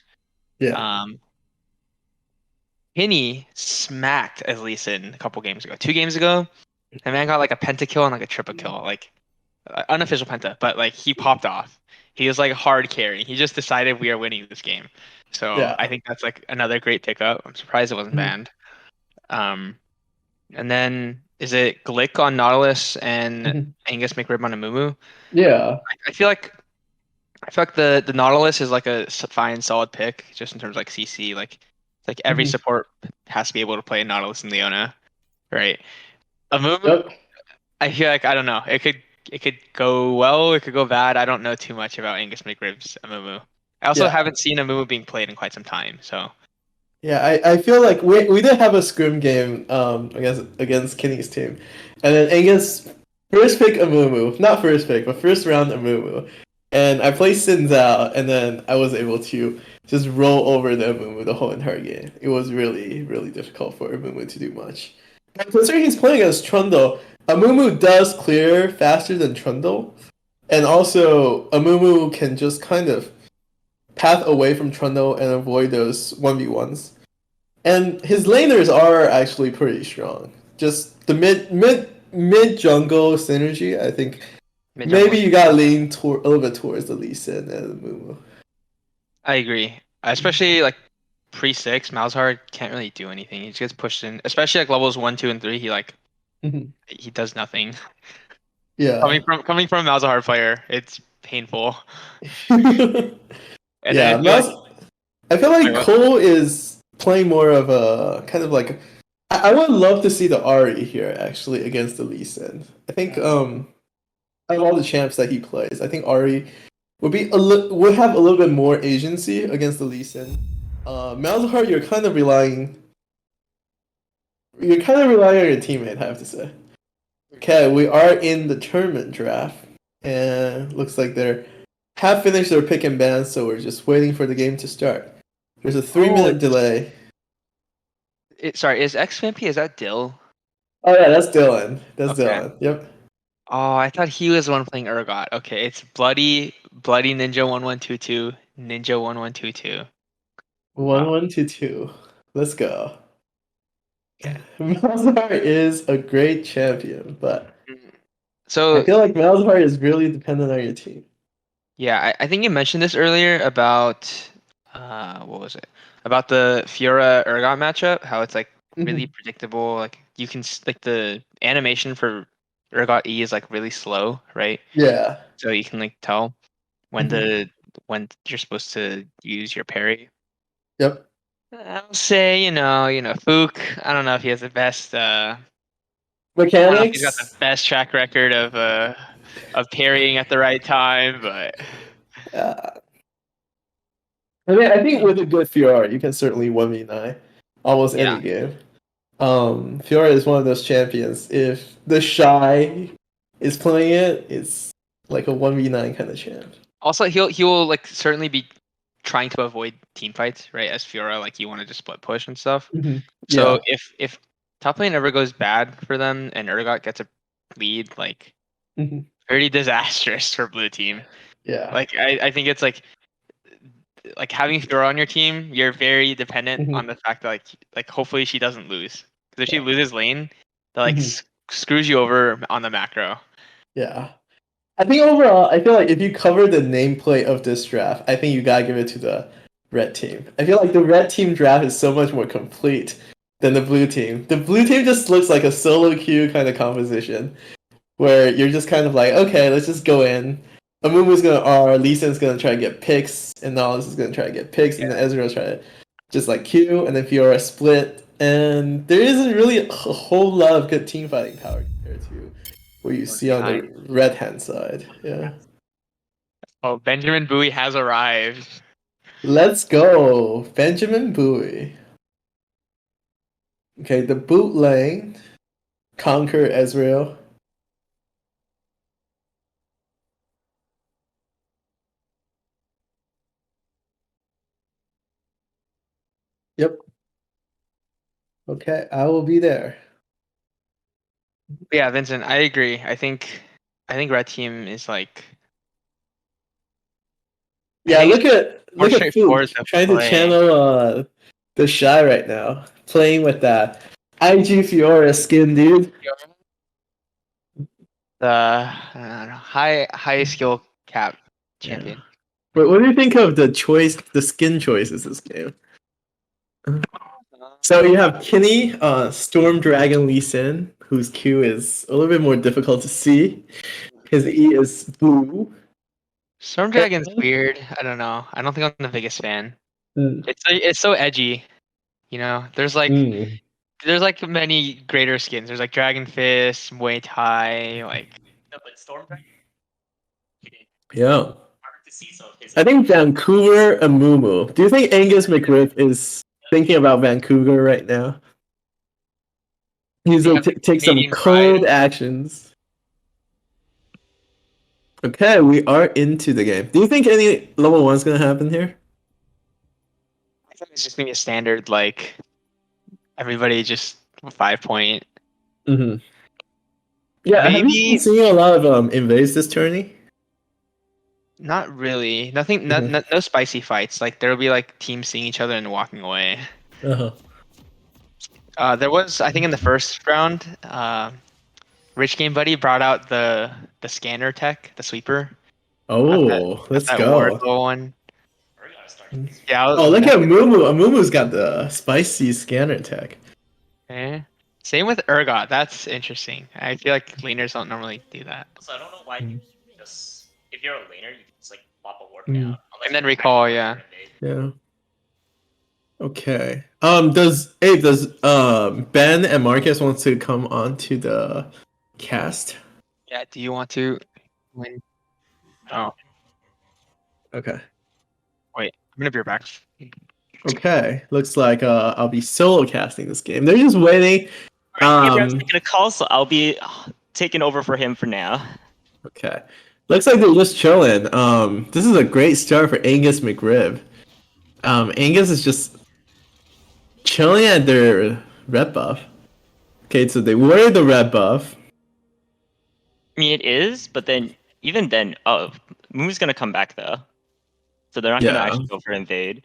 Yeah. Um, Kenny smacked as Lee Sin a couple games ago. 2 games ago, the man got like a pentakill and like a triple kill, like unofficial penta, but like he popped off. He was like hard carrying. He just decided we are winning this game. So I Yeah. think that's like another great pickup. I'm surprised it wasn't Mhm. banned. Um, and then is it Glick on Nautilus and Mhm. Angus McRib on Amumu? Yeah. I feel like the Nautilus is like a fine solid pick just in terms of like CC. Like every Hmm. support has to be able to play Nautilus and Leona, right? Amumu, Yep. I feel like I don't know. It could go well, it could go bad. I don't know too much about Angus McRib's Amumu. I also Yeah. haven't seen Amumu being played in quite some time, so Yeah, I feel like we did have a scrim game against Kenny's team. And then Angus first pick Amumu. Not first pick, but first round Amumu. And I played Sins out and then I was able to just roll over the Amumu the whole entire game. It was really, really difficult for Amumu to do much. But considering he's playing against Trundle, Amumu does clear faster than Trundle. And also Amumu can just kind of path away from Trundle and avoid those 1v1s. And his laners are actually pretty strong. Just the mid jungle synergy, I think mid jungle. maybe you gotta lean a little bit towards the Lee Sin and the Mumu. I agree. Especially like pre-6, Malzahar can't really do anything. He just gets pushed in. Especially like levels 1, 2, and 3, he does nothing. Yeah. Coming from a Malzahar player, it's painful. And then Yeah, if you like I feel wait, like what? Cole is playing more of a kind of like I would love to see the Ari here actually against the Lee Sin. I think out of all the champs that he plays, I think Ari would have a little bit more agency against the Lee Sin. Malzahar, you're kind of relying on your teammate, I have to say. Okay, we are in the tournament draft, and looks like they're have finished their pick and ban, so we're just waiting for the game to start. There's a three Oh, minute delay. sorry, is XVMP, is that Dill? Oh yeah, that's Dylan. That's Okay. Dylan. Yep. Oh, I thought he was the one playing Urgot. Okay, it's Bloody Ninja 1122, Ninja 1122. One Wow. one two two. Let's go. Malzahar is a great champion, but I So feel like Malzahar is really dependent on your team. yeah, I think you mentioned this earlier about what was it? About the Fiora Urgot matchup, how it's like really Hmm. predictable. Like you can like the animation for Urgot E is like really slow, right? Yeah. So you can like tell when Hmm. when you're supposed to use your parry. Yep. I'll say, Fook. I don't know if he has the best I don't know if he's got the Mechanics. best track record of parrying at the right time, but Uh, I think with a good Fiora, you can certainly 1v9 almost yeah. any game. Fiora is one of those champions. If the Shy is playing it, it's like a 1v9 kind of champ. Also, he will like certainly be trying to avoid team fights, right? As Fiora, like you want to just split push and stuff. Hmm. So Yeah. if top lane ever goes bad for them and Urgot gets a lead, like Hmm. pretty disastrous for blue team. Yeah. Like I think it's like having Fiora on your team, you're very dependent Hmm. on the fact that like hopefully she doesn't lose. Because if she loses lane, that like Hmm. screws you over on the macro. Yeah. I think overall, I feel like if you cover the nameplate of this draft, I think you gotta give it to the red team. I feel like the red team draft is so much more complete than the blue team. The blue team just looks like a solo queue kind of composition where you're just kind of like, okay, let's just go in. Amumu's gonna R, Lee Sin's gonna try to get picks, and Nalus is gonna try to get picks, and then Ezreal's try to just like Q, and then Fiora split. And there isn't really a whole lot of good team fighting power compared to what you see on the 1v9. red hand side. Yeah. Oh, Benjamin Bowie has arrived. Let's go, Benjamin Bowie. Okay, the boot lane, conquer Ezreal. Yep. Okay, I will be there. Yeah, Vincent, I agree. I think red team is like I Yeah, think it's more look at Fook straightforward to trying to play. channel the shy right now, playing with that IG Fiora skin, dude. The I don't know, high skill cap Yeah. champion. But what do you think of the skin choices this game? So you have Kinney, Storm Dragon Lee Sin, whose Q is a little bit more difficult to see. His E is blue. Storm Dragon's weird. I don't know. I don't think I'm the biggest fan. Mm. It's so edgy. You know, Mm. there's like many greater skins. There's like Dragon Fist, Muay Thai, like Yeah. I think Vancouver and Mumu. Do you think Angus McRib is thinking about Vancouver right now? He's they gonna have like take some Canadian pride. cold actions. Okay, we are into the game. Do you think any level one's gonna happen here? I think it's just gonna be a standard like everybody just 5 point. Mm-hmm. Yeah, have you been Maybe seeing a lot of invades this tourney? not really. Nothing. Mm-hmm. No spicy fights. Like there'll be like teams seeing each other and walking away. Uh-huh. There was I think in the first round, Rich Game Buddy brought out the scanner tech, the sweeper. Oh, At let's that go. Wardlow one. Yeah. Oh, look at Mumu. Mumu's got the spicy scanner tech. Okay. Same with Urgot. That's interesting. I feel like laners don't normally do that. So I don't know why you just if you're a laner, you can just like pop a warp Mm. down. And then recall, yeah. Yeah. Okay. Does Ben and Marcus want to come on to the cast? Yeah. Do you want to win? Oh, Okay. wait. I'm gonna be right back. Okay. Looks like I'll be solo casting this game. They're just waiting. Gabriel's making a call, so I'll be taking over for him for now. Okay. Looks like they're just chilling. This is a great start for Angus McRib. Angus is just chilling at their red buff. Okay, so they were the red buff. I mean, it is, but then even then, Moon's gonna come back though, so they're not gonna Yeah. actually go for invade.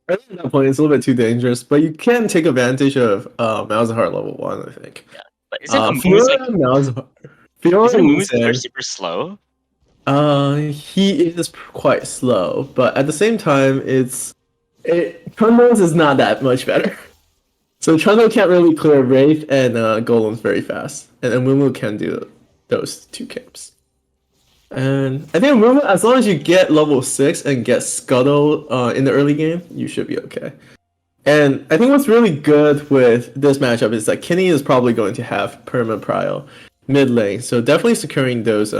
At that point, it's a little bit too dangerous, but you can take advantage of Malzahar level 1, I think. Yeah, but isn't Fiora, like Malzahar. Fiora isn't Moon's Lee Sin, super slow? he is quite slow, but at the same time, Trundles is not that much better. So Trundle can't really clear Wraith and Golems very fast, and Amumu can do those two camps. And I think Amumu, as long as you get level 6 and get Scuttle in the early game, you should be okay. And I think what's really good with this matchup is that Kenny is probably going to have Perma Prio mid lane, so definitely securing those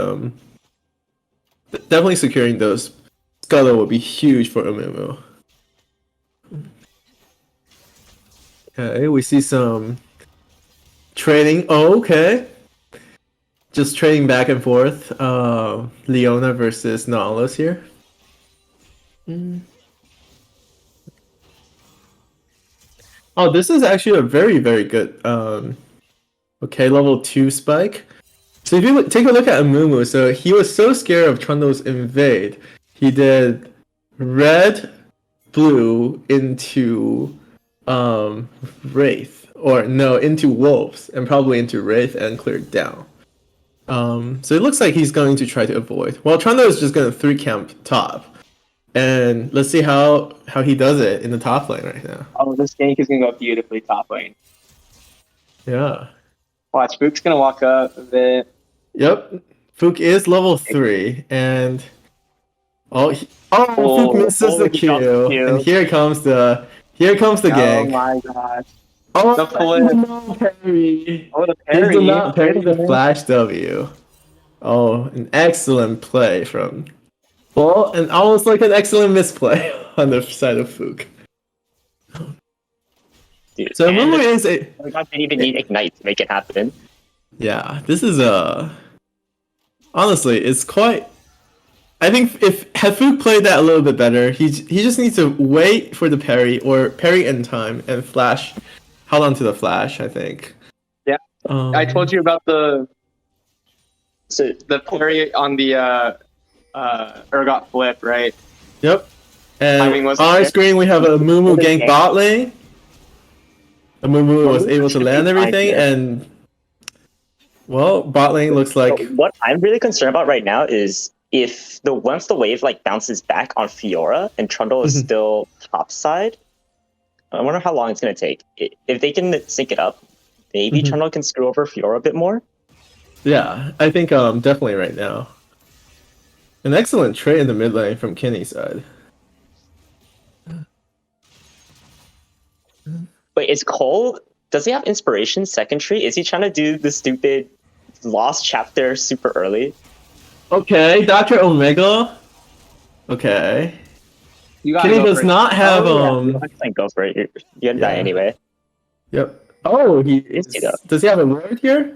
Scuttle would be huge for Amumu. Okay, we see some trading. Oh, okay. Just trading back and forth. Leona versus Nautilus here. Oh, this is actually a very, very good okay, level 2 spike. So if you take a look at Amumu, so he was so scared of Trundle's invade, he did red, blue into Wraith, or no, into Wolves, and probably into Wraith and cleared down. So it looks like he's going to try to avoid. Well, Trundle is just going to 3 camp top, and let's see how he does it in the top lane right now. Oh, this gank is gonna go beautifully top lane. Yeah. Watch, Fook's gonna walk up a bit. Yep. Fook is level 3, and Fook misses the Q, and here comes the gank. Oh my gosh. Oh, The flip. no parry. Oh, the He parry. did not parry the flash W. Oh, an excellent play from. Well, and almost like an excellent misplay on the side of Fook. Dude. So And Mumu is a Oregon didn't even need Ignite to make it happen. yeah. This is a honestly, it's quite. I think if Hefuk played that a little bit better, he just needs to wait for the parry or parry in time and flash, hold on to the flash. I think. Yeah. I told you about the parry on the Urgot flip, right? Yep. And Timing on wasn't our there. screen we have a Mumu gank bot lane. A Mumu was able to should be land fine everything, here. and well, bot lane looks like What I'm really concerned about right now is if once the wave like bounces back on Fiora and Trundle is still topside, I wonder how long it's gonna take. If they can sync it up, maybe Trundle can screw over Fiora a bit more. yeah. I think definitely right now. An excellent trade in the mid lane from Kenny's side. Wait, is Cole? Does he have inspiration second tree? Is he trying to do the stupid lost chapter super early? Okay, Dr. Omega. Okay. You gotta Kenny go does for it. not have Go for it. You're gonna die anyway. Yep. Oh, Is he though? does he have a ward here?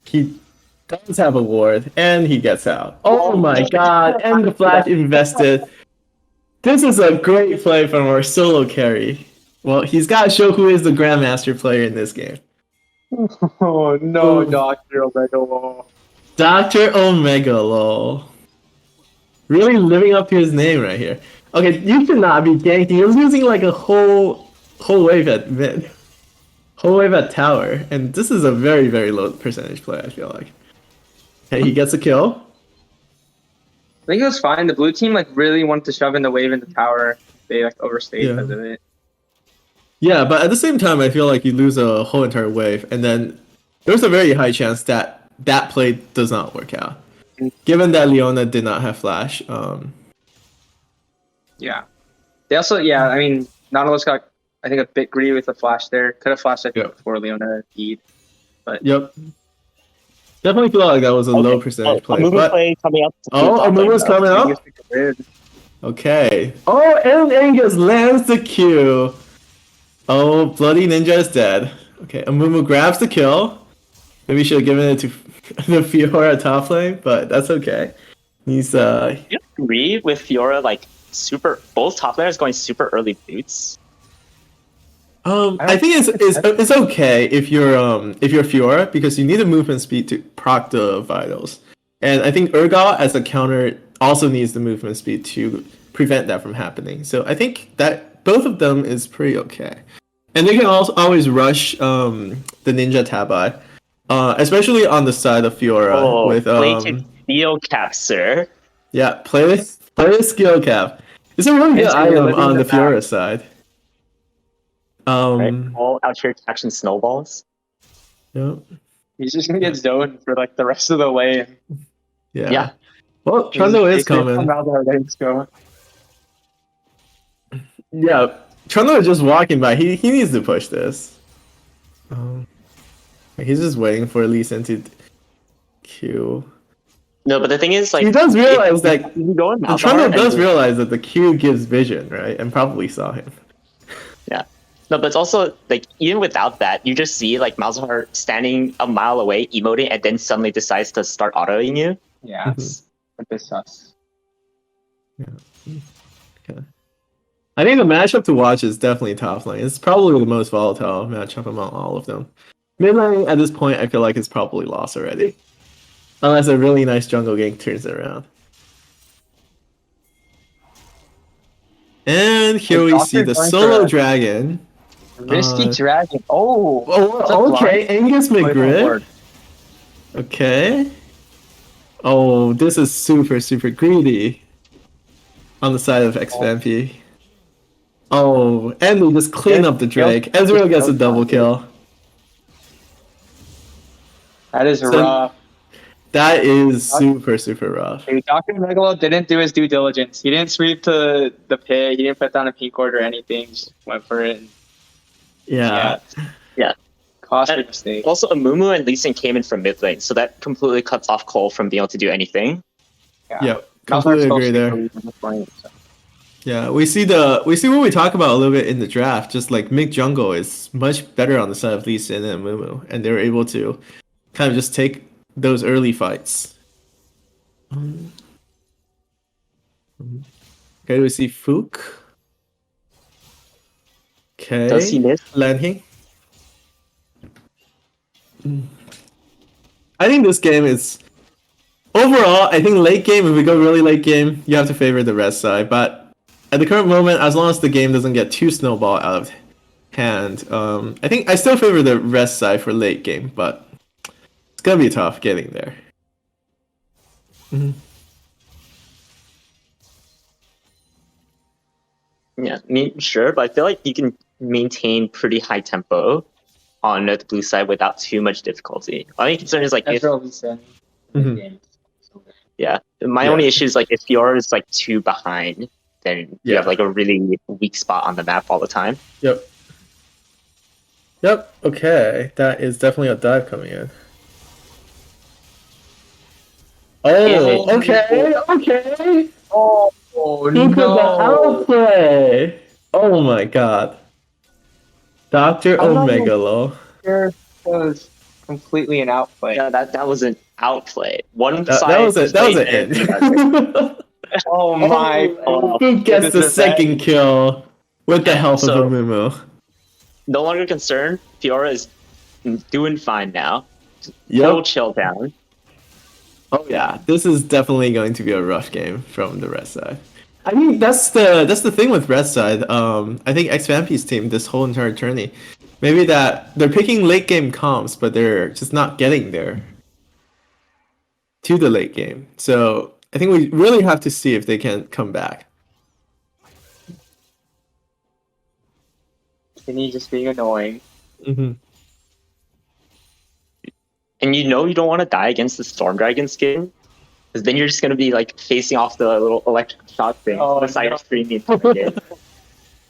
He does have a ward, and he gets out. Oh my god! And the flash invested. This is a great play from our solo carry. Well, he's got to show who is the grandmaster player in this game. Oh no, Ooh. Dr. Omega Law. Dr. Omega lol. Really living up to his name right here. Okay, you should not be ganking. You're losing like a whole wave at mid. Whole wave at tower. And this is a very, very low percentage play, I feel like. Okay, he gets a kill. I think it was fine. The blue team like really wanted to shove in the wave in the tower. They like overstayed because of it. Yeah, but at the same time, I feel like you lose a whole entire wave, and then there's a very high chance that that play does not work out. Given that Leona did not have flash, Yeah. They also, yeah, I mean, Nautilus got, I think, a bit greedy with the flash there. Could have flashed, I think, before Leona died. But yep. Definitely feel like that was a low percentage play. But play coming up. Oh, a Mumu's coming up. Okay. Oh, and Angus lands the Q. Oh, Bloody Ninja is dead. Okay, Amumu grabs the kill. Maybe he should have given it to the Fiora top lane, but that's okay. He's Do you agree with Fiora like both top laners going super early boots? I think it's okay if you're Fiora because you need a movement speed to proc the vitals, and I think Urgot as a counter also needs the movement speed to prevent that from happening. So I think that both of them is pretty okay, and they can also always rush the Ninja Tabi, especially on the side of Fiora with plated skill cap, sir. Yeah, play the skill cap. It's a really good item on the Fiora side. Right? All out here catching snowballs. Yep. He's just gonna get zoned for like the rest of the lane. Yeah. Well, Trundle is coming. Yeah, Trundle is just walking by. He needs to push this. He's just waiting for Lee Sin to Q. No, but the thing is, like, he does realize that Trundle does and realize that the Q gives vision, right? And probably saw him. Yeah. No, but it's also like even without that, you just see like Malzahar standing a mile away, emoting, and then suddenly decides to start autoing you. Yeah, it's a bit sus. Yeah. Okay. I think the matchup to watch is definitely top lane. It's probably the most volatile matchup among all of them. Mid lane at this point, I feel like it's probably lost already, unless a really nice jungle gank turns it around. And here we see the solo dragon. Risky dragon. Oh, okay. Angus McGriff. Okay. Oh, this is super, super greedy on the side of XVamp. Oh, and we just clean up the Drake. Ezreal gets a double kill. That is rough. That is super, super rough. Dr. Megalo didn't do his due diligence. He didn't sweep to the pit. He didn't put down a pink ward or anything. Just went for it. Yeah. Costly mistake. Also, Amumu and Lee Sin came in from mid lane, so that completely cuts off Cole from being able to do anything. Yeah, completely agree there. Yeah, we see what we talk about a little bit in the draft. Just like mid jungle is much better on the side of Lee Sin and Mumu, and they're able to kind of just take those early fights. Okay, we see Fook. Does he Okay, miss? Lanhing. I think this game is overall. I think late game. If we go really late game, you have to favor the red side. But at the current moment, as long as the game doesn't get too snowball out of hand, I think I still favor the red side for late game. But it's gonna be tough getting there. Yeah, I mean, sure, but I feel like you can maintain pretty high tempo on the blue side without too much difficulty. My only concern is like if yeah, my only issue is like if Fiora is like too behind, then you have like a really weak spot on the map all the time. Yep. Yep. Okay, that is definitely a dive coming in. Oh, okay, okay. Oh Look at the outplay. Oh my god. Dr. I'm not even Omegalo. sure it was completely an outplay. Yeah, that was an outplay. One That side was was that was way an better. end. Oh my! Who gets the second kill with the help of So- a Mumu? No longer concerned. Fiora is doing fine now. Full Yep. chill down. Oh yeah, this is definitely going to be a rough game from the red side. I mean, that's the thing with red side. I think XVampi's team this whole entire journey, maybe that they're picking late game comps, but they're just not getting there to the late game. So I think we really have to see if they can come back. Kenny just being annoying. Mm-hmm. And you know you don't want to die against the Storm Dragon skin, because then you're just gonna be like facing off the little electric shock thing on the side of the screen.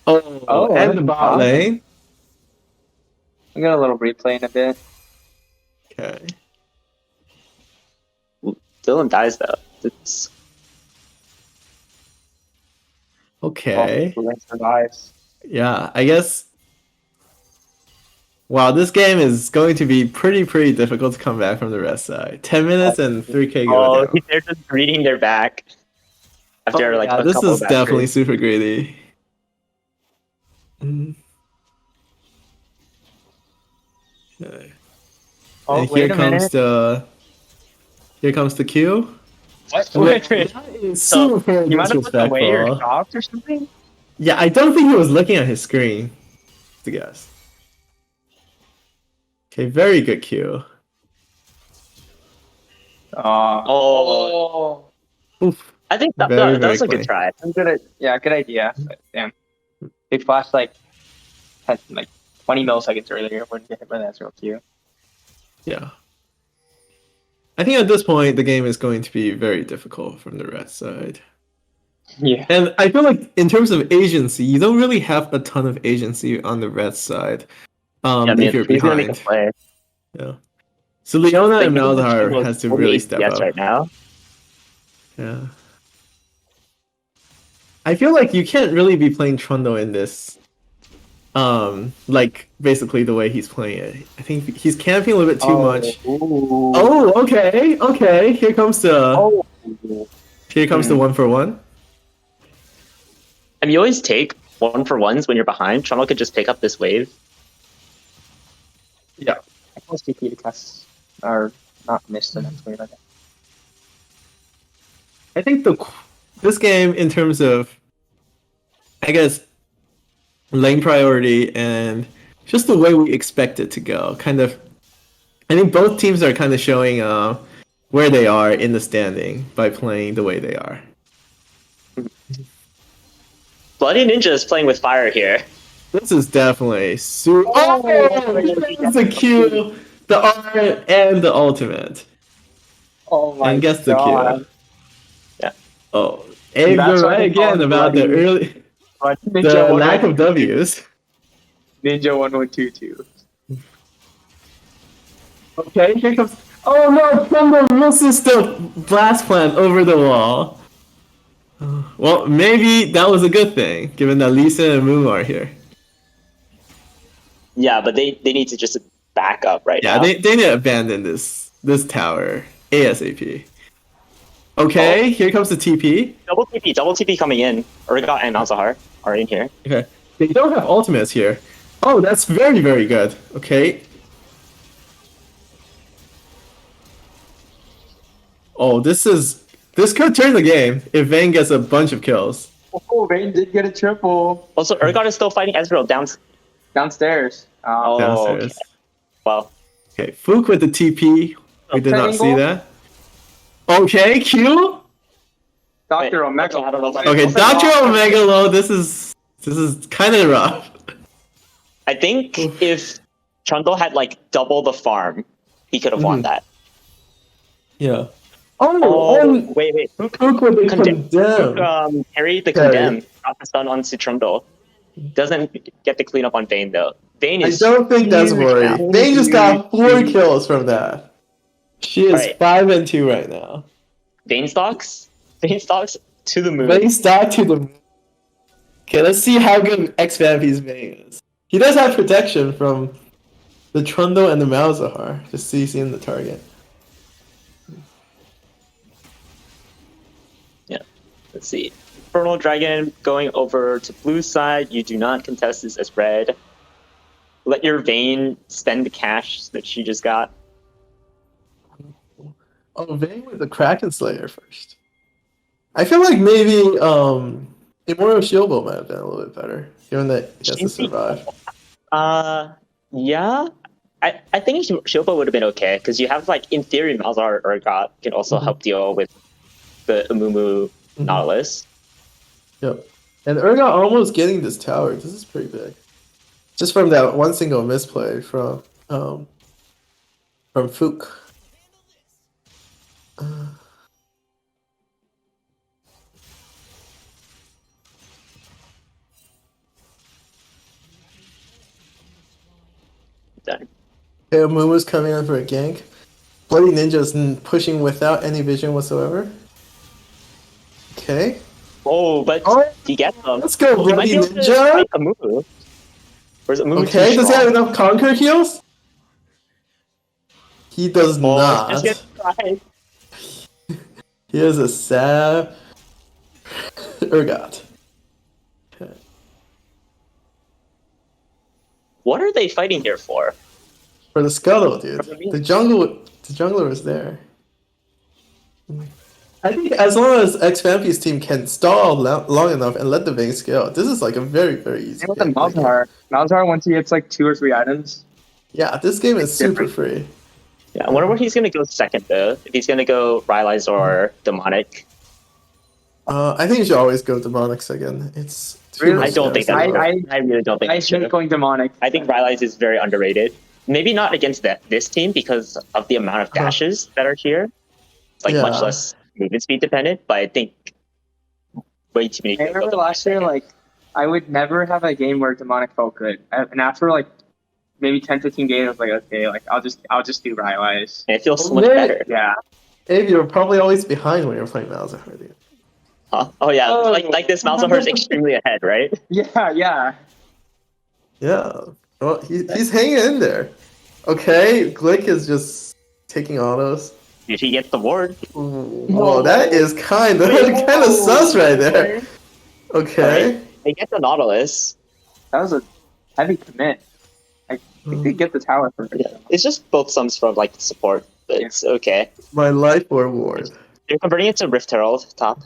Oh, and the bot lane. I got a little replay in a bit. Okay. Dylan dies though. It's... Okay. Oh, survives. Yeah, I guess. Wow, this game is going to be pretty difficult to come back from the red side. 10 minutes and 3k go down. They're just greeting their back after like a this couple is of definitely batteries. super greedy. Okay. Oh, And wait a minute. Here comes the Q. What? Wait, Wait. super You might have put away your disrespectful. shots or something? Yeah, I don't think he was looking at his screen. To guess. Okay, very good Q. Oh, Oof. I think that Very, was a very good try. Yeah, good idea. But damn. They flashed like 20 milliseconds earlier. Wouldn't get hit by that zero Q. Yeah. I think at this point the game is going to be very difficult from the red side. Yeah. And I feel like in terms of agency, you don't really have a ton of agency on the red side. If you're he's gonna make a behind. play. Yeah. So Leona and Like, Malzahar has to really step up. right now. Yeah. I feel like you can't really be playing Trundle in this. Like basically the way he's playing it. I think he's camping a little bit too much. Oh, okay, okay. Here comes the Here comes the 1-for-1. And you always take 1-for-1s when you're behind. Trundle could just pick up this wave. Yeah. I can TP to cast or not miss the next wave, I guess. I think this game in terms of I guess lane priority and just the way we expect it to go. Kind of I think both teams are kind of showing where they are in the standing by playing the way they are. Bloody Ninja is playing with fire here. This is definitely super. Oh, that's the Q, the R, and the ultimate. Oh my And guess the god. Q. Yeah. Oh, and That's you're why right they call again it about the bloody. early, the lack of W's. Ninja 1122. Okay, here comes. Oh no, Thunder misses the blast plant over the wall. Well, maybe that was a good thing, given that Lisa and Moo are here. Yeah, but they need to just back up right Yeah, now. they need to abandon this tower ASAP. Okay, here comes the TP. Double TP coming in. Urgot and Malzahar are in here. Okay, they don't have ultimates here. Oh, that's very, very good. Okay. Oh, this could turn the game if Vayne gets a bunch of kills. Oh, Vayne did get a triple. Also, Urgot is still fighting Ezreal Downstairs. Oh, Downstairs. okay. Well. Okay, Fook with the TP. We did not see that. Okay, Q. Dr. Omega. Okay, Dr. Omegalo, this is kind of rough. I think if Trundle had like double the farm, he could have won that. Yeah. Wait. Fook with the condemn. Fook carried the condemn, got the stun onto Trundle. Doesn't get the clean up on Vayne though. Vayne is. I don't think that's worried. Vayne just got 4 kills from that. She is 5-2 right now. Vayne stocks to the moon. Vayne stock to the moon. Okay, let's see how good X-Vampy's Vayne is. He does have protection from the Trundle and the Malzahar. Just CCing the target. Yeah, let's see. Infernal Dragon going over to blue side. You do not contest this as red. Let your Vayne spend the cash that she just got. Oh, Vayne with the Kraken Slayer first. I feel like maybe Immortal Shieldbolt might have been a little bit better, given that he has to survive. Yeah. I think Shieldbolt would have been okay, because you have, like, in theory, Malzahar or Urgot can also help deal with the Amumu Nautilus. Yep. And Urgot almost getting this tower. This is pretty big. Just from that one single misplay from Fook. Done. Okay, Mumu's coming in for a gank. Bloody Ninja's pushing without any vision whatsoever. Okay. Oh, but he gets them. Let's go, Bloody Ninja! Amumu. Or is Amumu Okay, does he have enough Conquer heals? He does not. He has a sad Urgot. Okay. What are they fighting here for? For the scuttle, dude. The jungler is there. I think as long as X-Vampy's team can stall long enough and let the Vayne scale, this is like a very, very easy game. With the Malzahar, once he gets like 2 or 3 items. Yeah, this game is super free. Yeah, I wonder where he's gonna go second though. If he's gonna go Rylai's or Demonic. I think you should always go Demonic second. It's I don't think that. I really don't think. I should going Demonic. I think Rylai's is very underrated. Maybe not against this team because of the amount of dashes that are here. It's like much less movement speed dependent, but I think way too many. I remember last year, like I would never have a game where Demonic felt good, and after like maybe 10-15 games, I was like, okay, like I'll just do Rylai's. And it feels so much better. Yeah. Abe, you're probably always behind when you're playing Malzahar, dude. Huh? Oh yeah, like this Malzahar is extremely ahead, right? Yeah. Yeah. Well, he's hanging in there. Okay, Glick is just taking autos. If he gets the ward. Whoa, that is kind of sus right there. Okay. They get the Nautilus. That was a heavy commit. I think they get the tower for it. Yeah. It's just both sums from like support, but it's okay. My life or ward. You're converting it to Rift Herald top.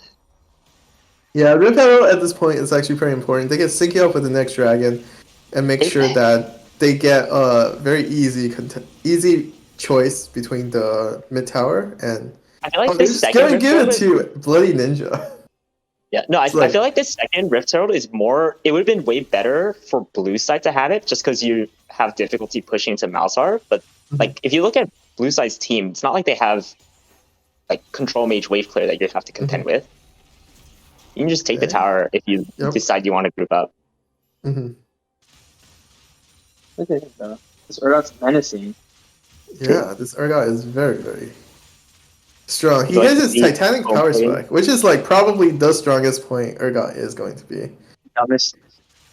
Yeah, Rift Herald at this point is actually pretty important. They can sync it up with the next dragon and make sure that they get a very easy choice between the mid tower and. I feel like they're just gonna give it to Bloody Ninja. Yeah, no, I feel like this second Rift Herald is more. It would have been way better for blue side to have it, just because you have difficulty pushing to Malzahar. But like, if you look at blue side's team, it's not like they have like control mage wave clear that you have to contend with. You can just take the tower if you decide you want to group up. Look at it though. This Urgot's menacing. Yeah, this Urgot is very, very. Strong. He Going has to his be Titanic home power plate. spike, which is like probably the strongest point Urgot is going to be. Dumbest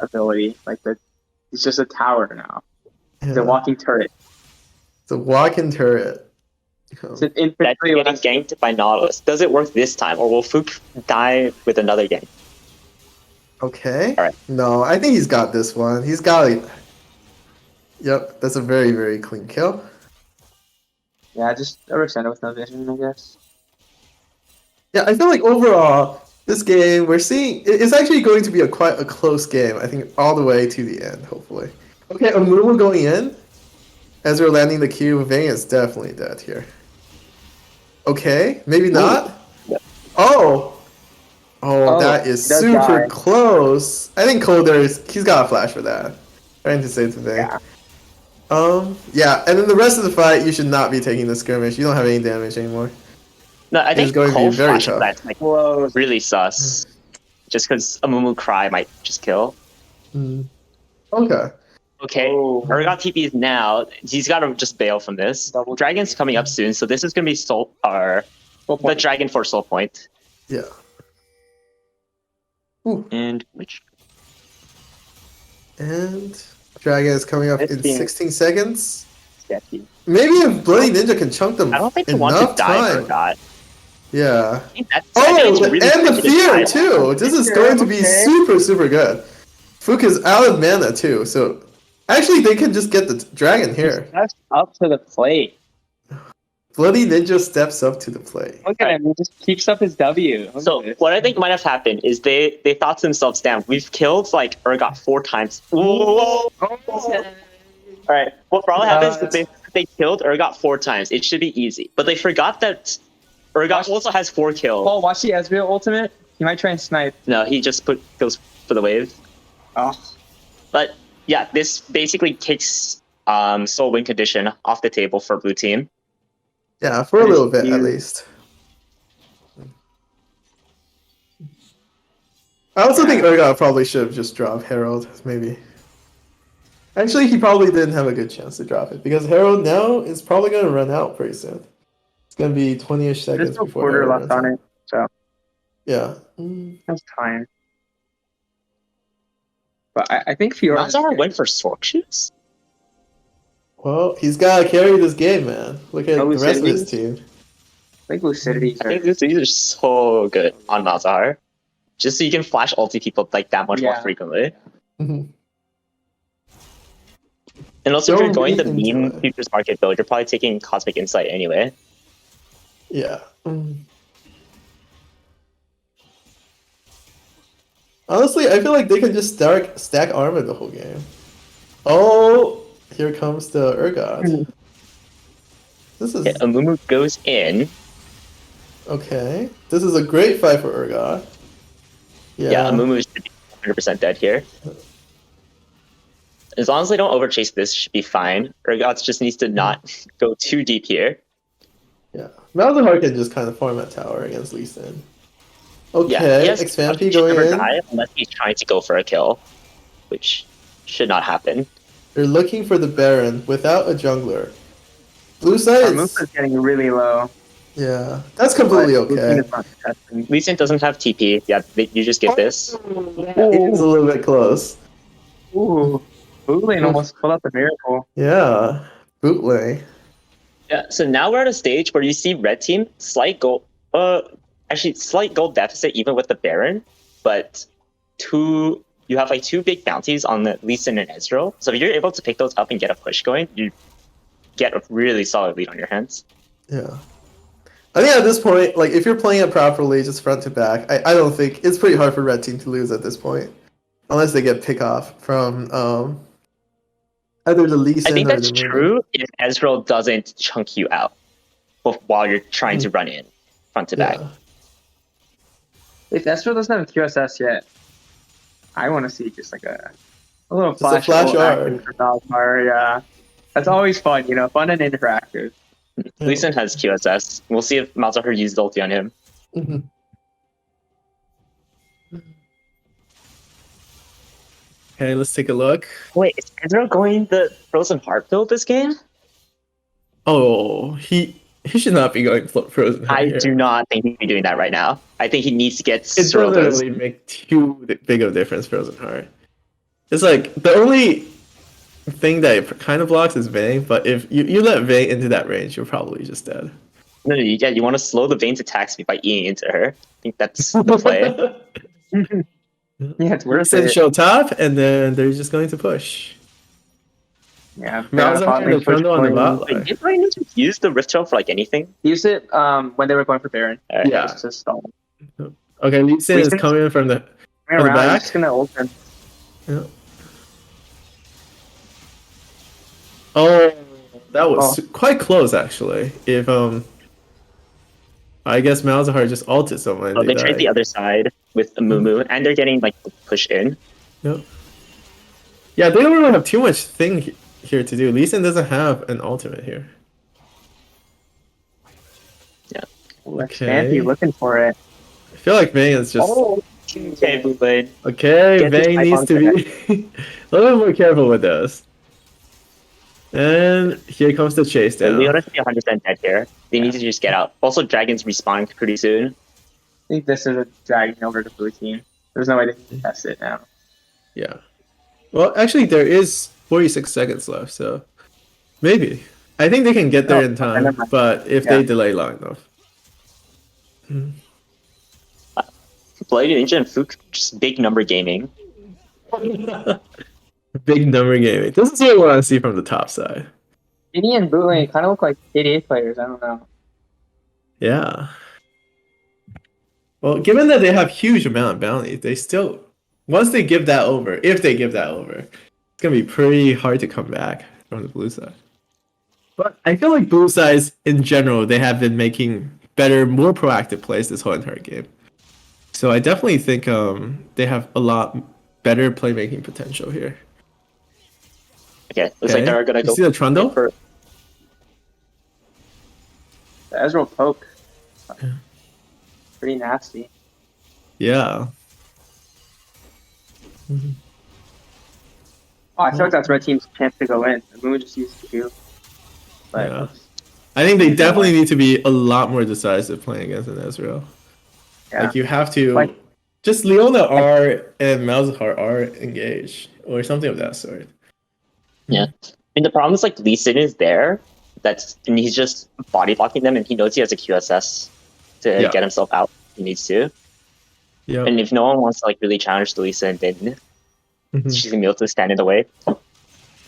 ability. Like it's just a tower now. It's a Yeah. walking turret. It's a walk-in turret. It's Um, an That's infantry getting ganked by Nautilus. Does it work this time, or will Fook die with another gank? Okay. All right. No, I think he's got this one. He's got it. Yep, that's a very, very clean kill. Yeah, just a Rosendo with no vision, I guess. Yeah, I feel like overall, this game we're seeing it's actually going to be quite a close game. I think all the way to the end, hopefully. Okay, Amumu going in as we're landing the Q. Vayne is definitely dead here. Okay, maybe not. Yep. Oh, that is he does super die. close. I think Colder he's got a flash for that. Trying to save the Vayne. Yeah. Yeah, and then the rest of the fight, you should not be taking the skirmish. You don't have any damage anymore. No, I It's think going to be Cole very flashing tough. that's like really sus. Just because Amumu Cry might just kill. Okay. Okay, Urgot TP is now. He's got to just bail from this. Dragon's coming up soon, so this is going to be the Dragon for Soul Point. Yeah. Ooh. And Dragon is coming up in Sketchy. 16 seconds. sketchy. Maybe if Bloody Ninja can chunk them I don't think they enough want to die time. Urgot. Yeah. I think it's Oh, really and the tricky to fear die. too. This is going to be super, super good. Fook is out of mana too, so actually they can just get the dragon here. That's up to the plate. Bloody Ninja steps up to the plate. Look at him. He just keeps up his W. So what I think might have happened is they thought to themselves, damn, we've killed like Urgot 4 times. Whoa. Alright, what probably happens is they killed Urgot 4 times. It should be easy. But they forgot that Urgot also has 4 kills. Oh, watch the Ezreal ultimate. He might try and snipe. No, he just goes for the wave. Oh. But yeah, this basically takes Soul Win condition off the table for blue team. Yeah, for a little bit at least. I also think Urgot probably should have just dropped Herald, maybe. Actually, he probably didn't have a good chance to drop it because Herald now is probably going to run out pretty soon. It's going to be 20-ish seconds There's no before quarter Herald left runs on out. it, so Yeah. that's time. But I think Fiora. Malzahar went for Sork Shoes? Well, he's got to carry this game, man. Look at the rest of his team. I think Lucidity. I think these are so good on Malzahar. Just so you can flash ulti people like that much more frequently. Mhm. And also, if you're Don't going the be into meme it. futures market build, you're probably taking Cosmic Insight anyway. Yeah. Honestly, I feel like they can just stack armor the whole game. Oh, here comes the Urgot. This is Okay, Amumu goes in. okay. This is a great fight for Urgot. Yeah, Amumu should be 100% dead here. As long as they don't overchase this, should be fine. Urgot just needs to not go too deep here. Yeah. Malzahar can just kind of farm that tower against Lee Sin. Okay, Yeah, he has Xfampi should going never in. die unless he's trying to go for a kill, which should not happen. They're looking for the Baron without a jungler. Blue side Move is getting really low. yeah, that's completely but Blue okay. Team is not contesting. Lee Sin doesn't have TP. Yeah, you just get this. It's a little bit close. Ooh. Blue Lane almost pulled out the miracle. Yeah, bootleg. Yeah, so now we're at a stage where you see red team slight goal deficit even with the Baron, but you have like 2 big bounties on the Lee Sin and Ezreal. So if you're able to pick those up and get a push going, you get a really solid lead on your hands. Yeah. I think at this point, like if you're playing it properly, just front to back, I don't think it's pretty hard for red team to lose at this point, unless they get pick off from either the Lee Sin I think or that's the Moon. true if Ezreal doesn't chunk you out while you're trying to run in front to back. Yeah. If Ezreal doesn't have QSS yet, I want to see just like a little Just a flash, flash action R. for Malzahar. Yeah, that's always fun. Fun and interactive. Lee Sin has QSS. We'll see if Malzahar uses ulti on him. Mhm. Okay, let's take a look. Wait, is Ezreal going the Frozen Heart build this game? Oh, he He should not be going Frozen Heart I here. do not think he'd be doing that right now. I think he needs to get It doesn't Soroka's. really make too big of a difference, Frozen Heart. It's like the only thing that it kind of blocks is Vayne, but if you let Vayne into that range, you're probably just dead. No, yeah, you want to slow the Vayne's attack speed by eating into her. I think that's the play. Yeah, it's worth Send it. show top, and then they're just going to push. Yeah, Malzahar and the Trundle on the bot Like, line. did I need to use the Rift Shell for like anything? Use it when they were going for Baron. Yeah. Just to stall. Okay, Lee Sin Lee is Sin's coming in from the Around, back. I'm just gonna ult him. Yeah. Oh, that was quite close actually. If I guess Malzahar just ulted someone. Oh, they trade the other side with Amumu, and they're getting like pushed in. Yep. Yeah, they don't really have too much thing here to do. Lee Sin doesn't have an ultimate here. Yeah. Fancy looking for it. I feel like Vayne is just. Oh, okay, Blue Blade. Okay, Get this Vayne pipe needs on to be a little bit more careful with this. And here comes the chase down. Leona should be 100% dead here. They need to just get out. Also, Dragon's respawning pretty soon. I think this is a dragging over the blue team. There's no way they can test it now. Yeah. Well, actually, there is 46 seconds left, so maybe. I think they can get there in time, but if they delay long enough. Bloody Ninja and Fook, just big number gaming. Big number gaming. This is what we want to see from the top side. Giddy and Bootling kind of look like KDA players. I don't know. Yeah. Well, given that they have huge amount of bounties, they still, once they give that over, if they give that over, it's gonna be pretty hard to come back from the blue side. But I feel like blue sides in general, they have been making better, more proactive plays this whole entire game. So I definitely think they have a lot better playmaking potential here. Okay, looks like they're gonna go. You see the Trundle? For... The Ezreal poke. Pretty nasty. Yeah. Oh, I feel like that's red team's chance to go in. The Moon just used Q. But Yeah. I think they definitely need to be a lot more decisive playing against an Ezreal. yeah. Like you have to Like- just Leona R and Malzahar are engaged or something of that sort. Yeah. And the problem is like Lee Sin is there. And he's just body blocking them, and he knows he has a QSS to get himself out. He needs to. Yeah. And if no one wants to like really challenge the Lee Sin, then she's gonna be able to stand in the way.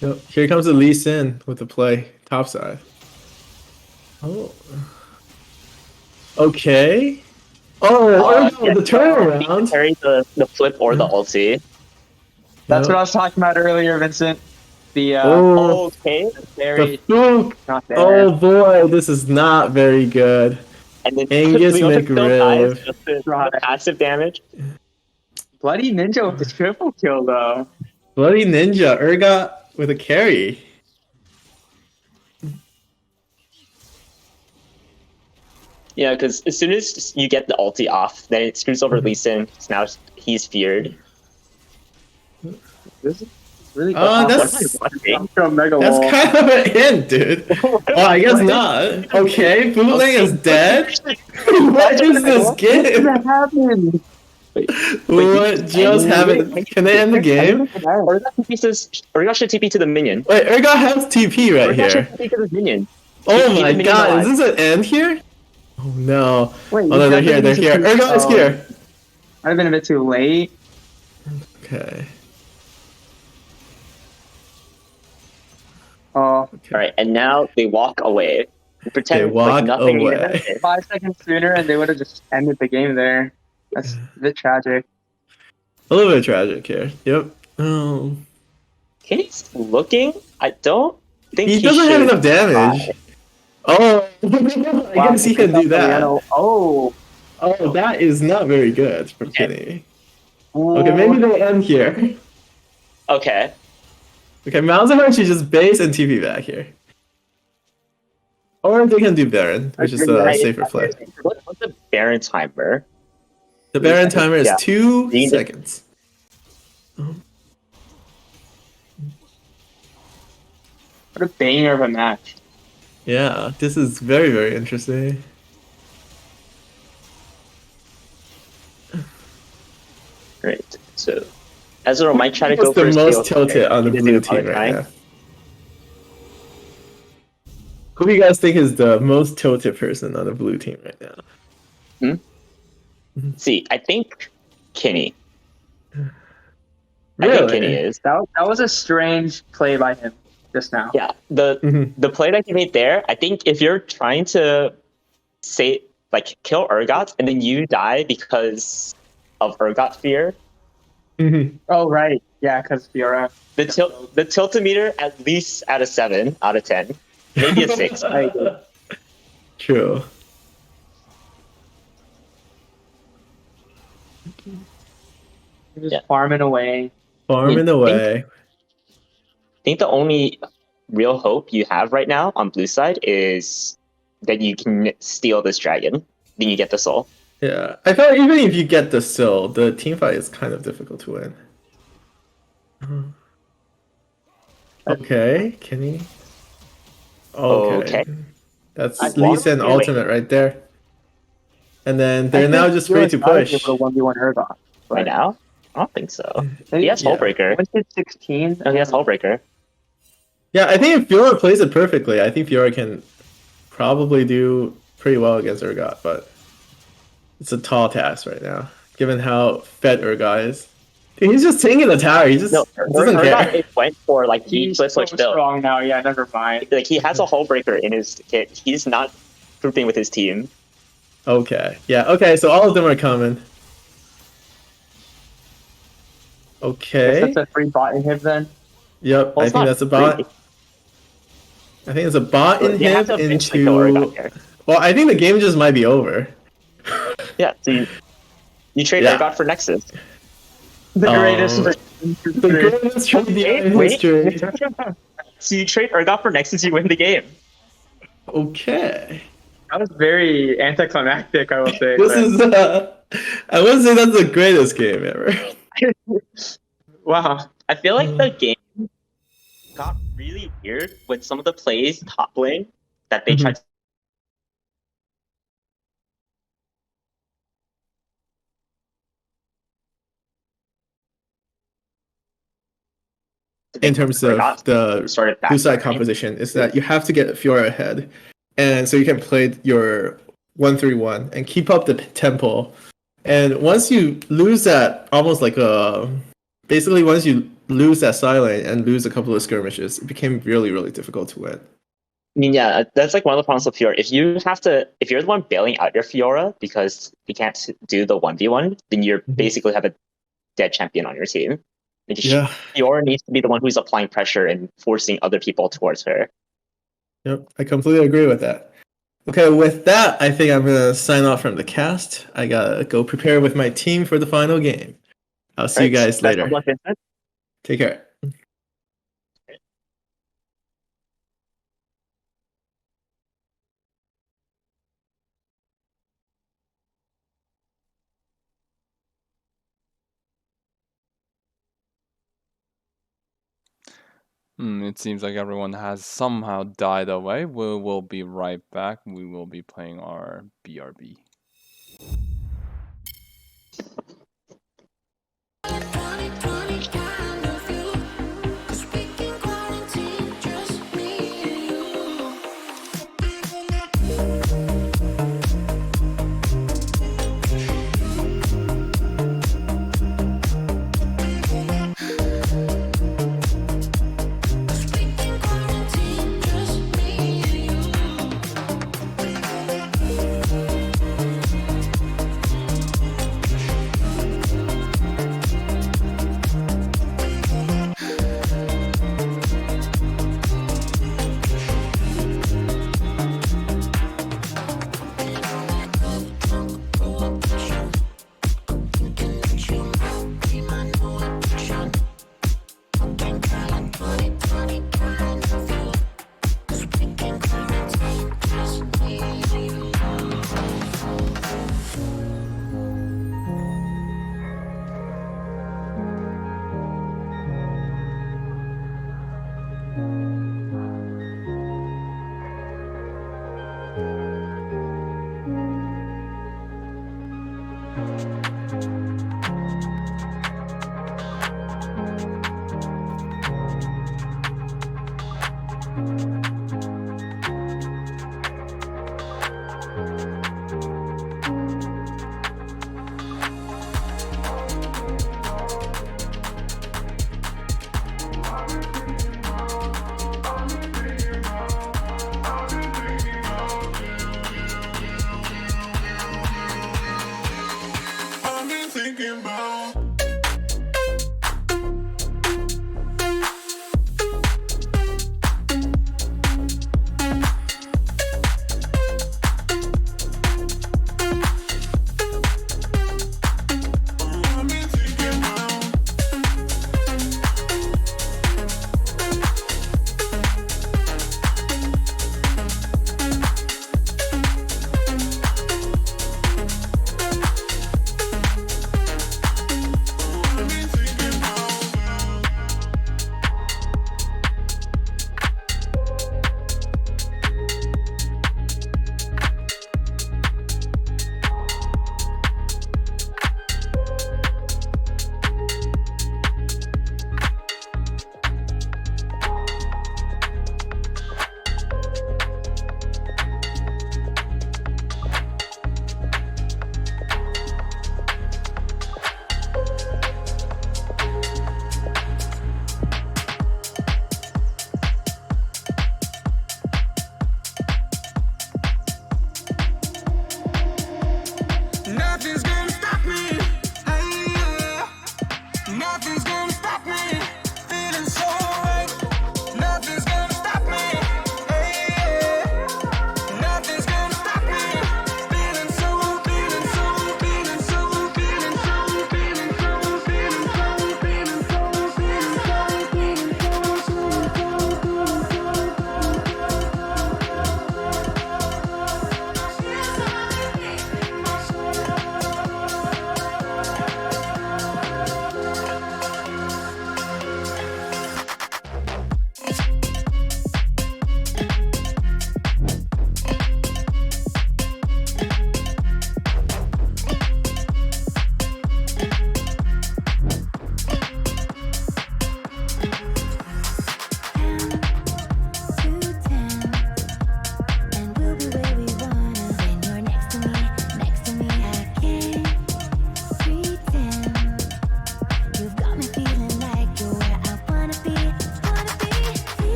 Yep. Here comes the Lee Sin with the play topside. Oh. Okay. Oh, the turnaround. Carry the flip or the ulti. That's what I was talking about earlier, Vincent. The okay, very Fluke. not there. Oh boy, this is not very good. And then Angus Leona still dies McRib. just to passive damage. Bloody Ninja with the triple kill though. Bloody Ninja, Urgot with a carry. Yeah, because as soon as you get the ulti off, then it screws over Lee Sin. So now he's feared. This is really That's from Mega that's Wall. kind of an end, dude. Oh, I guess not. Okay, Bootling is dead. What is this game? What happened? What just happened? Can they end the game? Urgot should TP to the minion. Wait, Urgot has TP right Urgot should here. TP to the minion. Oh Keep the my minion god, alive. is this an end here? Oh no. Wait, Oh no, they're here, they're here. Urgot is here. Might have been a bit too late. Okay. Oh, Alright, and now they walk away. And pretend They walk like nothing away. even happened. 5 seconds sooner and they would have just ended the game there. That's a bit tragic. A little bit tragic here. Yep. Oh. Kenny's looking. I don't think He doesn't have should enough damage. try. Oh, I guess he can do that. Oh, Oh, that is not very good for Kenny. Okay, maybe they end here. Okay. Okay, Malzahar should just base and TP back here. Or they can do Baron, which is a safer play. What's the Baron timer? The Baron timer is Yeah. 2 Need to- seconds. what a banger of a match. Yeah, this is very, very interesting. Great. So Ezra might try to Who's go the for a steal most tilted here. on the He doesn't blue even bother team right trying. now? Who do you guys think is the most tilted person on the blue team right now? See, I think Kenny. I think Kenny Really? is. That was a strange play by him just now. Yeah. The play that he made there, I think if you're trying to say like kill Urgot and then you die because of Urgot fear, Oh right, yeah, because Fiora. the tiltometer at least at a 7 out of 10, maybe a 6. I agree. True. Just Yeah. farming away. Farming away. I think the only real hope you have right now on blue side is that you can steal this dragon, then you get the soul. Yeah, I feel like even if you get the sill, the team fight is kind of difficult to win. Okay, Kenny. Okay. Okay. That's Wait, Lee Sin wait. ultimate right there. And then I they're now think just free to Fiora's gotta be push. able to 1v1 Urgot. Right now? I don't think so. He He has Yeah. Hullbreaker. Once it's 16. No, he has Hullbreaker. Yeah, I think if Fiora plays it perfectly, I think Fiora can probably do pretty well against Urgot, but it's a tall task right now, given how fed Urgot is. Dude, he's just sitting in the tower. He just No, doesn't Urgot care. went for like the He's flip so switch build. strong now. Yeah, never mind. Like he has a Hullbreaker in his kit. He's not grouping with his team. Okay. Yeah. Okay. So all of them are coming. Okay. Guess that's a free bot inhib then. Yep. Well, I it's think not that's a bot. free. I think it's a bot You have to inhib eventually kill Urgot into. here. Well, I think the game just might be over. Yeah, so you trade Yeah. Urgot for Nexus. The greatest. The greatest trade in history. So you trade Urgot for Nexus, you win the game. Okay. That was very anticlimactic, I will say. This is. I wouldn't say that's the greatest game ever. Wow. I feel like the game got really weird with some of the plays top lane that they tried to In terms of the started blue side backfiring. composition, is that you have to get Fiora ahead, and so you can play your 1-3-1 and keep up the tempo. And once you lose that, almost like basically once you lose that side lane and lose a couple of skirmishes, it became really, really difficult to win. I mean, yeah, that's like one of the problems with Fiora. If you're the one bailing out your Fiora because you can't do the 1v1, then you basically have a dead champion on your team. Like, Yeah. Fiora needs to be the one who's applying pressure and forcing other people towards her. Yep, I completely agree with that. Okay, with that, I think I'm gonna sign off from the cast. I gotta go prepare with my team for the final game. I'll see you guys Best of later. luck, Vincent. Take care. It seems like everyone has somehow died away. We will be right back. We will be playing our BRB.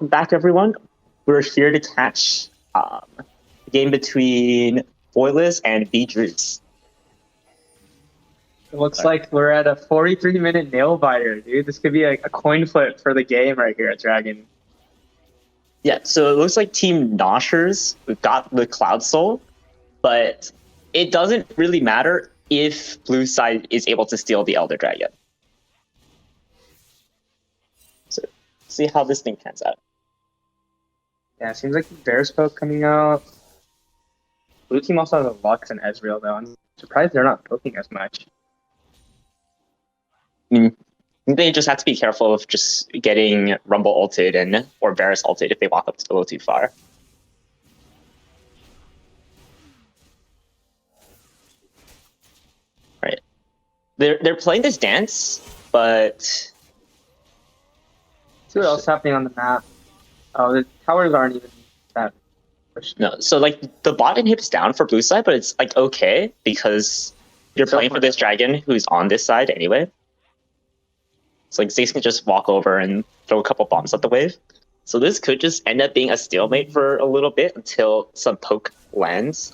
welcome back, everyone. We're here to catch the game between Boyless and Beatrice. It looks like we're at a 43-minute nail biter, dude. This could be a coin flip for the game right here at Dragon. Yeah, so it looks like Team Noshers got the Cloud Soul, but it doesn't really matter if blue side is able to steal the Elder Dragon. So see how this thing pans out. Yeah, it seems like Bear's poke coming out. Blue team also has a Lux and Ezreal, though. I'm surprised they're not poking as much. I mean, they just have to be careful of just getting Rumble ulted and or Varus ulted if they walk up a little too far. Right. They're playing this dance, but See what else is happening on the map. Oh, the towers aren't even that pushed. no. So like the bot inhib's down for blue side, but it's like okay because you're playing for this dragon who's on this side anyway. So like Ziggs can just walk over and throw a couple bombs at the wave. So this could just end up being a stalemate for a little bit until some poke lands.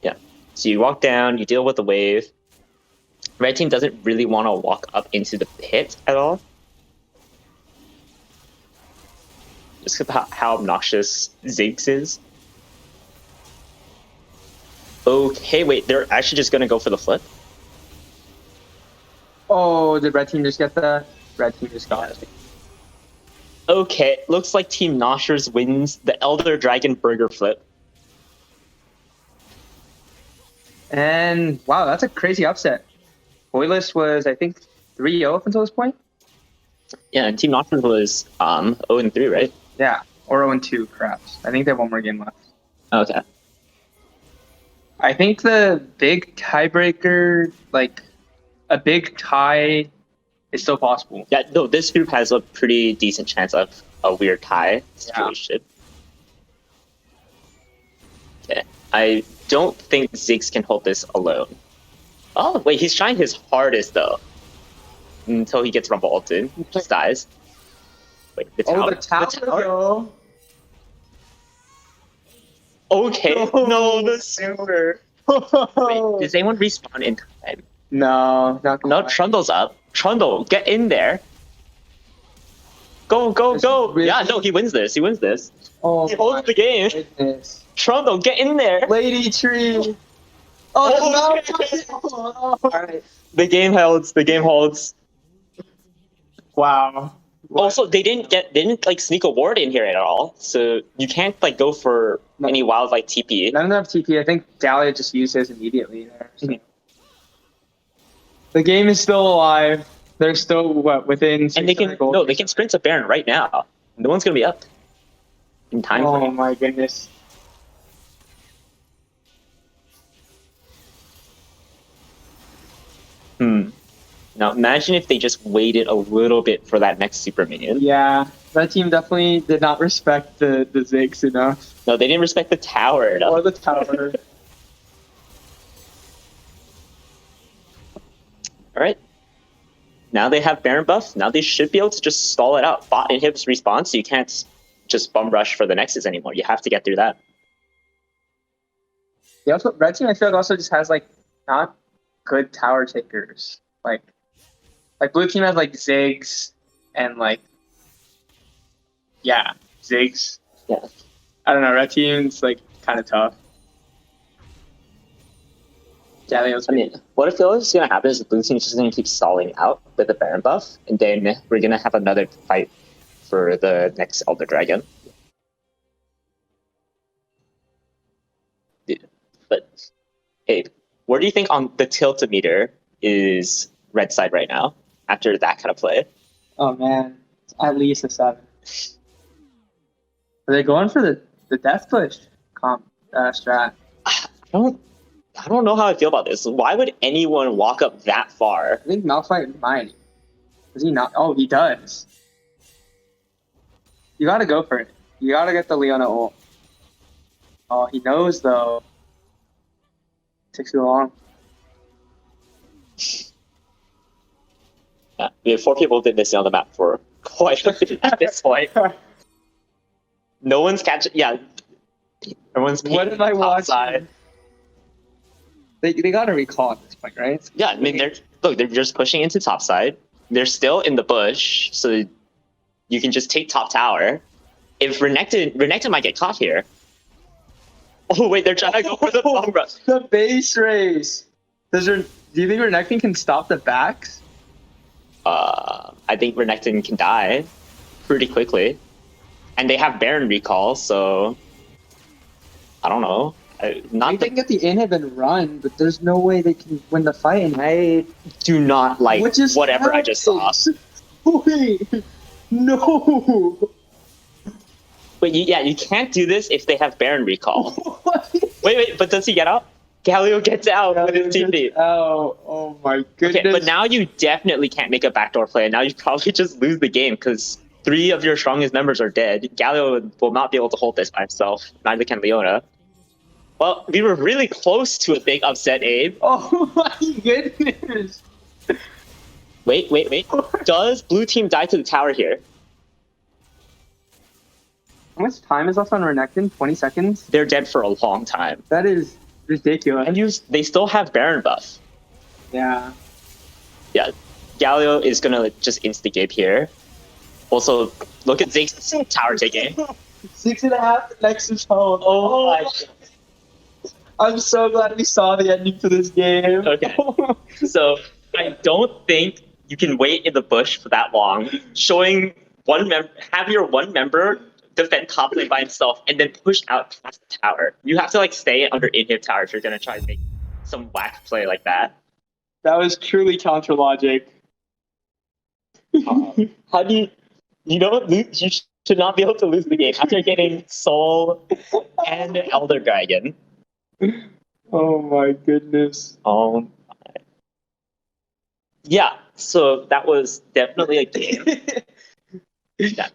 Yeah. So you walk down, you deal with the wave. Red team doesn't really want to walk up into the pit at all. Just about how obnoxious Ziggs is. Okay, wait, they're actually just going to go for the flip? Oh, did red team just get that? Red team just got it. Okay, looks like Team Noshers wins the Elder Dragon Burger Flip. And wow, that's a crazy upset. Boyless was, I think, 3-0 up until this point? Yeah, and Team Noshers was 0-3, right? Yeah, or 0-2, perhaps. I think they have one more game left. Okay. I think the big tiebreaker, like a big tie, is still possible. Yeah, no, this group has a pretty decent chance of a weird tie situation. Yeah. Okay. I don't think Ziggs can hold this alone. Oh, wait, he's trying his hardest, though. Until he gets Rumble ulted. Just dies. Wait, the tower. Oh, the tower. Okay, no, the super. Wait, does anyone respawn in time? No, not No, quite. Trundle's up. Trundle, get in there. Go, go, go. Really- Yeah, no, he wins this. He wins this. Oh, He holds the game. goodness. Trundle, get in there. Lady Tree. Oh, no. Alright. The game holds. The game holds. Wow. Also, they didn't like sneak a ward in here at all. So you can't like go for any wild like TP. None of them have TP. I think Dahlia just used his immediately there. So. Mhm. The game is still alive. They're still within. And they 600 can gold. they can sprint to Baron right now. No one's gonna be up in time. Oh my goodness. Now imagine if they just waited a little bit for that next super minion. Yeah, that team definitely did not respect the Ziggs enough. No, they didn't respect the tower enough. Or the tower. All right. Now they have Baron buff. Now they should be able to just stall it out. Bot inhibits respawn, so you can't just bum rush for the Nexus anymore. You have to get through that. They also, red team, I feel like also just has like not good tower takers. Like blue team has like Ziggs and like Ziggs. Yeah. I don't know. Red team's like kind of tough. Yeah, I mean, what I feel is going to happen is the blue team is just going to keep stalling out with the Baron buff, and then we're going to have another fight for the next Elder Dragon. Dude. But, hey, where do you think on the tiltometer is red side right now after that kind of play? Oh man, it's at least a 7. Are they going for the death push strat? I don't know how I feel about this. Why would anyone walk up that far? I think Malphite might. Does he not? Oh, he does. You gotta go for it. You gotta get the Leona ult. Oh, he knows though. Takes too long. Yeah, we have 4 people been missing on the map for quite a bit at this point. No one's catching. Yeah, everyone's. What am I top watching? side. They got a recall at this point, right? Yeah, I mean they're just pushing into top side. They're still in the bush, so you can just take top tower. If Renekton might get caught here. Oh wait, they're trying to go for the bomb rush. The base race. Do you think Renekton can stop the backs? I think Renekton can die pretty quickly, and they have Baron recall, so I don't know. They can get the inhib and run, but there's no way they can win the fight. And I do not like whatever I just saw. Wait, no. Wait, you can't do this if they have Baron recall. Wait, but does he get out? Galio gets out with his TP. Oh my goodness. Okay, but now you definitely can't make a backdoor play. Now you probably just lose the game because 3 of your strongest members are dead. Galio will not be able to hold this by himself. Neither can Leona. Well, we were really close to a big upset, Abe. Oh my goodness. Wait. Does blue team die to the tower here? How much time is left on Renekton? 20 seconds? They're dead for a long time. That is ridiculous. And they still have Baron buff. Yeah. Yeah. Galio is gonna just instigate here. Also, look at Ziggs tower taking. 6.5 Nexus home. Oh my God. I'm so glad we saw the ending to this game. Okay. So I don't think you can wait in the bush for that long. Showing have your one member defend top lane by himself and then push out past the tower. You have to like stay under inhib tower if you're gonna try to make some whack play like that. That was truly counter logic. How do you should not be able to lose the game after getting Soul and Elder Dragon. Oh my goodness. Yeah, so that was definitely a game. Yeah.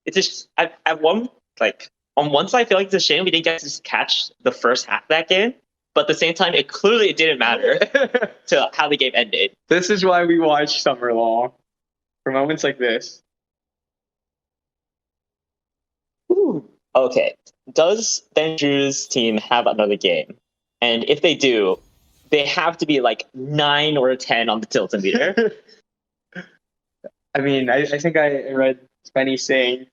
It's just at one on one side I feel like it's a shame we didn't get to just catch the first half of that game, but at the same time it clearly didn't matter to how the game ended. This is why we watch Summer Law. For moments like this. Ooh. Okay. Does Benju's team have another game? And if they do, they have to be like 9 or 10 on the tiltometer. I mean, I think I read Benny saying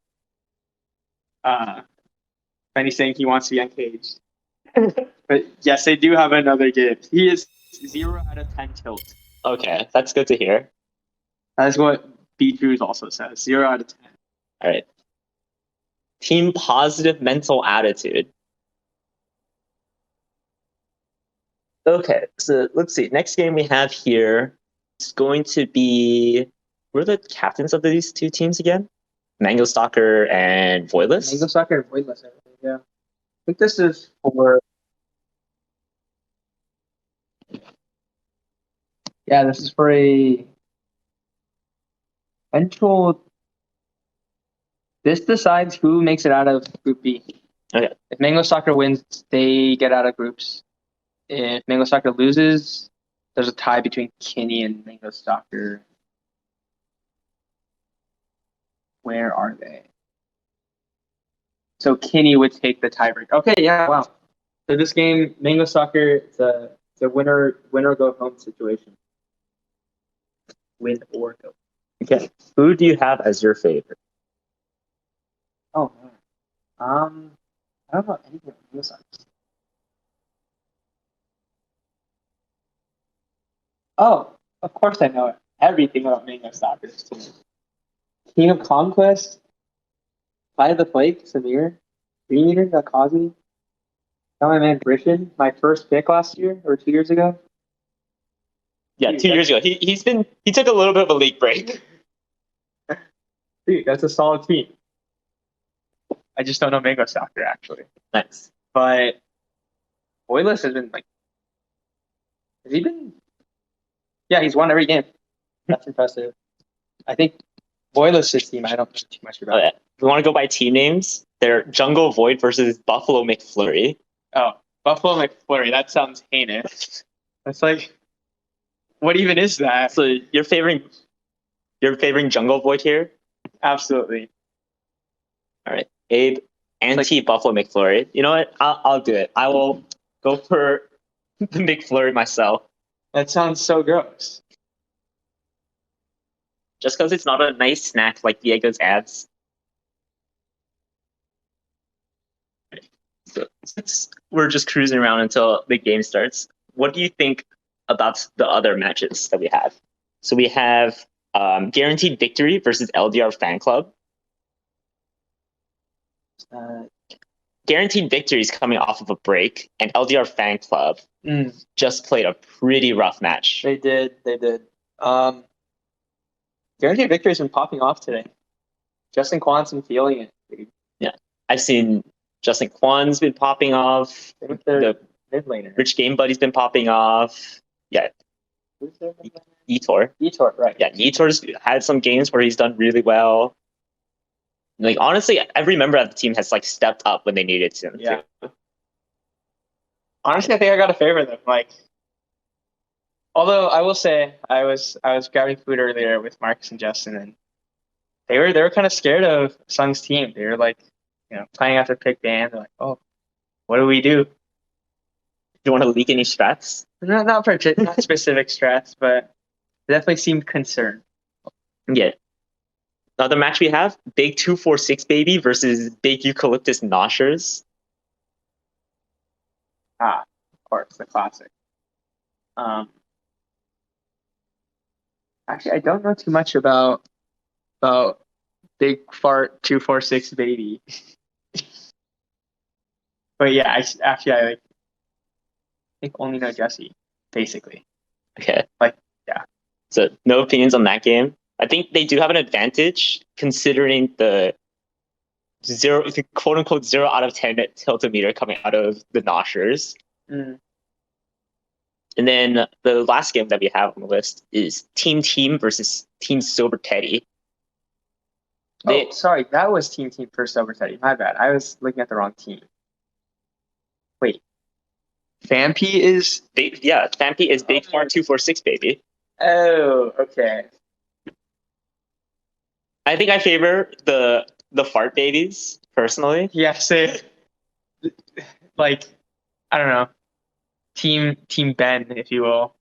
he wants to be uncaged. But yes, they do have another game. He is 0 out of 10 tilt. Okay, that's good to hear. That is what B-Drews also says. 0 out of 10. All right. Team positive mental attitude. Okay, so let's see. Next game we have here is going to be... Who are the captains of these two teams again? Mango Stalker and Voidless? Mango Stalker and Voidless, I think, yeah. I think this is for... Yeah, this is for a... eventual... This decides who makes it out of Group B. Okay. If Mango Soccer wins, they get out of groups. If Mango Soccer loses, there's a tie between Kinney and Mango Soccer. Where are they? So Kinney would take the tiebreaker. Okay, yeah, wow. So this game, Mango Soccer, it's a winner go home situation. Win or go. Okay. Who do you have as your favorite? Oh man. I don't know anything about Mango Soccer. Oh, of course I know everything about Mango Soccer. King of Conquest, Flight of the Flake, Samir, Green Eater, Nakazi. Got my man Brishan, my first pick last year or 2 years ago. Yeah, 2 years ago. He took a little bit of a league break. Dude, that's a solid team. I just don't know Mango Soccer actually. Nice. But Voidless has been like, has he been? Yeah, he's won every game. That's impressive. I think Voidless' team, I don't know too much about. Okay. If we want to go by team names, they're Jungle Void versus Buffalo McFlurry. Oh, Buffalo McFlurry. That sounds heinous. That's like, what even is that? So you're favoring You're favoring Jungle Void here? Absolutely. All right. Abe, anti-Buffalo McFlurry. You know what? I'll do it. I will go for the McFlurry myself. That sounds so gross. Just because it's not a nice snack like Diego's ads. So since we're just cruising around until the game starts, what do you think about the other matches that we have? So we have Guaranteed Victory versus LDR Fan Club. Guaranteed Victory is coming off of a break, and LDR Fan Club just played a pretty rough match. They did. Guaranteed Victory's been popping off today. Justin Kwan's been feeling it, dude. Yeah. I've seen Justin Kwan's been popping off. The mid laner. Rich Game Buddy's been popping off. Yeah. Etor. Etor, right. Yeah, Etor's had some games where he's done really well. Like, honestly, every member of the team has like stepped up when they needed to. Yeah. Too. Honestly, I think I got to favor them. Like, although I will say I was grabbing food earlier with Marcus and Justin, and they were kind of scared of Sung's team. They were like, planning out their pick band. They're like, oh, what do we do? Do you want to leak any strats? Not specific strats, but they definitely seemed concerned. Yeah. Another match we have, Big 246 Baby versus Big Eucalyptus Noshers. Of course, the classic. Actually, I don't know too much about Big Fart 246 Baby. But yeah, I think only know Jesse, basically. Okay. Yeah. So no opinions on that game. I think they do have an advantage considering the quote unquote 0 out of 10 tiltometer coming out of the Noshers. And then the last game that we have on the list is Team versus Team Sober Teddy. Sorry, that was Team for Sober Teddy. My bad. I was looking at the wrong team. Wait. Fampi is Fampi is Big Far 246 Baby. Oh, okay. I think I favor the fart babies personally. Yeah, same. Like, I don't know. Team Ben, if you will.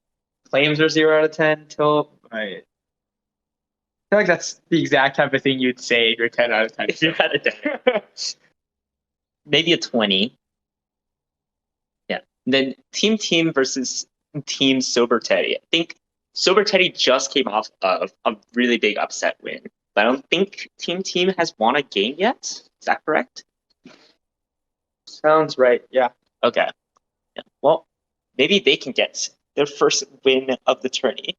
Flames are 0 out of 10 till right. I feel like that's the exact type of thing you'd say if you're 10 out of 10. If you had a 10. Maybe a 20. Yeah. And then Team versus Team Sober Teddy. I think Sober Teddy just came off of a really big upset win. But I don't think Team has won a game yet. Is that correct? Sounds right, yeah. Okay. Yeah. Well, maybe they can get their first win of the tourney.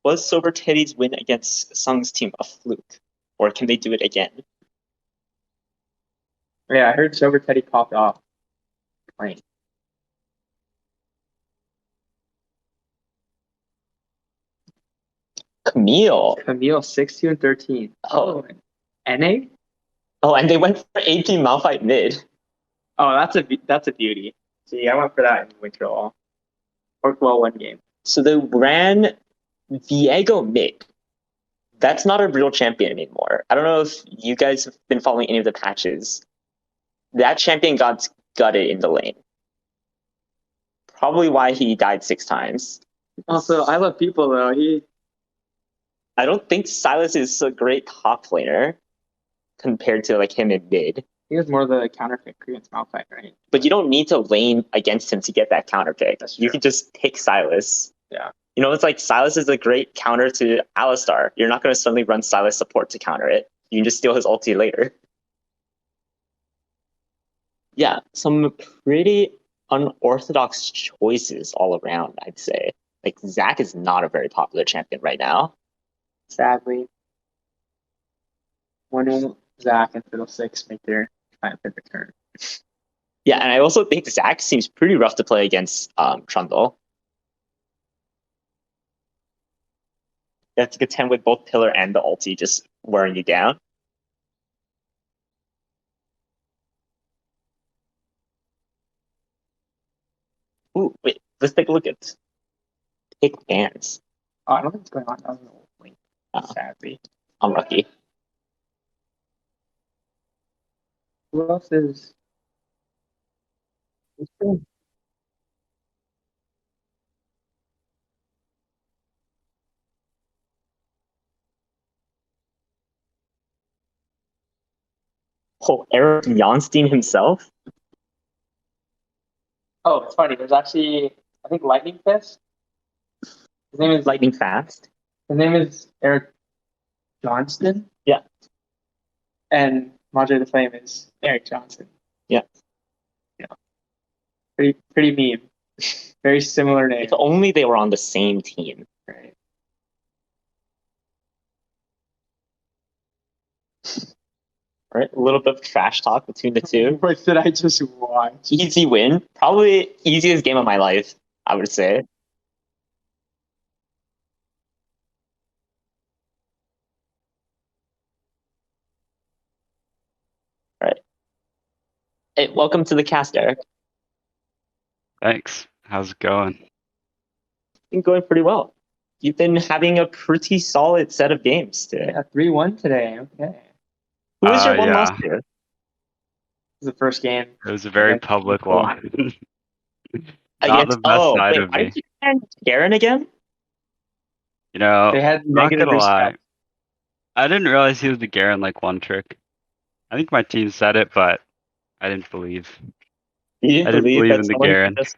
Was Sober Teddy's win against Sung's team a fluke? Or can they do it again? Yeah, I heard Sober Teddy popped off playing. Camille 6-2-13. Oh. NA? Oh, and they went for AP Malphite mid. Oh, that's a beauty. See, I went for that in Winter Wall. Worked well one game. So they ran Viego mid. That's not a real champion anymore. I don't know if you guys have been following any of the patches. That champion got gutted in the lane. Probably why he died 6 times. Also, I love people though. I don't think Silas is a great top laner compared to like him in mid. He was more the counter pick against Malphite, right? But you don't need to lane against him to get that counter pick. You can just pick Silas. Yeah. You know, it's like Silas is a great counter to Alistar. You're not going to suddenly run Silas support to counter it. You can just steal his ulti later. Yeah, some pretty unorthodox choices all around, I'd say. Like, Zac is not a very popular champion right now. Sadly. When Zac and Fiddlesticks make their triumphant return. Yeah, and I also think Zac seems pretty rough to play against Trundle. You have to contend with both Pillar and the ulti just wearing you down. Ooh, wait, let's take a look at pick bans. Oh, I don't think it's going on. I don't know. Sadly. Unlucky. Who else is? Oh, Eric Jonstein himself? Oh, it's funny. There's actually, I think, Lightning Fist. His name is Lightning Fast. His name is Eric Johnston. Yeah. And Madre the Flame is Eric Johnson. Yeah. Yeah. Pretty meme. Very similar name. If only they were on the same team. Right. Right? A little bit of trash talk between the two. What did I just watch? Easy win. Probably easiest game of my life, I would say. Right. Hey, welcome to the cast, Eric. Thanks. How's it going? Been going pretty well. You've been having a pretty solid set of games today. Yeah, 3-1 today. Okay. Who was your one yeah. loss to? This is the first game. It was a very Yeah, public cool. one. Not the best side of why me. did you ban Garen again? You know, They had not negative gonna lie. respect. I didn't realize he was the Garen like one trick. I think my team said it, but I didn't believe. You didn't I didn't believe believe that in the someone Garen. just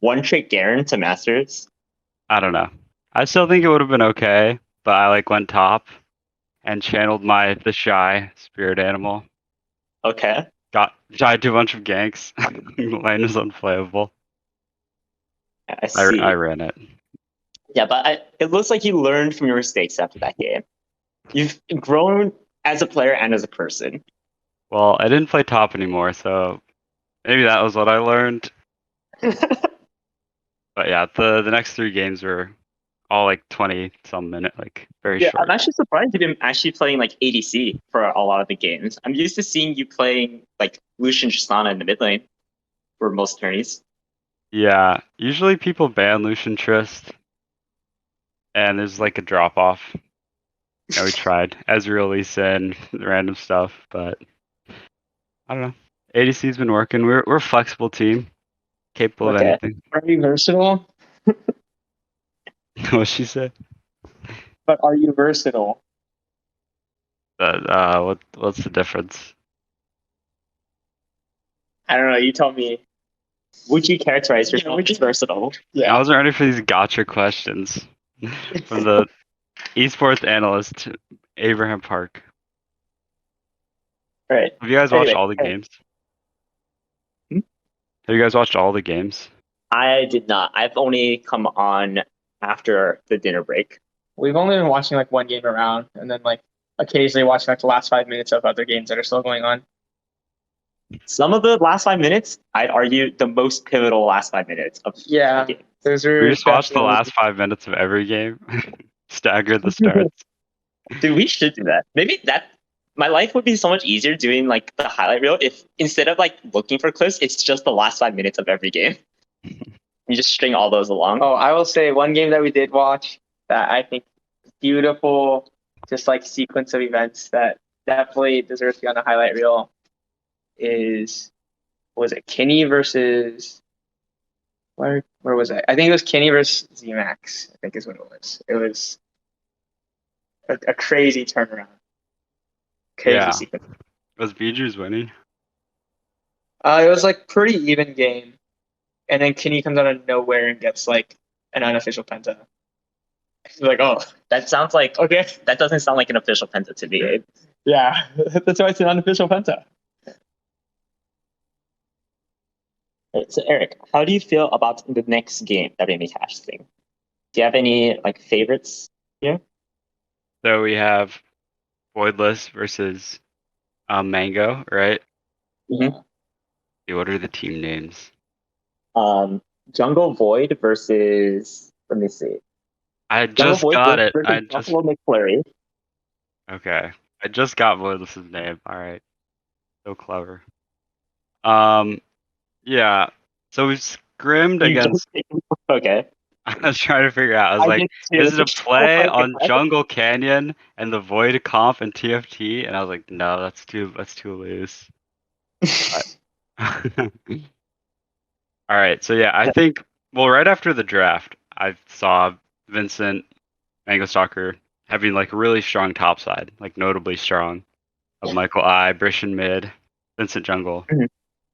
one trick Garen to Masters? I don't know. I still think it would have been okay, but I like went top and channeled the shy spirit animal. Okay. Died to a bunch of ganks. Lane is unplayable. I see. I ran it. Yeah, but it looks like you learned from your mistakes after that game. You've grown as a player and as a person. Well, I didn't play top anymore, so maybe that was what I learned. But yeah, the next 3 games were all like 20 some minute, like very short. I'm actually surprised you've been actually playing like ADC for a lot of the games. I'm used to seeing you playing like Lucian Tristana in the mid lane for most tourneys. Yeah, usually people ban Lucian Trist, and there's like a drop off. Yeah, we tried Ezreal, Lee Sin, random stuff, but I don't know. ADC's been working. We're a flexible team, capable of anything. Are you versatile? What'd she say? But are you versatile? What's the difference? I don't know. You tell me. Would you characterize yourself as versatile? Yeah. I wasn't ready for these gotcha questions from the esports analyst Abraham Park. Right. Have you guys watched all the games? Have you guys watched all the games? I did not. I've only come on after the dinner break. We've only been watching like one game around, and then like occasionally watching like the last 5 minutes of other games that are still going on. Some of the last 5 minutes, I'd argue the most pivotal last 5 minutes of the game. Those are. We just watched the last 5 minutes of every game. Staggered the starts. Dude, we should do that. Maybe my life would be so much easier doing like the highlight reel if instead of like looking for clips, it's just the last 5 minutes of every game. You just string all those along. Oh, I will say one game that we did watch that I think beautiful, just like sequence of events that definitely deserves to be on the highlight reel was it Kinney versus where was it? I think it was Kinney versus ZMax, I think is what it was. It was a crazy turnaround. Crazy sequence. Was Beedrew's winning? It was like pretty even game. And then Kinney comes out of nowhere and gets like an unofficial penta. It's like, oh, that sounds like okay. That doesn't sound like an official penta to me. Eh? Yeah, that's why it's an unofficial penta. Right, so Eric, how do you feel about the next game that we're gonna be casting? Do you have any like favorites here? So we have Voidless versus Mango, right? Mm-hmm. What are the team names? Jungle Void versus. Let me see. I just got it. I just Buffalo McFlurry. Okay. I just got Voidless's name. All right. So clever. Yeah. So we've scrimmed against. Okay. I was trying to figure out. I was like, did too. is it a play Oh my on God. Jungle Canyon and the Void comp and TFT? And I was like, no, that's too loose. All right, so yeah, I think right after the draft, I saw Vincent Mango Stalker having like a really strong top side, like notably strong, of Michael I, Brishan mid, Vincent jungle, Mhm.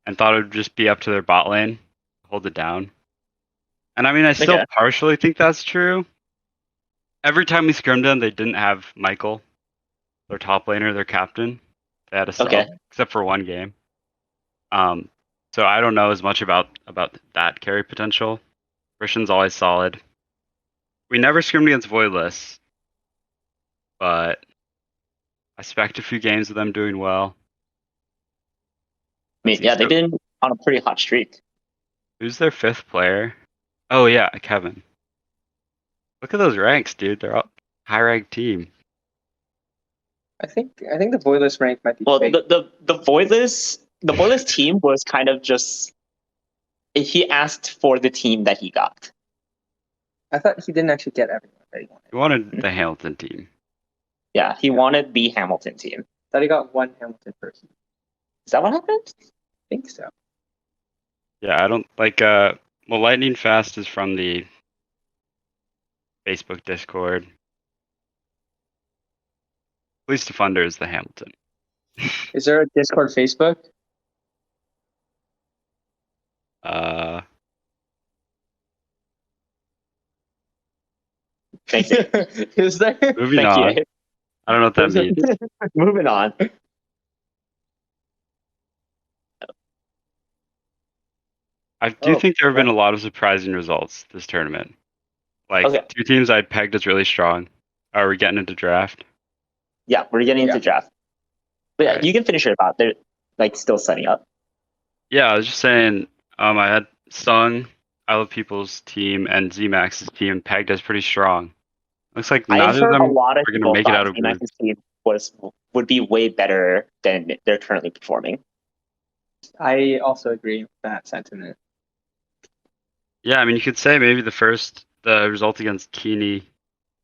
and thought it would just be up to their bot lane to hold it down. And I mean, I still Okay. partially think that's true. Every time we scrimmed them, they didn't have Michael, their top laner, their captain. They had a sub, Okay. except for one game. Um, so I don't know as much about that carry potential. Christian's always solid. We never scrimmed against Voidless, but I spec'd a few games of them doing well. I mean, yeah, they've been on a pretty hot streak. Who's their fifth player? Oh yeah, Kevin. Look at those ranks, dude. They're all high ranked team. I think the Voidless rank might be Well, fake. the Voidless team was kind of just he asked for the team that he got. I thought he didn't actually get everyone that he wanted. He wanted the Hamilton team. Yeah, he wanted the Hamilton team. I thought he got one Hamilton person. Is that what happened? I think so. Yeah, I don't like well, Lightning Fast is from the Facebook Discord. Police Defender is the Hamilton. Is there a Discord Facebook? Thank you. Is there? Moving Thank on. you. I don't know what that means. Moving on. I do think there have been a lot of surprising results this tournament. Like Okay. two teams I'd pegged as really strong. Are we getting into draft? Yeah, we're getting into draft. But yeah, Right. you can finish it about. They're like still setting up. Yeah, I was just saying. I had Sung, I Love People's team, and ZMAX's team pegged as pretty strong. Looks like I've neither of heard them a lot of are going to people make it out thought of Z-Max's groups. team would be way better than they're currently performing. I also agree with that sentiment. Yeah, I mean, you could say maybe the result against Keeney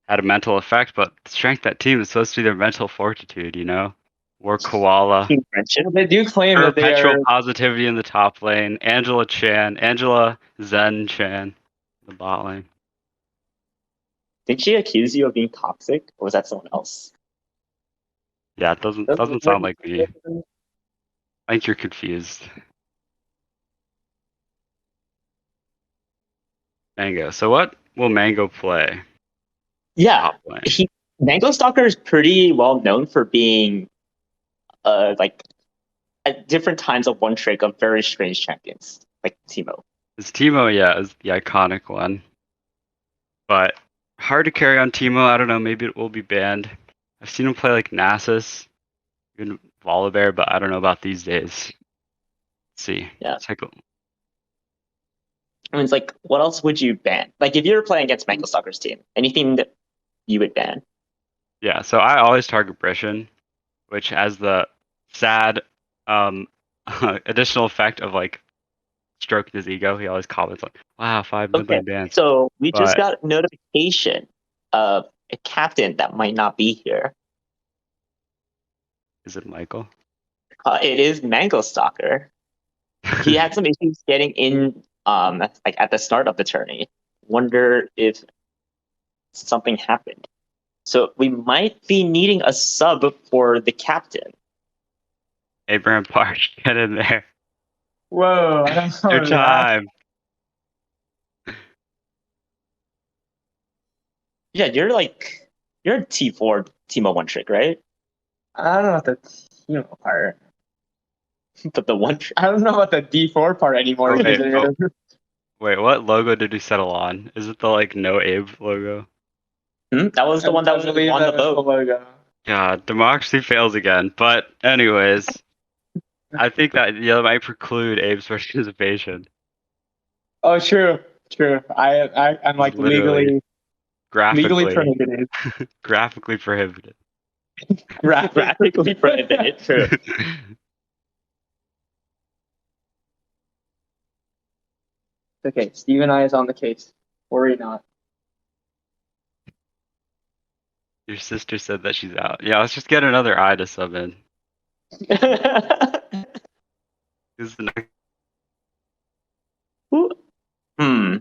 had a mental effect, but the strength of that team is supposed to be their mental fortitude, you know? War Koala. Team friendship. They do claim that they Perpetual are. positivity in the top lane. Angela Zen Chan, the bot lane. Did she accuse you of being toxic, or was that someone else? Yeah, it doesn't sound like me. I think you're confused. Mango. So what will Mango play? Yeah, Top lane. Mango Stalker is pretty well known for being, like, at different times of one trick of very strange champions, like Teemo. His Teemo, yeah, is the iconic one. But hard to carry on Teemo. I don't know. Maybe it will be banned. I've seen him play like Nasus, even Volibear, but I don't know about these days. Let's see. Yeah. Take a, I mean, it's like, what else would you ban? Like, if you're playing against Mango Stalker's team, anything that you would ban? yeah, so I always target Brishan, which has the sad additional effect of like stroking his ego. He always comments like, "Wow, 5 mid lane bans." So we just But- got notification of a captain that might not be here. Is it Michael? It is Mango Stalker. He had some issues getting in, like at the start of the tourney. Wonder if something happened. So we might be needing a sub for the captain. Abraham Park, get in there. Whoa! I don't know Your time. Yeah, you're a T4 Teemo one trick, right? I don't know about the Teemo part. But the one I don't know about the D4 part anymore. Okay, because Wait, what logo did he settle on? Is it the like no Abe logo? That was the one that was on the vote. Logo. God, democracy fails again. But anyways, I think that might preclude Abe's participation. Oh, true. I'm like Literally. legally prohibited. Graphically prohibited. Graphically prohibited. True. Okay, Steve and I is on the case. Worry not. Your sister said that she's out. Yeah, let's just get another eye to sub in. Who's the next? Hmm.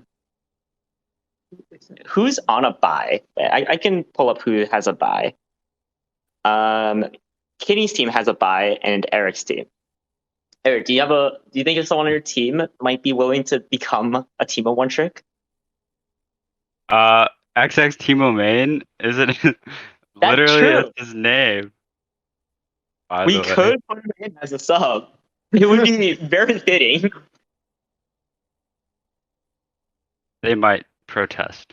Who's on a buy? I can pull up who has a buy. Kitty's team has a buy and Eric's team. Eric, do you think if someone on your team might be willing to become a team of one trick? XX Timo Main? Is it That's literally true. it's his name? By We the way, could put him in as a sub. It would be very fitting. they might protest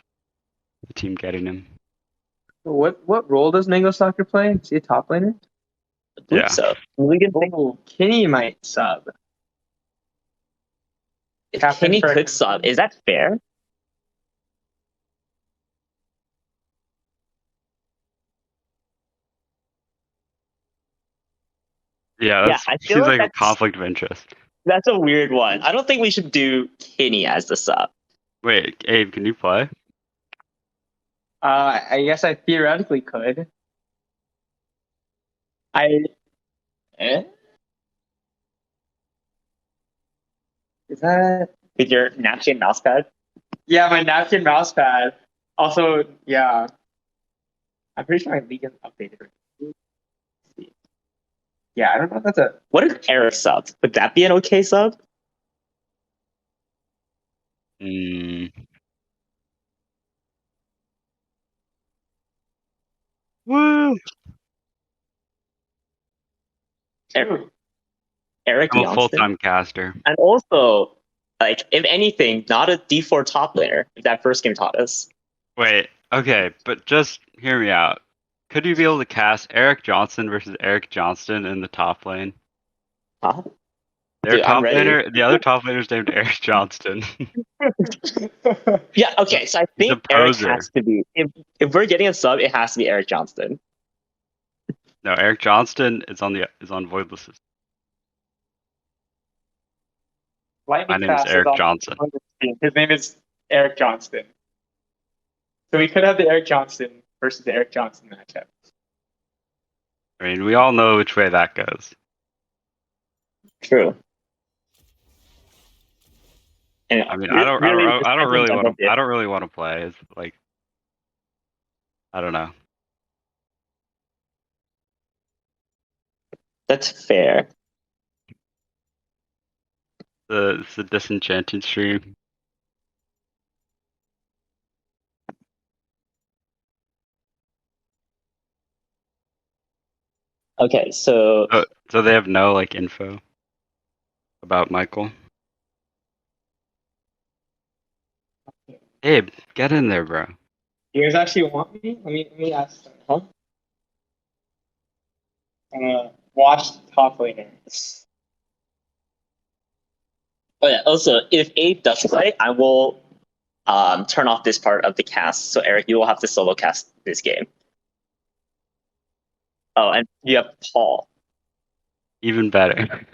the team getting him. What role does Mango Soccer play? Is he a top laner? I believe Yeah. so. We can think Oh, Kenny might sub. if Captain Kenny for- could sub. Is that fair? Yeah, Yeah, that I feel seems like like a conflict of interest. that's a weird one. I don't think we should do Kenny as the sub. Wait, Abe, can you play? I guess I theoretically could. I eh? Is that With your napkin mouse pad? yeah, my napkin mouse pad. Also, yeah. I'm pretty sure my league isn't updated. Yeah, I don't know if that's a What if Eric subbed? Would that be an okay sub? Mm. Woo! Eric I'm a Johnston. full-time caster. And also, like, if anything, not a D4 top laner, if that first game taught us. Wait, okay, but just hear me out. Could you be able to cast Eric Johnson versus Eric Johnston in the top lane? Huh? Their Dude, I'm top ready. laner, the other top laner is named Eric Johnston. Yeah, okay, so I He's a think Eric poser. has to be, if we're getting a sub, it has to be Eric Johnston. No, Eric Johnston is on Voidless system. My name is Eric Johnson. His name is Eric Johnston. So we could have the Eric Johnston versus the Eric Johnston matchup. I mean, we all know which way that goes. True. And I mean, I don't really want to play. It's like, I don't know. That's fair. It's the disenchanted stream. Okay, so So they have no like info about Michael. Abe, get in there, bro. You guys actually want me? Let me ask them. Huh? Watch top laner. Oh yeah. Also, if Abe does play, I will turn off this part of the cast. So Eric, you will have to solo cast this game. Oh, and you have Paul. Even better.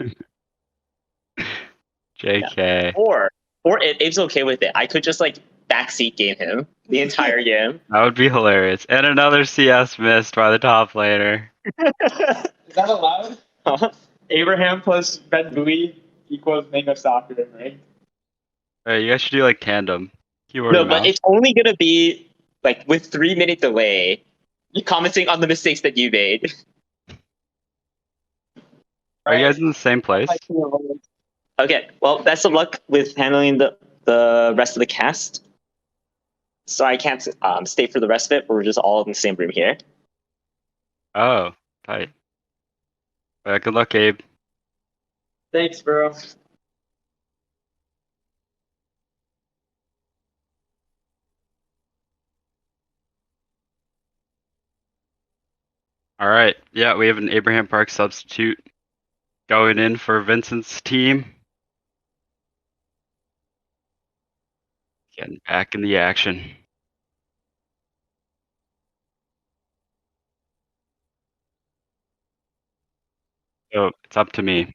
JK. Or if Abe's okay with it, I could just like backseat game him the entire game. That would be hilarious. And another CS missed by the top laner. Is that allowed? Abraham plus Ben Bowie equals Mango Soccer, right? Alright, you guys should do like tandem. Keyboard No, and but mouse. it's only gonna be like with 3-minute delay, commenting on the mistakes that you made. Are you guys in the same place? Okay, well, best of luck with handling the rest of the cast. So I can't stay for the rest of it, but we're just all in the same room here. Oh, tight. Good luck, Abe. Thanks, bro. All right. Yeah, we have an Abraham Park substitute going in for Vincent's team. Getting back in the action. So it's up to me.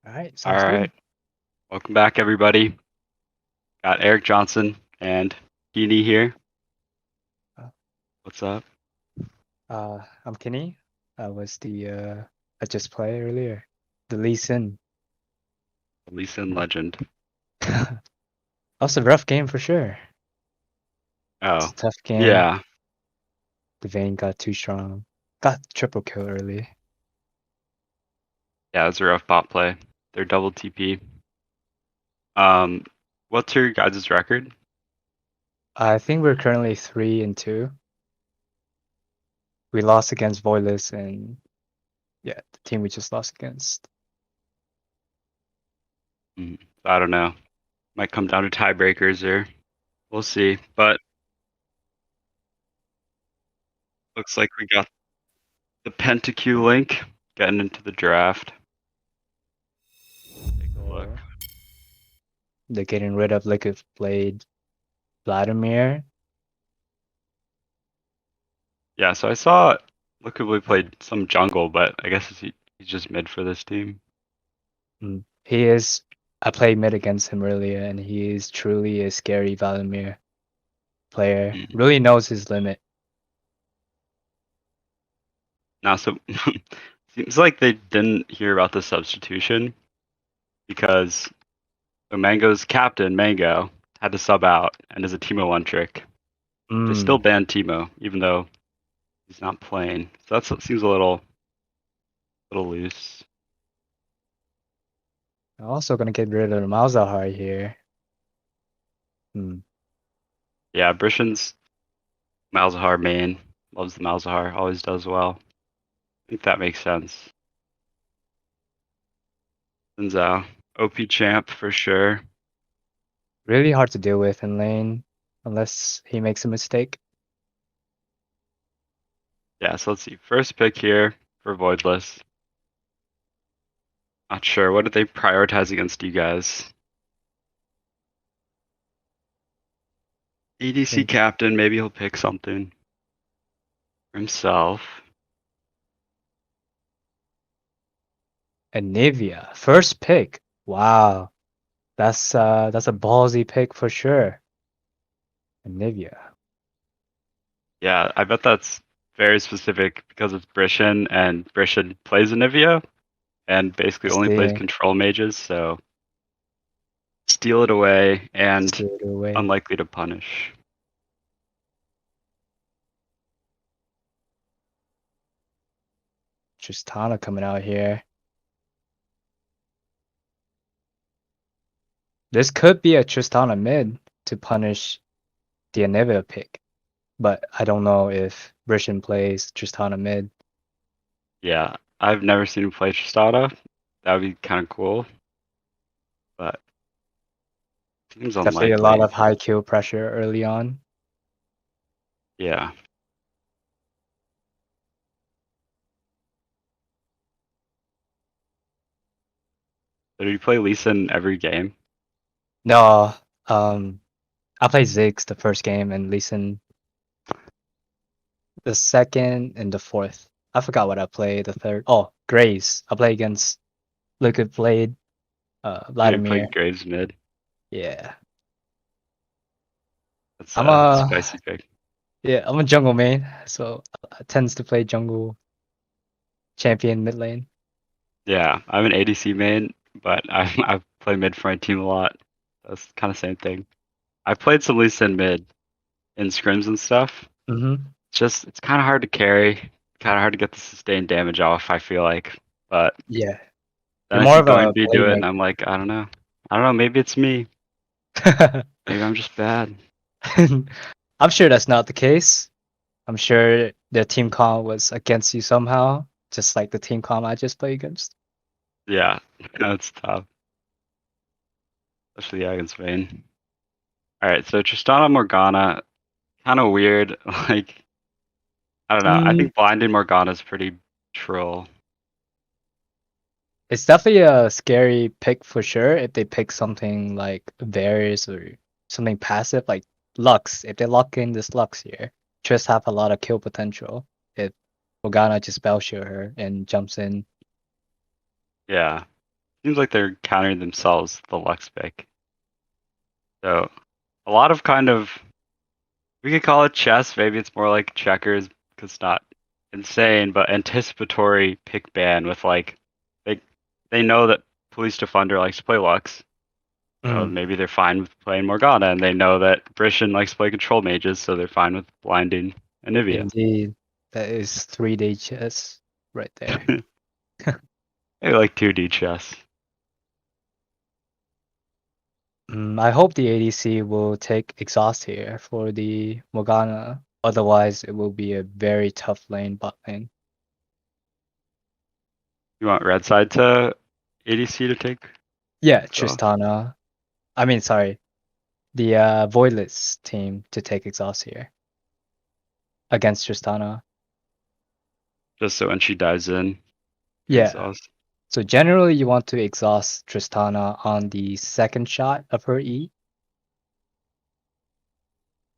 All right, All sounds right. good. Welcome back, everybody. Got Eric Johnson and Heaney here. Uh, What's up? I'm Kenny. I just played earlier. The Lee Sin. Lee Sin legend. That was a rough game for sure. It's Oh, a tough game. yeah. The Vayne got too strong. Got triple kill early. Yeah, it's a rough bot play. They're double TP. Um, what's your guys' record? I think we're currently 3-2. We lost against Voiles and yeah, the team we just lost against. I don't know. Might come down to tiebreakers or we'll see. But looks like we got the PentaQ link getting into the draft. Take a look. They're getting rid of Liquid Blade Vladimir. Yeah, so I saw Liquidly played some jungle, but I guess he's just mid for this team. He is. I played mid against him earlier, and he is truly a scary Vladimir player. Really knows his limit. Now, so seems like they didn't hear about the substitution because the Mango's captain, Mango, had to sub out and is a Teemo one trick. They still banned Teemo, even though he's not playing. So that seems a little loose. I'm also gonna get rid of the Malzahar here. Yeah, Brishan's Malzahar main. Loves the Malzahar, always does well. I think that makes sense. Zinzao, OP champ for sure. Really hard to deal with in lane, unless he makes a mistake. Yeah, so let's see. First pick here for Voidless. Not sure. What did they prioritize against you guys? ADC captain, maybe he'll pick something for himself. And Nivea, first pick. Wow, that's a ballsy pick for sure. And Nivea. Yeah, I bet that's very specific because it's Brishan and Brishan plays Anivia and basically only plays See. control mages, so steal it away and Steal it away. unlikely to punish. Tristana coming out here. This could be a Tristana mid to punish the Anivia pick, but I don't know if Brishan plays Tristana mid. Yeah, I've never seen him play Tristana. That would be kind of cool, but seems Definitely a lot unlikely. of high kill pressure early on. Yeah. So do you play Lisa in every game? No, I played Ziggs the first game and Lee Sin the second and the fourth. I forgot what I played the third. Oh, Graves. I played against Liquid Blade, You play Vladimir. Graves mid. Yeah. That's I'm a a spicy pick. yeah, I'm a jungle main, so I tends to play jungle champion mid lane. Yeah, I'm an ADC main, but I play mid for my team a lot. That's kind of same thing. I played some Lee Sin mid in scrims and stuff. Mm-hmm. It's kind of hard to carry, kind of hard to get the sustained damage off. I feel like, but Yeah. then You're I more see of a Doinby do it, and I'm like, I don't know. Maybe it's me. Maybe I'm just bad. I'm sure that's not the case. I'm sure the team comp was against you somehow, just like the team comp I just played against. Yeah, that's tough, especially against Vayne. All right, so Tristana Morgana, kind of weird. Like, I don't know. I think blinding Morgana is pretty troll. It's definitely a scary pick for sure if they pick something like Varus or something passive like Lux. If they lock in this Lux here, Triss have a lot of kill potential. If Morgana just spell shield her and jumps in. Yeah, seems like they're countering themselves the Lux pick. So a lot of kind of, we could call it chess. Maybe it's more like checkers because it's not insane, but anticipatory pick ban with like they they know that Police Defender likes to play Lux. So maybe they're fine with playing Morgana, and they know that Brishan likes to play control mages, so they're fine with blinding Anivia. Indeed, that is 3D chess right there. Maybe like 2D chess. I hope the ADC will take exhaust here for the Morgana. Otherwise, it will be a very tough lane bot lane. You want red side to ADC to take? Yeah, exhaust? Tristana. I mean, sorry, the Voidless team to take exhaust here against Tristana. Just so when she dives in, Yeah. exhaust. So generally, you want to exhaust Tristana on the second shot of her E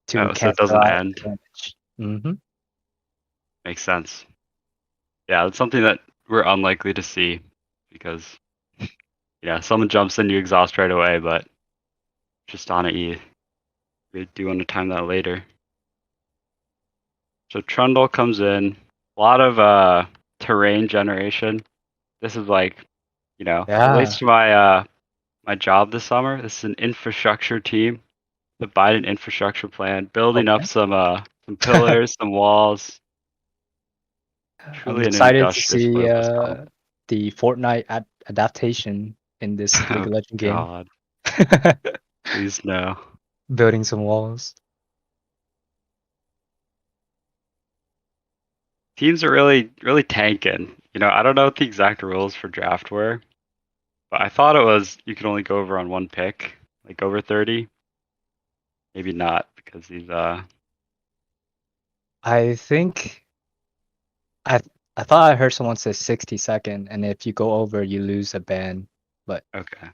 to Oh, so it cancel doesn't out end. damage. Mm-hmm. Makes sense. Yeah, it's something that we're unlikely to see because, yeah, someone jumps in, you exhaust right away, but just on E, we do want to time that later. So Trundle comes in, a lot of terrain generation. This is like, relates Yeah. to my job this summer. This is an infrastructure team, the Biden infrastructure plan, building up Okay. some pillars, some walls. I'm Truly an excited to industrious see political scum. the Fortnite adaptation in this League Oh of Legends game. God, please no. Building some walls. Teams are really tanking. I don't know what the exact rules for draft were, but I thought it was you could only go over on one pick, like over 30. Maybe not because these I think I I thought I heard someone say 60-second, and if you go over, you lose a ban. But okay.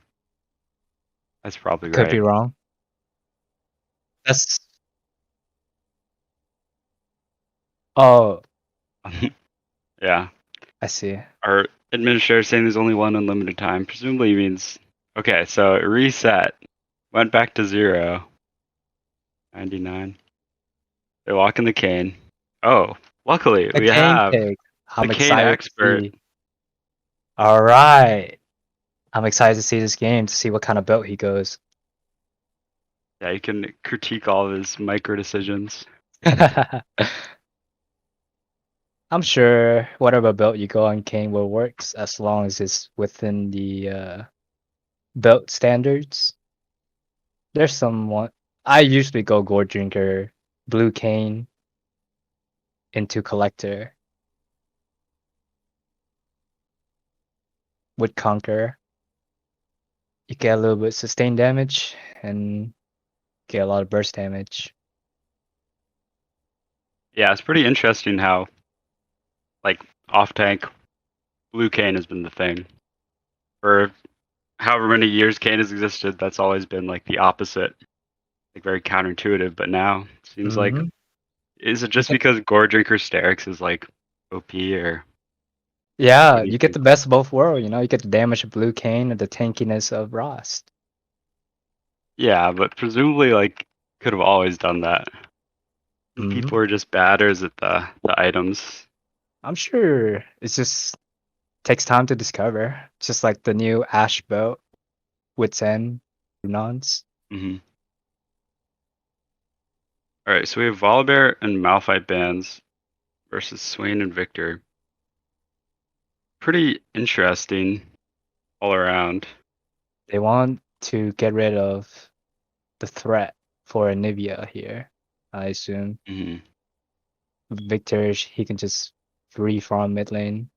That's probably could be right. wrong. That's oh, Yeah. I see. Our administrator saying there's only one unlimited time presumably means okay, so it reset, went back to 0, 99. They walk in the cane. Oh, luckily A we cane have pick. the I'm cane excited to expert. see. All right. I'm excited to see this game to see what kind of build he goes. Yeah, you can critique all of his micro decisions. I'm sure whatever build you go on Kane will works as long as it's within the build standards. There's someone I usually go Gourd Drinker, Blue Cane into Collector with Conquer. You get a little bit sustained damage and get a lot of burst damage. Yeah, it's pretty interesting how like off tank blue cane has been the thing. For however many years cane has existed, that's always been like the opposite. Like very counterintuitive, but now it seems like Mm-hmm. is it just because Gore Drinker Sterix is like OP or Yeah, what do you you get think? the best of both worlds, you get the damage of Blue Cane and the tankiness of Rost. Yeah, but presumably like could have always done that. Mm-hmm. People are just bad or is it the items? I'm sure it's just takes time to discover. Just like the new Ash belt with Zen Runons. Mm-hmm. Alright, so we have Volibear and Malphite bands versus Swain and Victor. Pretty interesting all around. They want to get rid of the threat for Anivia here, I assume. Mm-hmm. Victor, he can just free farm mid lane.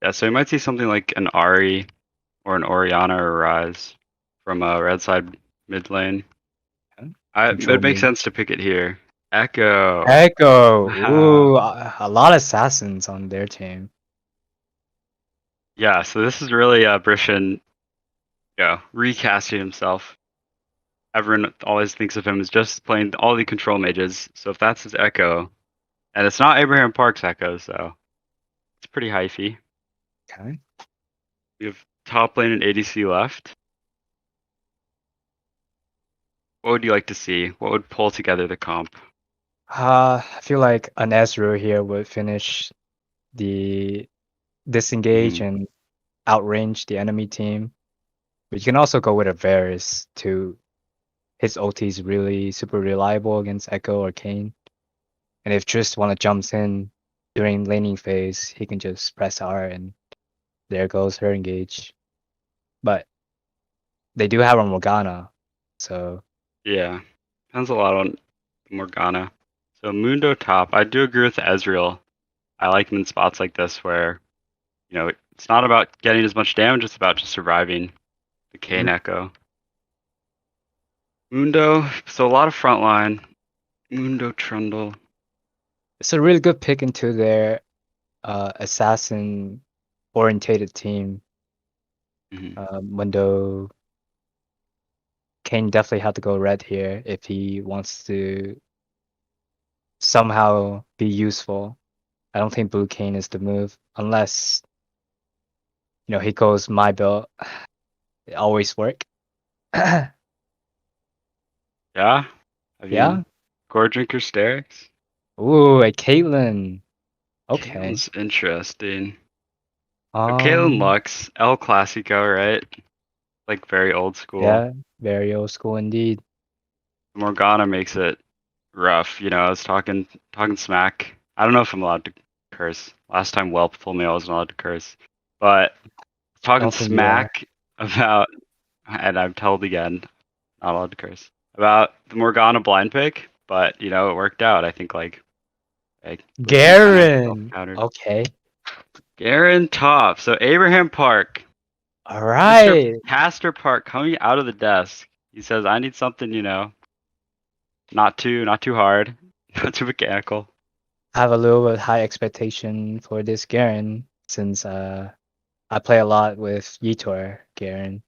Yeah, so we might see something like an Ari or an Oriana or Rise from a red side mid lane. Control It makes mid. sense to pick it here. Echo. Echo! Wow. Ooh, a lot of assassins on their team. Yeah, so this is really Brishan, recasting himself. Everyone always thinks of him as just playing all the control mages. So if that's his Echo, and it's not Abraham Park's Echo, so it's pretty hyphy. Okay. We have top lane and ADC left. What would you like to see? What would pull together the comp? I feel like an Ezreal here would finish the disengage and outrange the enemy team. But you can also go with a Varus to his ulti is really super reliable against Echo or Kane. And if Tristana jumps in during laning phase, he can just press R and there goes her engage. But they do have a Morgana, so Yeah, depends a lot on Morgana. So Mundo top. I do agree with Ezreal. I like him in spots like this where, it's not about getting as much damage, it's about just surviving the Kane echo. Mundo, so a lot of frontline. Mundo Trundle. it's a really good pick into their assassin orientated team. Mundo Kane definitely had to go red here if he wants to somehow be useful. I don't think blue Kane is the move unless he goes my build. It always work. Yeah, I Yeah. mean, Gore Drinker Stairs. Ooh, a Caitlyn. Okay. Caitlin's interesting. Caitlyn Lux, El Clasico, right? Like very old school. Yeah, very old school indeed. Morgana makes it rough. I was talking smack. I don't know if I'm allowed to curse. Last time Whelp told me I wasn't allowed to curse, but talking Don't think you are. smack about, and I'm told again, not allowed to curse about the Morgana blind pick. But it worked out. I think Garen. Okay. Garen top. So Abraham Park. All Mr. right. Pastor Park coming out of the desk. He says, "I need something, not too hard, not too mechanical." I have a little bit high expectation for this Garen since I play a lot with Yitor Garen.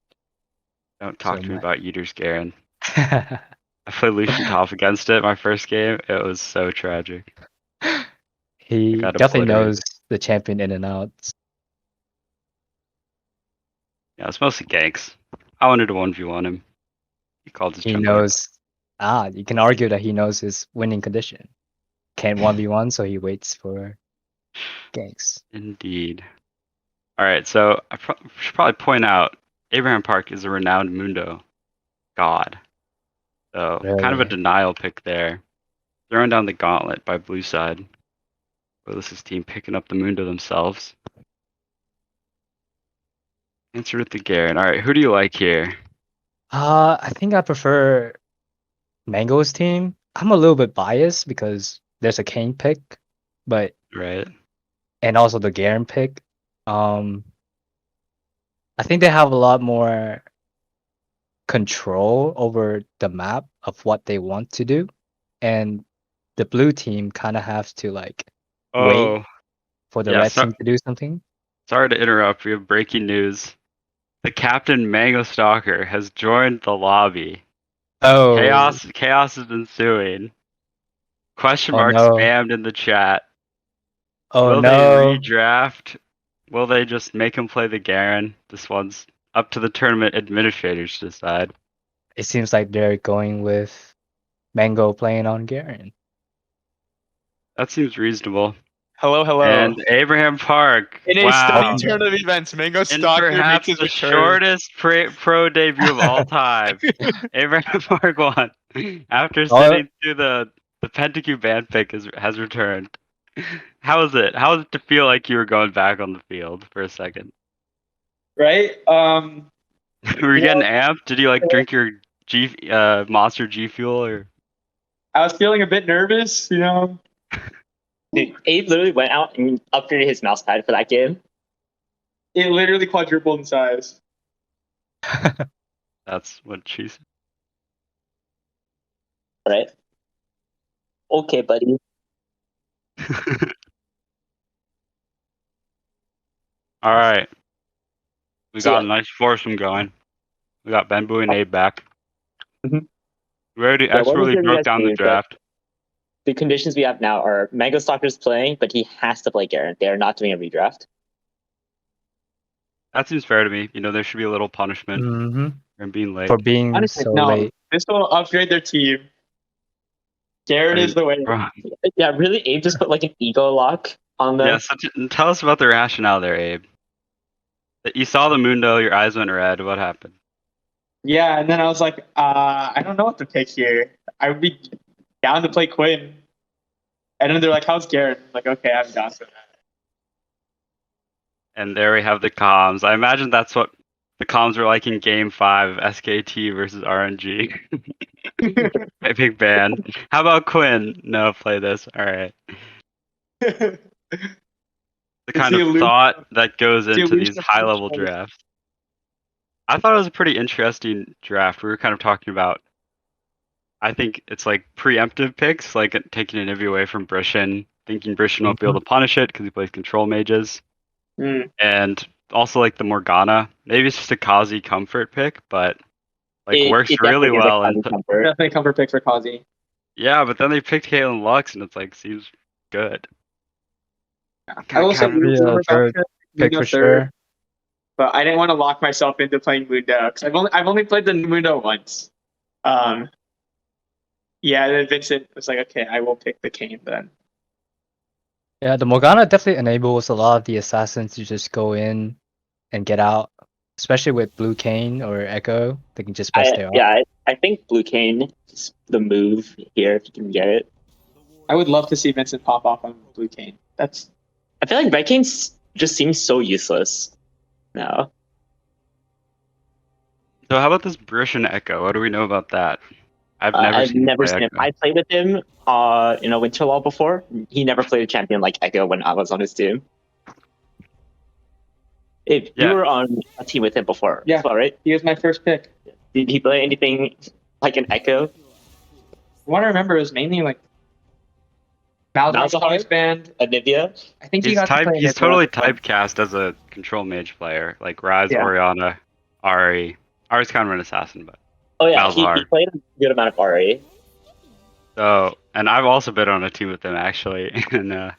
Don't talk to me about Yeater's Garen. I played Lucian top against it my first game. It was so tragic. He got definitely knows obliterated. the champion in and out. Yeah, it's mostly ganks. I wanted to 1v1 him. He called his He jungler. knows. You can argue that he knows his winning condition. Can't 1v1, so he waits for ganks. Indeed. Alright, so I should probably point out Abraham Park is a renowned Mundo god. So kind of a Really? denial pick there. Throwing down the gauntlet by blue side. Willis's team picking up the Mundo themselves. Answer with the Garen. Alright, who do you like here? I think I prefer Mango's team. I'm a little bit biased because there's a Kane pick, but Right. and also the Garen pick. I think they have a lot more control over the map of what they want to do, and the blue team kind of have to wait Oh, for the yeah, red team to do something. sorry to interrupt. We have breaking news. The Captain Mango Stalker has joined the lobby. Oh, Chaos is ensuing. Question oh mark no, spammed in the chat. oh Will they no. redraft? Will they just make him play the Garen? This one's up to the tournament administrators to decide. It seems like they're going with Mango playing on Garen. That seems reasonable. Hello, hello. And Abraham Park. In a Wow. steady turn of events, Mango In Stalker makes perhaps his the return. shortest pro debut of all time. Abraham Park won. After Oh. sitting through the Pentacle band pick has returned. How is it? How is it to feel like you were going back on the field for a second? Right? Were you getting amped? Did you drink your Monster G Fuel or? I was feeling a bit nervous, Dude, Abe literally went out and upgraded his mouse pad for that game. It literally quadrupled in size. That's what she said. Right? Okay, buddy. All right. We So, got a nice foursome going. We got Benbu and Abe back. Mhm. Ready to Yeah, what was expertly your broke guys' down the view, but draft. the conditions we have now are Mango Stalker's playing, but he has to play Garen. They are not doing a redraft. That seems fair to me. You know, there should be a little punishment Mm-hmm. for being late. For being Honestly, so no. late. This will upgrade their team. Garen is the way. Bro, Yeah, really, Abe just put like an ego lock on them. yeah, tell us about the rationale there, Abe. That you saw the Mundo, your eyes went red. What happened? Yeah, and then I was like, I don't know what to pick here. I would be down to play Quinn. And then they're like, how's Garen? I'm like, okay, I'm down for that. And there we have the comms. I imagine that's what the comms were like in Game 5 of SKT versus RNG. Big ban. How about Quinn? No, play this. All right. The kind of thought that goes into these high-level drafts. I thought it was a pretty interesting draft. We were kind of talking about. I think it's like preemptive picks, like taking an Ivy away from Brishan, thinking Brishan won't be able to punish it because he plays control mages. And also like the Morgana. Maybe it's just a Kazi comfort pick, but like works really well. And definitely a comfort pick for Kazi. Yeah, but then they picked Caitlyn Lux, and it's like seems good. I will say pick for sure. But I didn't want to lock myself into playing Mundo because I've only played the Mundo once. Yeah, and then Vincent was like, okay, I will pick the Kane then. Yeah, the Morgana definitely enables a lot of the assassins to just go in and get out, especially with Blue Kane or Echo. They can just press their ult. Yeah, I think Blue Kane is the move here if you can get it. I would love to see Vincent pop off on Blue Kane. I feel like Red Kane just seems so useless now. So how about this Brishan Echo? What do we know about that? I've never seen him. I played with him in a winter LoL before. He never played a champion like Echo when I was on his team. You were on a team with him before, yeah, as well, right? He was my first pick. Did he play anything like an Echo? What I remember is mainly like Malzahar's band, Anivia. I think he's totally typecast as a control mage player, like Ryze, Orianna, Ahri. Ahri's kind of an assassin, but he played a good amount of Ahri. So, and I've also been on a team with him actually, and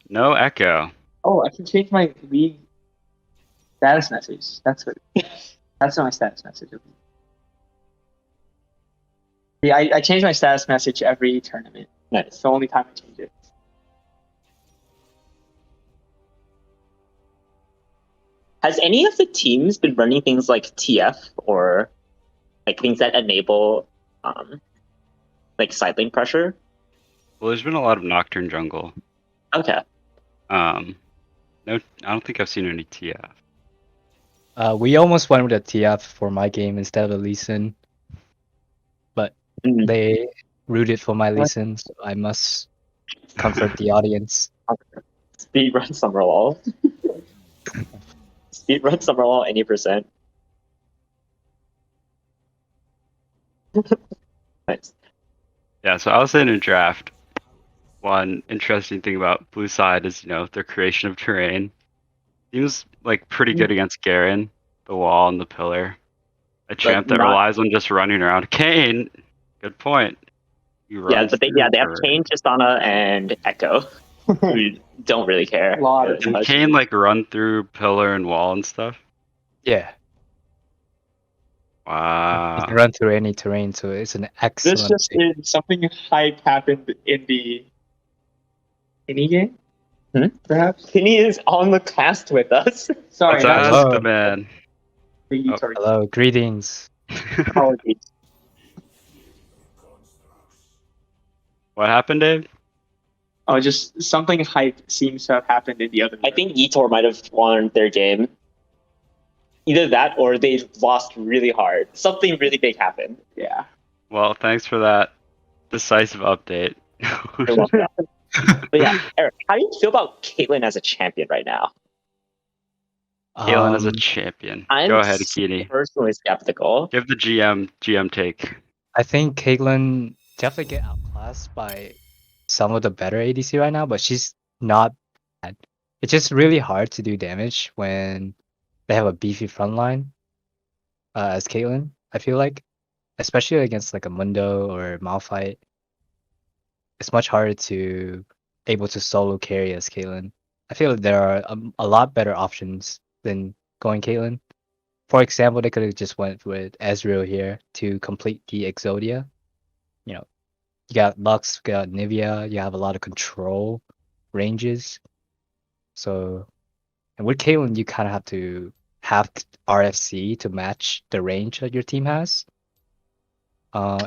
no Echo. Oh, I can change my league status message. That's what my status message would be. Yeah, I change my status message every tournament. It's the only time I change it. Has any of the teams been running things like TF or like things that enable like side lane pressure? Well, there's been a lot of Nocturne jungle. Okay. No, I don't think I've seen any TF. We almost went with a TF for my game instead of a Lee Sin, but they rooted for my Lee Sin, so I must comfort the audience. Speedrun Summer LoL. Speedrun Summer LoL any percent. Nice. Yeah, so I was saying in draft, one interesting thing about Blue Side is, their creation of terrain. Seems like pretty good against Garen, the wall and the pillar. A champ that relies on just running around. Kane, good point. Yeah, but they have Kane, Tristana, and Echo, who don't really care. Can Kane run through pillar and wall and stuff? Yeah. Wow. You can run through any terrain, so it's an excellent. This just is something hype happened in the Kenny game. Perhaps Kenny is on the cast with us. Sorry, let's ask the man. Hello, greetings. Apologies. What happened, Dave? Oh, just something hype seems to have happened in the other. I think Etor might have won their game. Either that or they lost really hard. Something really big happened. Yeah. Well, thanks for that decisive update. But yeah, Eric, how do you feel about Caitlyn as a champion right now? Caitlyn as a champion. Go ahead, Keeney. Personally skeptical. Give the GM take. I think Caitlyn definitely get outclassed by some of the better ADC right now, but she's not bad. It's just really hard to do damage when they have a beefy frontline as Caitlyn, I feel like. Especially against a Mundo or Malphite. It's much harder to able to solo carry as Caitlyn. I feel like there are a lot better options than going Caitlyn. For example, they could have just went with Ezreal here to complete the Exodia. You know, you got Lux, you got Nivea, you have a lot of control ranges. So, and with Caitlyn, you kind of have to have RFC to match the range that your team has.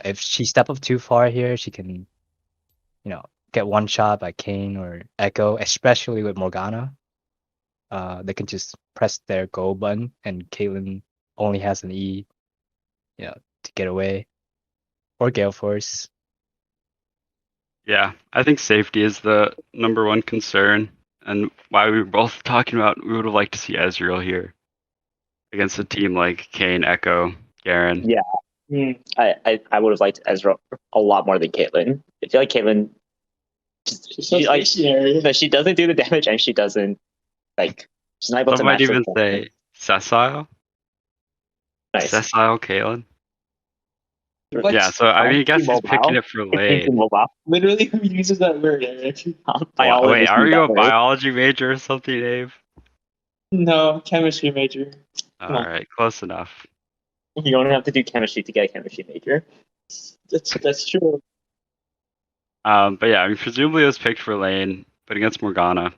If she step up too far here, she can, get one shot by Kane or Echo, especially with Morgana. They can just press their go button, and Caitlyn only has an E, to get away, or Gale Force. Yeah, I think safety is the number one concern, and why we were both talking about we would have liked to see Ezreal here against a team like Kane, Echo, Garen. Yeah. I would have liked Ezra a lot more than Caitlyn. I feel like Caitlyn, she doesn't do the damage, and she doesn't she's not able Some to might match even the say sessile. Nice. Sessile Caitlyn. What? Yeah, so I mean, I guess he's picking it for lane. Literally, who uses that word, Eric? Wait, are you a biology major or something, Dave? No, chemistry major. All right, close enough. You don't have to do chemistry to get a chemistry major. That's true. But yeah, I mean, presumably it was picked for lane, but against Morgana,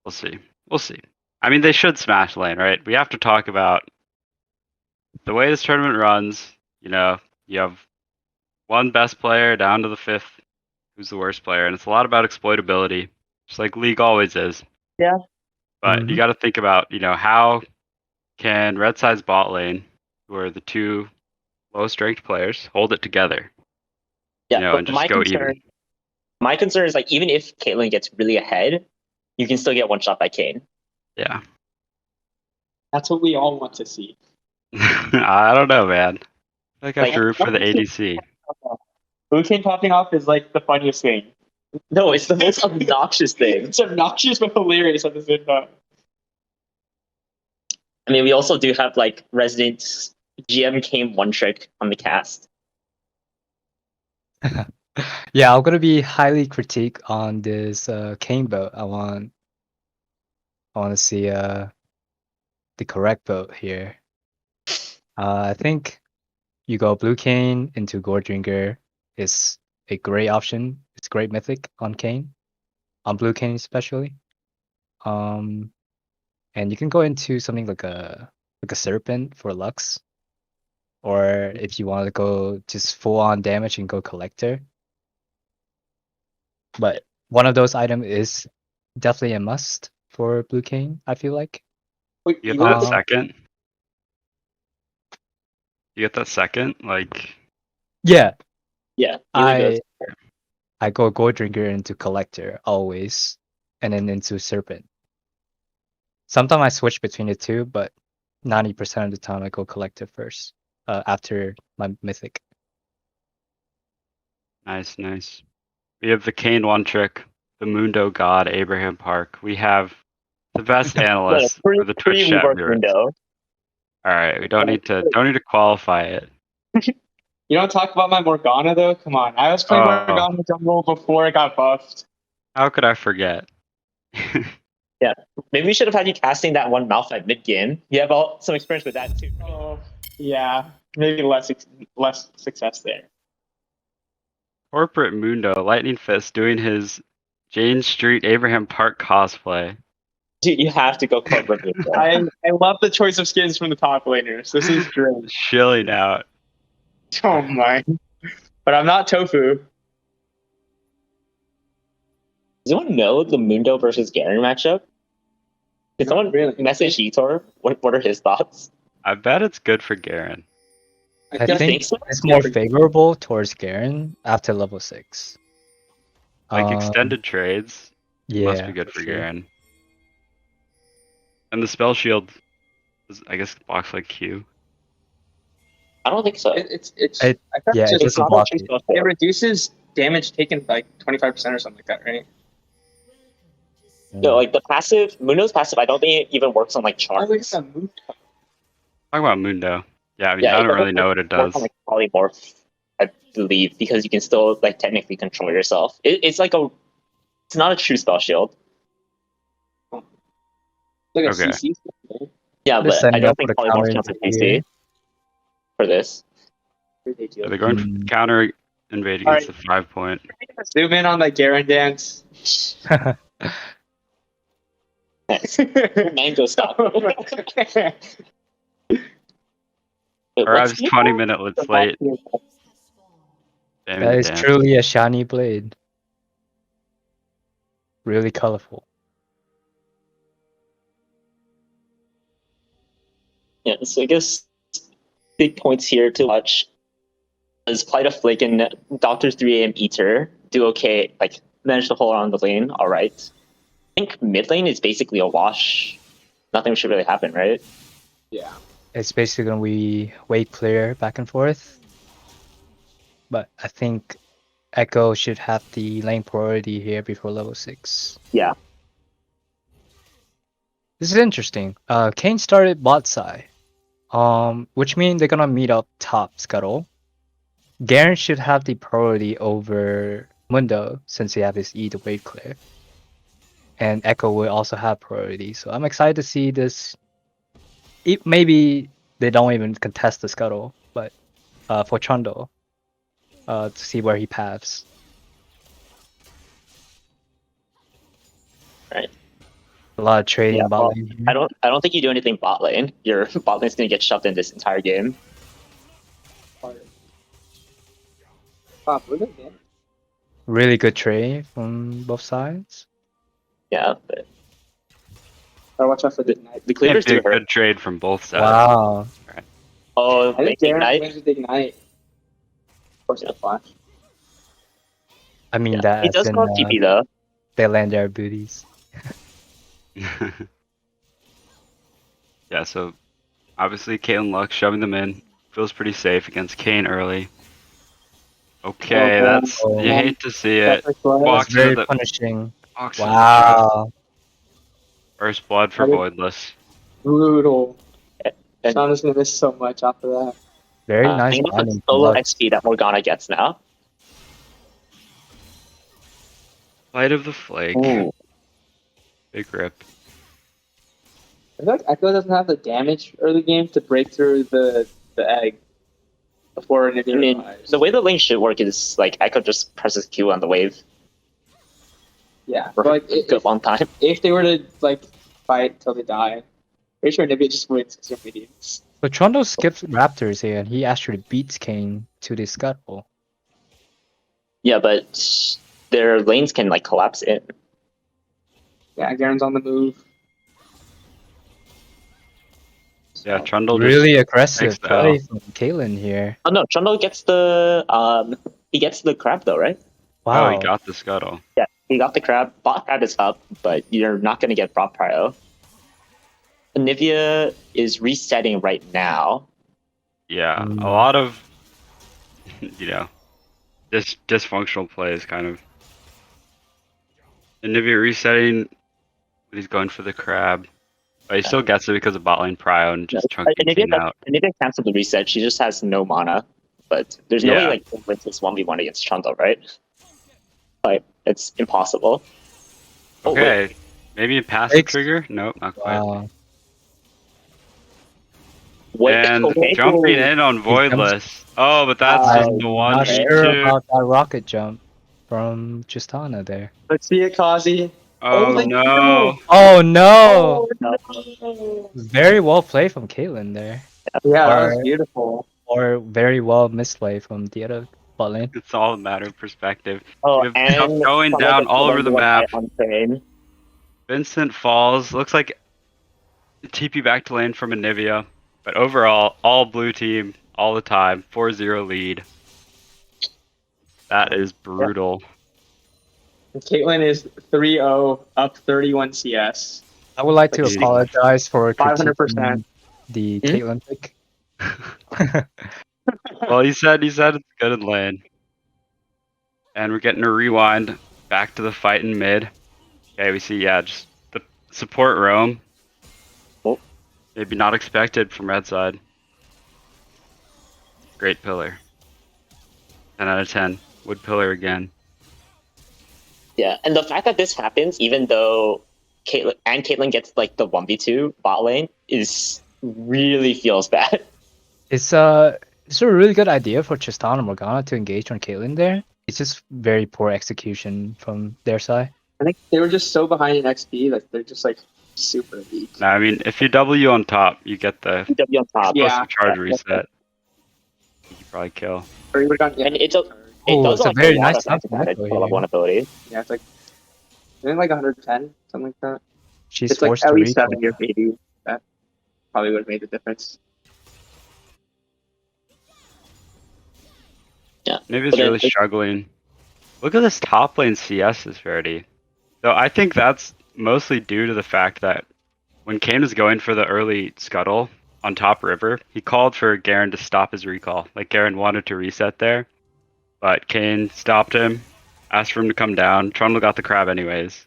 we'll see. We'll see. I mean, they should smash lane, right? We have to talk about the way this tournament runs. You have one best player down to the fifth, who's the worst player, and it's a lot about exploitability, just like League always is. Yeah. But you got to think about, how can Red Side's bot lane, who are the two lowest ranked players, hold it together? Yeah, and just go even. My concern is even if Caitlyn gets really ahead, you can still get one shot by Kane. Yeah. That's what we all want to see. I don't know, man. I have to root for the ADC. Blue Kane popping off is the funniest thing. No, it's the most obnoxious thing. It's obnoxious but hilarious at the same time. I mean, we also do have resident GM Kane one trick on the cast. Yeah, I'm gonna be highly critique on this Kane boat. I want to see the correct boat here. I think you go Blue Kane into Goredringer is a great option. It's great mythic on Kane, on Blue Kane especially. And you can go into something like a Serpent for Lux, or if you want to go just full on damage and go Collector. But one of those items is definitely a must for Blue Kane, I feel like. You get that second? You get that second? Yeah. Yeah. I go Goredringer into Collector always, and then into Serpent. Sometimes I switch between the two, but 90% of the time I go Collector first, after my Mythic. Nice, nice. We have the Kane one trick, the Mundo God, Abraham Park. We have the best analyst for the Twitch chat viewers. All right, we don't need to qualify it. You don't talk about my Morgana though. Come on, I was playing Morgana jungle before it got buffed. How could I forget? Yeah, maybe we should have had you casting that one Malphite mid game. You have some experience with that too. Oh, yeah, maybe less success there. Corporate Mundo, Lightning Fist doing his Jane Street Abraham Park cosplay. Dude, you have to go corporate Mundo. I love the choice of skins from the top laners. This is great. Shilling out. Oh my! But I'm not Tofu. Does anyone know the Mundo versus Garen matchup? Did someone message Etor? What are his thoughts? I bet it's good for Garen. I think it's more favorable towards Garen after level 6. Extended trades must be good for Garen. And the spell shield is, I guess, blocks like Q. I don't think so. It doesn't block it. It reduces damage taken by 25% or something like that, right? No, the passive, Mundo's passive, I don't think it even works on charms. Talk about Mundo. Yeah, I mean, I don't really know what it does. On, polymorph, I believe, because you can still technically control yourself. It's not a true spell shield. Like a CC. Yeah, They're but I setting don't up for think the Polymorph counter counts into as here. PC for this. Are they going for counter invade against the 5-point? Zoom in on the Garen dance. Mango stop. Arrives 20 minutes late. That is truly a shiny blade. Really colorful. Yeah, so I guess big points here to watch is Plight of Flake and Doctor 3AM Eater do okay, like manage to hold on the lane, alright. I think mid lane is basically a wash. Nothing should really happen, right? Yeah. It's basically gonna be wait clear back and forth. But I think Echo should have the lane priority here before level 6. Yeah. This is interesting. Kane started bot side. Which means they're gonna meet up top Scuttle. Garen should have the priority over Mundo since he have his E to wave clear. And Echo will also have priority. So I'm excited to see this. Maybe they don't even contest the Scuttle, but for Trundle, to see where he paths. Right. A lot of trading Yeah, bot well, lane here. I don't think you do anything bot lane. Your bot lane's gonna get shoved in this entire game. Really good trade from both sides. Yeah, but watch out for the ignite. the cleavers Be do a hurt. good trade from both sides. Wow. Right. Oh, I think Garen ignite. wins with ignite. Of course, the flash. I mean Yeah. that He as does in call TP though. they land their booties. Yeah, so obviously Caitlyn Lux shoving them in. Feels pretty safe against Kane early. Okay, that's you hate to see it. That's Walks very with it. punishing. Walks with the trap. Wow. First blood for Voidless. Brutal. And Sean is gonna miss so much after that. Very nice think of the binding. solo XP that Morgana gets now. Light of the Flake. Ooh. Big rip. I feel like Echo doesn't have the damage early game to break through the egg before an I mean, the way the lane should work is like Echo just presses Q on the wave Yeah, for but like a good long time. if they were to like fight till they die, pretty sure Nibia just wins because they're minions. But Trundle skips Raptors here and he actually beats Kane to the Scuttle. Yeah, but their lanes can like collapse in. Yeah, Garen's on the move. Yeah, Trundle Really just aggressive takes the play L. from Caitlyn here. Oh no, Trundle gets the he gets the crab though, right? Oh, he Wow. got the scuttle. Yeah, he got the crab. Bot crab is up, but you're not gonna get bot prio. Nivea is resetting right now. Yeah, a lot of dysfunctional plays kind of. And Nivea resetting, but he's going for the crab. But he still gets it because of bot lane prio and just chunking Kane out. Nivea canceled the reset. She just has no mana. But there's no way like to win this 1v1 against Trundle, right? Like it's impossible. Okay, maybe a passive trigger? Nope, not quite. Wow. And jumping in on Voidless. Oh, but that's just the one Not v2. sure about that rocket jump from Justana there. Let's see it, Kazi. Oh no. Oh no! no. Very well played from Caitlyn there. Yeah, that was beautiful. Or very well misplay from the other bot lane. It's all a matter of perspective. Oh, You have and stuff going down all over the map. On train. Vincent falls. Looks like TP back to lane from Anivia. But overall, all blue team, all the time. 4-0 lead. That is brutal. Caitlyn is 3-0, up 31 CS. I would like to Like, apologize for 500%. critiquing the Caitlyn pick. Well, he said it's good in lane. And we're getting a rewind back to the fight in mid. Okay, we see, just the support roam. Oh. Maybe not expected from red side. Great pillar. 10 out of 10. Wood pillar again. Yeah, and the fact that this happens, even though Caitlyn gets like the 1v2 bot lane is really feels bad. It's a really good idea for Tristan and Morgana to engage on Caitlyn there. It's just very poor execution from their side. I think they were just so behind in XP, like they're just like super weak. No, I mean, if you W on top, you get the W on top. Yeah. charge reset. You could probably kill. Or you would have gotten And it does Oh, it's a like very a lot nice of magic counter damage echo for level here. 1 ability. Yeah, it's like I think like 110, something like that. She's It's like forced at to least recall. 70 or 80. That probably would have made the difference. Yeah. Maybe it's But then really struggling. Look at this top lane CS disparity. So I think that's mostly due to the fact that when Kane was going for the early scuttle on top river, he called for Garen to stop his recall. Like Garen wanted to reset there, but Kane stopped him, asked for him to come down. Trundle got the crab anyways.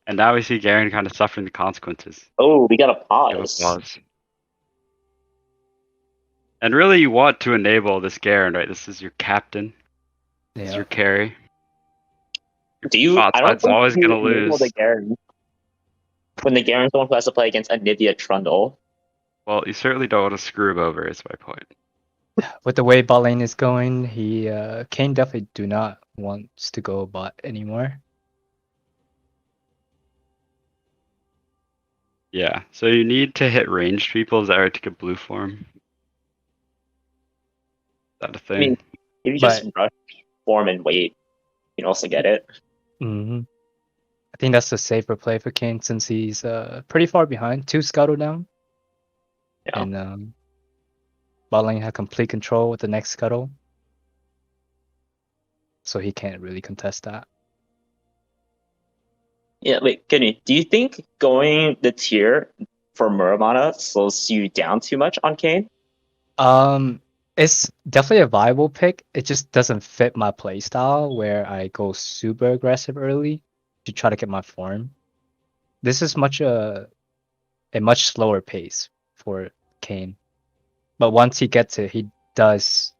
And now we see Garen kind of suffering the consequences. Oh, we got a Give a pause. pause. And really you want to enable this Garen, right? This is your captain. This is your carry. Do you? Bot's I don't think always you gonna enable lose. the Garen when the Garen's the one who has to play against Anivia Trundle. Well, you certainly don't want to screw him over, is my point. With the way bot lane is going, Kane definitely do not wants to go bot anymore. Yeah, so you need to hit ranged people. Is that right to get blue form? Is that a thing? I mean, if you just rush form and wait, you can also get it. I think that's the safer play for Kane since he's pretty far behind. 2 scuttle down. Yeah. And bot lane had complete control with the next scuttle. So he can't really contest that. Yeah, wait, Kenny, do you think going the tier for Muramana slows you down too much on Kane? It's definitely a viable pick. It just doesn't fit my playstyle where I go super aggressive early to try to get my form. This is a much slower pace for Kane. But once he gets it, he does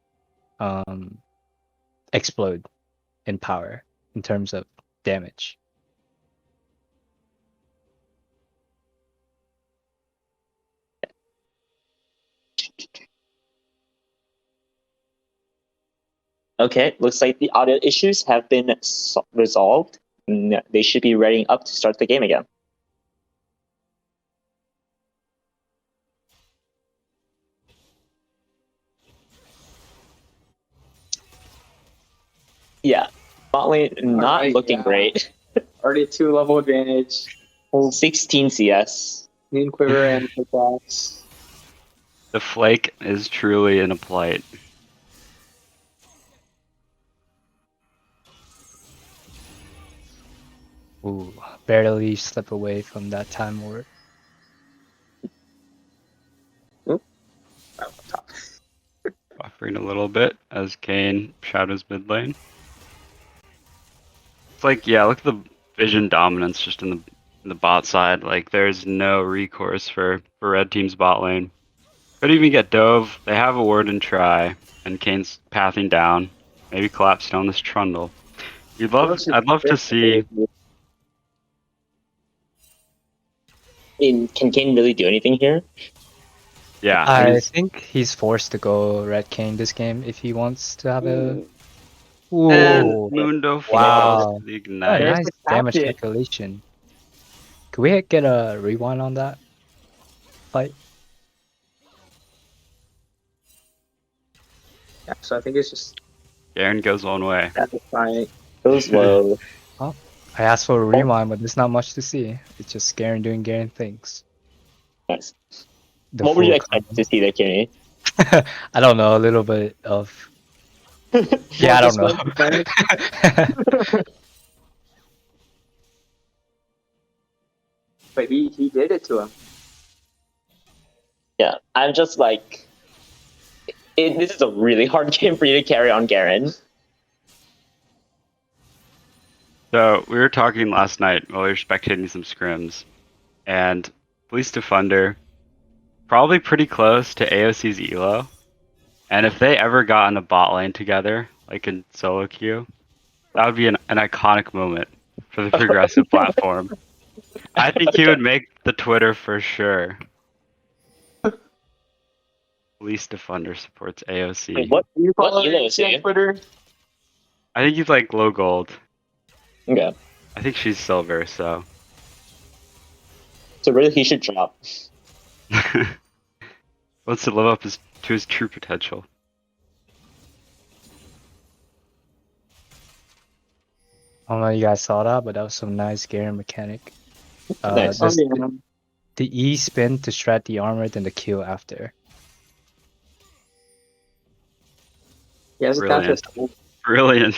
explode in power in terms of damage. Okay, looks like the audio issues have been resolved. They should be readying up to start the game again. Yeah, bot lane not looking great. Already 2 level advantage. 16 CS. Moon Quiver and pickaxe. The Flake is truly in a plight. Ooh, barely slip away from that time warp. Buffering a little bit as Kane shadows mid lane. It's like, yeah, look at the vision dominance just in the bot side. Like, there's no recourse for red team's bot lane. Could even get dove. They have a word and try, and Kane's pathing down. Maybe collapse stone this Trundle. I'd love to see. Can Kane really do anything here? Yeah, I think he's forced to go red Kane this game if he wants to have a. And Ooh, Mundo wow! fails the Oh, ignite. nice damage calculation. Can we get a rewind on that fight? Yeah, so I think it's just Garen goes one way. fight. Goes low. Oh, I asked for a rewind, but there's not much to see. It's just Garen doing Garen things. Nice. The What were you full expecting to see there, Kenny? I don't know, a little bit of. Yeah, I don't know. But he did it to him. Yeah, I'm just like, this is a really hard game for you to carry on Garen. So we were talking last night while we were spectating some scrims, and Police Defender probably pretty close to AOC's elo. And if they ever got in a bot lane together, like in solo queue, that would be an iconic moment for the progressive platform. I think he would make the Twitter for sure. Least Defender supports AOC. Wait, what elo is he? Twitter? I think he's like low gold. Okay. I think she's silver, so. So really, he should drop. Wants to live up to his true potential. I don't know if you guys saw that, but that was some nice Garen mechanic. Nice. The E spin to strat the armor, then the Q after. Yeah, Brilliant. Brilliant.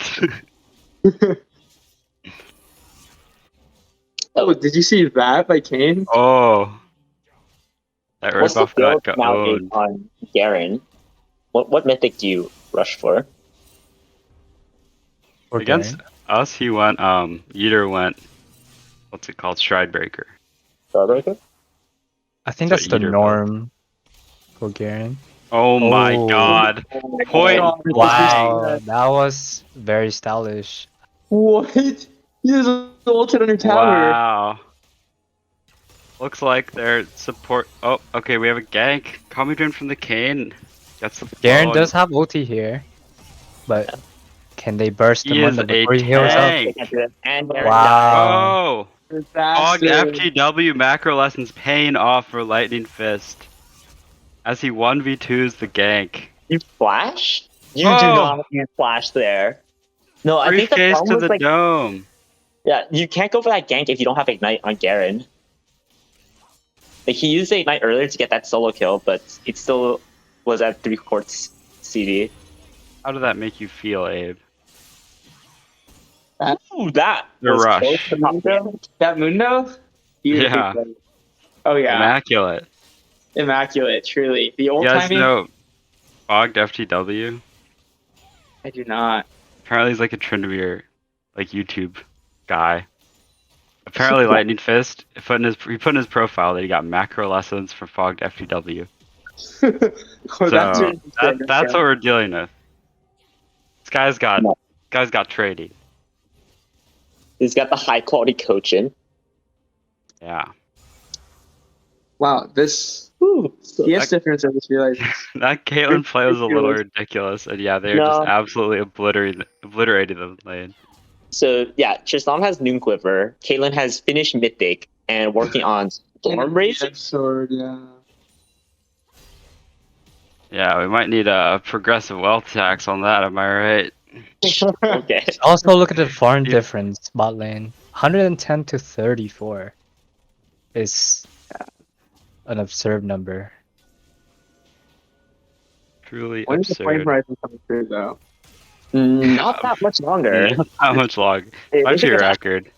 Oh, did you see that by Kane? Oh. That red What's the buff got build nowadays owned. on Garen? What mythic do you rush for? Or Against Garen. us, he went, Yeater went, what's it called? Stridebreaker. Stridebreaker? I think That's that's what the Yeater norm for Garen. Oh my god. Point. Wow, that was very stylish. What? He just ulted on your tower. Wow. Looks like their support. Oh, okay, we have a gank. Coming in from the Kane. Gets the Garen phone. does have ulti here, but can they burst He him is under a before he heals up? tank. And Garen died. Wow. Oh! Og FTW macro lessons paying off for Lightning Fist. As he 1v2s the gank. You flash? You Oh! do not use flash there. No, I think the Briefcase problem to was the like, dome. yeah, you can't go for that gank if you don't have Ignite on Garen. Like, he used the Ignite earlier to get that solo kill, but it still was at 3 quarts CD. How did that make you feel, Abe? Ooh, that The was rush. close to top damage. That Mundo? Yeah. Oh yeah. Immaculate. Immaculate, truly. The old You guys timing. know Fogged FTW? I do not. Apparently he's like a Trinivere, like YouTube guy. Apparently Lightning Fist, he put in his profile that he got macro lessons from Fogged FTW. Oh, that's So really that's what we're dealing with. This guy's got trading. He's got the high quality coaching. Yeah. Wow, this DS difference I just realized. That Caitlyn play was a little ridiculous, and yeah, they're just absolutely obliterated the lane. So yeah, Tristan has Noon Quiver, Caitlyn has finished Mythic and working on Storm Rage. Sword, yeah. Yeah, we might need a progressive wealth tax on that, am I right? Okay. Also look at the farm difference, bot lane. 110 to 34 is an absurd number. Truly When is the flame absurd. horizon coming through though? Not that much longer. Not that much long. Hey, Might look be at a that. record.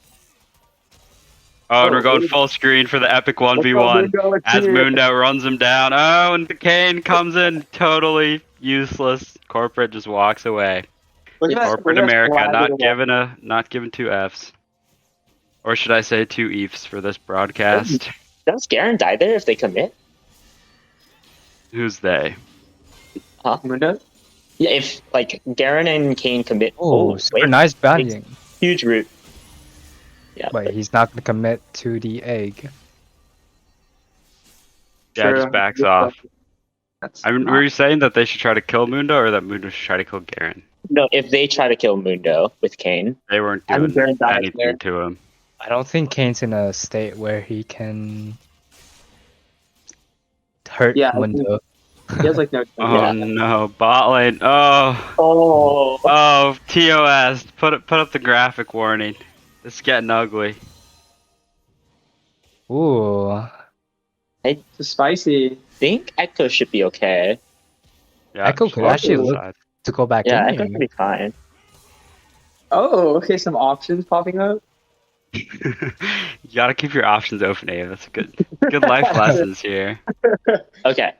Oh, and we're going full screen for the epic 1v1 as Mundo runs him down. Oh, and the Kane comes in, totally useless. Corporate just walks away. Corporate America, not giving two Fs. Or should I say two Efs for this broadcast? Does Garen die there if they commit? Who's they? Huh? Mundo? Yeah, if like Garen and Kane commit. Oh, super nice banding. Huge root. Yeah. But he's not gonna commit to the egg. Yeah, just backs off. I mean, were you saying that they should try to kill Mundo or that Mundo should try to kill Garen? No, if they try to kill Mundo with Kane. They weren't doing anything to him. I don't think Kane's in a state where he can hurt Mundo. He has like no. Oh no, bot lane. Oh, TOS. Put up the graphic warning. It's getting ugly. Ooh. It's spicy. I think Echo should be okay. Yeah, Echo could actually look to go back Yeah, in. Echo should be fine. Oh, okay, some options popping up. You gotta keep your options open, Abe. That's a good life lessons here. Okay.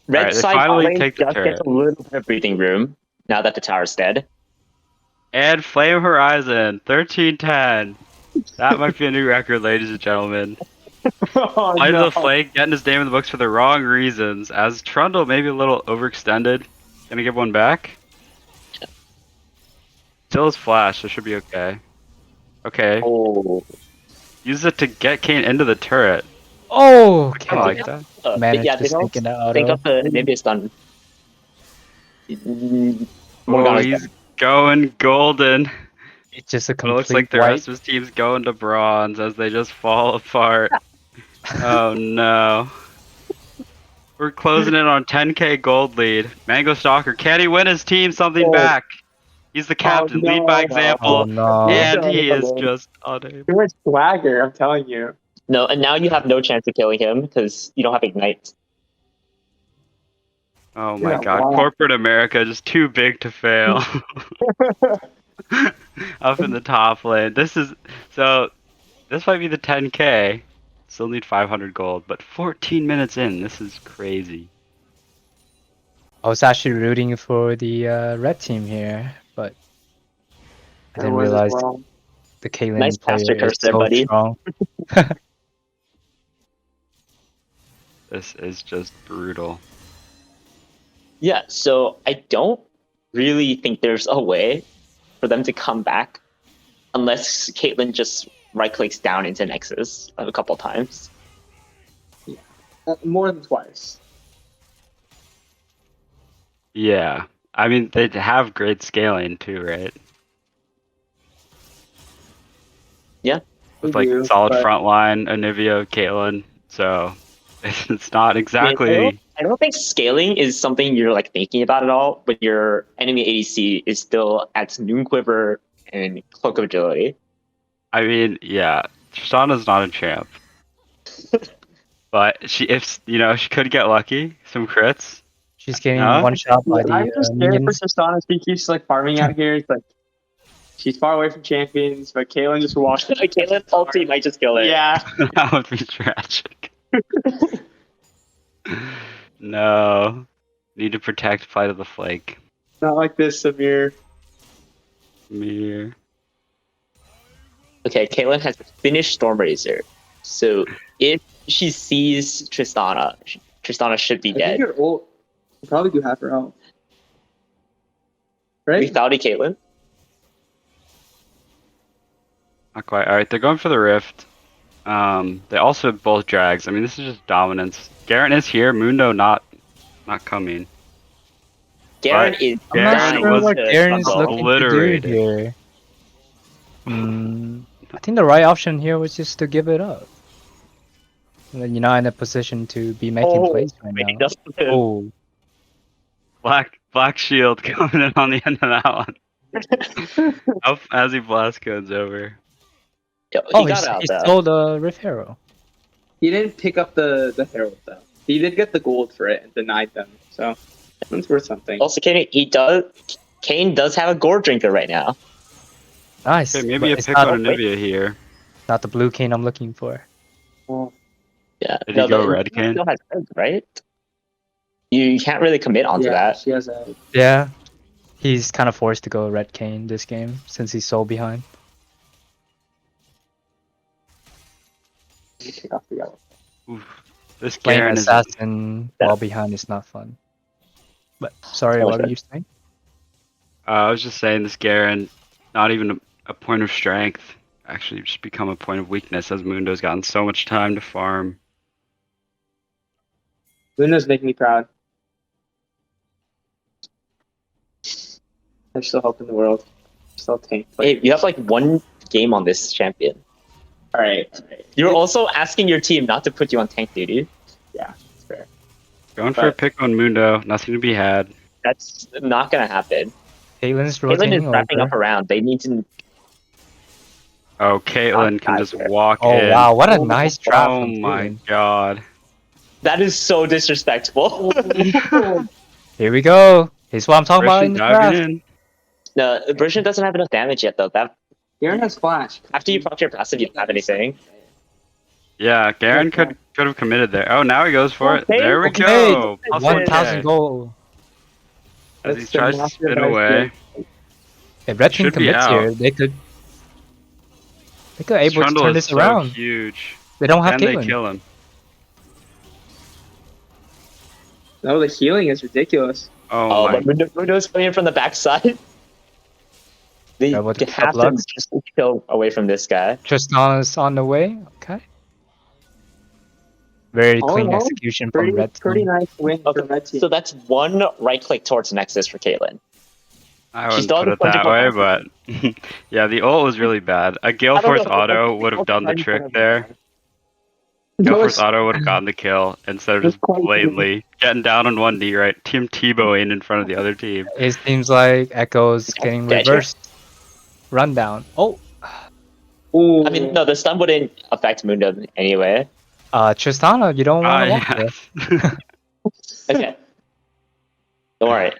Red Alright, they side finally lane take the just turret. gets a little bit of breathing room now that the tower's dead. And Flame Horizon, 1310. That might be a new record, ladies and gentlemen. Light of the Flake getting his name in the books for the wrong reasons. As Trundle maybe a little overextended. Gonna give one back. Still has flash, so should be okay. Okay. Oh. Use it to get Kane into the turret. Oh, I okay. like that. Managed yeah, to they don't sneak in that think auto. up the Anivia stun. Oh, Morgana's he's dead. going golden. It's just a But it looks like complete the wipe. rest of his team's going to bronze as they just fall apart. Oh no. We're closing in on 10k gold lead. Mango Stalker, can he win his team something back? He's the captain. Lead by Oh example. no. And he is just unable. Too much swagger, I'm telling you. No, and now you have no chance of killing him because you don't have Ignite. Oh my Yeah, god. wow. Corporate America just too big to fail. Up in the top lane. This might be the 10k. Still need 500 gold, but 14 minutes in, this is crazy. I was actually rooting for the red team here, but I didn't was as realize well. the Caitlyn Nice caster player is curse there, so buddy. strong. This is just brutal. Yeah, so I don't really think there's a way for them to come back unless Caitlyn just right clicks down into Nexus a couple times. More than twice. Yeah. I mean, they have great scaling too, right? Yeah. With They like do, solid but- front line, Anivia, Caitlyn. So it's not I exactly. don't think scaling is something you're like thinking about at all when your enemy ADC is still at Noon Quiver and Cloak of Agility. I mean, yeah, Tristana's not a champ, but she could get lucky, some crits. She's getting Huh? one shot by the I'm just scared for minions. Tristana. She keeps like farming out here. It's like she's far away from champions, but Caitlyn just walks. Caitlyn ulti might just kill her. Yeah. That would be tragic. No. Need to protect Flight of the Flake. Not like this, Samir. Mir. Okay, Caitlyn has finished Stormrazor. So if she sees Tristana, Tristana should be I think dead. your ult will probably do half her health. Right? Lethality Caitlyn. Not quite. Alright, they're going for the Rift. They also have both drags. I mean, this is just dominance. Garen is here. Mundo not coming. Garen But is I'm not dying sure what to Garen is fumble. looking to do Obliterated. here. I think the right option here was just to give it up. And then you're not in a position to be making plays right Wait, now. that's the- Oh, Black Shield coming in on the end of that one. Up as he blast codes over. Yo, oh, he got it out he though. stole the Rift Hero. He didn't pick up the Herald though. He did get the gold for it and denied them. So that's worth something. Also, Kane does have a gore drinker right now. Nice. Okay, maybe but a it's pick not, on Anivia here. not the blue cane I'm looking for. Yeah. Did he go but red he Kane? still has red, right? You can't really commit onto that. She has a. Yeah. He's kind of forced to go red cane this game since he's so behind. Oof. This Playing Garen is. assassin while behind is not fun. But sorry, what were you saying? I was just saying this Garen, not even a point of strength, actually just become a point of weakness as Mundo's gotten so much time to farm. Luna's making me proud. There's still hope in the world. Still tank. Hey, you have like one game on this champion. All right. You're also asking your team not to put you on tank duty. Yeah, it's fair. Going for a pick on Mundo, nothing to be had. That's not gonna happen. Caitlyn's Caitlyn rotating is wrapping over. up around. They need to. Oh, Caitlyn can just walk Oh in. wow, what a nice trap Oh from my Caitlyn. god. That is so disrespectful. Here we go. Here's what I'm talking about in the Diving draft. in. No, Brishan doesn't have enough damage yet, though. That Garen has flash. after you proc your passive, you don't have anything. Yeah, Garen could have committed there. Oh, now he goes for it. Okay, There we Okay, go. Plus 1,000 1K. gold. As he That's the tries to massive spin ice away. If red team Should be commits out. here, they could able to Trundle turn is this so around. huge. They don't have Can they Caitlyn. kill him? No, the healing is ridiculous. Oh, my. But Mundo's coming in from the backside. They Double have top to Lux. just kill away from this guy. Tristana's on the way. Okay. Very All in clean all, execution from pretty red pretty team. nice win for red team. So that's one right click towards Nexus for Caitlyn. I She wouldn't still put has a it that 24 way, round. but yeah, the ult was really bad. A Gale I don't know. Force auto would have done the trick there. Gale Force auto would have gotten the kill instead of It's just quite blatantly getting down on one knee, right? Team Tebowing in front of the other team. It seems like Echo's getting Gotcha. reversed. Rundown. Oh, Ooh. I mean, no, the stun wouldn't affect Mundo anyway. Tristana, you don't want to walk yeah. Okay. Don't worry.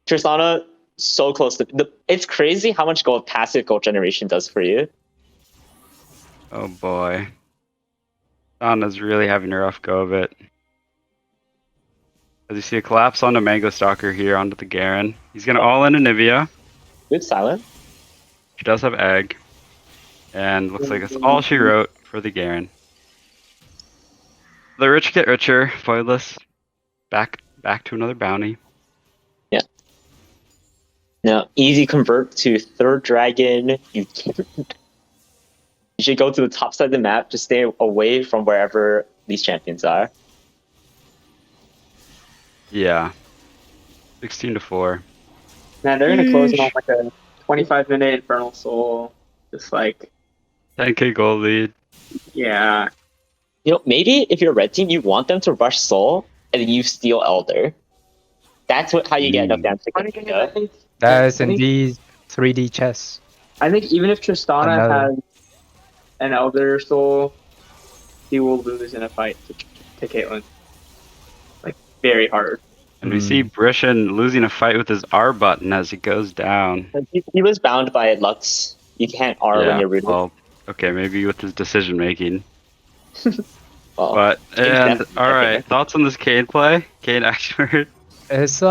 Tristana, so close to it's crazy how much passive gold generation does for you. Oh boy. Donna's really having a rough go of it. As you see a collapse onto Mango Stalker here onto the Garen. He's gonna all in Anivia. Good silent. She does have egg. And looks like that's all she wrote for the Garen. The rich get richer, Voidless. Back to another bounty. Yeah. Now, easy convert to third dragon. You should go to the top side of the map to stay away from wherever these champions are. Yeah. 16-4. Man, they're gonna close it on like a 25-minute Infernal Soul. Just like 10k gold lead. yeah. You know, maybe if you're a red team, you want them to rush Soul and then you steal Elder. That's how you get enough damage to Funny kill thing is, I think that is I think- indeed 3D chess. I think even if Tristana Another. has an Elder Soul, he will lose in a fight to Caitlyn. Like very hard. And we see Brishan losing a fight with his R button as he goes down. He was bound by Lux. You can't R when you're rooted. Well, okay, maybe with his decision making. Well, But Kane's and definitely all right, better. thoughts on this Kane play? Kane expert. It's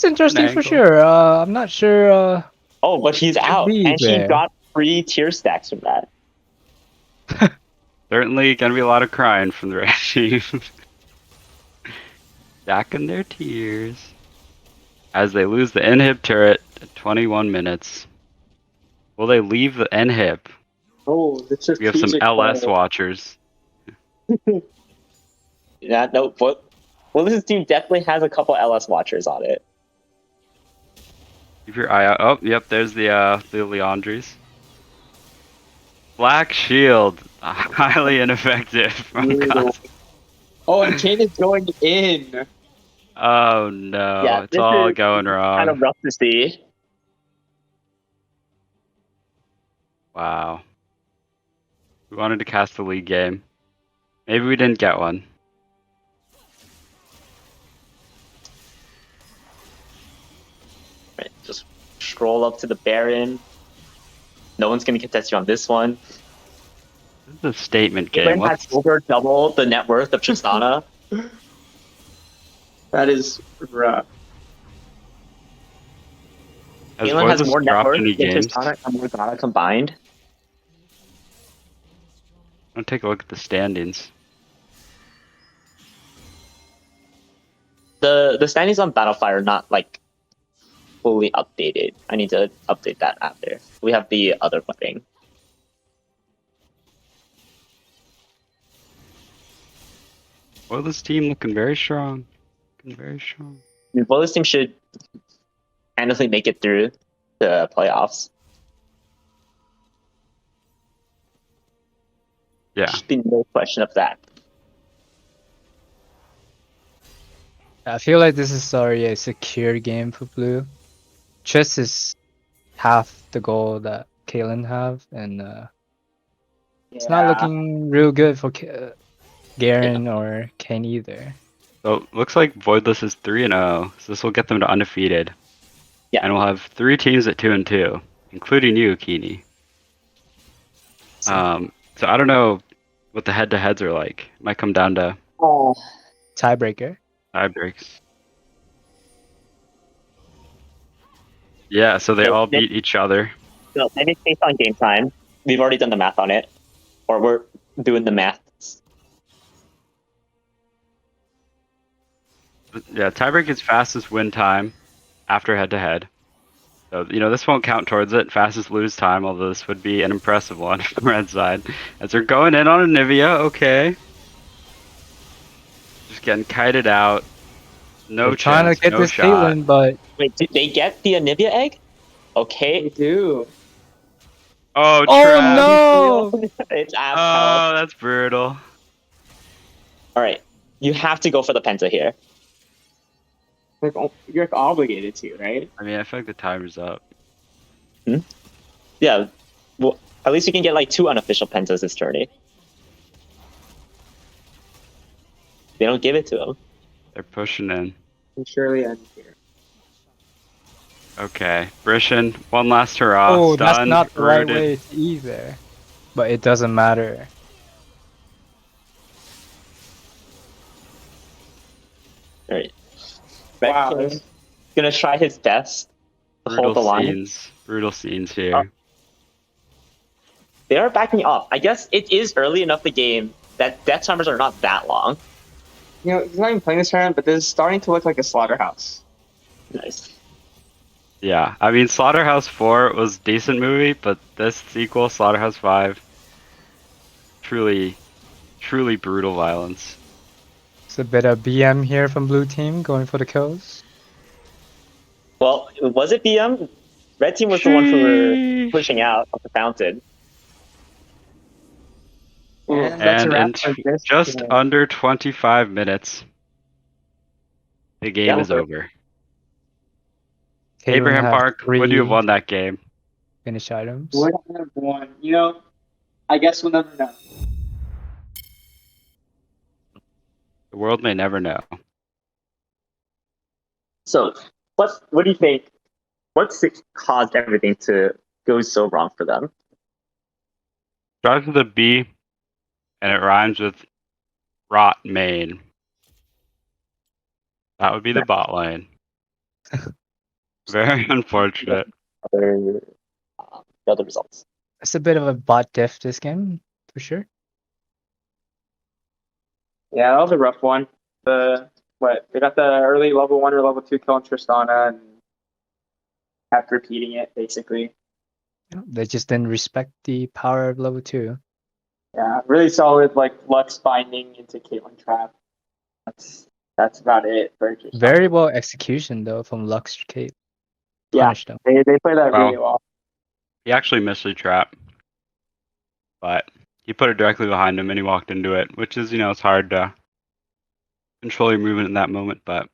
interesting for angle. sure. I'm not sure. Oh, but he's out, be and he there. got 3 tier stacks from that. Certainly gonna be a lot of crying from the red team. Stacking their tears as they lose the inhib turret at 21 minutes. Will they leave the inhib? Oh, the We have some strategic LS play. watchers. Yeah, no, but well, this team definitely has a couple LS watchers on it. Keep your eye out. Oh, yep, there's the Leandries. Black Shield, highly ineffective from Cos. Oh, and Kane is going in. Oh no, Yeah, it's this all is going wrong. Kind of rough to see. Wow. We wanted to cast the league game. Maybe we didn't get one. Right, just stroll up to the Baron. No one's gonna contest you on this one. This is a statement game. Baron What's has over double the net worth of Tristana. That is rough. has Galen has Voidless more net dropped worth any than games? Tristana and Morgana combined. I'm gonna take a look at the standings. The standings on Battlefire are not like fully updated. I need to update that after. We have the other thing. Voidless team looking very strong. Looking very strong. Well, this team should honestly make it through the playoffs. Yeah. Should be no question of that. I feel like this is already a secure game for Blue. Chess is half the goal that Kalen have, and it's not looking real good for Garen or Kane either. So looks like Voidless is 3-0, so this will get them to undefeated. Yeah. And we'll have 3 teams at 2-2, including you, Keeney. So I don't know what the head-to-heads are like. It might come down to Tiebreaker. tie breaks. Yeah, so they all beat each other. So maybe it's based on game time. We've already done the math on it, or we're doing the math. Yeah, tiebreak is fastest win time after head-to-head. So, this won't count towards it. Fastest lose time, although this would be an impressive one from the red side. As they're going in on a Nivea, okay. Just getting kited out. No They're trying to chance, get no this shot. Caitlyn, but Wait, did they get the Anivia egg? They Okay. do. Oh, oh trap! no! It's ass hell. Oh, that's brutal. All right, you have to go for the penta here. Like, you're obligated to, right? I mean, I feel like the timer's up. Yeah, well, at least you can get like 2 unofficial pentas this tourney. They don't give it to him. They're pushing in. And surely end here. Okay, Brishan, one last hurrah. Oh, that's Stunned, not the right rooted. way to either. But it doesn't matter. All right. Wow. Redking's gonna try his best to hold the Brutal line. scenes. Brutal scenes here. They are backing off. I guess it is early enough the game that death timers are not that long. You know, he's not even playing this tournament, but this is starting to look like a slaughterhouse. Nice. Yeah, I mean, Slaughterhouse 4 was a decent movie, but this sequel, Slaughterhouse 5, truly brutal violence. It's a bit of BM here from blue team going for the kills. Well, was it BM? Red team was the one who were pushing out of the fountain. And that's a And wrap in for this just game. under 25 minutes, the game is over. Caitlyn Abraham has Park, would you have 3 won that game? finish items. Would I have won? You know, I guess we'll never know. The world may never know. So, what do you think? What's caused everything to go so wrong for them? Starts with a B, and it rhymes with rot main. That would be the bot lane. Very unfortunate. Other results. It's a bit of a bot diff this game, for sure. Yeah, that was a rough one. They got the early level 1 or level 2 kill on Tristana and kept repeating it basically. They just didn't respect the power of level 2. Yeah, really solid like Lux binding into Caitlyn trap. That's about it for Tristana. Very well execution though from Lux Kate. Yeah, Punish them. they play that Wow. really well. He actually missed the trap, but he put it directly behind him and he walked into it, which is, it's hard to control your movement in that moment. But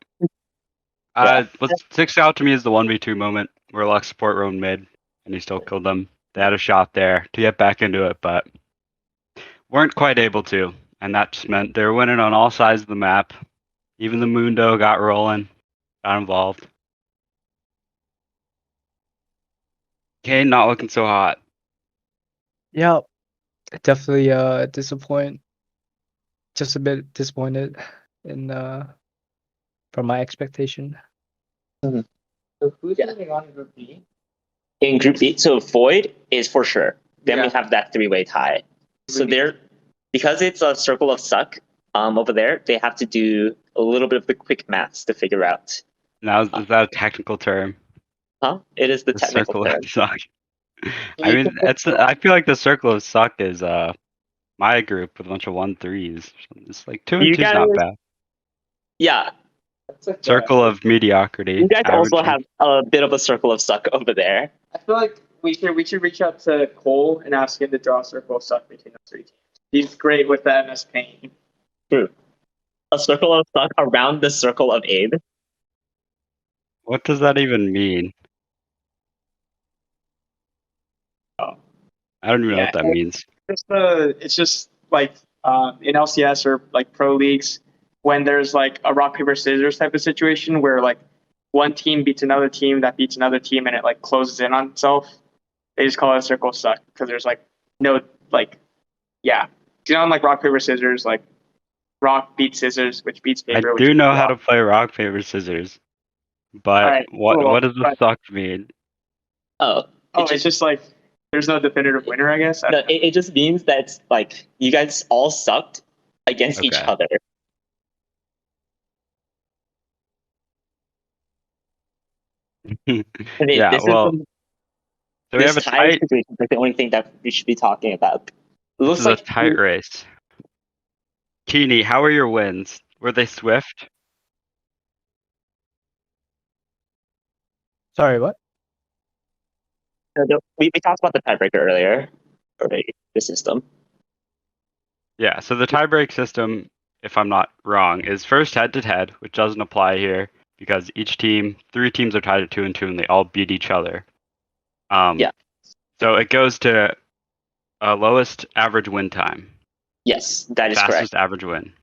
what sticks out to me is the 1v2 moment where Lux support roamed mid and he still killed them. They had a shot there to get back into it, but weren't quite able to. And that just meant they were winning on all sides of the map. Even the Mundo got rolling, got involved. Kane not looking so hot. Yeah, definitely disappoint. Just a bit disappointed in from my expectation. So who's moving on to Group B? In Group B, so Void is for sure. Then we Yeah. have that 3-way tie. So because it's a circle of suck over there, they have to do a little bit of the quick maths to figure out. Now, is that a technical term? Huh? It is the technical circle term. of suck. I mean, I feel like the circle of suck is my group with a bunch of 1-3s. It's like 2 and You 2's not guys- bad. Yeah, Circle of mediocrity. you guys also averaging. have a bit of a circle of suck over there. I feel like we should reach out to Cole and ask him to draw a circle of suck between those 3 teams. He's great with the MS Paint. True. A circle of suck around the circle of Abe. What does that even mean? Oh. I don't even know what that means. It's just like in LCS or like pro leagues when there's like a rock paper scissors type of situation where like one team beats another team that beats another team and it like closes in on itself. They just call it a circle of suck because there's like no like like rock paper scissors like rock beats scissors which beats I paper. do know how to play rock paper scissors, but Alright, what cool. does the suck mean? It's just like there's no definitive winner, I guess. No, it just means that like you guys all sucked against each Okay. other. I mean, Yeah, this well, is so we this have a tie tight. situation is like the only thing that we should be talking about. It This looks is a like tight race. Keeney, how are your wins? Were they swift? Sorry, what? we talked about the tiebreaker earlier, or the system. Yeah, so the tiebreak system, if I'm not wrong, is first head to head, which doesn't apply here because each team, 3 teams are tied at 2-2, and they all beat each other. Yeah. So it goes to lowest average win time. Yes, that is fastest correct. average win.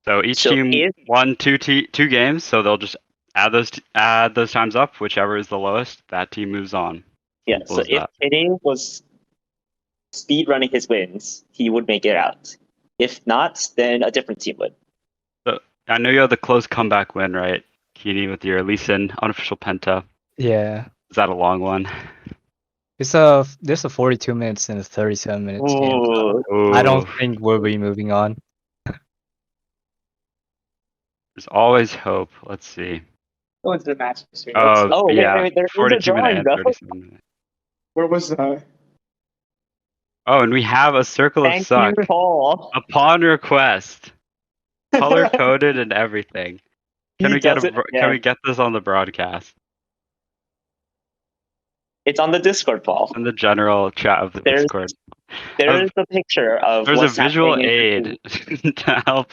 So each So team if won two games, so they'll just add those times up. Whichever is the lowest, that team moves on. yeah, Simple so as if that. Kenny was speed running his wins, he would make it out. If not, then a different team would. So I know you have the close comeback win, right, Keeney, with your Lee Sin unofficial penta. Yeah. Is that a long one? There's a 42 minutes and a 37 minutes game, so I don't think we'll be moving on. There's always hope. Let's see. Go into the match history. Yeah, wait, there is a 42 minute drawing and though. 37 minute. Where was that? Oh, and we have a circle of Thank suck you, Paul. upon request, color coded and everything. Can He we get does it can again. we get this on the broadcast? It's on the Discord, Paul. In the general chat of the Discord. There's a picture of There's a what's visual happening aid to help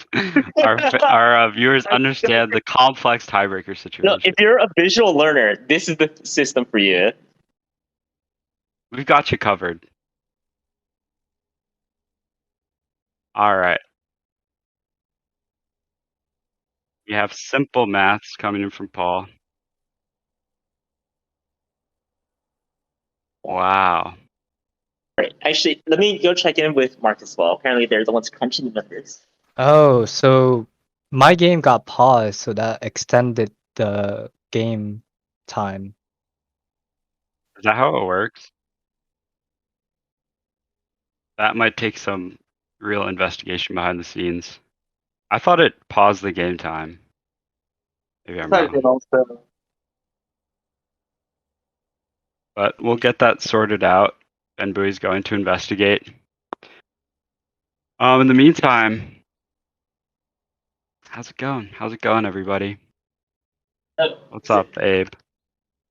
our viewers understand the complex tiebreaker No, situation. if you're a visual learner, this is the system for you. We've got you covered. All right. We have simple maths coming in from Paul. Wow. Right. Actually, let me go check in with Mark as well. Apparently, they're the ones crunching the numbers. Oh, so my game got paused, so that extended the game time. Is that how it works? That might take some real investigation behind the scenes. I thought it paused the game time. Maybe I'm wrong. Also. But we'll get that sorted out. Ben Bowie's going to investigate. In the meantime, how's it going? How's it going, everybody? What's up, Abe?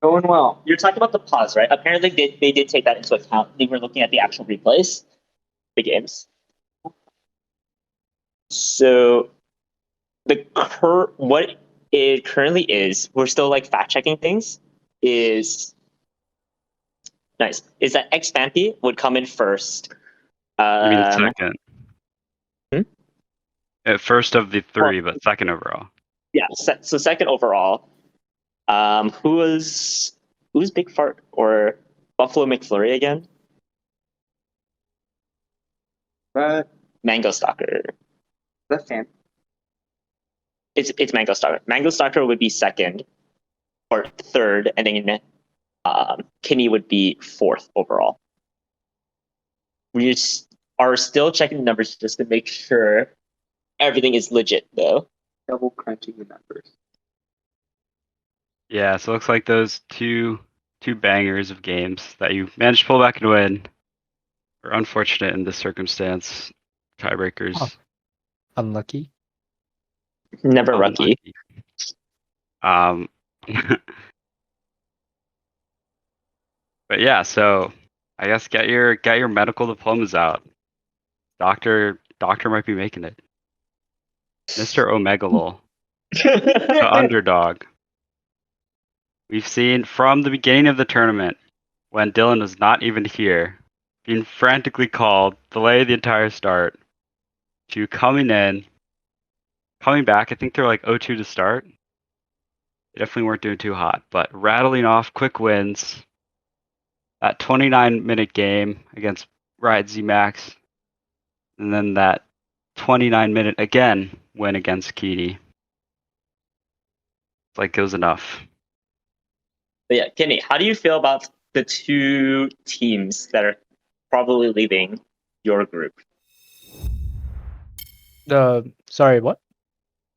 Going well. You're talking about the pause, right? Apparently, they did take that into account. They were looking at the actual replays, the games. So, what it currently is, we're still like fact checking things. Is nice. Is that X Vampy would come in first? You mean second? First of the 3, but second overall. Yeah. So second overall. Who's Big Fart or Buffalo McFlurry again? Mango Stalker. Left hand. It's Mango Stalker. Mango Stalker would be second or third, and then Kinney would be fourth overall. We are still checking the numbers just to make sure everything is legit, though. Double crunching the numbers. Yeah, so it looks like those two bangers of games that you managed to pull back and win are unfortunate in this circumstance. Tiebreakers. Oh. Unlucky. Never lucky. But yeah, so I guess get your medical diplomas out. Doctor might be making it. Mr. Omegalol, the underdog. We've seen from the beginning of the tournament, when Dylan was not even here, being frantically called, delay the entire start, to coming back. I think they're like 0-2 to start. They definitely weren't doing too hot, but rattling off quick wins. That 29-minute game against Riot Z Max, and then that 29-minute again win against Keeney. It's like it was enough. But yeah, Kenny, how do you feel about the two teams that are probably leaving your group? Sorry, what?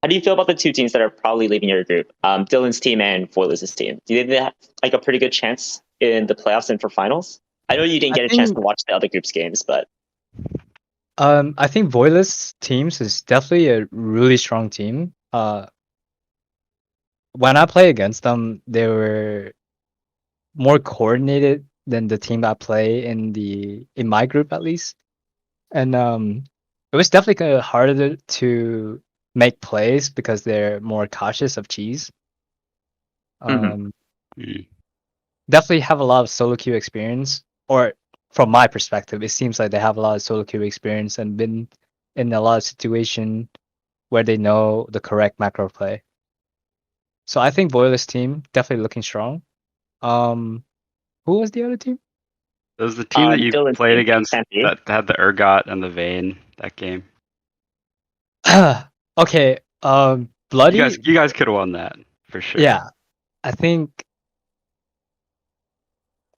How do you feel about the two teams that are probably leaving your group? Dylan's team and Foilers' team. Do you think they have like a pretty good chance in the playoffs and for finals? I know you didn't I get a chance think to watch the other groups games, but I think Voidless teams is definitely a really strong team. When I play against them, they were more coordinated than the team I play in my group at least. And it was definitely kinda harder to make plays because they're more cautious of cheese. Um, Definitely have a lot of solo queue experience, or from my perspective, it seems like they have a lot of solo queue experience and been in a lot of situation where they know the correct macro play. So I think Boiler's team definitely looking strong. Who was the other team? It was the team that you Dylan's played team, against Stampede. that had the Urgot and the Vayne that game. Okay, Bloody. You guys could have won that for sure. Yeah, I think.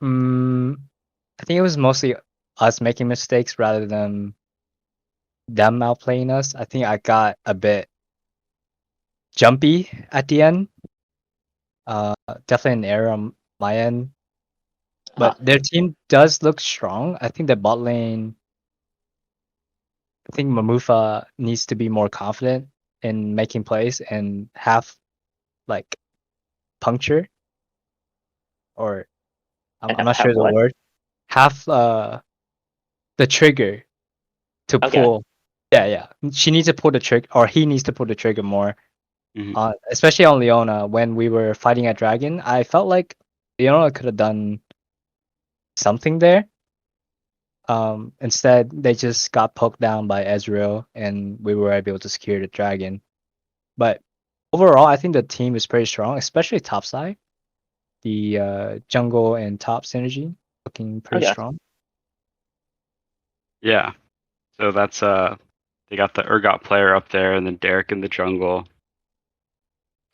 Mm, I think it was mostly us making mistakes rather than them outplaying us. I think I got a bit jumpy at the end. Definitely an error on my end. But their team does look strong. I think the bot lane. I think Mamufa needs to be more confident in making plays and have like puncture, or And I'm not have sure the what? word. Have the trigger to Okay. pull. Yeah, yeah. She needs to pull the trigger, or he needs to pull the trigger more. Mhm. Especially on Leona when we were fighting a dragon. I felt like Leona could have done something there. Instead, they just got poked down by Ezreal, and we were able to secure the dragon. But overall, I think the team is pretty strong, especially top side. The jungle and top synergy looking pretty Okay. strong. Yeah. So that's they got the Urgot player up there and then Derek in the jungle.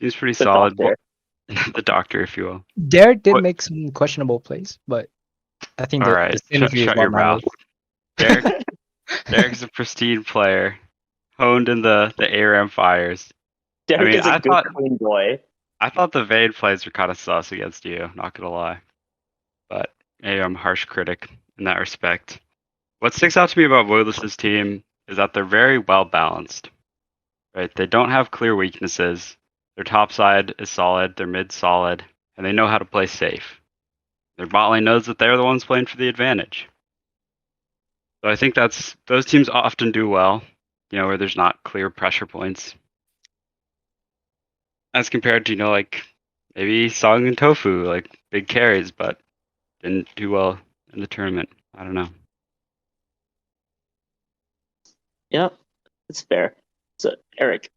Seems pretty The solid. doctor. The doctor, if you will. Derek did What? make some questionable plays, but I think All that right. the synergy is Shut what your mouth. matters. Derek's a pristine player, honed in the ARAM fires. I Derek mean, is a good clean boy. I thought the Vayne plays were kind of sus against you, not gonna lie. But maybe I'm a harsh critic in that respect. What sticks out to me about Voidless's team is that they're very well balanced. Right? They don't have clear weaknesses. Their top side is solid, their mid solid, and they know how to play safe. Their bot lane knows that they're the ones playing for the advantage. So I think those teams often do well, where there's not clear pressure points. As compared to, like maybe Song and Tofu, like big carries, but didn't do well in the tournament. I don't know. Yeah, that's fair. So, Eric,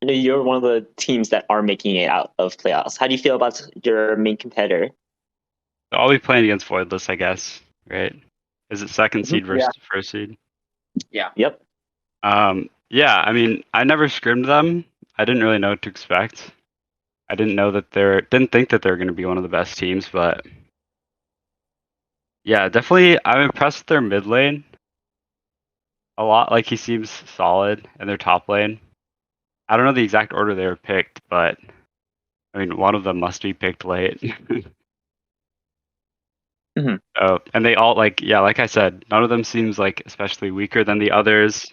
I know you're one of the teams that are making it out of playoffs. How do you feel about your main competitor? So I'll be playing against Voidless, I guess, right? Is it second seed Yeah. versus first seed? Yeah. Yep. Yeah, I mean, I never scrimmed them. I didn't really know what to expect. I didn't think that they're going to be one of the best teams, but yeah, definitely I'm impressed with their mid lane a lot. Like he seems solid in their top lane. I don't know the exact order they were picked, but I mean, one of them must be picked late. And they all like I said, none of them seems like especially weaker than the others.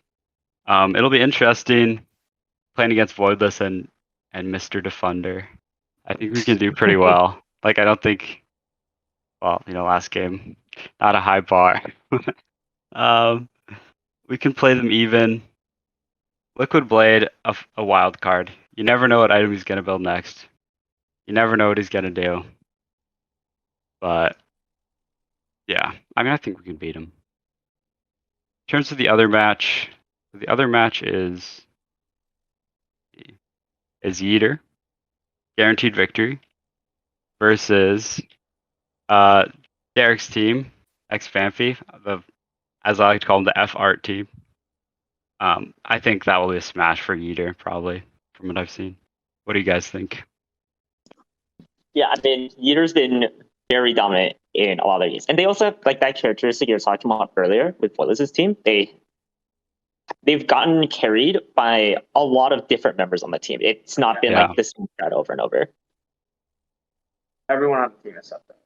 It'll be interesting playing against Voidless and Mr. Defunder. I think we can do pretty well. Like I don't think, well, last game, not a high bar. um, we can play them even. Liquid Blade, a wild card. You never know what item he's gonna build next. You never know what he's gonna do. But yeah, I mean, I think we can beat him. In terms of the other match is Yeeter, guaranteed victory, versus Derek's team, ex Fanfi, as I like to call them, the F Art team. I think that will be a smash for Yeeter, probably, from what I've seen. What do you guys think? Yeah, I mean, Yeeter's been very dominant in a lot of these. And they also have like that characteristic you were talking about earlier with Wallace's team. they've gotten carried by a lot of different members on the team. It's not been like the same strat over and over. Everyone on the team is up there.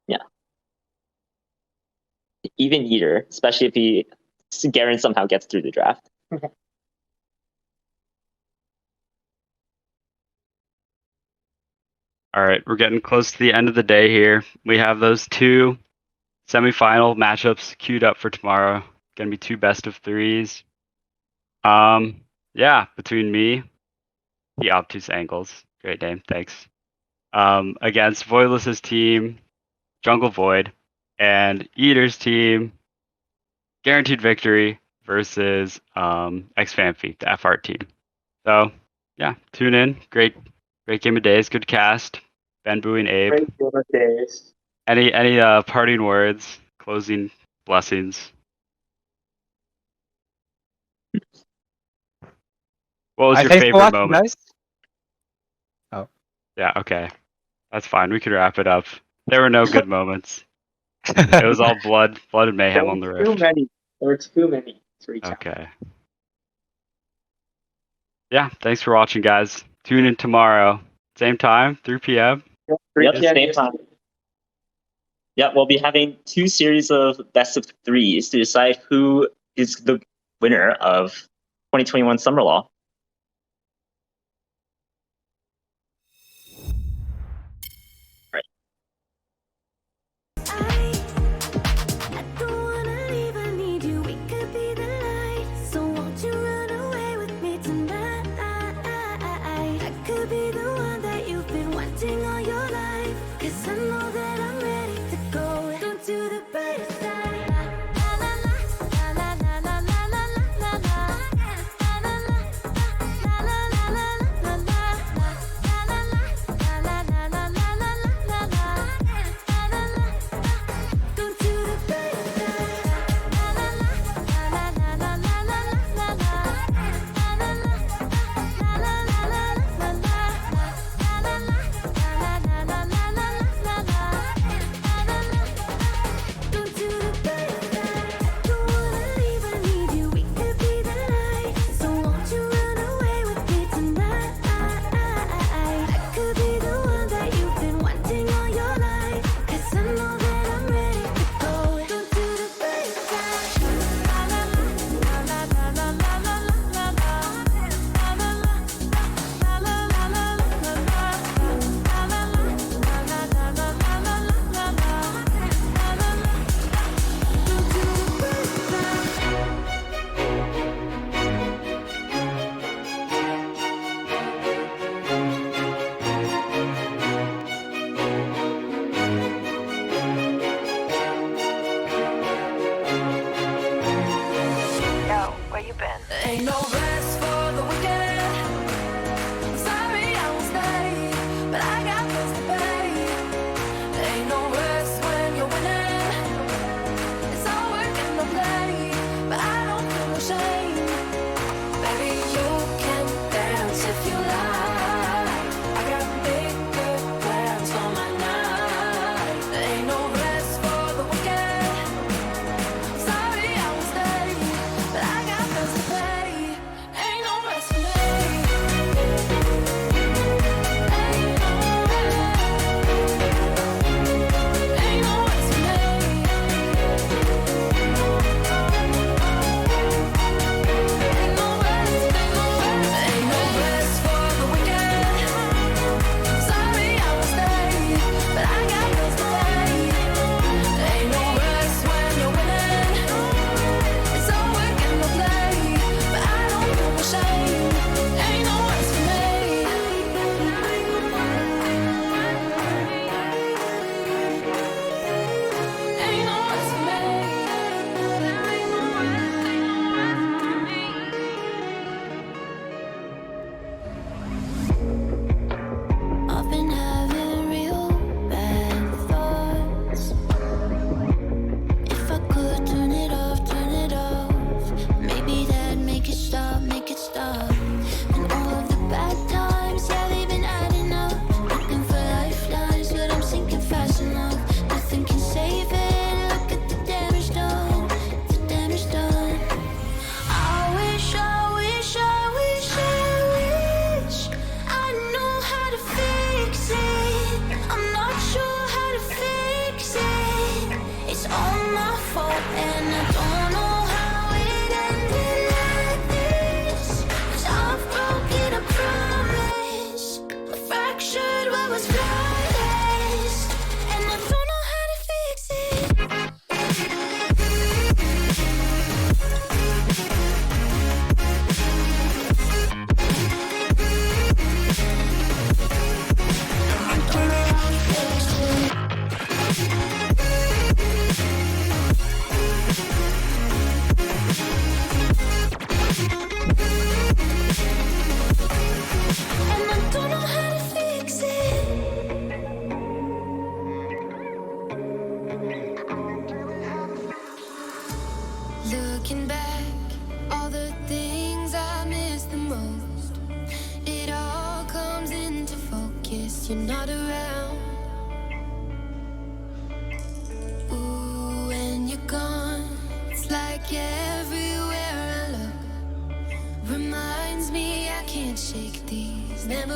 Yeah. Even Eater, especially if Garen somehow gets through the draft. All right, we're getting close to the end of the day here. We have those two semifinal matchups queued up for tomorrow. Gonna be two best of threes. Yeah, between me, the obtuse angles, great name, thanks. Against Voidless's team, Jungle Void, and Eater's team, Guaranteed Victory versus Xfanfi, the F Art team. So yeah, tune in. Great game of days. Good cast. Ben, Bowie, and Abe. Great game of days. Any parting words? Closing blessings. What was your Thanks for favorite watching, moment? guys. Oh. Yeah, okay. That's fine. We can wrap it up. There were no good moments. It was all blood and mayhem on the Too rift. many. There were too many to reach out. Okay. Yeah, thanks for watching, guys. Tune in tomorrow. Same time, 3 p.m. Yep, same time. Yeah, we'll be having 2 series of best of 3s to decide who is the winner of 2021 Summer Law. I don't wanna leave, I need you. We could be the light. So won't you run away with me tonight? I could be the one that you've been wanting all your life. 'Cause I know that I'm ready to go down to the brighter side. La la la la la la la la la la la la la la you're not around. Ooh, when you're gone, it's like everywhere I look reminds me I can't shake these memories.